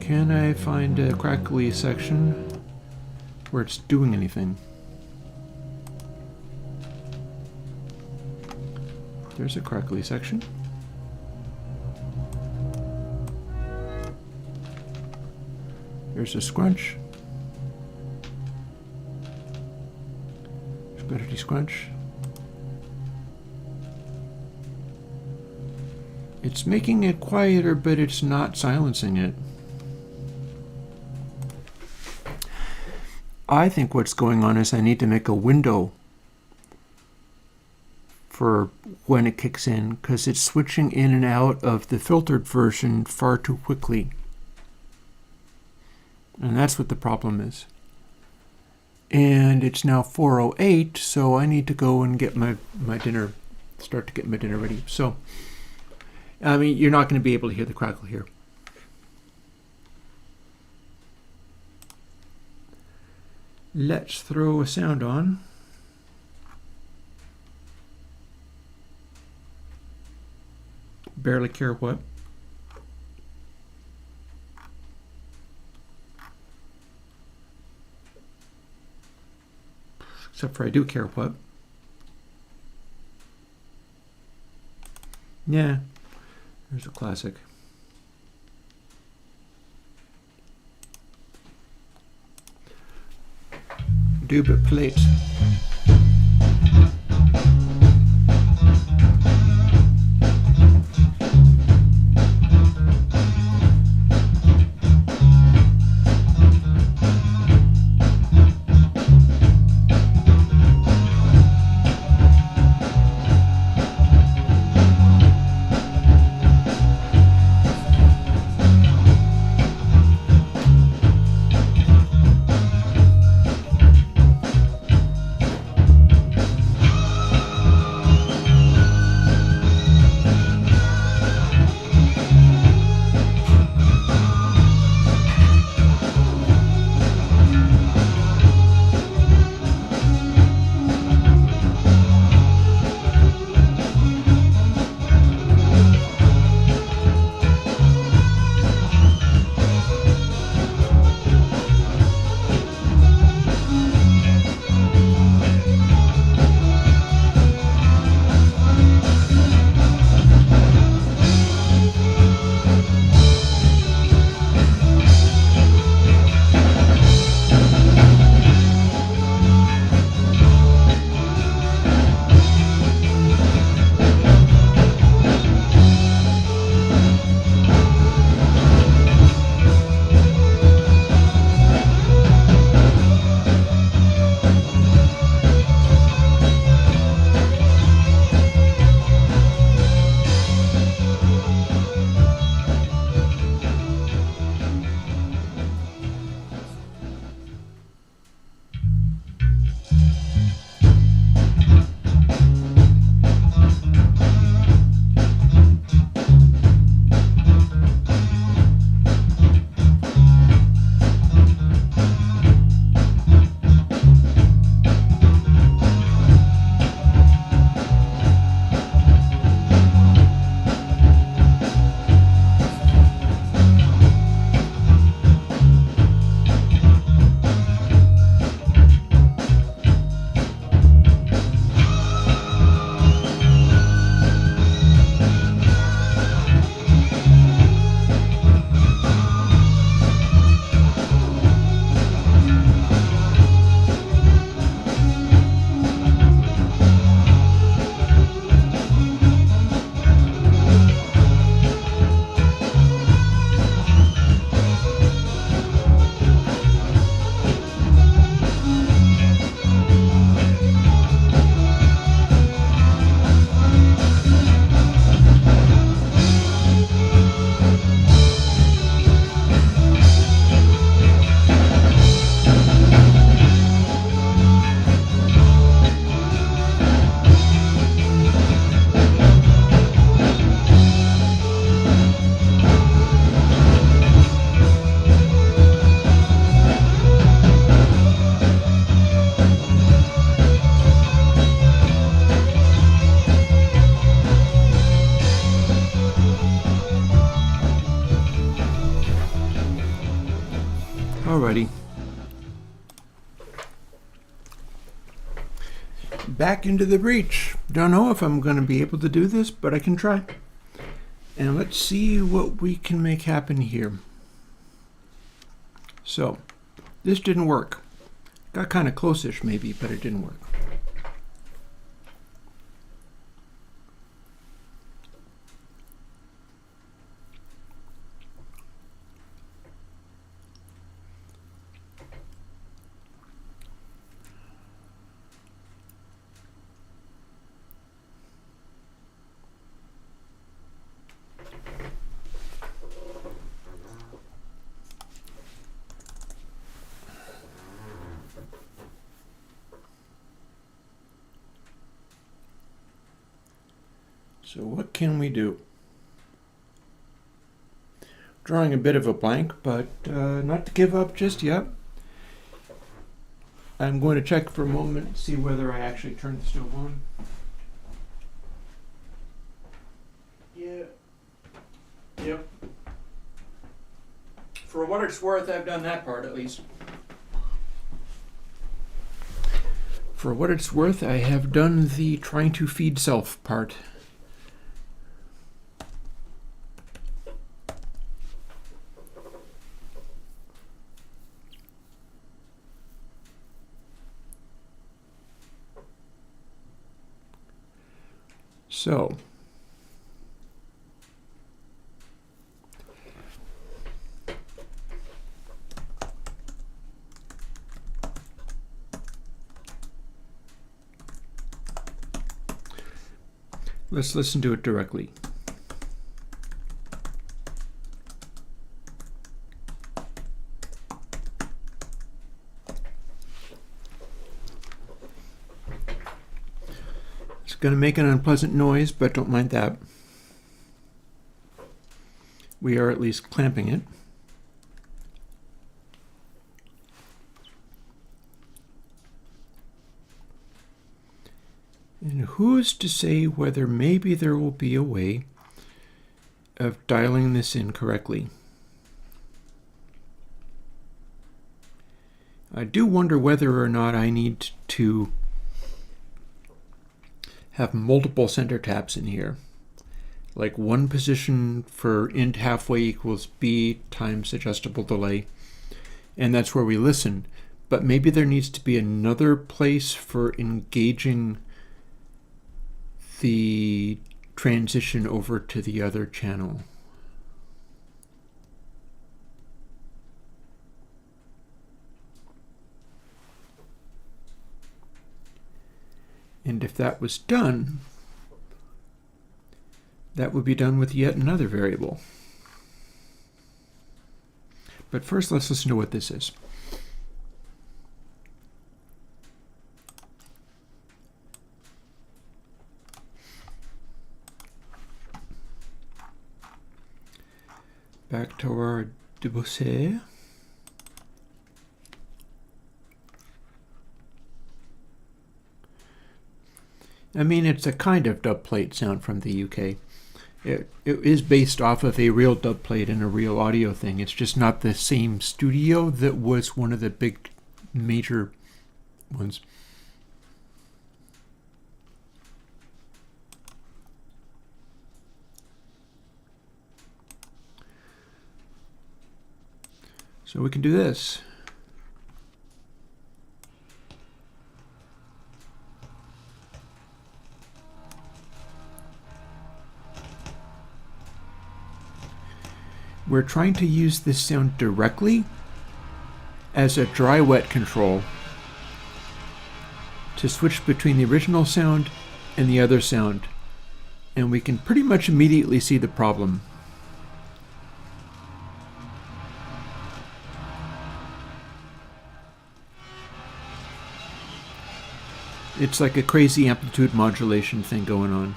Can I find a crackly section where it's doing anything? There's a crackly section. There's a scrunch. Spaghetti scrunch. It's making it quieter, but it's not silencing it. I think what's going on is I need to make a window for when it kicks in, because it's switching in and out of the filtered version far too quickly. And that's what the problem is. And it's now 4:08, so I need to go and get my dinner, start to get my dinner ready. So, I mean, you're not going to be able to hear the crackle here. Let's throw a sound on. Barely care what. Except for I do care what. Yeah, there's a classic. Dubit plate. Back into the breach. Don't know if I'm going to be able to do this, but I can try. And let's see what we can make happen here. So, this didn't work. Got kind of close-ish maybe, but it didn't work. So what can we do? Drawing a bit of a blank, but not to give up just yet. I'm going to check for a moment, see whether I actually turned the stove on. Yeah. Yep. For what it's worth, I've done that part at least. For what it's worth, I have done the trying to feed self part. So, let's listen to it directly. It's going to make an unpleasant noise, but don't mind that. We are at least clamping it. And who's to say whether maybe there will be a way of dialing this in correctly? I do wonder whether or not I need to have multiple center taps in here. Like one position for int halfway equals b times adjustable delay. And that's where we listen. But maybe there needs to be another place for engaging the transition over to the other channel. And if that was done, that would be done with yet another variable. But first, let's listen to what this is. Back to our debusser. I mean, it's a kind of dub plate sound from the UK. It is based off of a real dub plate and a real audio thing. It's just not the same studio that was one of the big major ones. So we can do this. We're trying to use this sound directly as a dry-wet control to switch between the original sound and the other sound. And we can pretty much immediately see the problem. It's like a crazy amplitude modulation thing going on.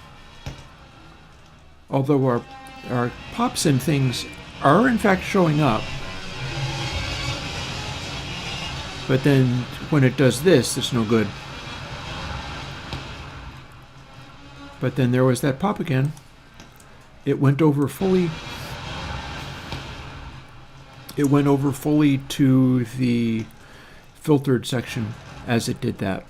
Although our pops and things are in fact showing up. But then when it does this, it's no good. But then there was that pop again. It went over fully. It went over fully to the filtered section as it did that.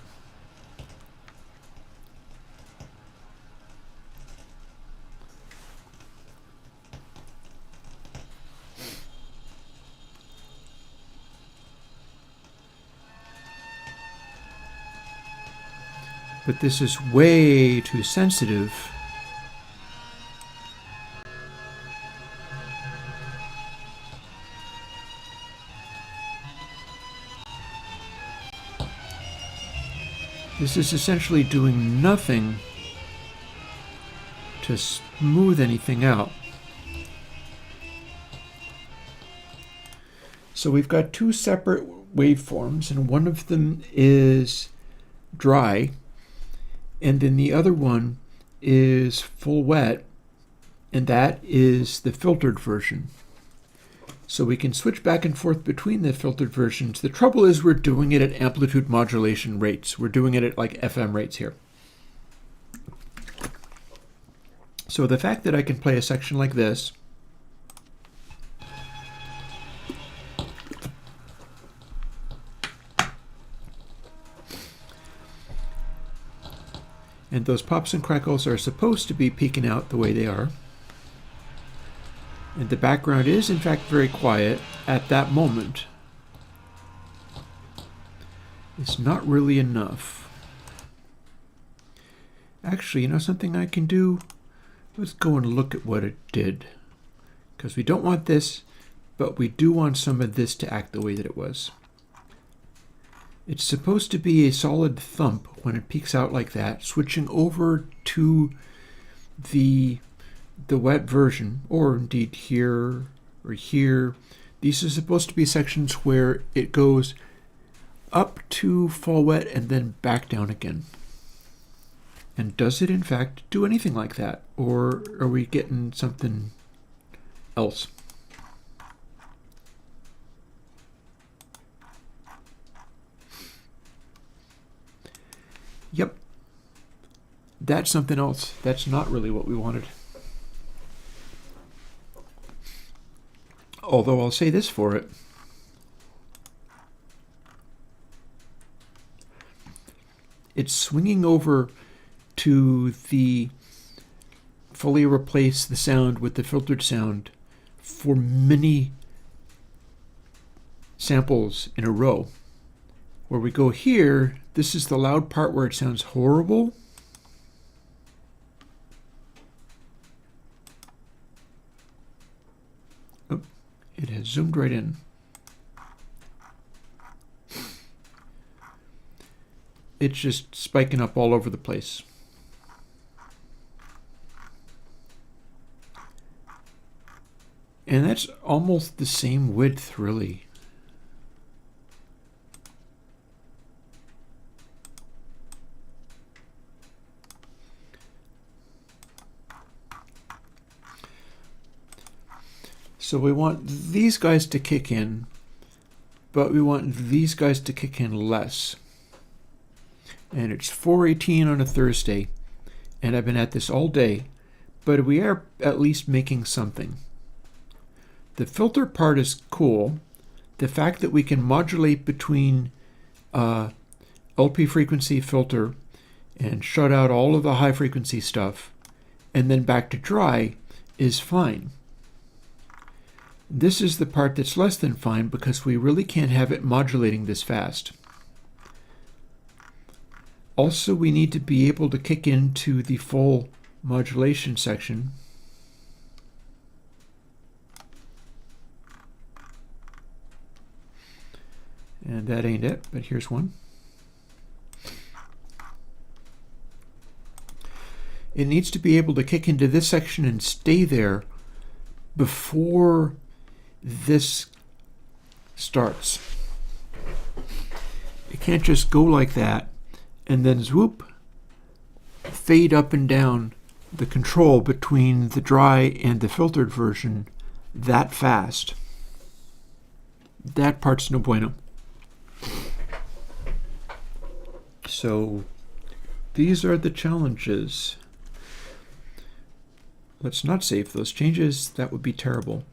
but this is way too sensitive. This is essentially doing nothing to smooth anything out. So we've got two separate waveforms, and one of them is dry, and then the other one is full wet, and that is the filtered version. So we can switch back and forth between the filtered versions. The trouble is we're doing it at amplitude modulation rates. We're doing it at like FM rates here. So the fact that I can play a section like this, and those pops and crackles are supposed to be peeking out the way they are, and the background is in fact very quiet at that moment, it's not really enough. Actually, you know something I can do? Let's go and look at what it did. Because we don't want this, but we do want some of this to act the way that it was. It's supposed to be a solid thump when it peaks out like that. Switching over to the wet version, or indeed here or here, these are supposed to be sections where it goes up to full wet and then back down again. And does it in fact do anything like that? Or are we getting something else? Yep. That's something else. That's not really what we wanted. Although I'll say this for it. It's swinging over to the fully replace the sound with the filtered sound for many samples in a row. Where we go here, this is the loud part where it sounds horrible. Oh, it has zoomed right in. It's just spiking up all over the place. And that's almost the same width, really. So we want these guys to kick in, but we want these guys to kick in less. And it's 4:18 on a Thursday, and I've been at this all day, but we are at least making something. The filter part is cool. The fact that we can modulate between LP frequency filter and shut out all of the high frequency stuff and then back to dry is fine. This is the part that's less than fine because we really can't have it modulating this fast. Also, we need to be able to kick into the full modulation section. And that ain't it, but here's one. It needs to be able to kick into this section and stay there before this starts. It can't just go like that and then swoop, fade up and down the control between the dry and the filtered version that fast. That part's no bueno. So these are the challenges. Let's not save those changes. That would be terrible.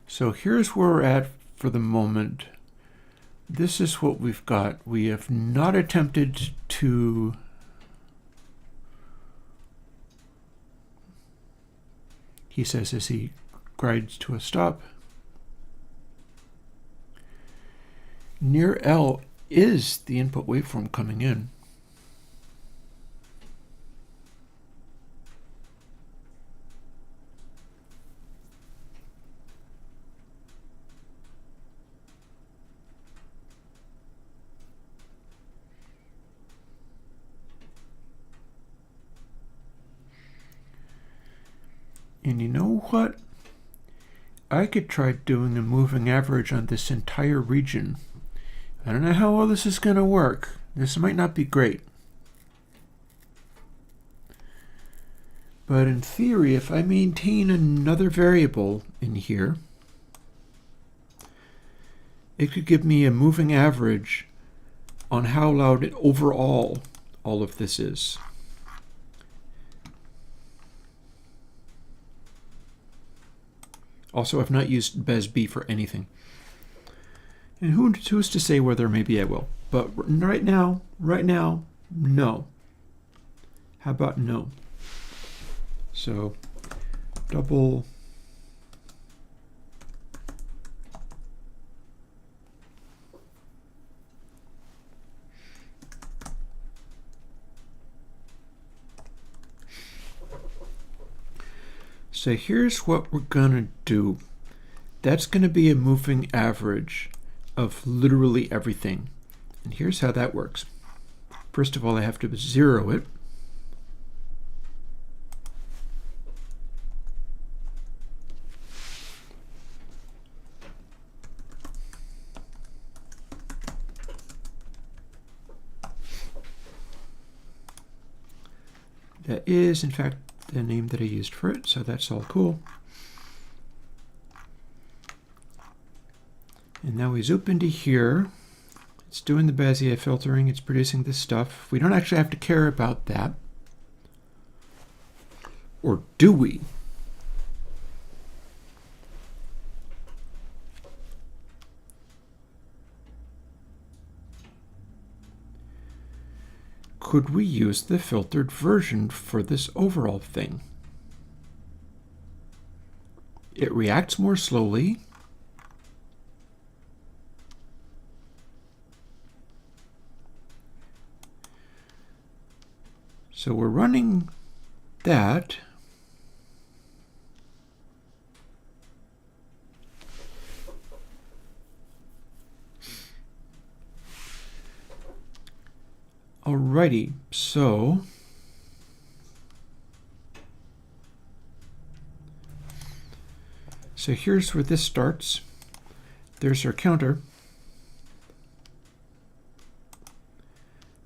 So here's where we're at for the moment. This is what we've got. We have not attempted to he says as he grinds to a stop. near L is the input waveform coming in. And you know what? I could try doing a moving average on this entire region. I don't know how well this is going to work. This might not be great. But in theory, if I maintain another variable in here, it could give me a moving average on how loud overall all of this is. Also, I've not used BESB for anything. And who's to say whether maybe I will? But right now, no. How about no? So, double So here's what we're gonna do. That's gonna be a moving average of literally everything. And here's how that works. First of all, I have to zero it. That is, in fact, the name that I used for it, so that's all cool. And now we zoom into here. It's doing the Bezier filtering, it's producing this stuff. We don't actually have to care about that. Or do we? Could we use the filtered version for this overall thing? It reacts more slowly. So we're running that. Alrighty, so here's where this starts. There's our counter.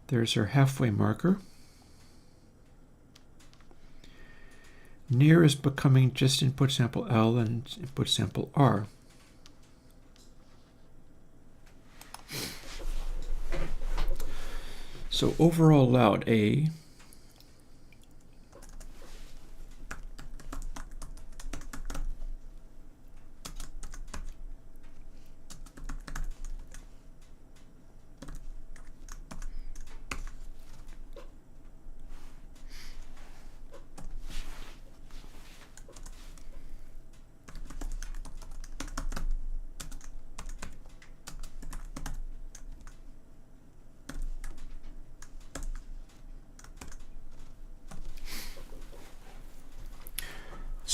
There's our halfway marker. Near is becoming just input sample L and input sample R. So overall loud A,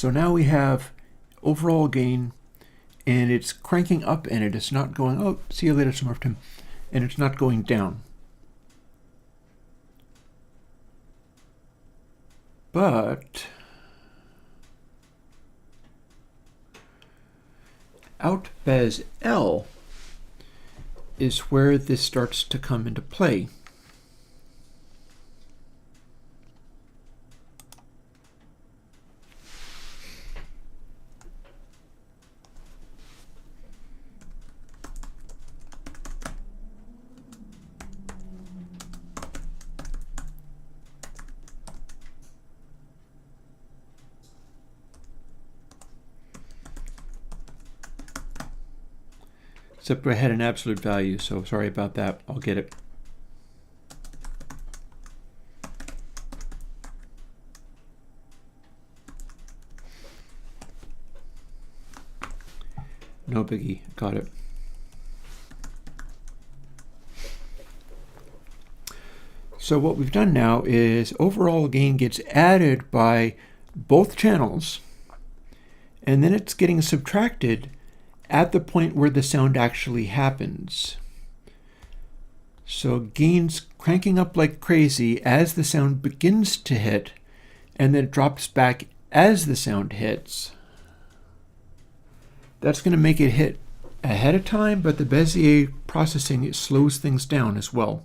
so now we have overall gain, and it's cranking up, and it is not going, oh, see you later, Smurfton, and it's not going down. But out Bez L is where this starts to come into play. Except I had an absolute value, so sorry about that. I'll get it. No biggie. Got it. So what we've done now is overall gain gets added by both channels, and then it's getting subtracted at the point where the sound actually happens. So gain's cranking up like crazy as the sound begins to hit, and then drops back as the sound hits. That's going to make it hit ahead of time, but the Bezier processing, it slows things down as well.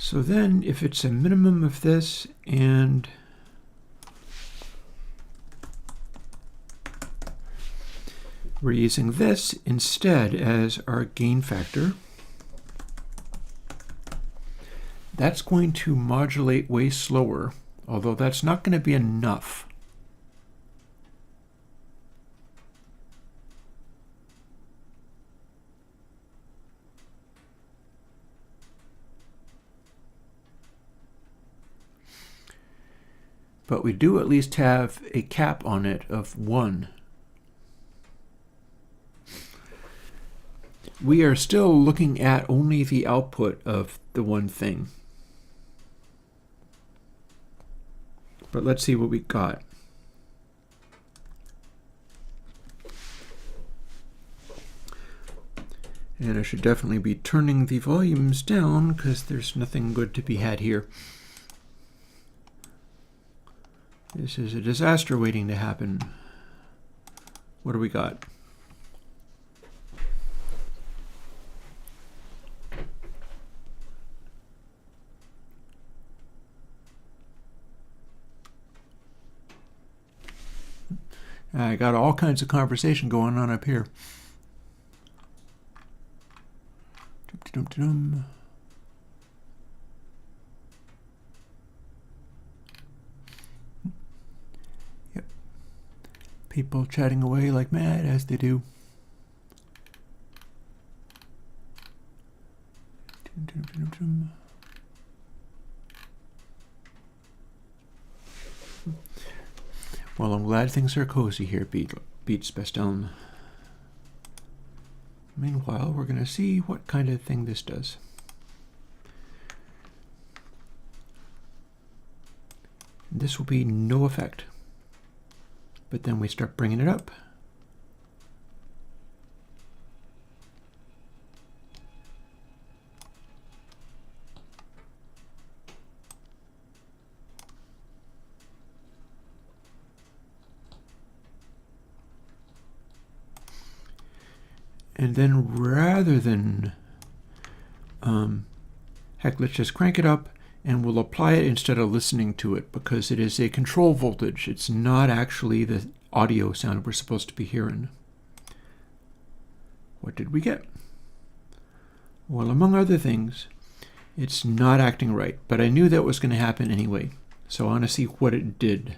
So then if it's a minimum of this and we're using this instead as our gain factor, that's going to modulate way slower, although that's not going to be enough. But we do at least have a cap on it of 1. We are still looking at only the output of the one thing. But let's see what we got. And I should definitely be turning the volumes down because there's nothing good to be had here. This is a disaster waiting to happen. What do we got? I got all kinds of conversation going on up here. Dum-de-dum-de-dum. Yep. People chatting away like mad as they do. Dum-de-dum-de-dum. Well, I'm glad things are cozy here, Beats Basteln. Meanwhile, we're going to see what kind of thing this does. This will be no effect. But then we start bringing it up. And then rather than, heck, let's just crank it up and we'll apply it instead of listening to it because it is a control voltage. It's not actually the audio sound we're supposed to be hearing. What did we get? Well, among other things, it's not acting right, but I knew that was going to happen anyway. So I want to see what it did.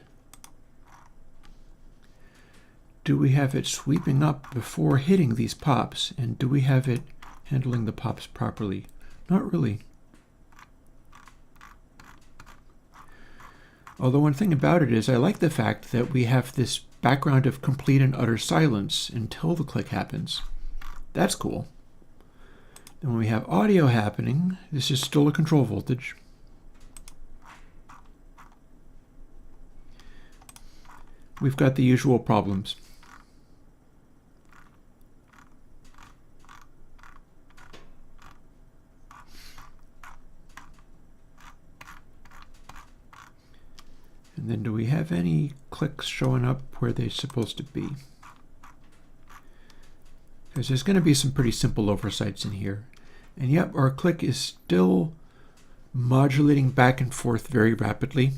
Do we have it sweeping up before hitting these pops? And do we have it handling the pops properly? Not really. Although one thing about it is I like the fact that we have this background of complete and utter silence until the click happens. That's cool. Then when we have audio happening, this is still a control voltage. We've got the usual problems. And then do we have any clicks showing up where they're supposed to be? Because there's going to be some pretty simple oversights in here. And yep, our click is still modulating back and forth very rapidly.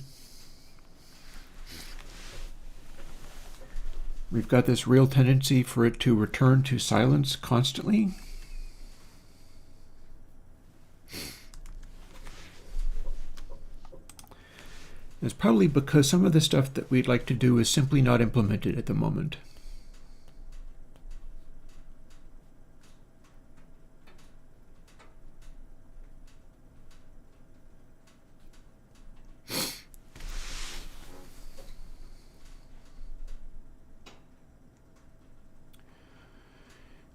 We've got this real tendency for it to return to silence constantly. It's probably because some of the stuff that we'd like to do is simply not implemented at the moment.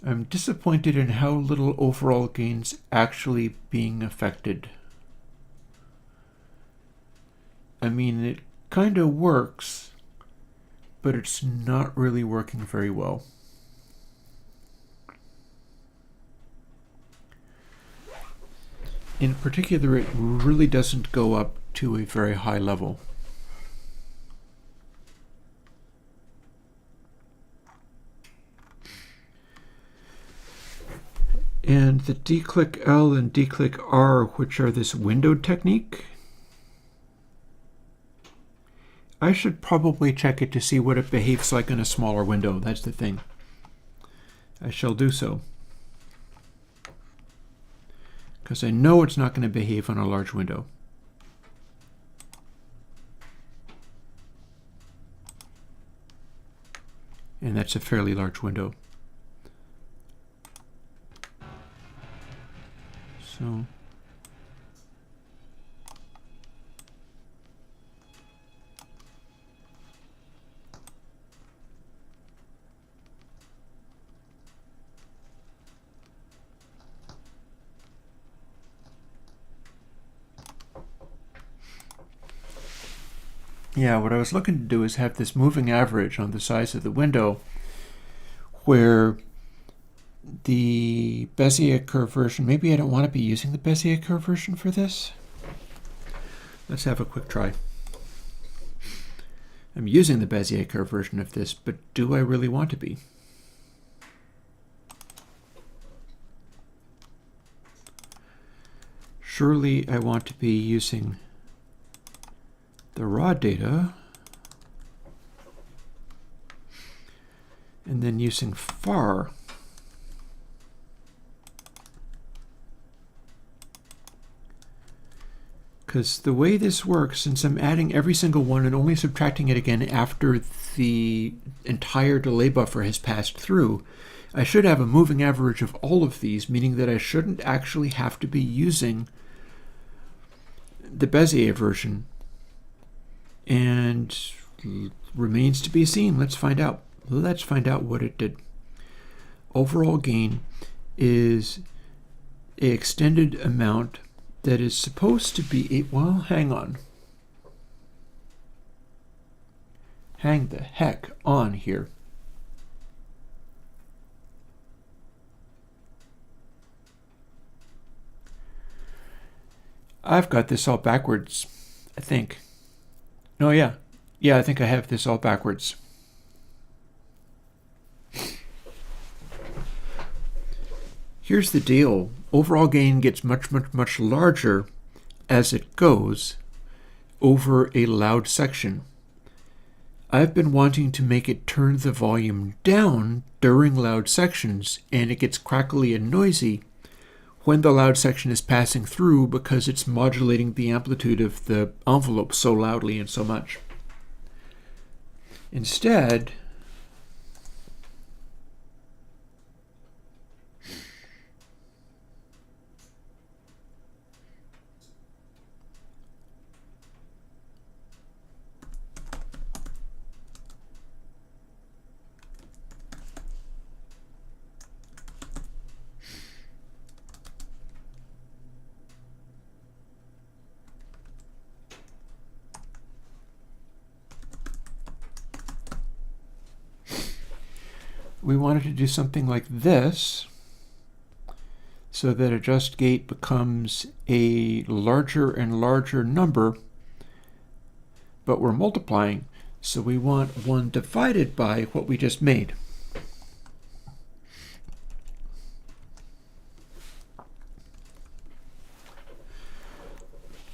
I'm disappointed in how little overall gain's actually being affected. I mean, it kind of works, but it's not really working very well. In particular, it really doesn't go up to a very high level. And the D-click L and D-click R, which are this windowed technique, I should probably check it to see what it behaves like in a smaller window. That's the thing. I shall do so, because I know it's not going to behave on a large window. And that's a fairly large window. So yeah, what I was looking to do is have this moving average on the size of the window where the Bezier curve version, maybe I don't want to be using the Bezier curve version for this. Let's have a quick try. I'm using the Bezier curve version of this, but do I really want to be? Surely I want to be using the raw data and then using far. Because the way this works, since I'm adding every single one and only subtracting it again after the entire delay buffer has passed through, I should have a moving average of all of these, meaning that I shouldn't actually have to be using the Bezier version. And remains to be seen. Let's find out. Let's find out what it did. Overall gain is an extended amount that is supposed to be, well, hang on. Hang the heck on here. I've got this all backwards, I think. No, yeah. Yeah, I think I have this all backwards. Here's the deal. Overall gain gets much, much, much larger as it goes over a loud section. I've been wanting to make it turn the volume down during loud sections, and it gets crackly and noisy when the loud section is passing through because it's modulating the amplitude of the envelope so loudly and so much. Instead, we wanted to do something like this so that adjust gate becomes a larger and larger number, but we're multiplying, so we want 1 divided by what we just made.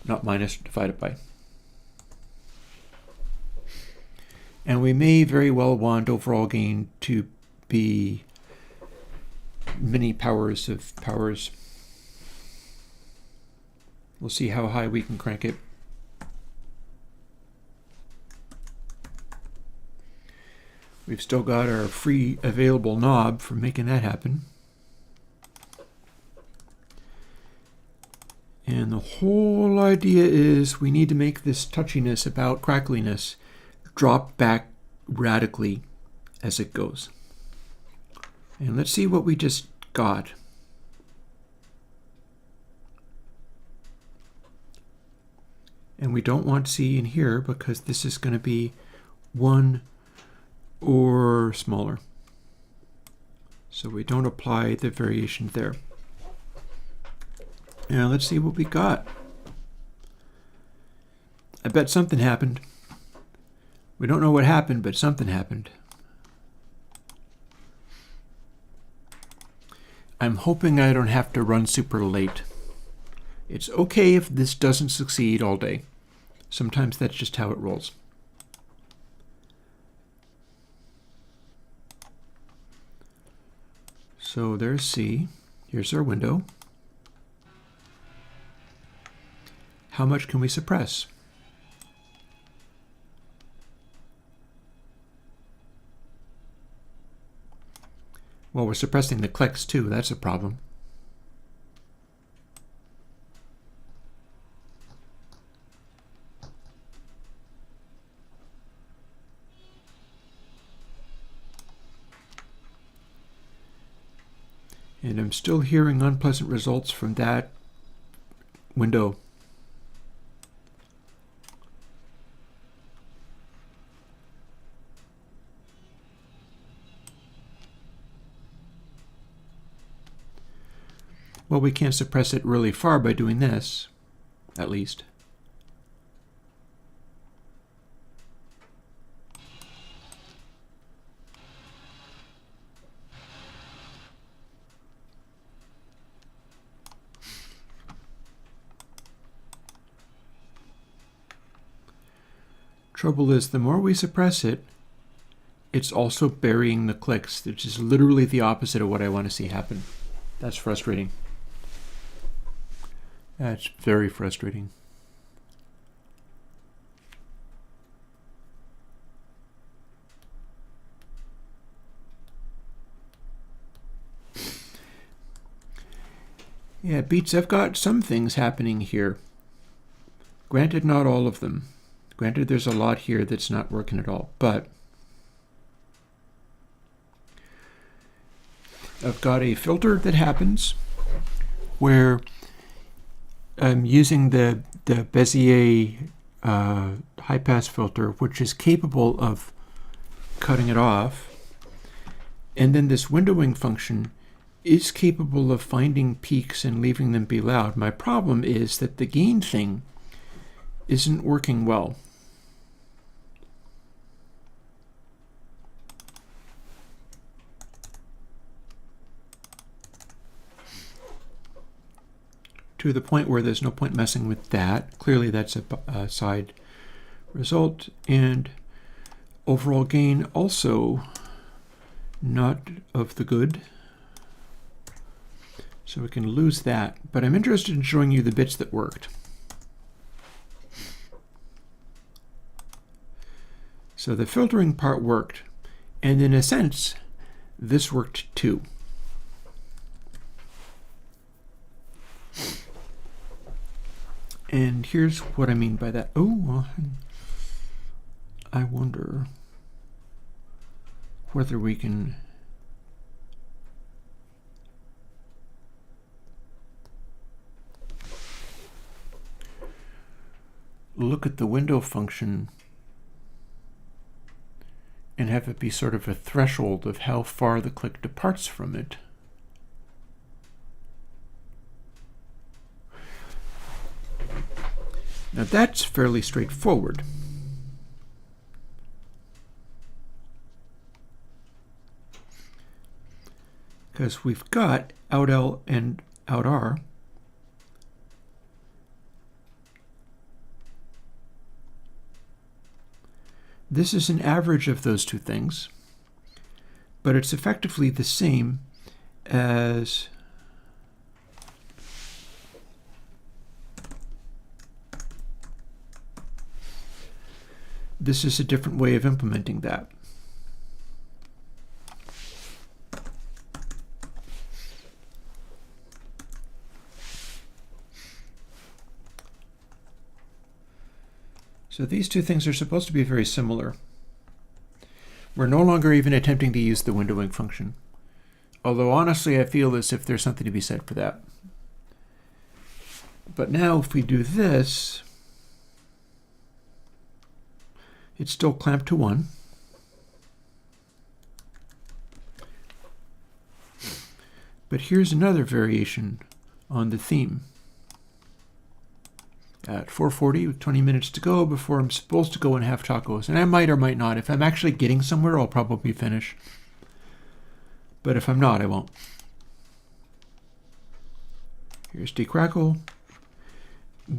Not minus, divided by. And we may very well want overall gain to be many powers of powers. We'll see how high we can crank it. We've still got our free available knob for making that happen. And the whole idea is we need to make this touchiness about crackliness drop back radically as it goes. And let's see what we just got. And we don't want C in here because this is going to be 1 or smaller. So we don't apply the variation there. Now let's see what we got. I bet something happened. We don't know what happened, but something happened. I'm hoping I don't have to run super late. It's okay if this doesn't succeed all day. Sometimes that's just how it rolls. So there's C. Here's our window. How much can we suppress? Well, we're suppressing the clicks too. That's a problem. And I'm still hearing unpleasant results from that window. Well, we can't suppress it really far by doing this, at least. Trouble is, the more we suppress it, it's also burying the clicks, which is literally the opposite of what I want to see happen. That's frustrating. That's very frustrating. Yeah, Beats, I've got some things happening here. Granted, not all of them. Granted, there's a lot here that's not working at all, but I've got a filter that happens where I'm using the Bezier high-pass filter, which is capable of cutting it off. And then this windowing function is capable of finding peaks and leaving them be loud. My problem is that the gain thing isn't working well. To the point where there's no point messing with that. Clearly that's a side result. And overall gain also not of the good. So we can lose that. But I'm interested in showing you the bits that worked. So the filtering part worked. And in a sense, this worked too. And here's what I mean by that. Oh, I wonder whether we can look at the window function and have it be sort of a threshold of how far the click departs from it. Now that's fairly straightforward. Because we've got out L and out R. This is an average of those two things, but it's effectively the same as this is a different way of implementing that. So these two things are supposed to be very similar. We're no longer even attempting to use the windowing function. Although honestly, I feel as if there's something to be said for that. But now if we do this, it's still clamped to 1. But here's another variation on the theme. At 4:40 with 20 minutes to go before I'm supposed to go and have tacos. And I might or might not. If I'm actually getting somewhere, I'll probably finish. But if I'm not, I won't. Here's De-crackle.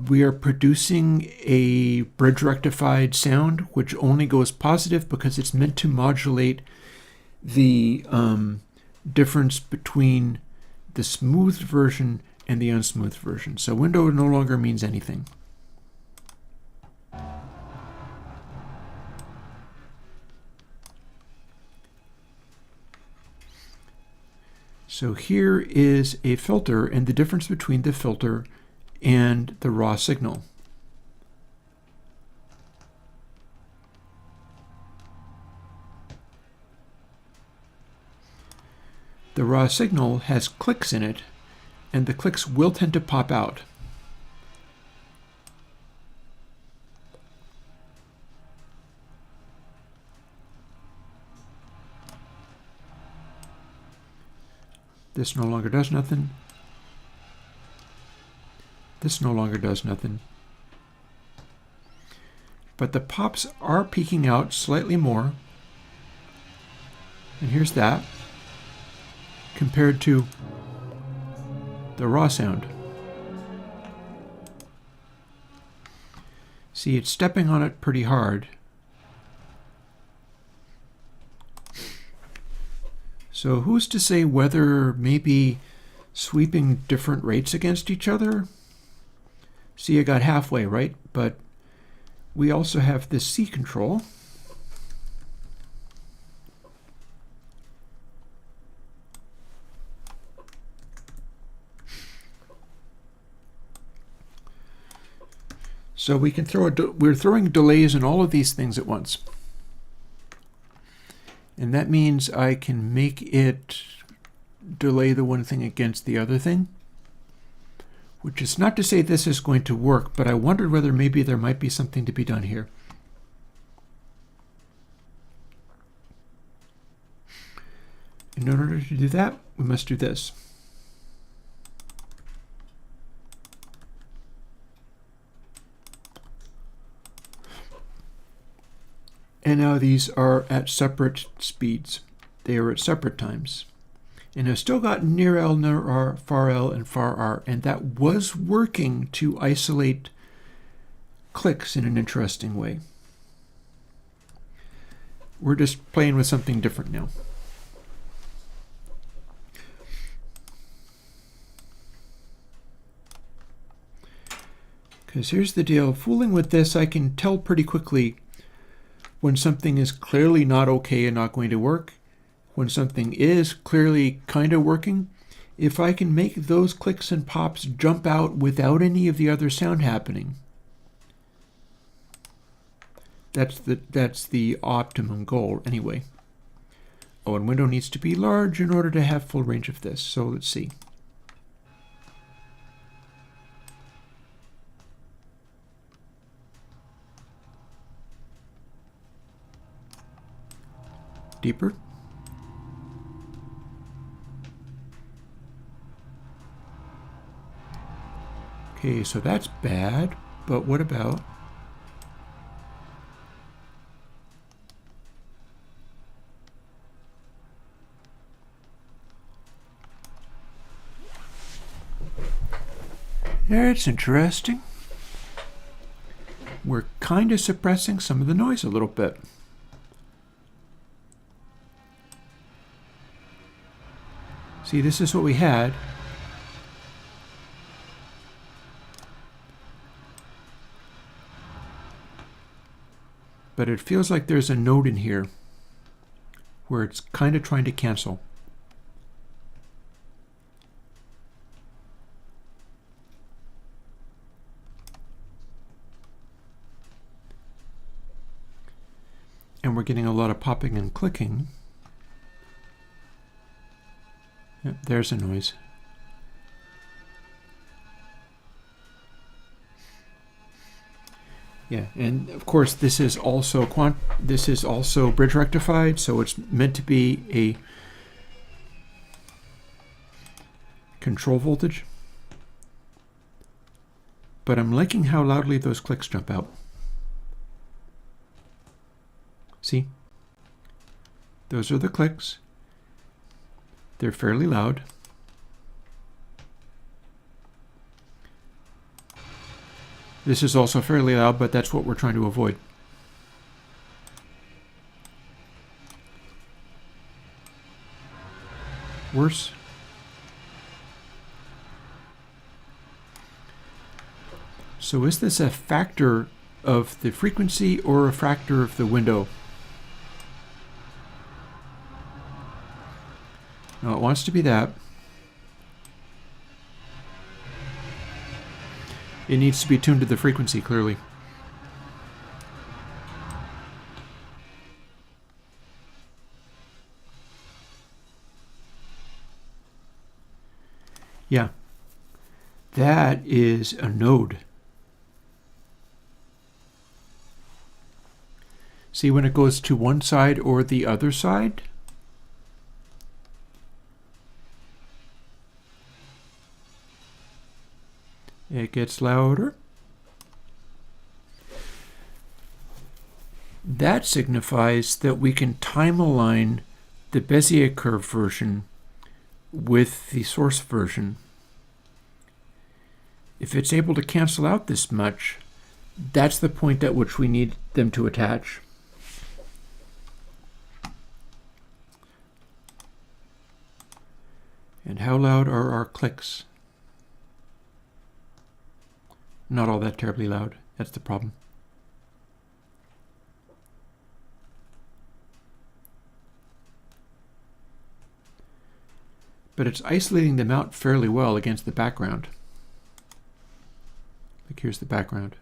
We are producing a bridge rectified sound, which only goes positive because it's meant to modulate the difference between the smoothed version and the unsmoothed version. So window no longer means anything. So here is a filter and the difference between the filter and the raw signal. The raw signal has clicks in it, and the clicks will tend to pop out. This no longer does nothing. This no longer does nothing. But the pops are peaking out slightly more. And here's that, compared to the raw sound. See, it's stepping on it pretty hard. So who's to say whether maybe sweeping different rates against each other? See, I got halfway, right? But we also have this C control. So we can we're throwing delays in all of these things at once. And that means I can make it delay the one thing against the other thing. Which is not to say this is going to work, but I wondered whether maybe there might be something to be done here. In order to do that, we must do this. And now these are at separate speeds. They are at separate times. And I've still got near L, near R, far L, and far R, and that was working to isolate clicks in an interesting way. We're just playing with something different now. Because here's the deal, fooling with this, I can tell pretty quickly when something is clearly not okay and not going to work, when something is clearly kind of working. If I can make those clicks and pops jump out without any of the other sound happening, that's the optimum goal anyway. Oh, and window needs to be large in order to have full range of this. So let's see. Deeper. Okay, so that's bad, but what about there? It's interesting. We're kind of suppressing some of the noise a little bit. See, this is what we had. But it feels like there's a note in here where it's kind of trying to cancel. And we're getting a lot of popping and clicking. Yep, there's a noise. Yeah, and of course this is also bridge rectified, so it's meant to be a control voltage. But I'm liking how loudly those clicks jump out. See? Those are the clicks. They're fairly loud. This is also fairly loud, but that's what we're trying to avoid. Worse. So is this a factor of the frequency or a factor of the window? No, it wants to be that. It needs to be tuned to the frequency, clearly. Yeah. That is a node. See when it goes to one side or the other side? It gets louder. That signifies that we can time align the Bezier curve version with the source version. If it's able to cancel out this much, that's the point at which we need them to attach. And how loud are our clicks? Not all that terribly loud. That's the problem. But it's isolating them out fairly well against the background. Like here's the background.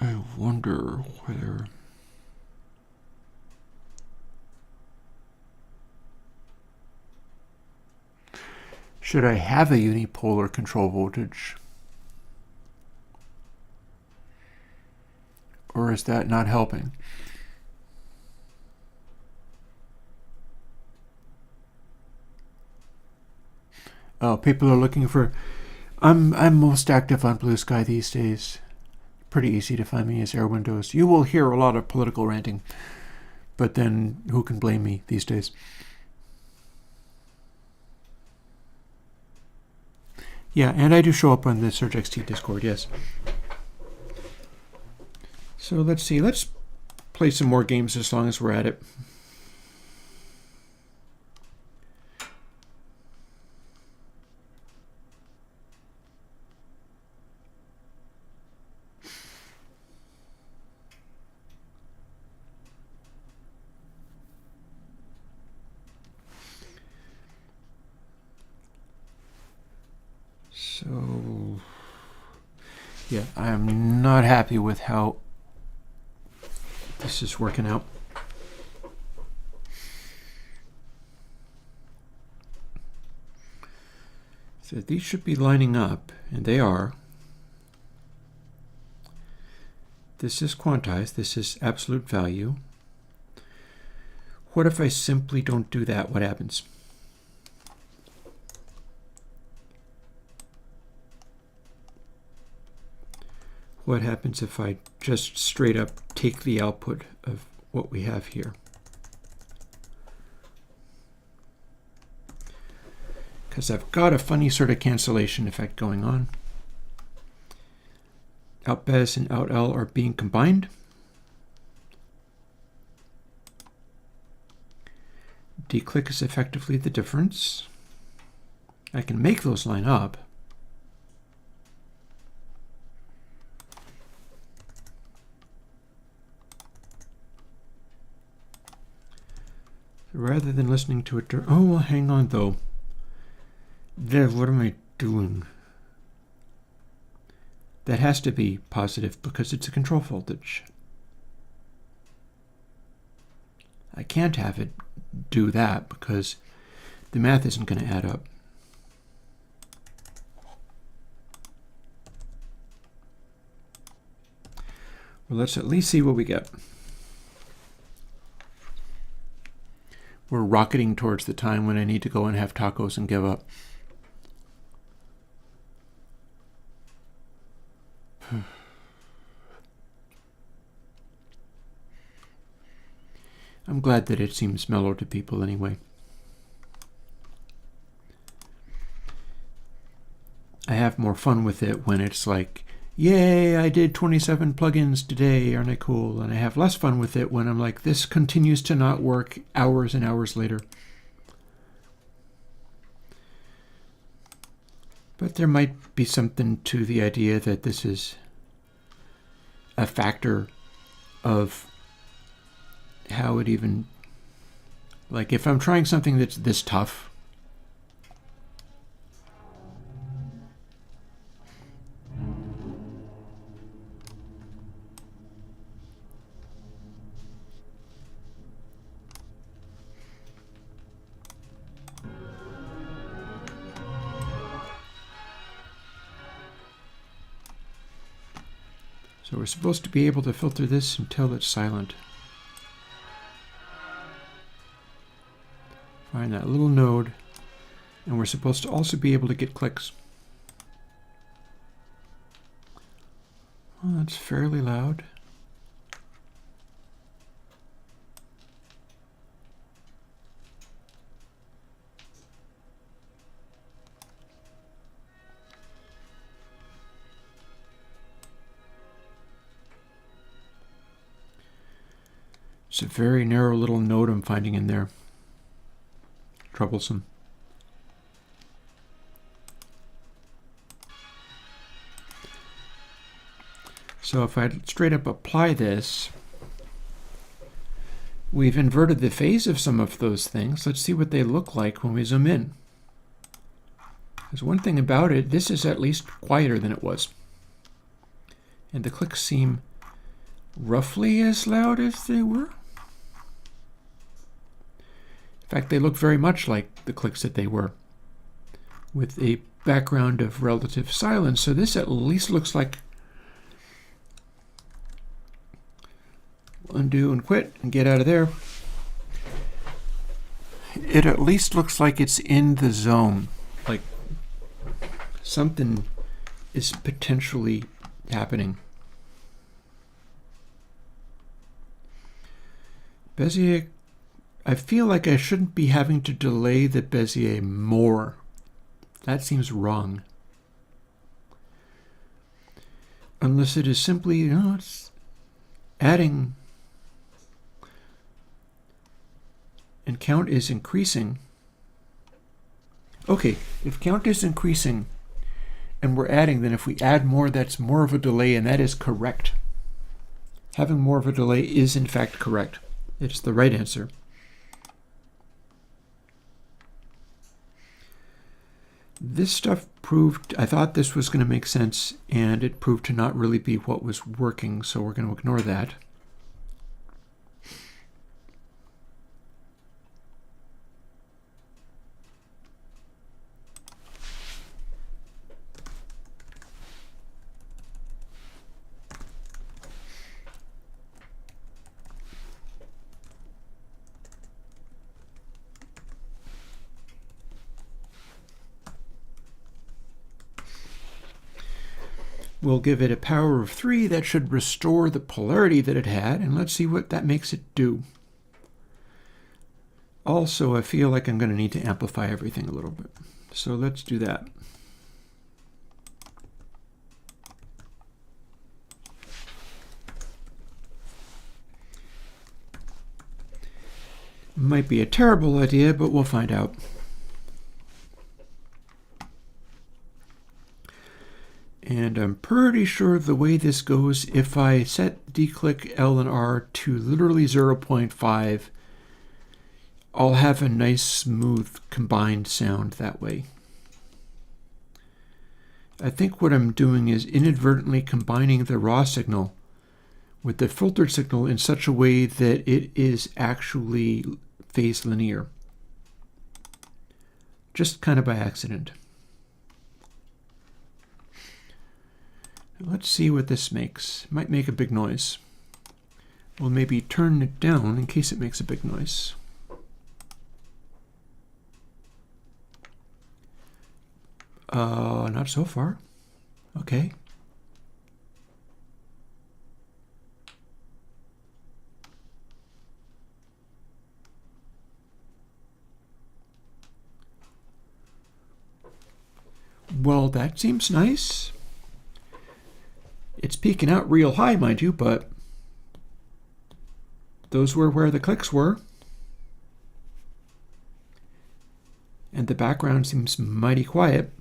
I wonder whether should I have a unipolar control voltage? Or is that not helping? Oh, people are looking for... I'm most active on Blue Sky these days. Pretty easy to find me as Airwindows. You will hear a lot of political ranting, but then who can blame me these days? Yeah, and I do show up on the SurgeXT Discord, yes. So let's see, let's play some more games as long as we're at it. So, yeah, I'm not happy with how this is working out. So these should be lining up, and they are. This is quantized, this is absolute value. What if I simply don't do that? What happens? What happens if I just straight up take the output of what we have here? Because I've got a funny sort of cancellation effect going on. Out-Bez and out-L are being combined. D-click is effectively the difference. I can make those line up. Rather than listening to it, oh, well, hang on though. What am I doing? That has to be positive because it's a control voltage. I can't have it do that because the math isn't going to add up. Well, let's at least see what we get. We're rocketing towards the time when I need to go and have tacos and give up. I'm glad that it seems mellow to people anyway. I have more fun with it when it's like, yay, I did 27 plugins today, aren't I cool? And I have less fun with it when I'm like, this continues to not work hours and hours later. But there might be something to the idea that this is a factor of how it even, like if I'm trying something that's this tough, so we're supposed to be able to filter this until it's silent. Find that little node, and we're supposed to also be able to get clicks. Well, that's fairly loud. It's a very narrow little node I'm finding in there. Troublesome. So if I straight up apply this, we've inverted the phase of some of those things. Let's see what they look like when we zoom in. There's one thing about it, this is at least quieter than it was. And the clicks seem roughly as loud as they were. In fact, they look very much like the clicks that they were, with a background of relative silence. So this at least looks like undo and quit and get out of there. It at least looks like it's in the zone, like something is potentially happening. Bezier, I feel like I shouldn't be having to delay the Bezier more. That seems wrong. Unless it is simply, it's adding, and count is increasing. Okay, if count is increasing and we're adding, then if we add more, that's more of a delay, and that is correct. Having more of a delay is in fact correct. It's the right answer. This stuff proved, I thought this was going to make sense, and it proved to not really be what was working, so we're going to ignore that. We'll give it a power of 3. That should restore the polarity that it had, and let's see what that makes it do. Also, I feel like I'm going to need to amplify everything a little bit. So let's do that. Might be a terrible idea, but we'll find out. And I'm pretty sure the way this goes, if I set declick L and R to literally 0.5, I'll have a nice, smooth, combined sound that way. I think what I'm doing is inadvertently combining the raw signal with the filtered signal in such a way that it is actually phase linear. Just kind of by accident. Let's see what this makes. It might make a big noise. We'll maybe turn it down in case it makes a big noise. Not so far. Okay. Well, that seems nice. It's peaking out real high, mind you, but those were where the clicks were. And the background seems mighty quiet.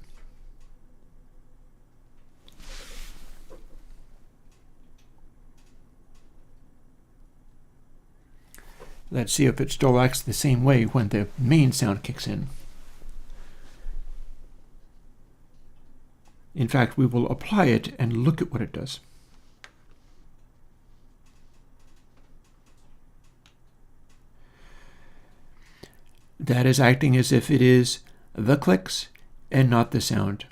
Let's see if it still acts the same way when the main sound kicks in. In fact, we will apply it and look at what it does. That is acting as if it is the clicks and not the sound.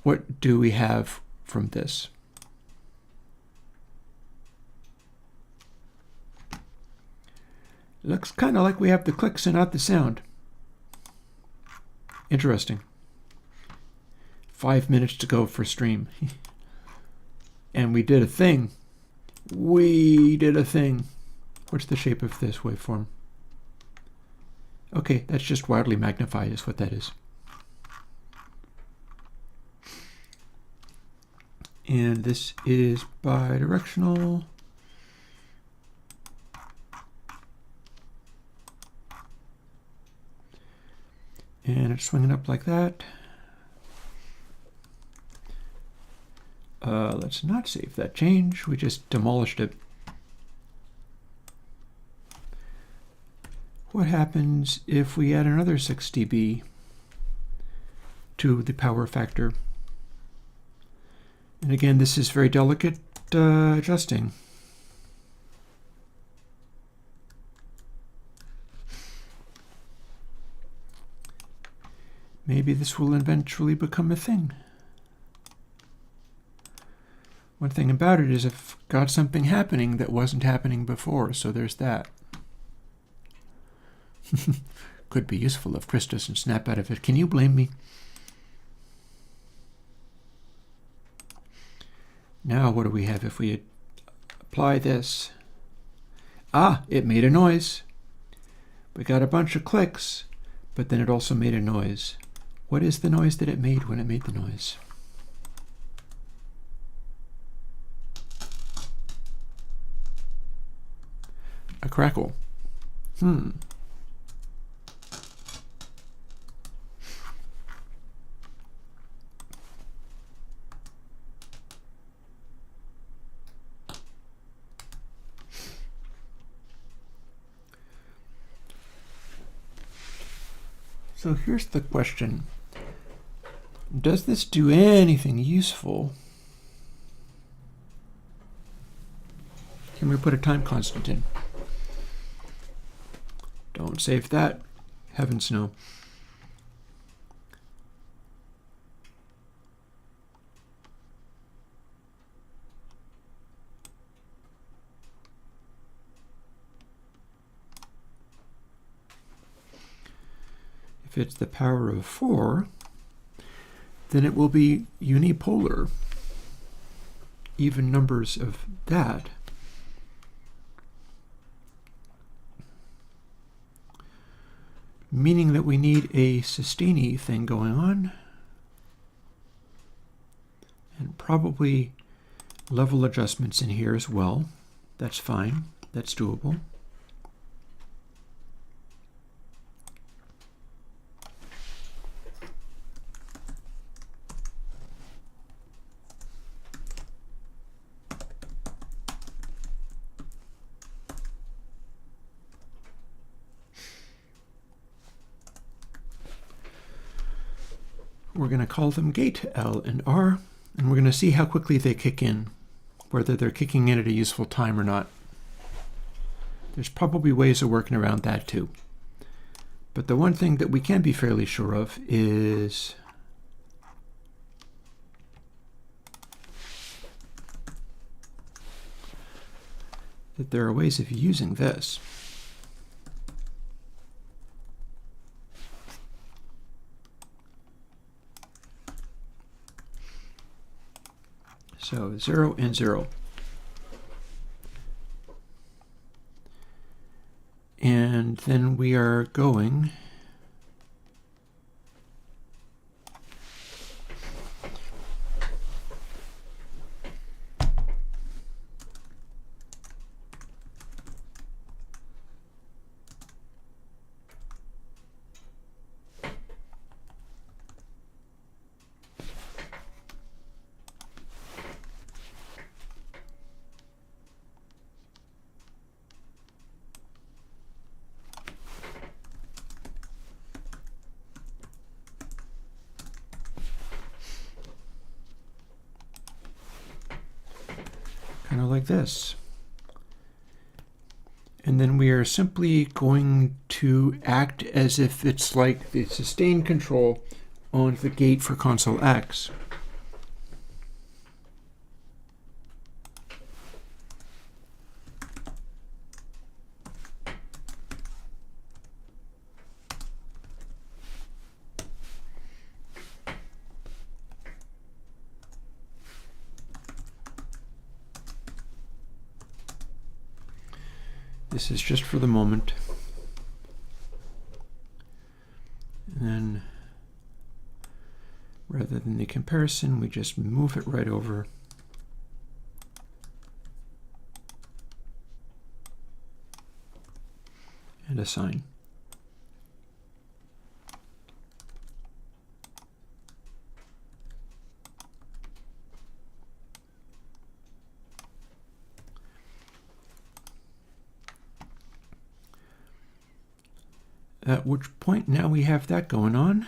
What do we have from this? It looks kind of like we have the clicks and not the sound. Interesting. 5 minutes to go for stream. And we did a thing. We did a thing. What's the shape of this waveform? Okay, that's just wildly magnified is what that is. And this is bidirectional. And it's swinging up like that. Let's not save that change. We just demolished it. What happens if we add another 6 dB to the power factor? And again, this is very delicate adjusting. Maybe this will eventually become a thing. One thing about it is I've got something happening that wasn't happening before, so there's that. Could be useful if Chris doesn't snap out of it. Can you blame me? Now what do we have if we apply this? Ah, it made a noise. We got a bunch of clicks, but then it also made a noise. What is the noise that it made when it made the noise? A crackle. So here's the question. Does this do anything useful? Can we put a time constant in? Don't save that. Heavens no. If it's the power of 4, then it will be unipolar. Even numbers of that. Meaning that we need a sustain-y thing going on. And probably level adjustments in here as well. That's fine. That's doable. we're going to call them gate L and R, and we're going to see how quickly they kick in, whether they're kicking in at a useful time or not. There's probably ways of working around that too. But the one thing that we can be fairly sure of is that there are ways of using this. So 0 and 0. And then we are going kind of like this. And then we are simply going to act as if it's like the sustained control on the gate for console X. This is just for the moment. And then, rather than the comparison, we just move it right over. And assign. At which point now we have that going on.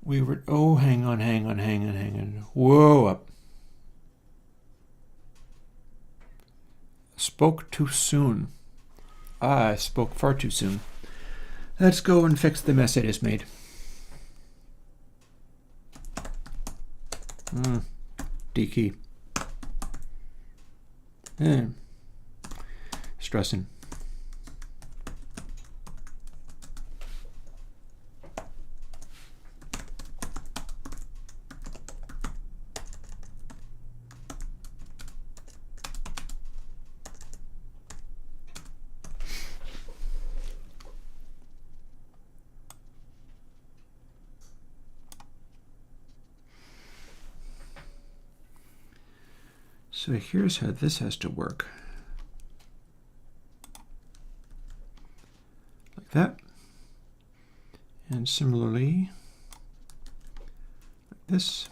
We were, oh, hang on. Whoa, up. Spoke too soon. I spoke far too soon. Let's go and fix the mess I just made. D key. Stressing. So here's how this has to work. Like that. And similarly, like this.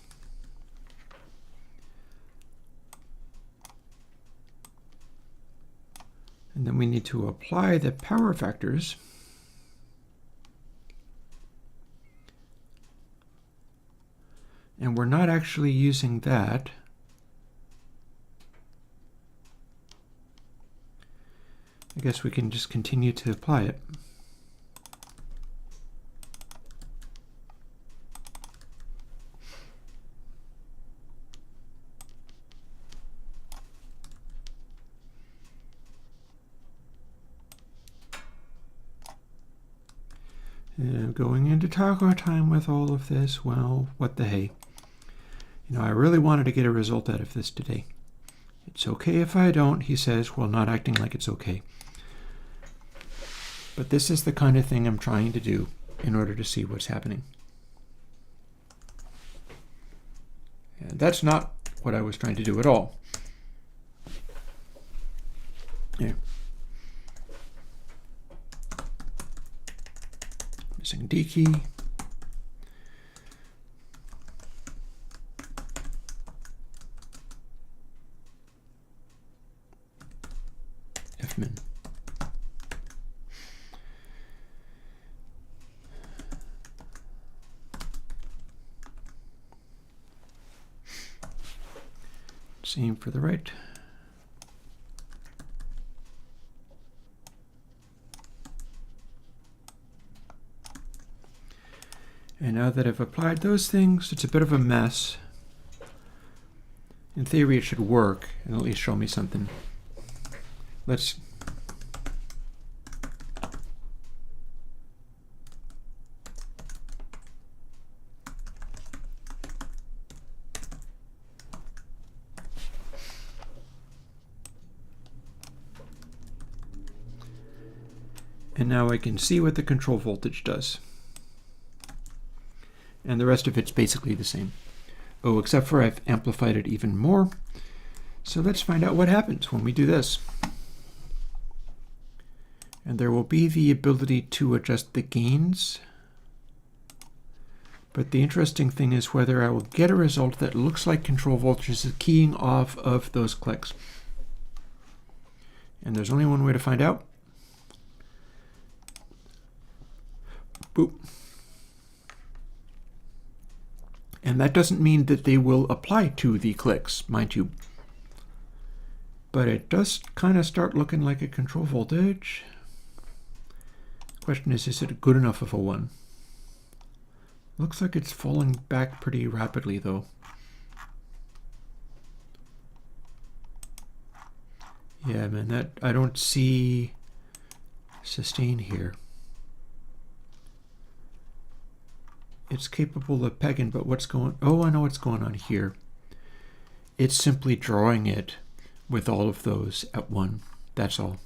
And then we need to apply the power factors. And we're not actually using that. I guess we can just continue to apply it. And going into taco time with all of this, well, what the hey. You know, I really wanted to get a result out of this today. It's okay if I don't, he says, while not acting like it's okay. But this is the kind of thing I'm trying to do in order to see what's happening. And that's not what I was trying to do at all. Yeah. Missing D key. Same for the right. And now that I've applied those things, it's a bit of a mess. In theory, it should work and at least show me something. Let's and now I can see what the control voltage does. And the rest of it's basically the same. Oh, except for I've amplified it even more. So let's find out what happens when we do this. And there will be the ability to adjust the gains. But the interesting thing is whether I will get a result that looks like control voltage is keying off of those clicks. And there's only one way to find out. Boop. And that doesn't mean that they will apply to the clicks, mind you. But it does kind of start looking like a control voltage. Question is it good enough of a one? Looks like it's falling back pretty rapidly though. Yeah, man, that I don't see sustain here. It's capable of pegging, but what's going... Oh, I know what's going on here. It's simply drawing it with all of those at one. That's all.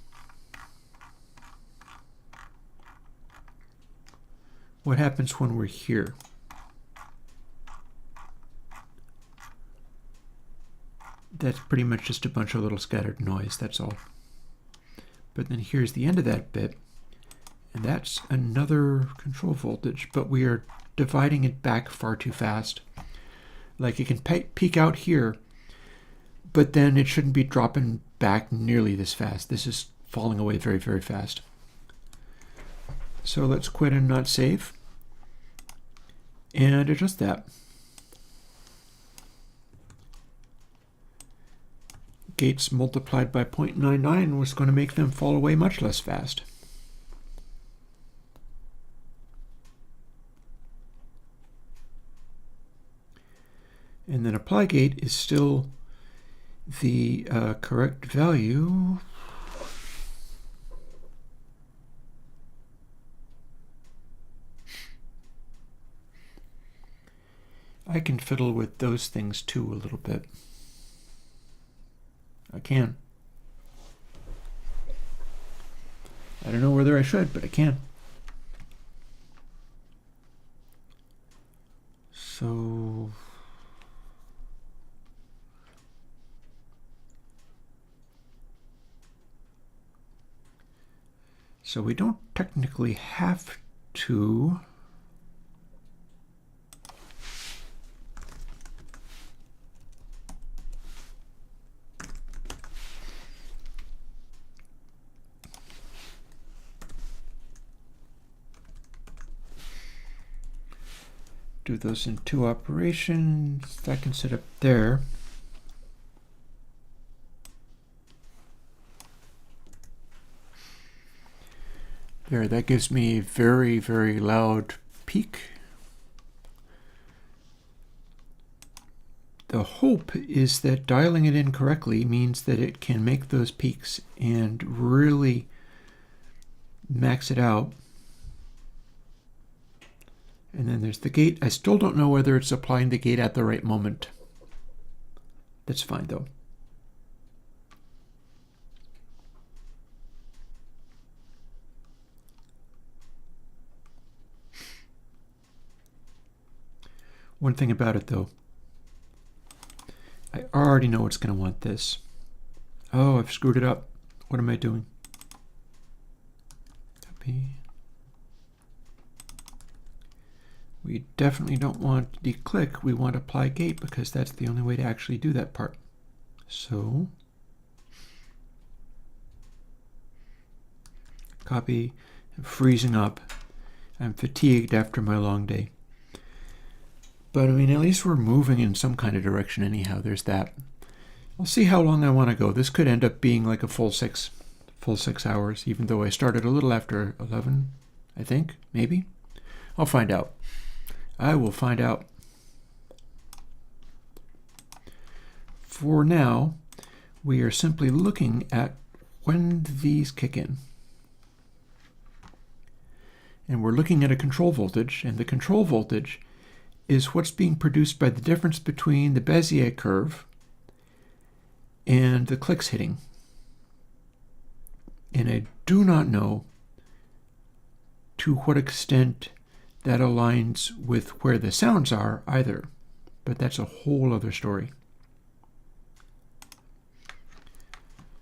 What happens when we're here? That's pretty much just a bunch of little scattered noise, that's all. But then here's the end of that bit, and that's another control voltage, but we are dividing it back far too fast. Like it can peak out here, but then it shouldn't be dropping back nearly this fast. This is falling away very, very fast. So let's quit and not save. And adjust that. Gates multiplied by 0.99 was going to make them fall away much less fast. And then apply gate is still the correct value. I can fiddle with those things too a little bit. I can. I don't know whether I should, but I can. So... So we don't technically have to do those in two operations. That can sit up there. There, that gives me a very, very loud peak. The hope is that dialing it in correctly means that it can make those peaks and really max it out. And then there's the gate. I still don't know whether it's applying the gate at the right moment. That's fine though. One thing about it though, I already know it's going to want this. Oh, I've screwed it up. What am I doing? Copy. We definitely don't want de-click. We want apply gate because that's the only way to actually do that part. So, copy. I'm freezing up. I'm fatigued after my long day. But I mean, at least we're moving in some kind of direction anyhow. There's that. I'll see how long I want to go. This could end up being like a full 6 hours, even though I started a little after 11, I think, maybe. I'll find out. I will find out. For now, we are simply looking at when these kick in. And we're looking at a control voltage, and the control voltage is what's being produced by the difference between the Bezier curve and the clicks hitting. And I do not know to what extent that aligns with where the sounds are either, but that's a whole other story.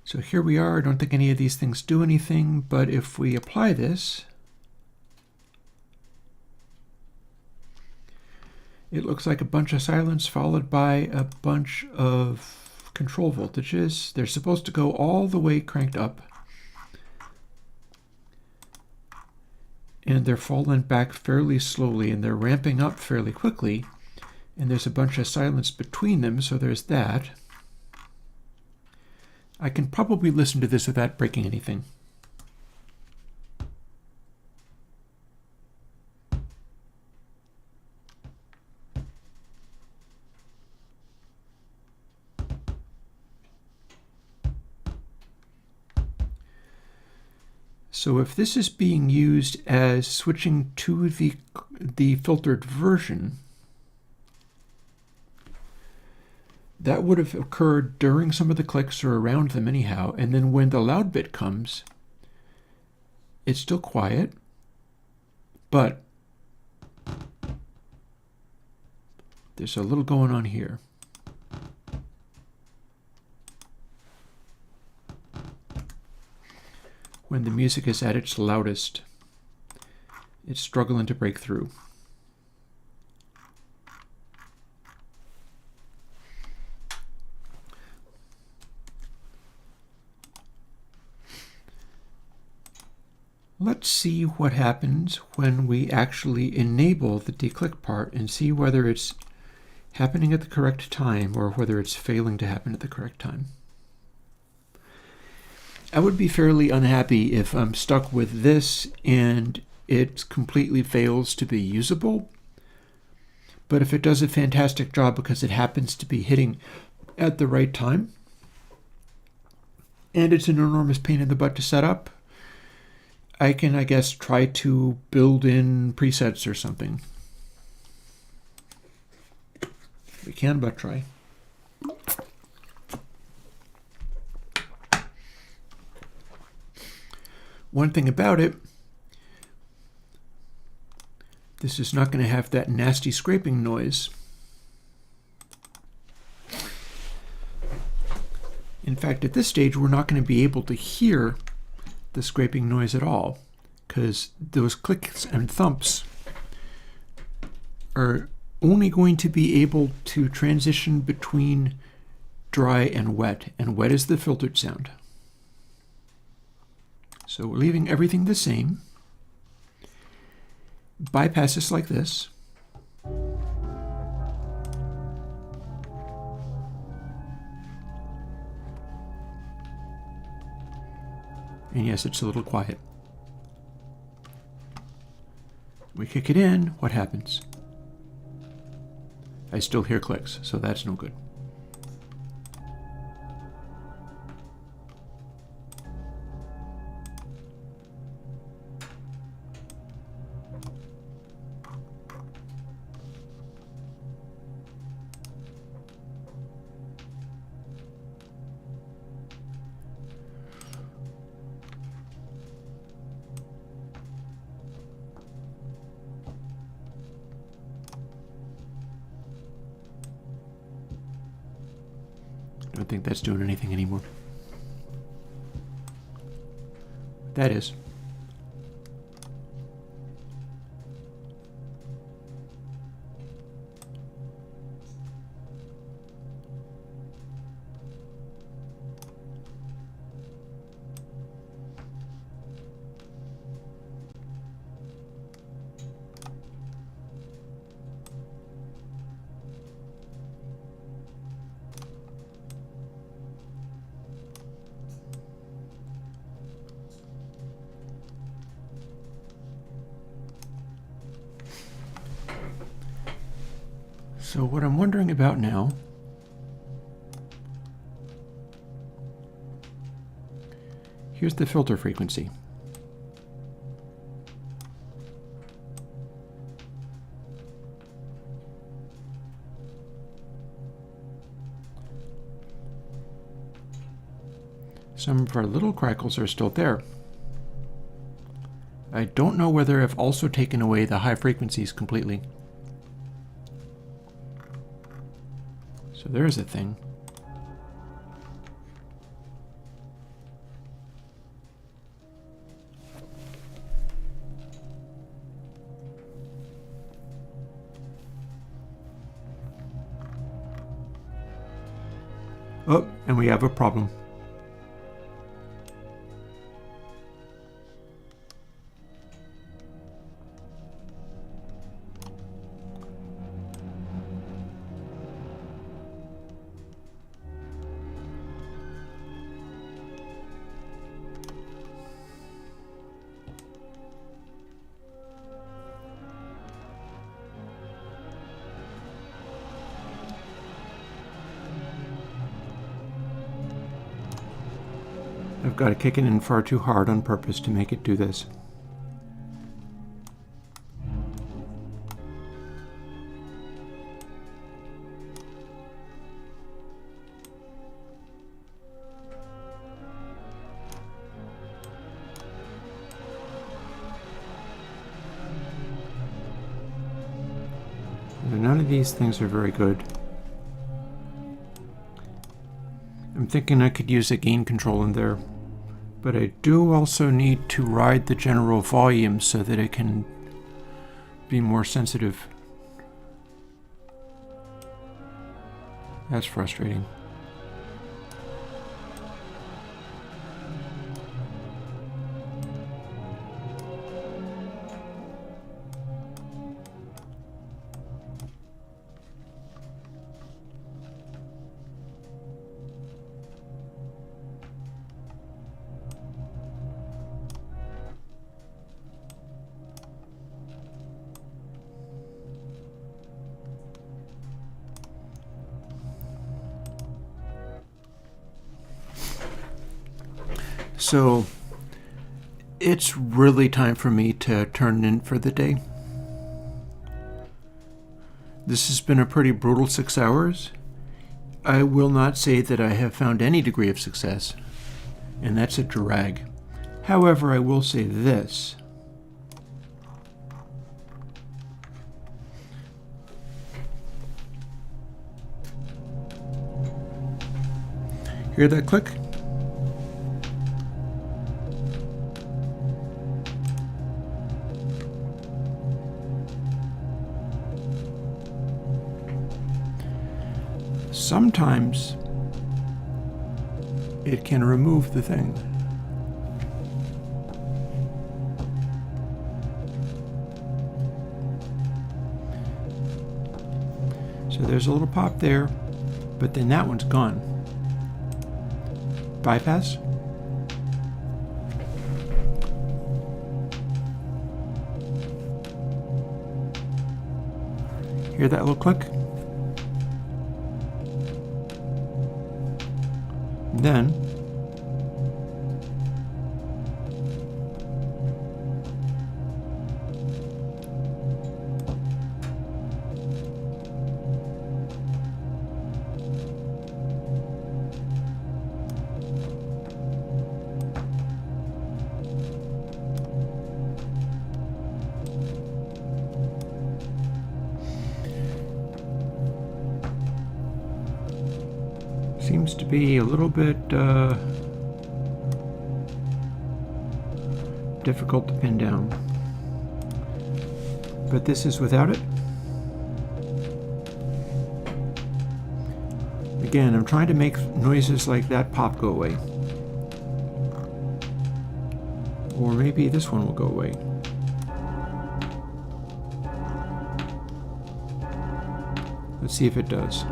So here we are. I don't think any of these things do anything, but if we apply this, it looks like a bunch of silence followed by a bunch of control voltages. They're supposed to go all the way cranked up, and they're falling back fairly slowly, and they're ramping up fairly quickly, and there's a bunch of silence between them, so there's that. I can probably listen to this without breaking anything. So if this is being used as switching to the filtered version, that would have occurred during some of the clicks or around them anyhow, and then when the loud bit comes, it's still quiet, but there's a little going on here. When the music is at its loudest, it's struggling to break through. Let's see what happens when we actually enable the declick part and see whether it's happening at the correct time or whether it's failing to happen at the correct time. I would be fairly unhappy if I'm stuck with this and it completely fails to be usable. But if it does a fantastic job because it happens to be hitting at the right time, and it's an enormous pain in the butt to set up, I can, I guess, try to build in presets or something. We can but try. One thing about it, this is not going to have that nasty scraping noise. In fact, at this stage, we're not going to be able to hear the scraping noise at all, because those clicks and thumps are only going to be able to transition between dry and wet is the filtered sound. So we're leaving everything the same. Bypass this like this. And yes, it's a little quiet. We kick it in, what happens? I still hear clicks, so that's no good. I don't think that's doing anything anymore. That is. So what I'm wondering about now here's the filter frequency. Some of our little crackles are still there. I don't know whether I've also taken away the high frequencies completely. So there's a thing. Oh, and we have a problem. I've got to kick it in far too hard on purpose to make it do this. None of these things are very good. I'm thinking I could use a gain control in there, but I do also need to ride the general volume so that it can be more sensitive. That's frustrating. So it's really time for me to turn in for the day. This has been a pretty brutal 6 hours. I will not say that I have found any degree of success, and that's a drag. However, I will say this. Hear that click? Sometimes it can remove the thing. So there's a little pop there, but then that one's gone. Bypass. Hear that little click? Then seems to be a little bit difficult to pin down, but this is without it. Again, I'm trying to make noises like that pop go away, or maybe this one will go away. Let's see if it does.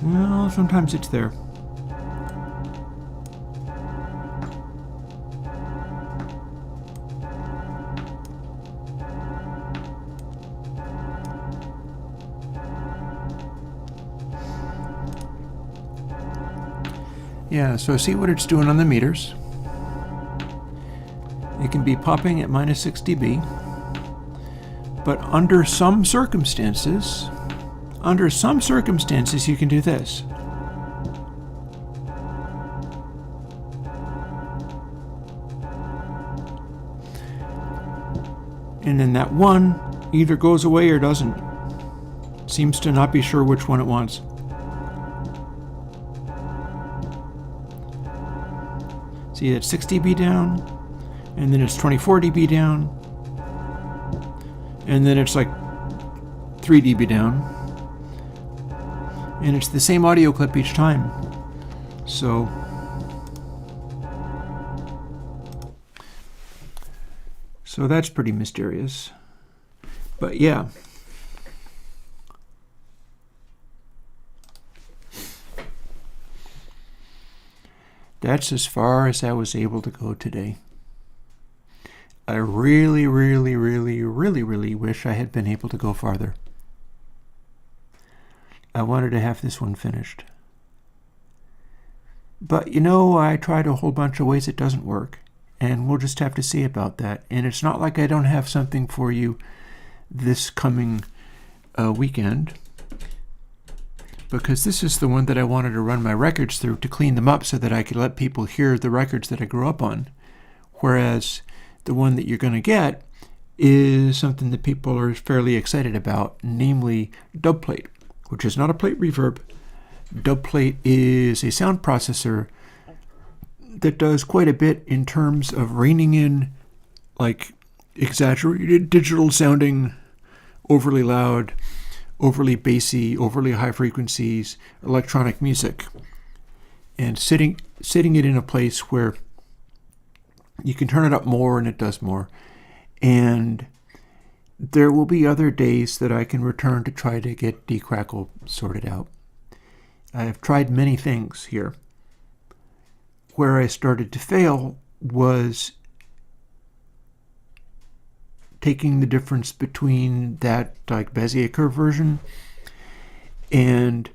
Well, sometimes it's there. Yeah, so see what it's doing on the meters. It can be popping at minus 6 dB, but under some circumstances, you can do this. And then that one either goes away or doesn't. Seems to not be sure which one it wants. See, it's 6 dB down, and then it's 24 dB down, and then it's like 3 dB down, and it's the same audio clip each time. So that's pretty mysterious. But yeah. That's as far as I was able to go today. I really, really, really, really, really wish I had been able to go farther. I wanted to have this one finished. But I tried a whole bunch of ways it doesn't work, and we'll just have to see about that. And it's not like I don't have something for you this coming weekend, because this is the one that I wanted to run my records through to clean them up so that I could let people hear the records that I grew up on. Whereas the one that you're going to get is something that people are fairly excited about, namely dubplate, which is not a plate reverb. Dubplate is a sound processor that does quite a bit in terms of reining in like exaggerated digital sounding, overly loud, overly bassy, overly high frequencies, electronic music, and sitting it in a place where you can turn it up more and it does more. And there will be other days that I can return to try to get De-crackle sorted out. I have tried many things here. Where I started to fail was taking the difference between that like Bezier curve version and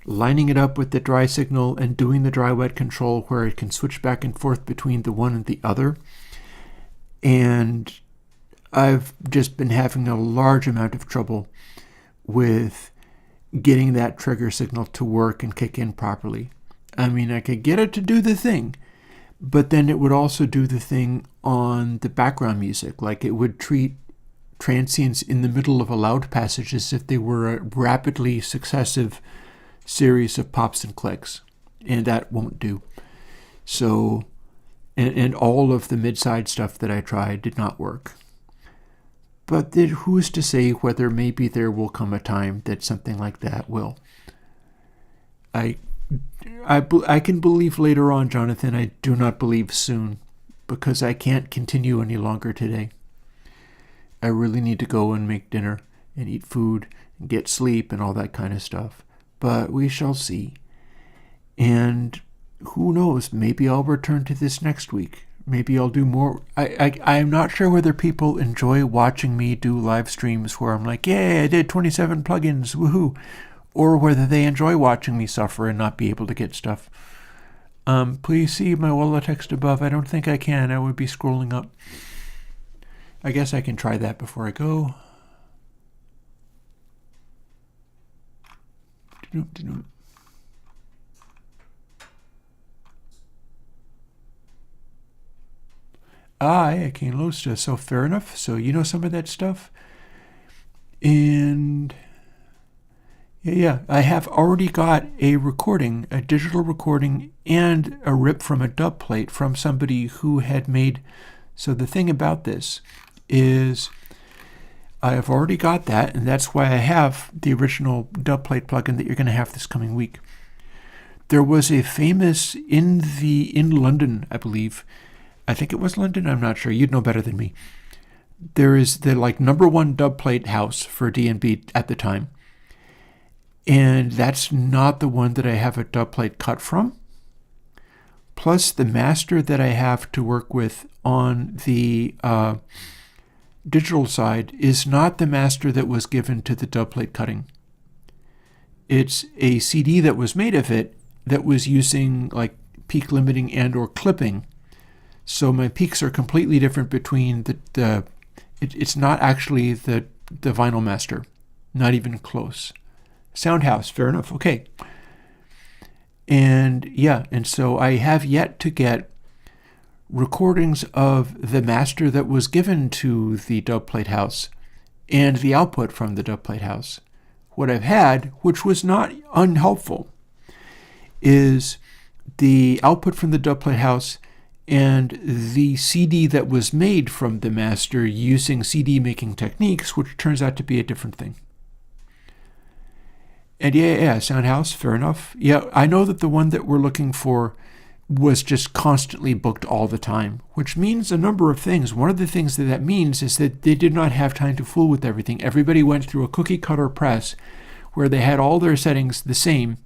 lining it up with the dry signal and doing the dry wet control where it can switch back and forth between the one and the other. And I've just been having a large amount of trouble with getting that trigger signal to work and kick in properly. I mean, I could get it to do the thing, but then it would also do the thing on the background music. Like it would treat transients in the middle of a loud passage as if they were a rapidly successive series of pops and clicks, and that won't do. So, and all of the mid-side stuff that I tried did not work. But then who's to say whether maybe there will come a time that something like that will? I can believe later on, Jonathan. I do not believe soon, because I can't continue any longer today. I really need to go and make dinner and eat food and get sleep and all that kind of stuff. But we shall see. And who knows, maybe I'll return to this next week. Maybe I'll do more. I'm not sure whether people enjoy watching me do live streams where I'm like, yay, I did 27 plugins, woohoo. Or whether they enjoy watching me suffer and not be able to get stuff. Please see my wall of text above. I don't think I can. I would be scrolling up. I guess I can try that before I go. I can load stuff, so fair enough. So you know some of that stuff. And yeah, I have already got a recording, a digital recording, and a rip from a dub plate from somebody who had made. So the thing about this is I have already got that, and that's why I have the original dub plate plugin that you're going to have this coming week. There was a famous in London, I believe. I think it was London. I'm not sure. You'd know better than me. There is the number one dub plate house for D&B at the time. And that's not the one that I have a dub plate cut from. Plus, the master that I have to work with on the digital side is not the master that was given to the dub plate cutting. It's a CD that was made of it, that was using like peak limiting and or clipping. So my peaks are completely different between it's not actually the vinyl master, not even close. Soundhouse, fair enough, okay. And yeah, and so I have yet to get recordings of the master that was given to the dubplate house and the output from the dubplate house. What I've had, which was not unhelpful, is the output from the dubplate house and the CD that was made from the master using CD making techniques, which turns out to be a different thing. And yeah, Soundhouse, fair enough. Yeah, I know that the one that we're looking for was just constantly booked all the time, which means a number of things. One of the things that means is that they did not have time to fool with everything. Everybody went through a cookie cutter press where they had all their settings the same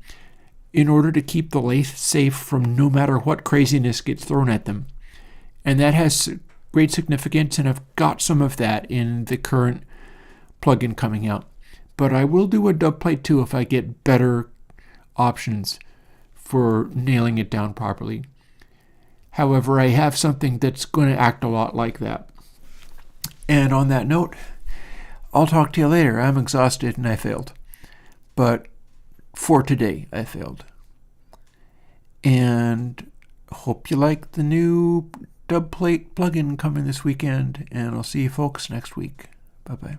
in order to keep the lathe safe from no matter what craziness gets thrown at them. And that has great significance, and I've got some of that in the current plugin coming out. But I will do a dubplate too if I get better options for nailing it down properly. However, I have something that's going to act a lot like that. And on that note, I'll talk to you later. I'm exhausted and I failed. But for today, I failed. And hope you like the new dubplate plugin coming this weekend. And I'll see you folks next week. Bye-bye.